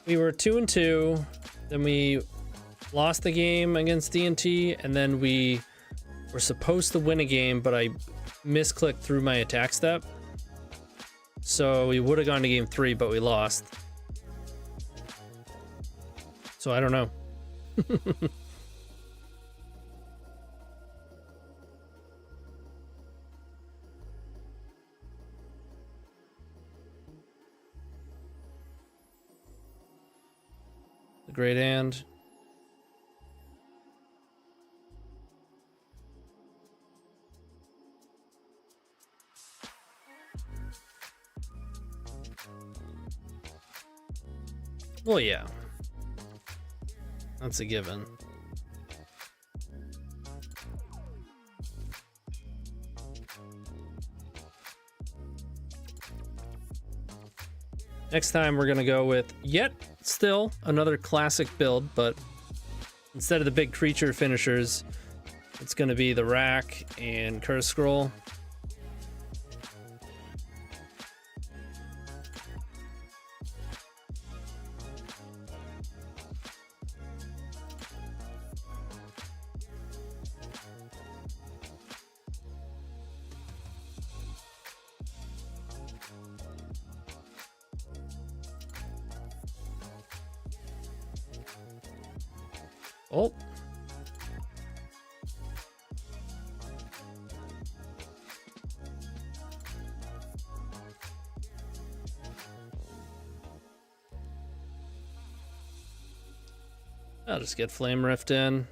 We were 2-2, then we lost the game against D&T, and then we were supposed to win a game, but I misclicked through my attack step. So we would have gone to game 3, but we lost. So I don't know. The great hand. Well, yeah. That's a given. Next time we're gonna go with yet still another classic build, but instead of the big creature finishers, it's gonna be the rack and curse scroll. Oh. I'll just get Flame Rift in.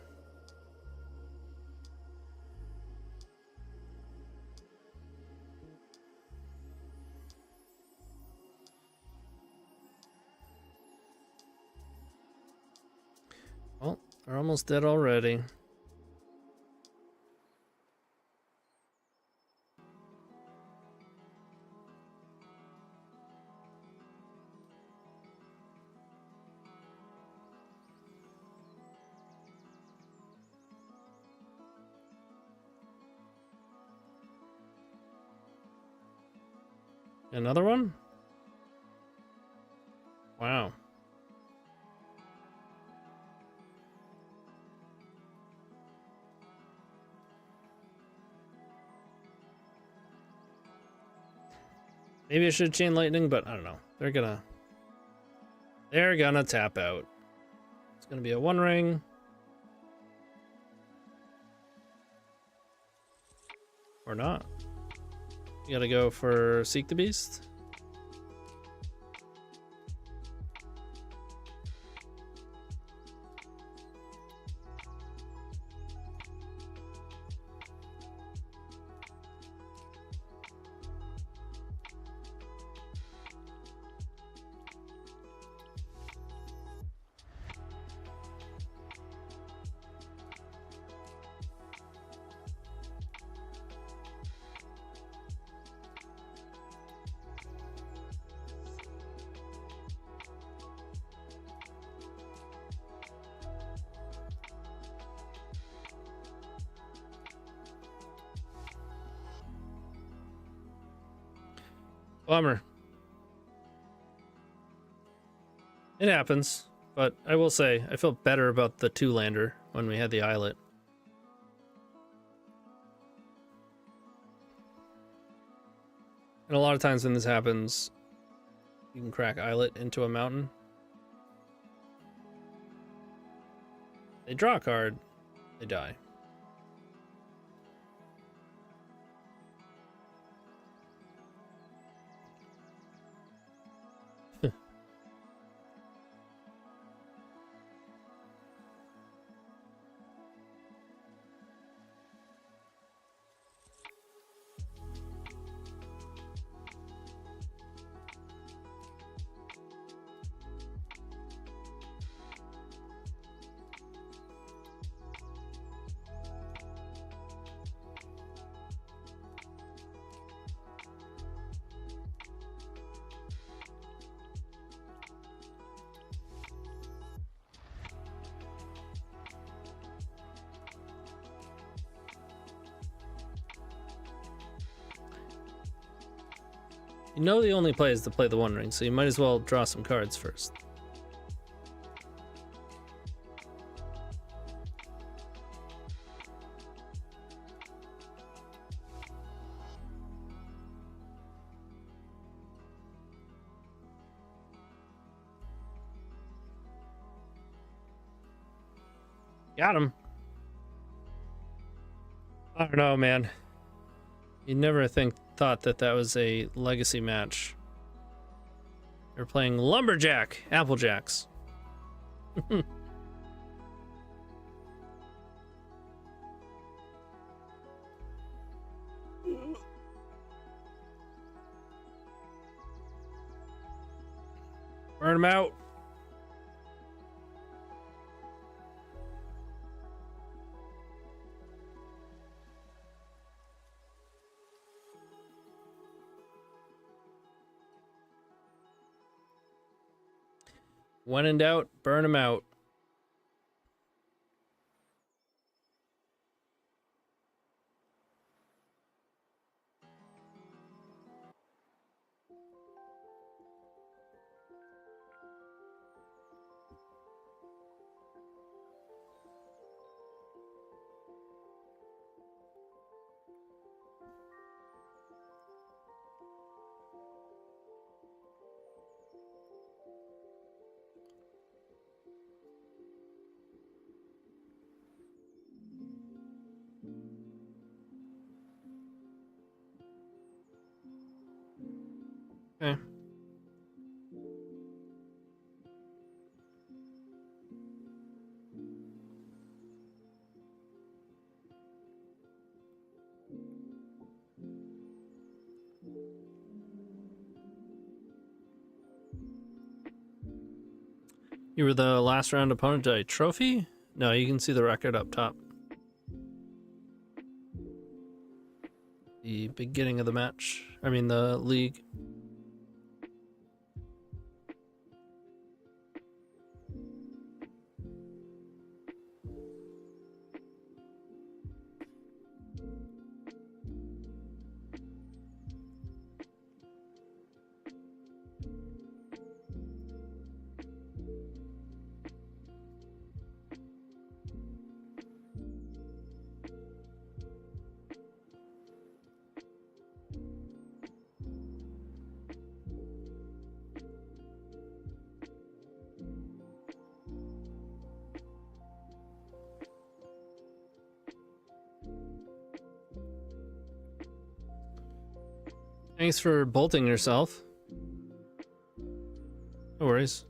Well, they're almost dead already. Another one? Wow. Maybe I should chain lightning, but I don't know. They're gonna tap out. It's gonna be a one ring. Or not. You gotta go for Seek the Beast. Bummer. It happens, but I will say I felt better about the two-lander when we had the Islet. And a lot of times when this happens, you can crack Islet into a mountain. They draw a card, they die. You know the only play is to play the One Ring, so you might as well draw some cards first. Got him. I don't know, man. You never thought that was a legacy match. They're playing Lumberjack, Applejacks. Burn them out. When in doubt, burn them out. Okay. You were the last round opponent to a trophy? No, you can see the record up top. The beginning of the match. I mean, the league. Thanks for bolting yourself. No worries.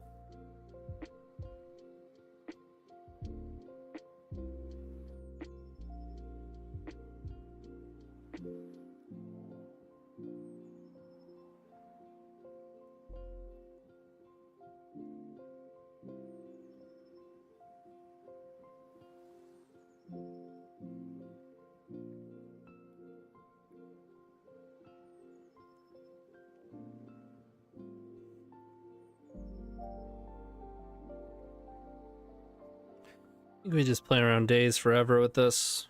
I think we just play around days forever with this.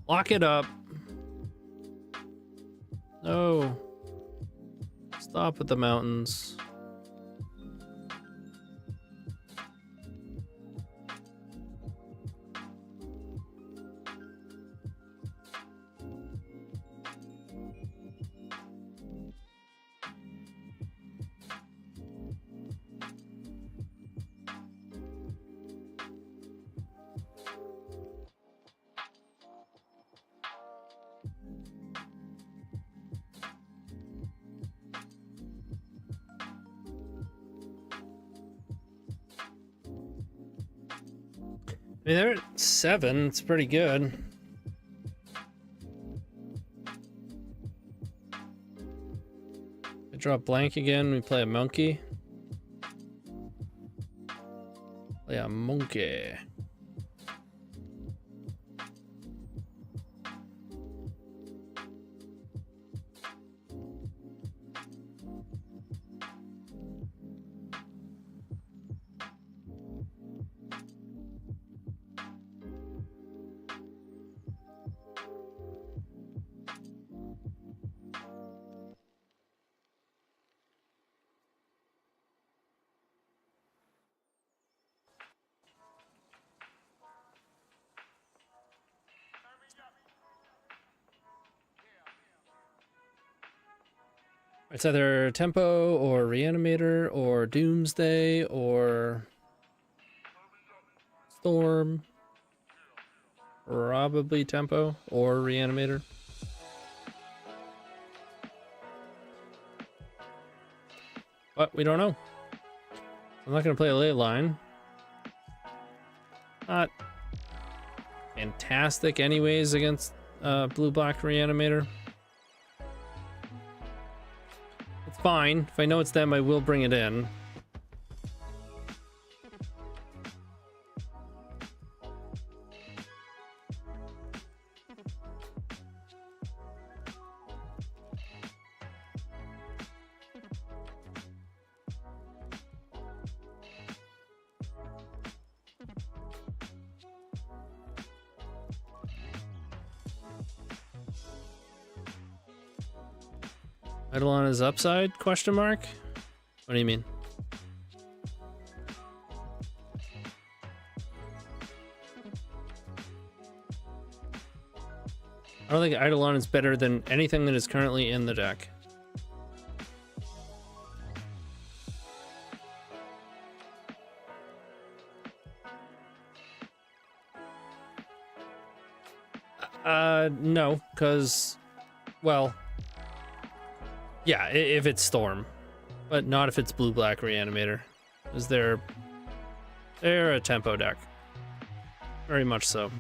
Lock it up. No. Stop with the mountains. I mean, they're at 7. It's pretty good. I drop blank again. We play a monkey. Play a monkey. It's either Tempo or Reanimator or Doomsday or Storm. Probably Tempo or Reanimator. But we don't know. I'm not going to play a ley line. Not fantastic anyways against blue-black Reanimator. It's fine. If I know it's them, I will bring it in. Eidolon is upside? Question mark? What do you mean? I don't think Eidolon is better than anything that is currently in the deck. No, because, well, yeah, if it's Storm, but not if it's blue-black Reanimator, because they're a tempo deck, very much so.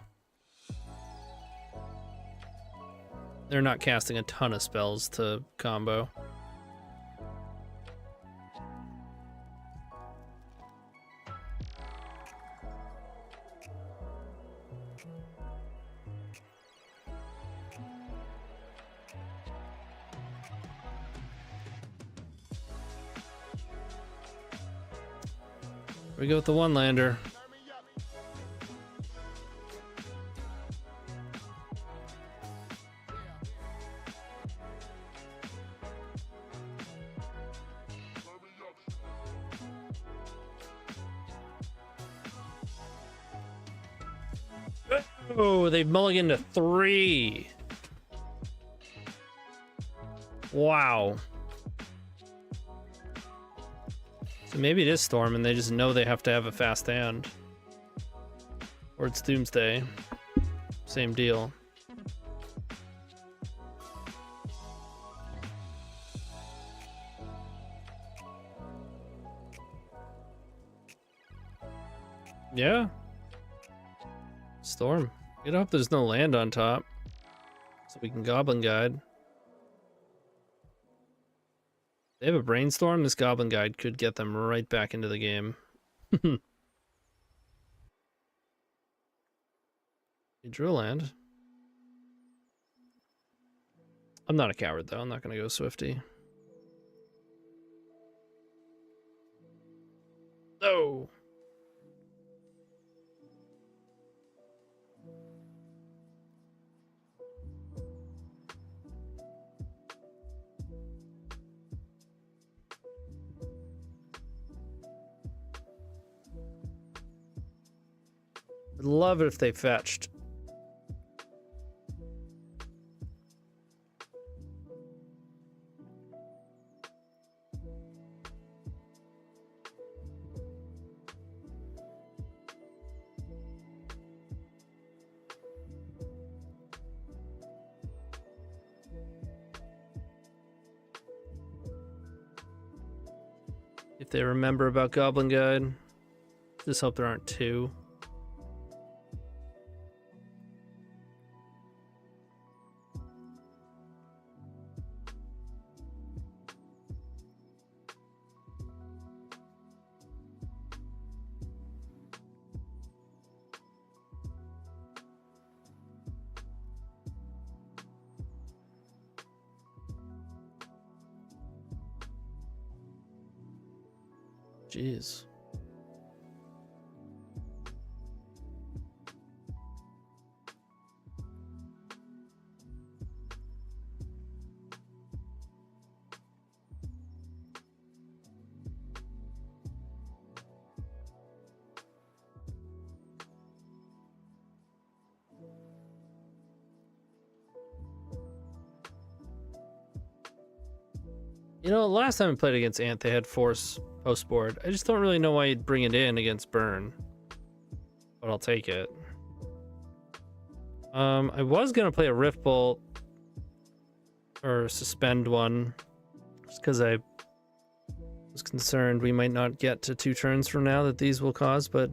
They're not casting a ton of spells to combo. We go with the one-lander. Oh, they've mulliganed to 3. Wow. So maybe it is Storm and they just know they have to have a fast hand. Or it's Doomsday. Same deal. Yeah. Storm. You'd hope there's no land on top. So we can Goblin Guide. They have a Brainstorm. This Goblin Guide could get them right back into the game. You drew a land. I'm not a coward though. I'm not going to go Swifty. Oh. I'd love it if they fetched. If they remember about Goblin Guide. Just hope there aren't 2. Jeez. You know, last time I played against Ant, they had Force post board. I just don't really know why you'd bring it in against Burn. But I'll take it. I was gonna play a Rift Bolt or suspend one, just because I was concerned we might not get to 2 turns from now that these will cause, but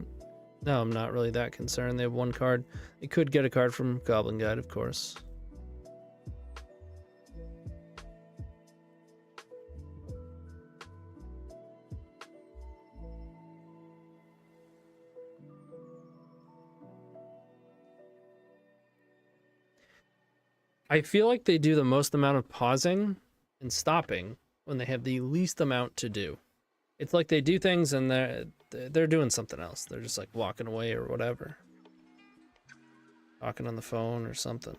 no, I'm not really that concerned. They have 1 card. They could get a card from Goblin Guide, of course. I feel like they do the most amount of pausing and stopping when they have the least amount to do. It's like they do things and they're doing something else. They're just like walking away or whatever. Talking on the phone or something.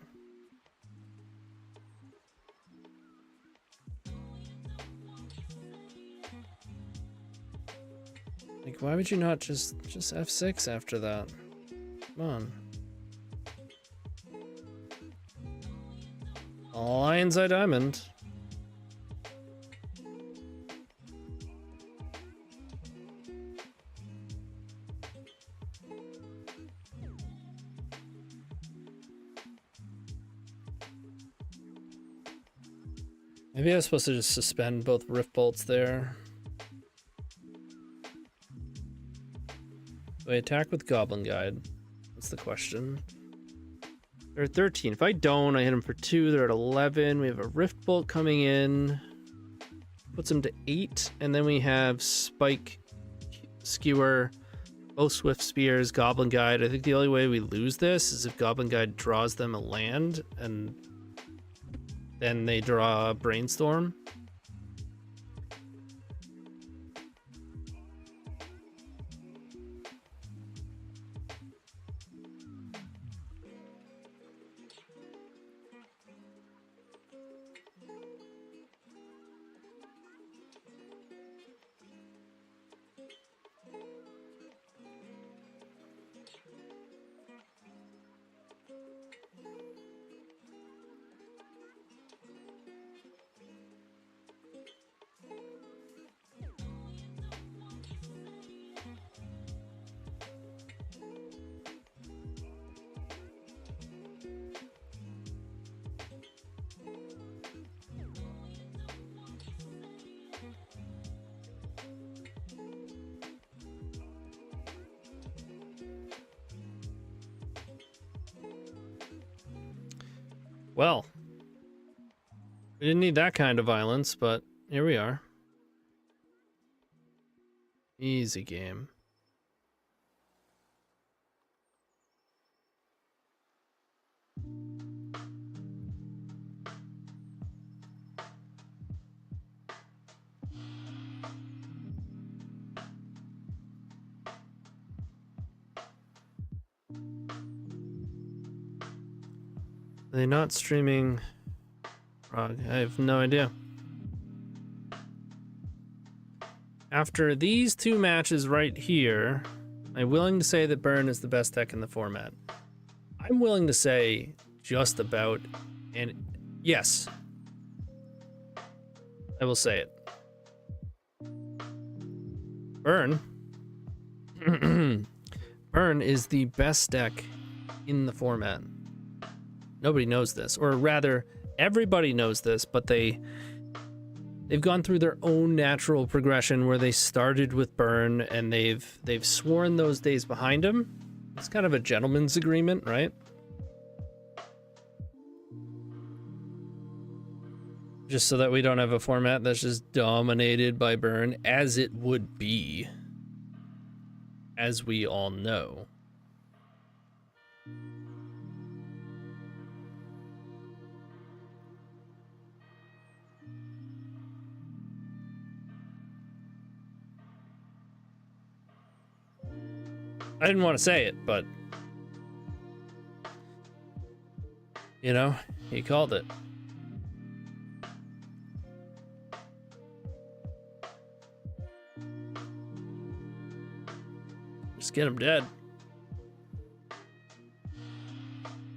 Like, why would you not just F6 after that? Come on. Lion's Eye Diamond. Maybe I was supposed to just suspend both Rift Bolts there. Do I attack with Goblin Guide? That's the question. They're at 13. If I don't, I hit them for 2. They're at 11. We have a Rift Bolt coming in. Puts them to 8. And then we have Spike, Skewer, both Swift Spears, Goblin Guide. I think the only way we lose this is if Goblin Guide draws them a land and then they draw a Brainstorm. Well, we didn't need that kind of violence, but here we are. Easy game. Are they not streaming Prague? I have no idea. After these two matches right here, I'm willing to say that Burn is the best deck in the format. I'm willing to say just about, and yes, I will say it. Burn. Burn is the best deck in the format. Nobody knows this, or rather, everybody knows this, but they've gone through their own natural progression where they started with Burn and they've sworn those days behind them. It's kind of a gentleman's agreement, right? Just so that we don't have a format that's just dominated by Burn, as it would be, as we all know. I didn't want to say it, but you know, he called it. Just get him dead.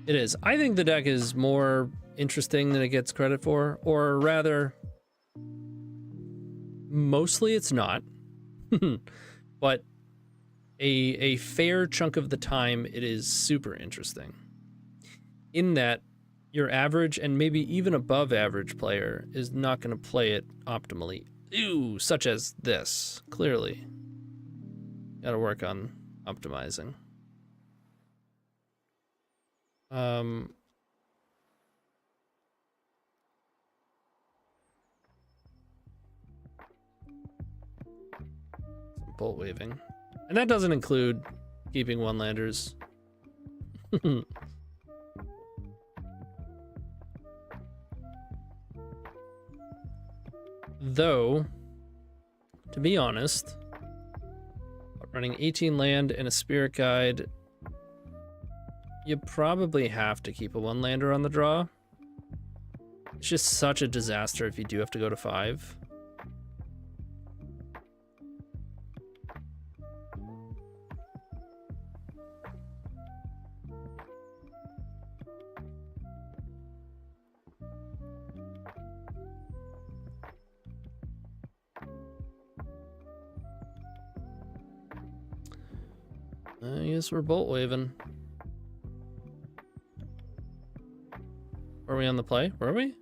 It is. I think the deck is more interesting than it gets credit for, or rather, mostly it's not. But a fair chunk of the time, it is super interesting. In that, your average and maybe even above average player is not going to play it optimally. Ew, such as this, clearly. Got to work on optimizing. Some bolt waving. And that doesn't include keeping one-landers. Though, to be honest, running 18 land and a spirit guide, you probably have to keep a one-lander on the draw. It's just such a disaster if you do have to go to 5. I guess we're bolt waving. Are we on the play? Were we?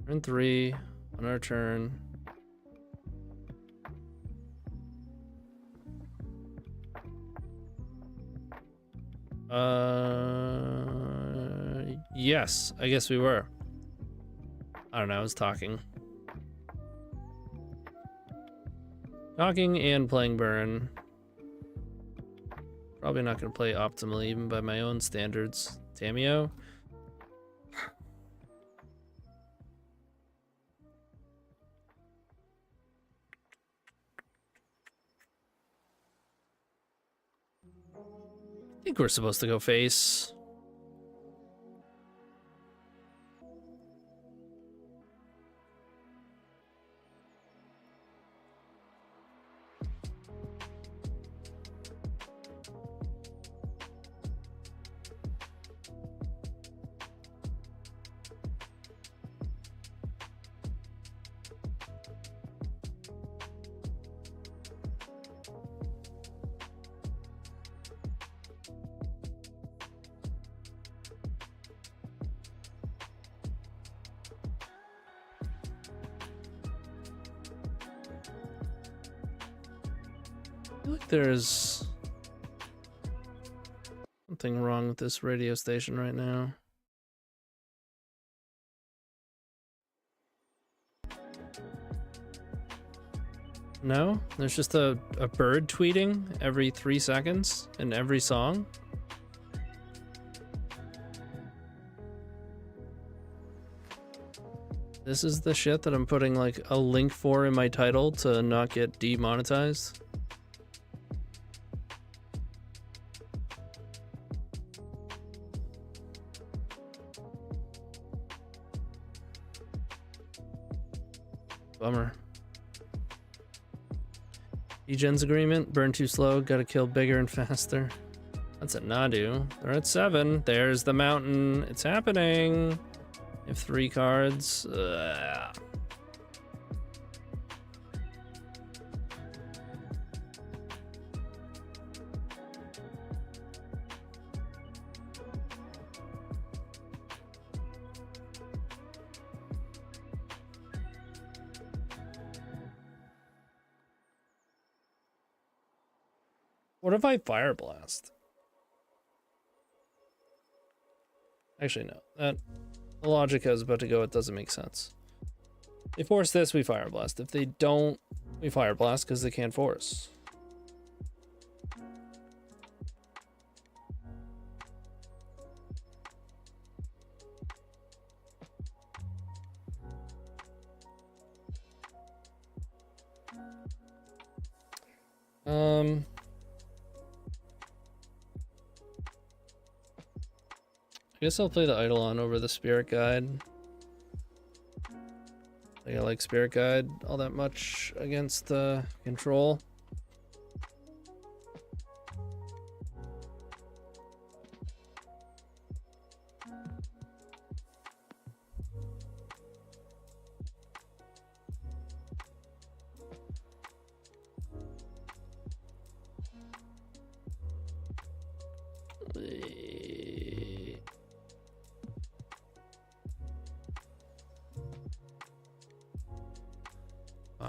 Turn 3 on our turn. Yes, I guess we were. I don't know, I was talking. Talking and playing Burn. Probably not going to play optimally, even by my own standards. Tamio? I think we're supposed to go face. I feel like there's something wrong with this radio station right now. No? There's just a bird tweeting every 3 seconds in every song? This is the shit that I'm putting like a link for in my title to not get demonetized? Bummer. Egen's agreement, burn too slow, gotta kill bigger and faster. That's a Nadu. They're at 7. There's the mountain. It's happening. You have 3 cards. Ugh. What if I Fire Blast? Actually, no. That the logic I was about to go, it doesn't make sense. They force this, we Fire Blast. If they don't, we Fire Blast because they can't force. I guess I'll play the Eidolon over the Spirit Guide. I like Spirit Guide all that much against control.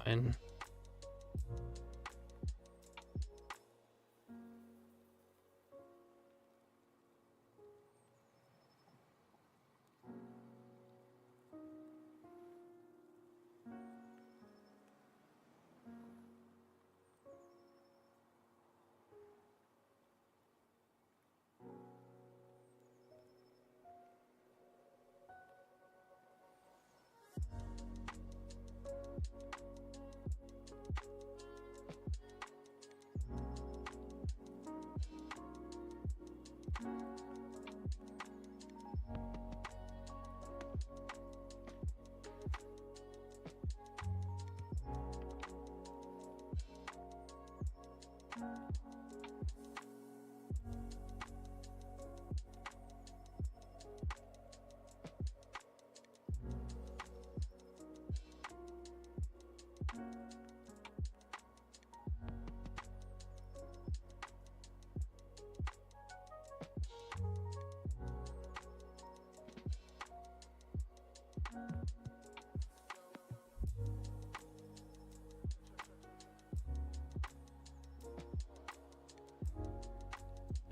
Fine.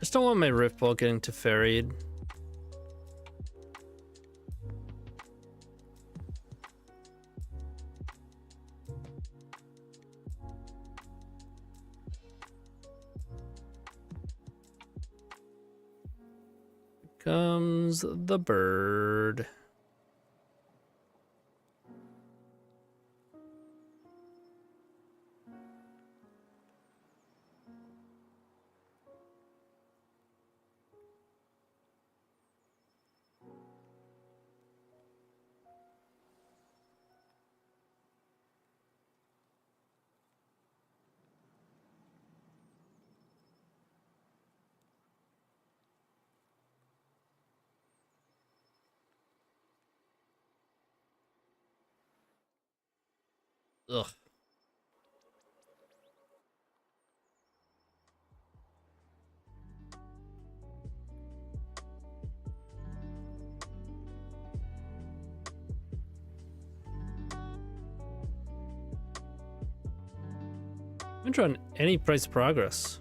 Just don't want my Rift Ball getting to ferried. Comes the bird. Ugh. I'm trying any price progress.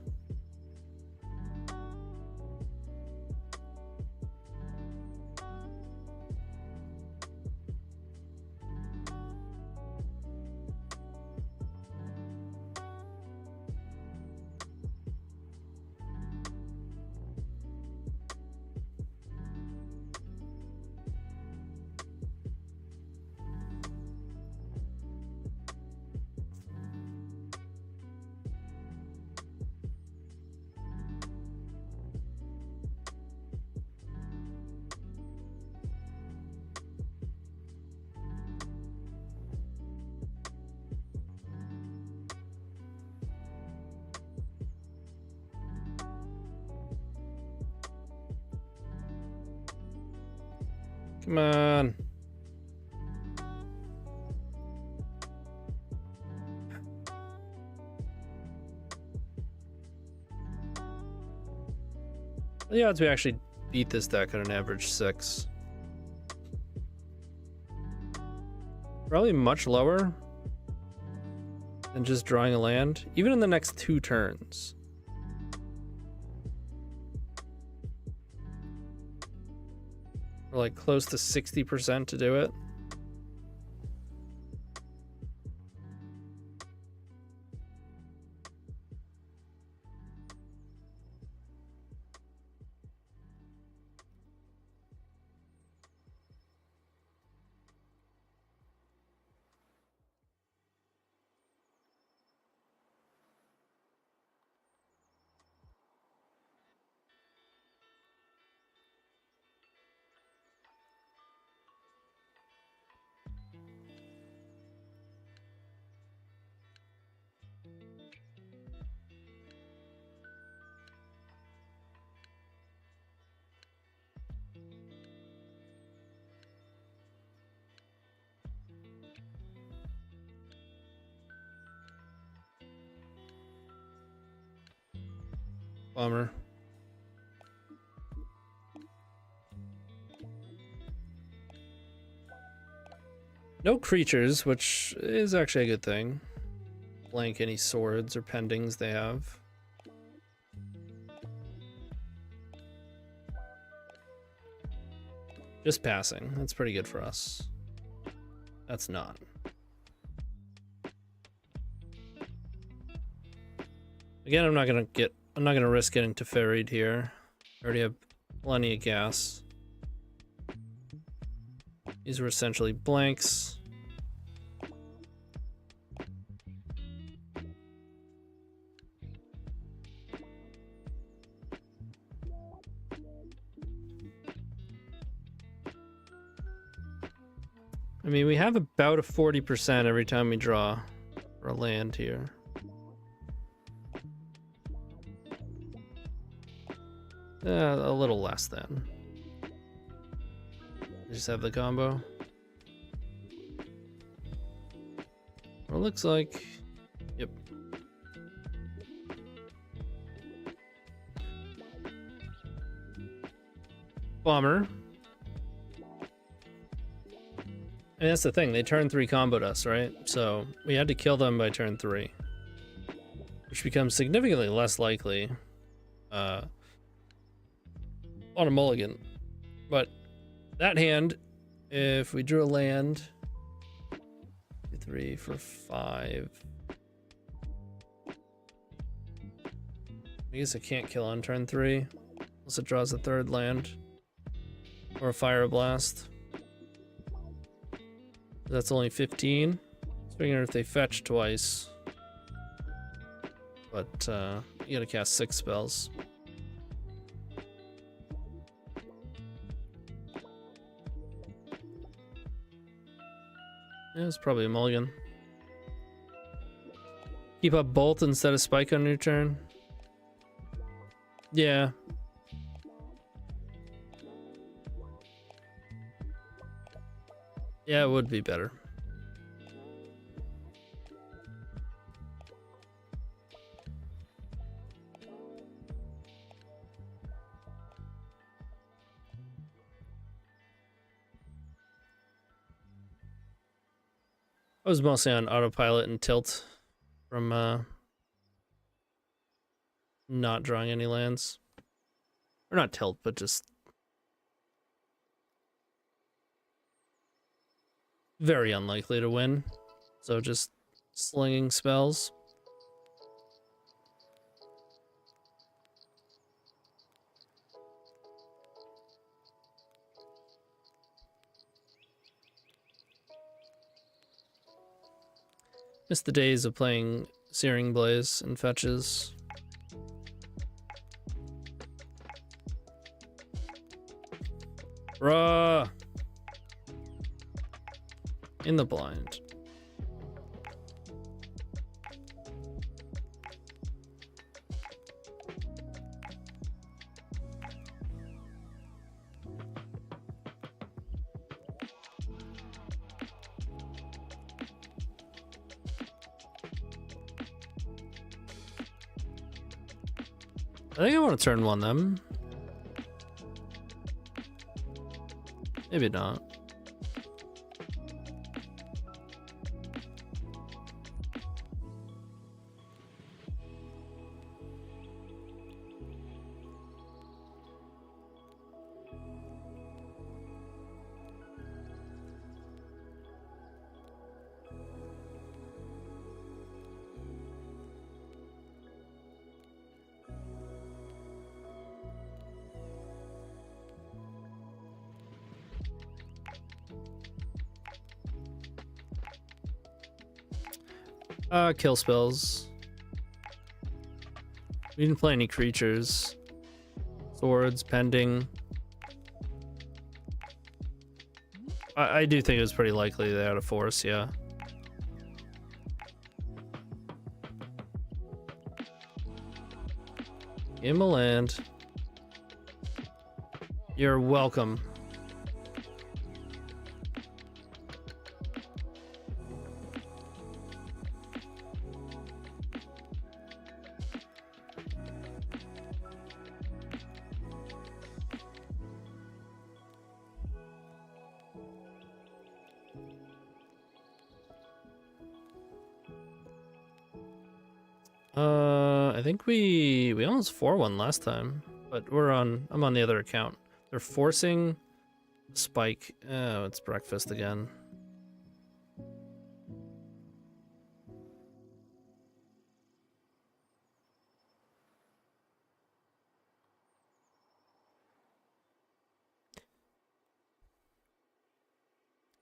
Come on. The odds we actually beat this deck at an average 6. Probably much lower than just drawing a land, even in the next 2 turns. We're like close to 60% to do it. Bummer. No creatures, which is actually a good thing. Blank any swords or pendings they have. Just passing. That's pretty good for us. That's not. Again, I'm not gonna risk getting to ferried here. I already have plenty of gas. These were essentially blanks. I mean, we have about a 40% every time we draw for a land here. A little less than. Just have the combo. Well, it looks like, yep. Bomber. And that's the thing, they turn 3 comboed us, right? So we had to kill them by turn 3. Which becomes significantly less likely on a mulligan. But that hand, if we drew a land, 2, 3, 4, 5. I guess I can't kill on turn 3 unless it draws a 3rd land or a fire blast. That's only 15. So figuring if they fetch twice. But you gotta cast 6 spells. Yeah, it's probably a mulligan. Keep up Bolt instead of Spike on your turn. Yeah. Yeah, it would be better. I was mostly on autopilot and tilt from not drawing any lands. Or not tilt, but just very unlikely to win. So just slinging spells. Miss the days of playing Searing Blaze and fetches. Bruh! In the blind. I think I want to turn one them. Maybe not. Kill spells. We didn't play any creatures. Swords, pending. I do think it was pretty likely they had a force, yeah. Give him a land. You're welcome. I think we almost 4-1 last time, but I'm on the other account. They're forcing spike. Oh, it's breakfast again.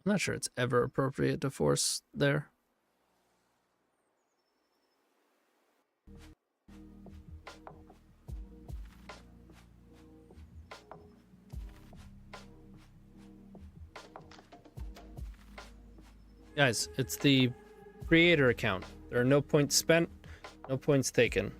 I'm not sure it's ever appropriate to force there. Guys, it's the creator account. There are no points spent, no points taken.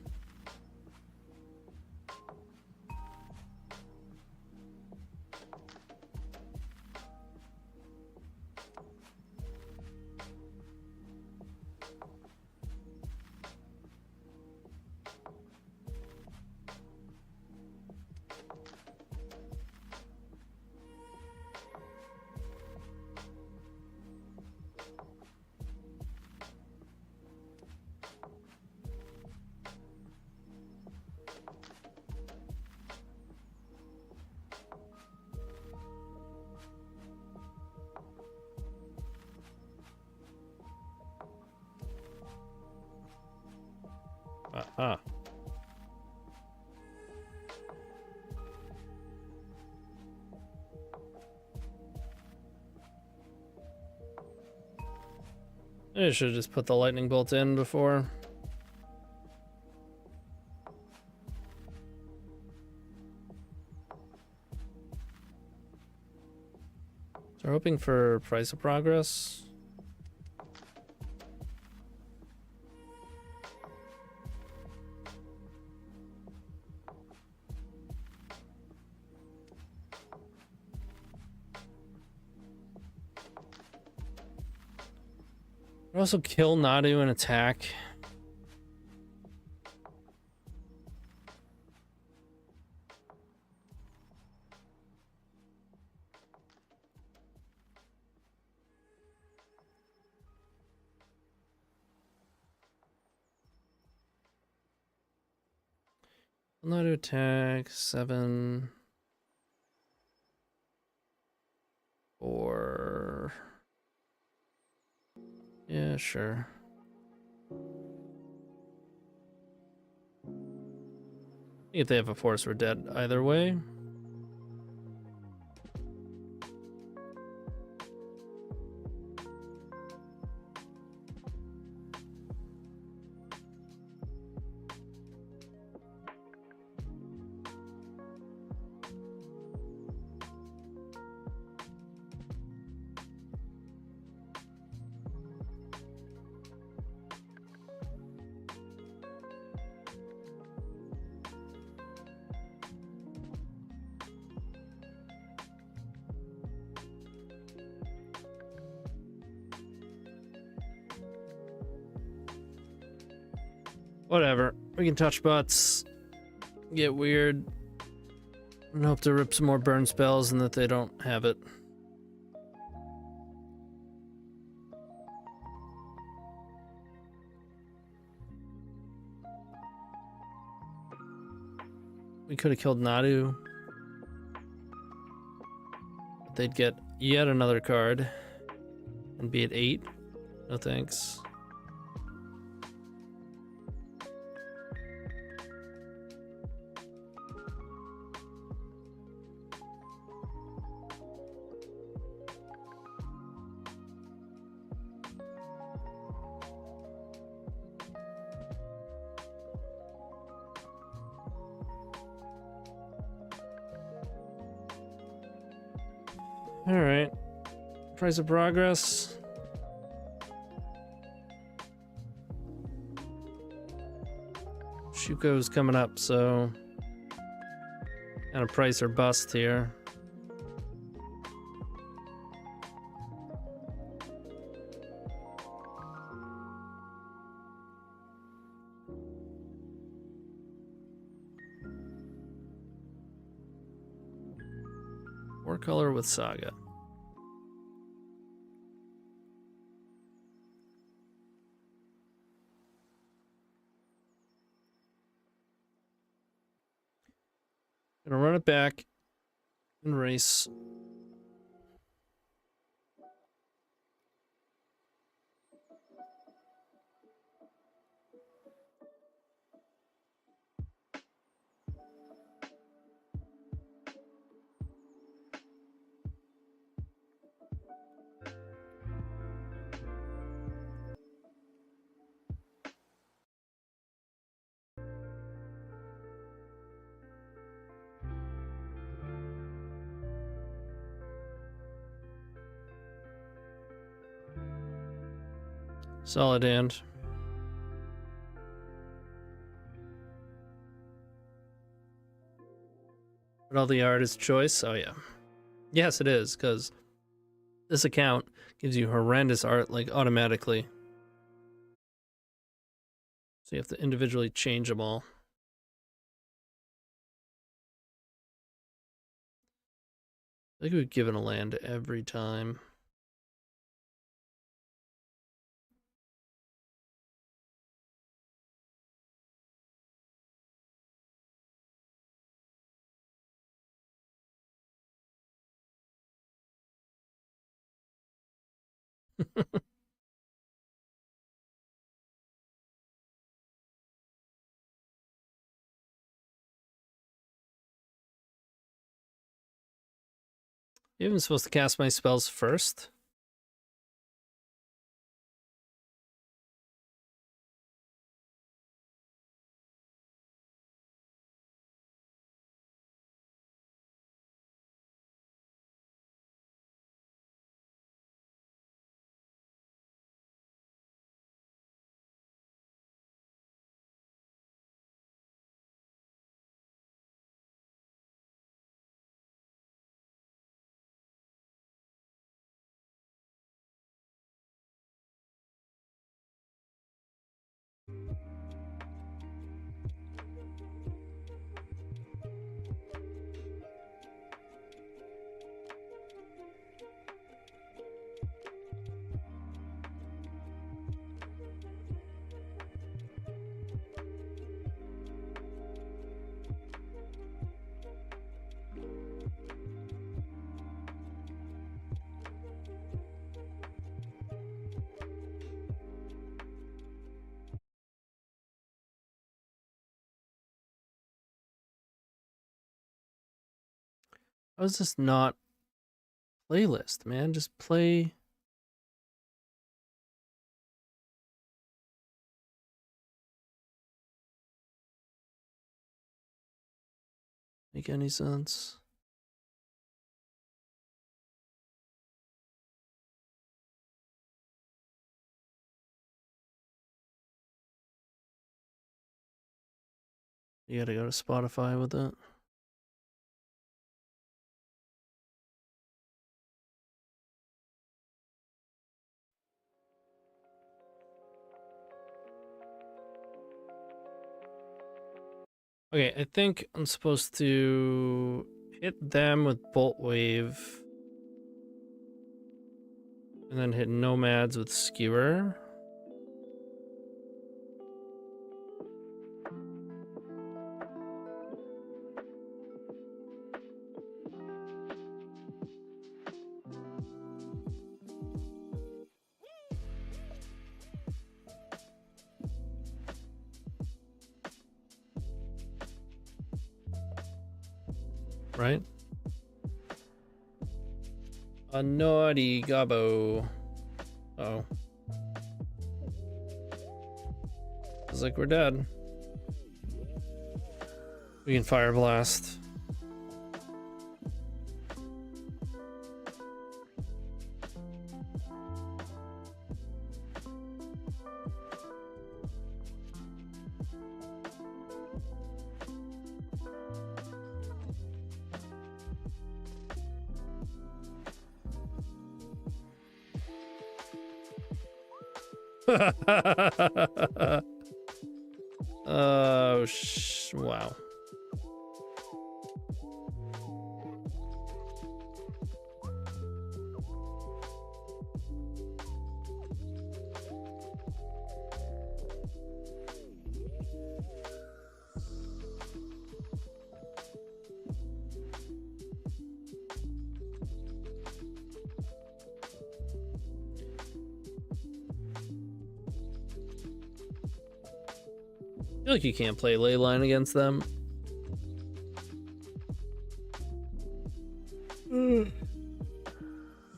Aha. I should have just put the lightning bolt in before. So we're hoping for price of progress. Also kill Nadu and attack. Nadu attack 7 or yeah, sure. If they have a force, we're dead either way. Whatever. We can touch butts. get weird. And hope to rip some more burn spells and that they don't have it. We could have killed Nadu. They'd get yet another card and be at 8. No thanks. All right. Price of progress. Shuko's coming up, so kind of price or bust here. Four color with Saga. Gonna run it back and race. Solid hand. But all the artist choice? Oh yeah. Yes, it is, because this account gives you horrendous art like automatically. So you have to individually change them all. I think we've given a land every time. You're even supposed to cast my spells first? How is this not playlist, man? Just play. Make any sense? You gotta go to Spotify with it. Okay, I think I'm supposed to hit them with Bolt Wave. And then hit Nomads with Skewer. Right? A naughty gobbo. Oh. It's like we're dead. We can Fire Blast. Oh, wow. I feel like you can't play Leyline against them.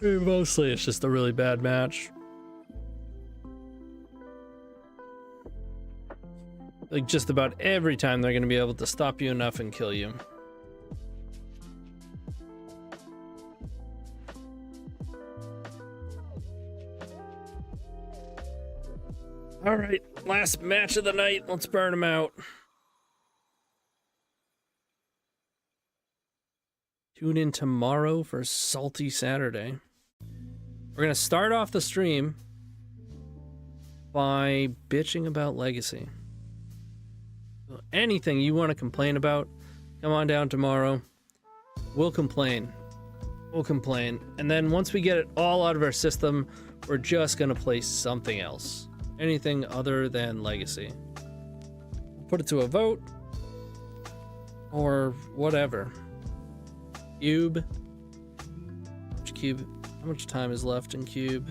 Mostly it's just a really bad match. Like just about every time they're going to be able to stop you enough and kill you. All right, last match of the night. Let's burn them out. Tune in tomorrow for Salty Saturday. We're going to start off the stream by bitching about Legacy. So anything you want to complain about, come on down tomorrow. We'll complain. We'll complain. And then once we get it all out of our system, we're just going to play something else. Anything other than Legacy. We'll put it to a vote. Or whatever. Cube. Which cube? How much time is left in Cube?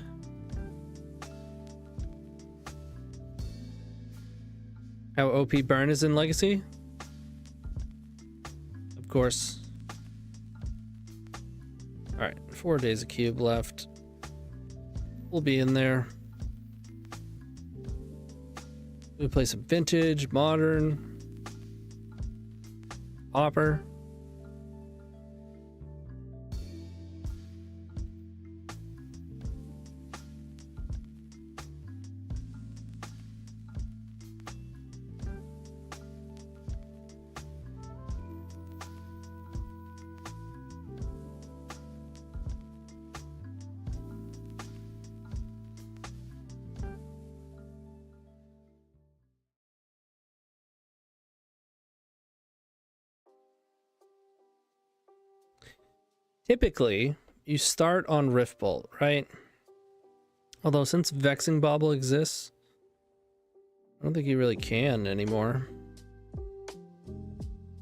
How OP Burn is in Legacy? Of course. Alright, 4 days of Cube left. We'll be in there. We play some Vintage, Modern, Hopper. Typically, you start on Rift Bolt, right? Although since Vexing Bauble exists, I don't think you really can anymore.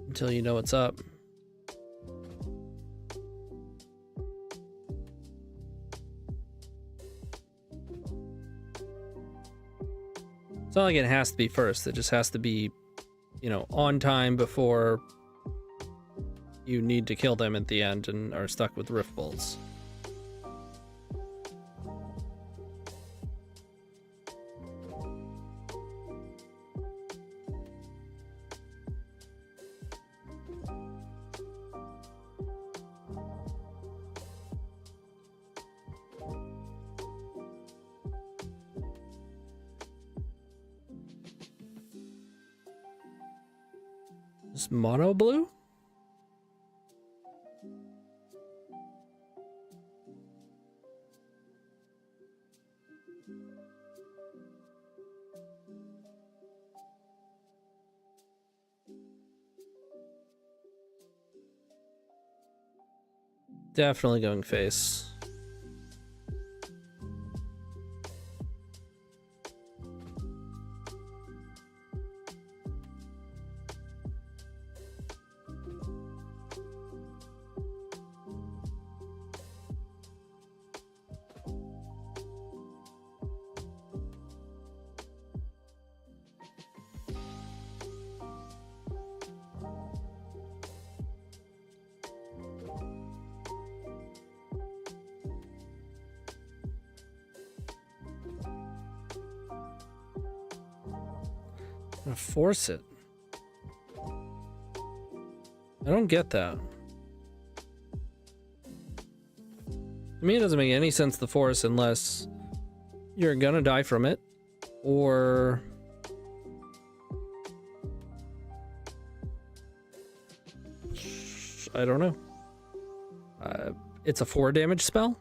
Until you know what's up. It's not like it has to be first, it just has to be, you know, on time before you need to kill them at the end and are stuck with Rift Bolts. Just mono blue? Definitely going face. Gonna force it. I don't get that. To me, it doesn't make any sense to force unless you're gonna die from it, or I don't know. It's a 4 damage spell.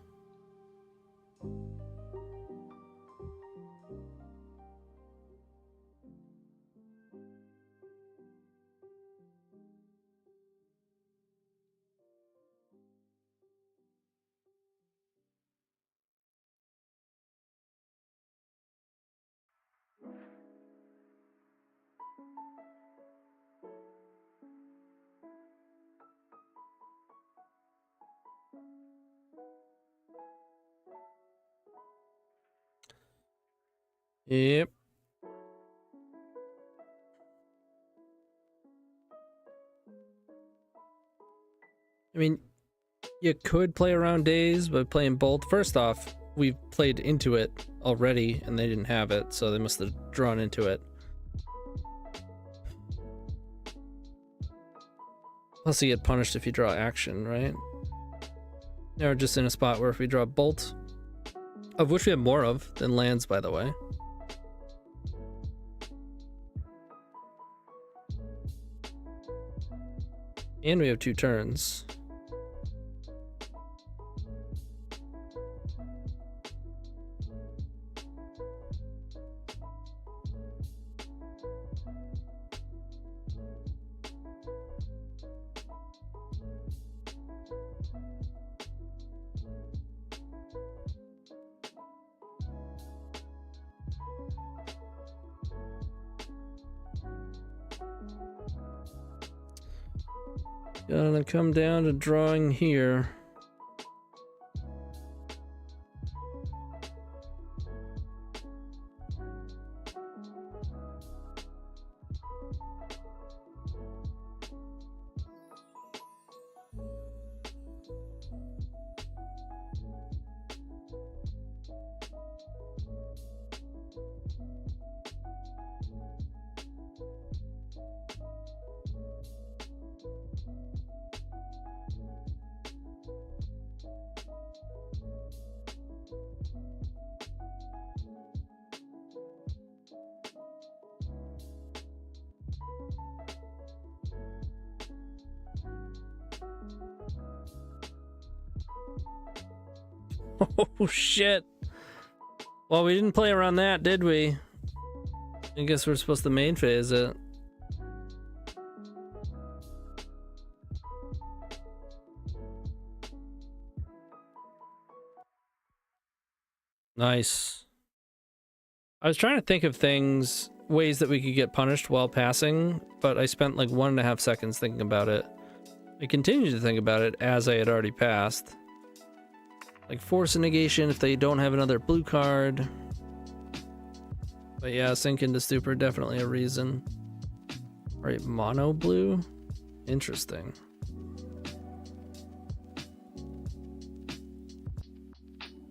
Yep. I mean, you could play around days by playing both. First off, we've played into it already and they didn't have it, so they must have drawn into it. Plus you get punished if you draw action, right? Now we're just in a spot where if we draw bolt, of which we have more of than lands, by the way. And we have 2 turns. Gonna come down to drawing here. Oh shit. Well, we didn't play around that, did we? I guess we're supposed to main phase it. Nice. I was trying to think of things, ways that we could get punished while passing, but I spent like 1.5 seconds thinking about it. I continued to think about it as I had already passed. Like force a negation if they don't have another blue card. But yeah, sink into stupor, definitely a reason. Alright, mono blue? Interesting.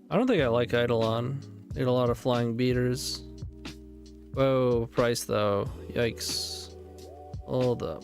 I don't think I like Eidolon. Need a lot of flying beaters. Whoa, price though. Yikes. Hold up.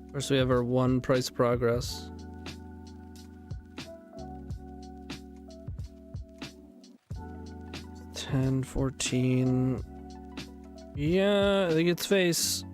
Of course, we have our 1 price progress. $10, $14. Yeah, I think it's face.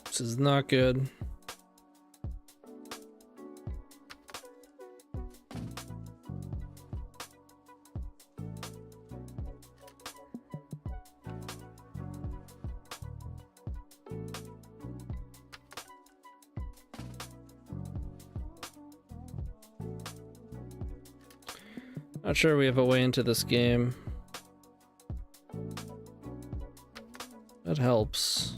This is not good. Not sure we have a way into this game. That helps.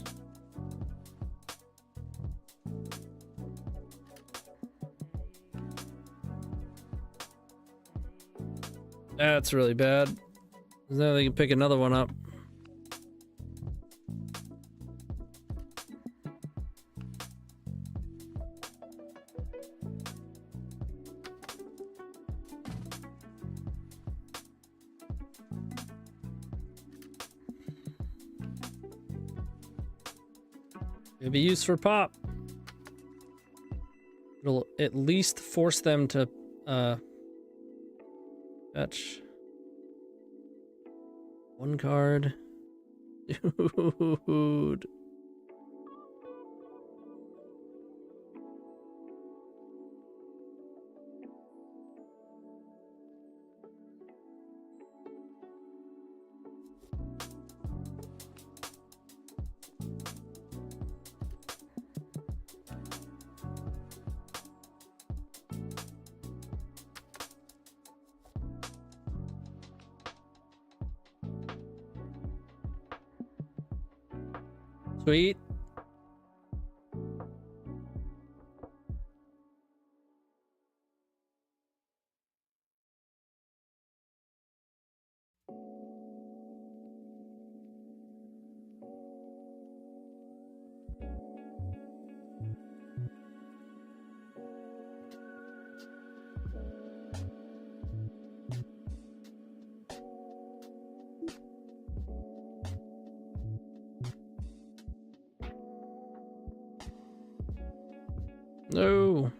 That's really bad. Now they can pick another one up. Maybe used for pop. It'll at least force them to fetch 1 card. Dude. Sweet. No.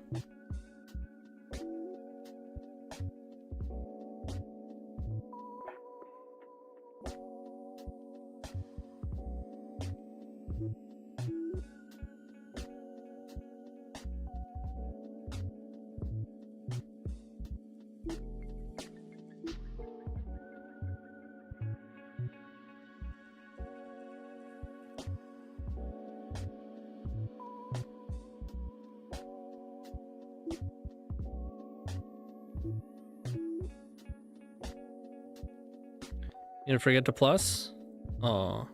You didn't forget to plus? Aw.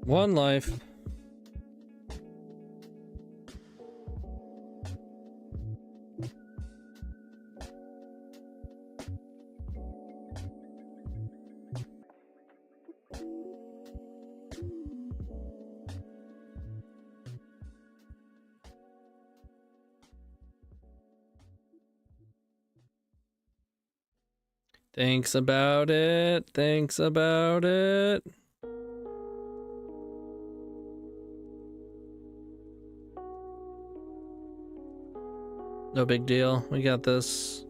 One life. Thanks about it. Thanks about it. No big deal. We got this.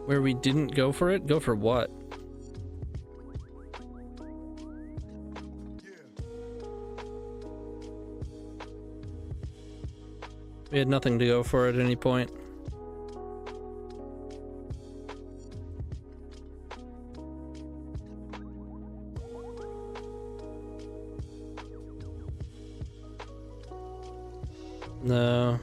Where we didn't go for it? Go for what? We had nothing to go for at any point. No.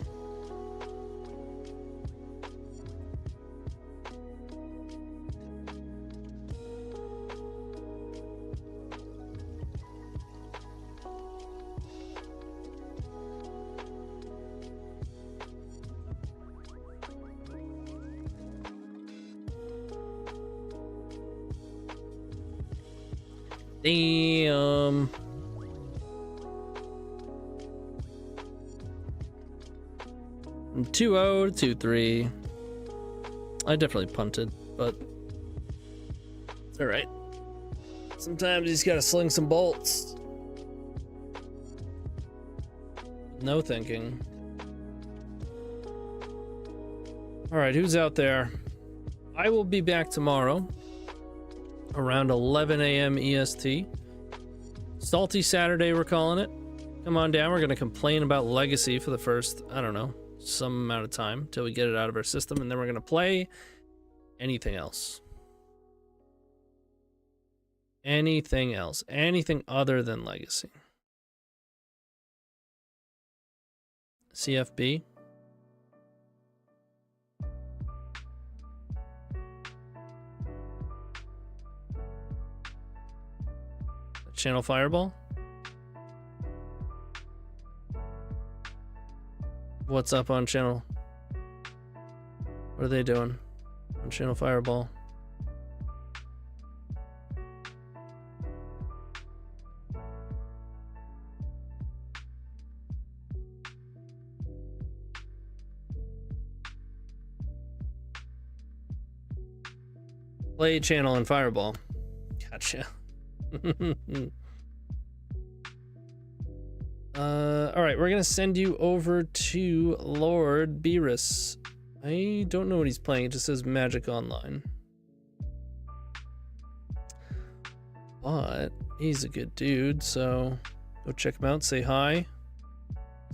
Damn. From 2-0 to 2-3. I definitely punted, but it's all right. Sometimes you just gotta sling some bolts. No thinking. All right, who's out there? I will be back tomorrow around 11 a.m. EST. Salty Saturday, we're calling it. Come on down. We're going to complain about Legacy for the first, I don't know, some amount of time till we get it out of our system, and then we're going to play anything else. Anything else. Anything other than Legacy. CFB. Channel Fireball. What's up on channel? What are they doing on Channel Fireball? Play channel and Fireball. Gotcha. All right, we're gonna send you over to Lord Beerus. I don't know what he's playing. It just says Magic Online, but he's a good dude, so go check him out. Say hi.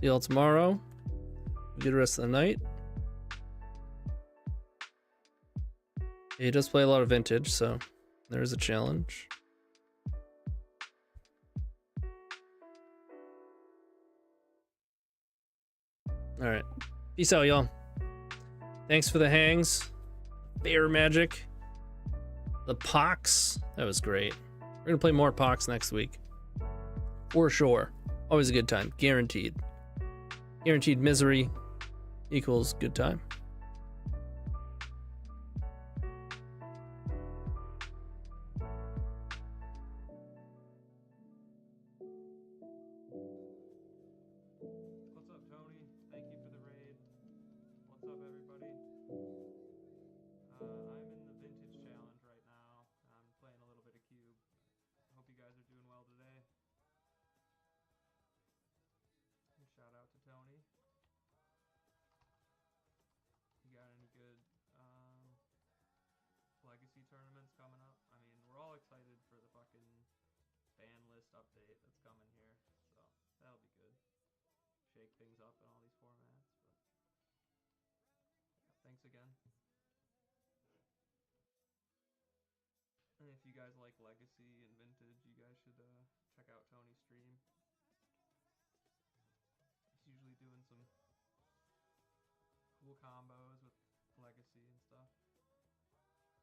See y'all tomorrow. Good rest of the night. He does play a lot of vintage, so there's a challenge. All right. Peace out, y'all. Thanks for the hangs. Bear Magic. The POX. That was great. We're going to play more POX next week. For sure. Always a good time. Guaranteed. Guaranteed misery equals good time. What's up, Tony? Thank you for the raid. What's up, everybody? I'm in the vintage challenge right now. I'm playing a little bit of cube. Hope you guys are doing well today. And shout out to Tony. You got any good legacy tournaments coming up? I mean, we're all excited for the fucking ban list update that's coming here, so that'll be good. Shake things up in all these formats, but yeah, thanks again. And if you guys like legacy and vintage, you guys should check out Tony's stream. He's usually doing some cool combos with legacy and stuff.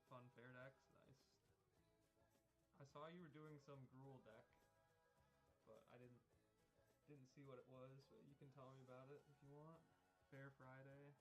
Fun fair decks, nice. I saw you were doing some Gruul deck, but I didn't see what it was, but you can tell me about it if you want. Fair Friday.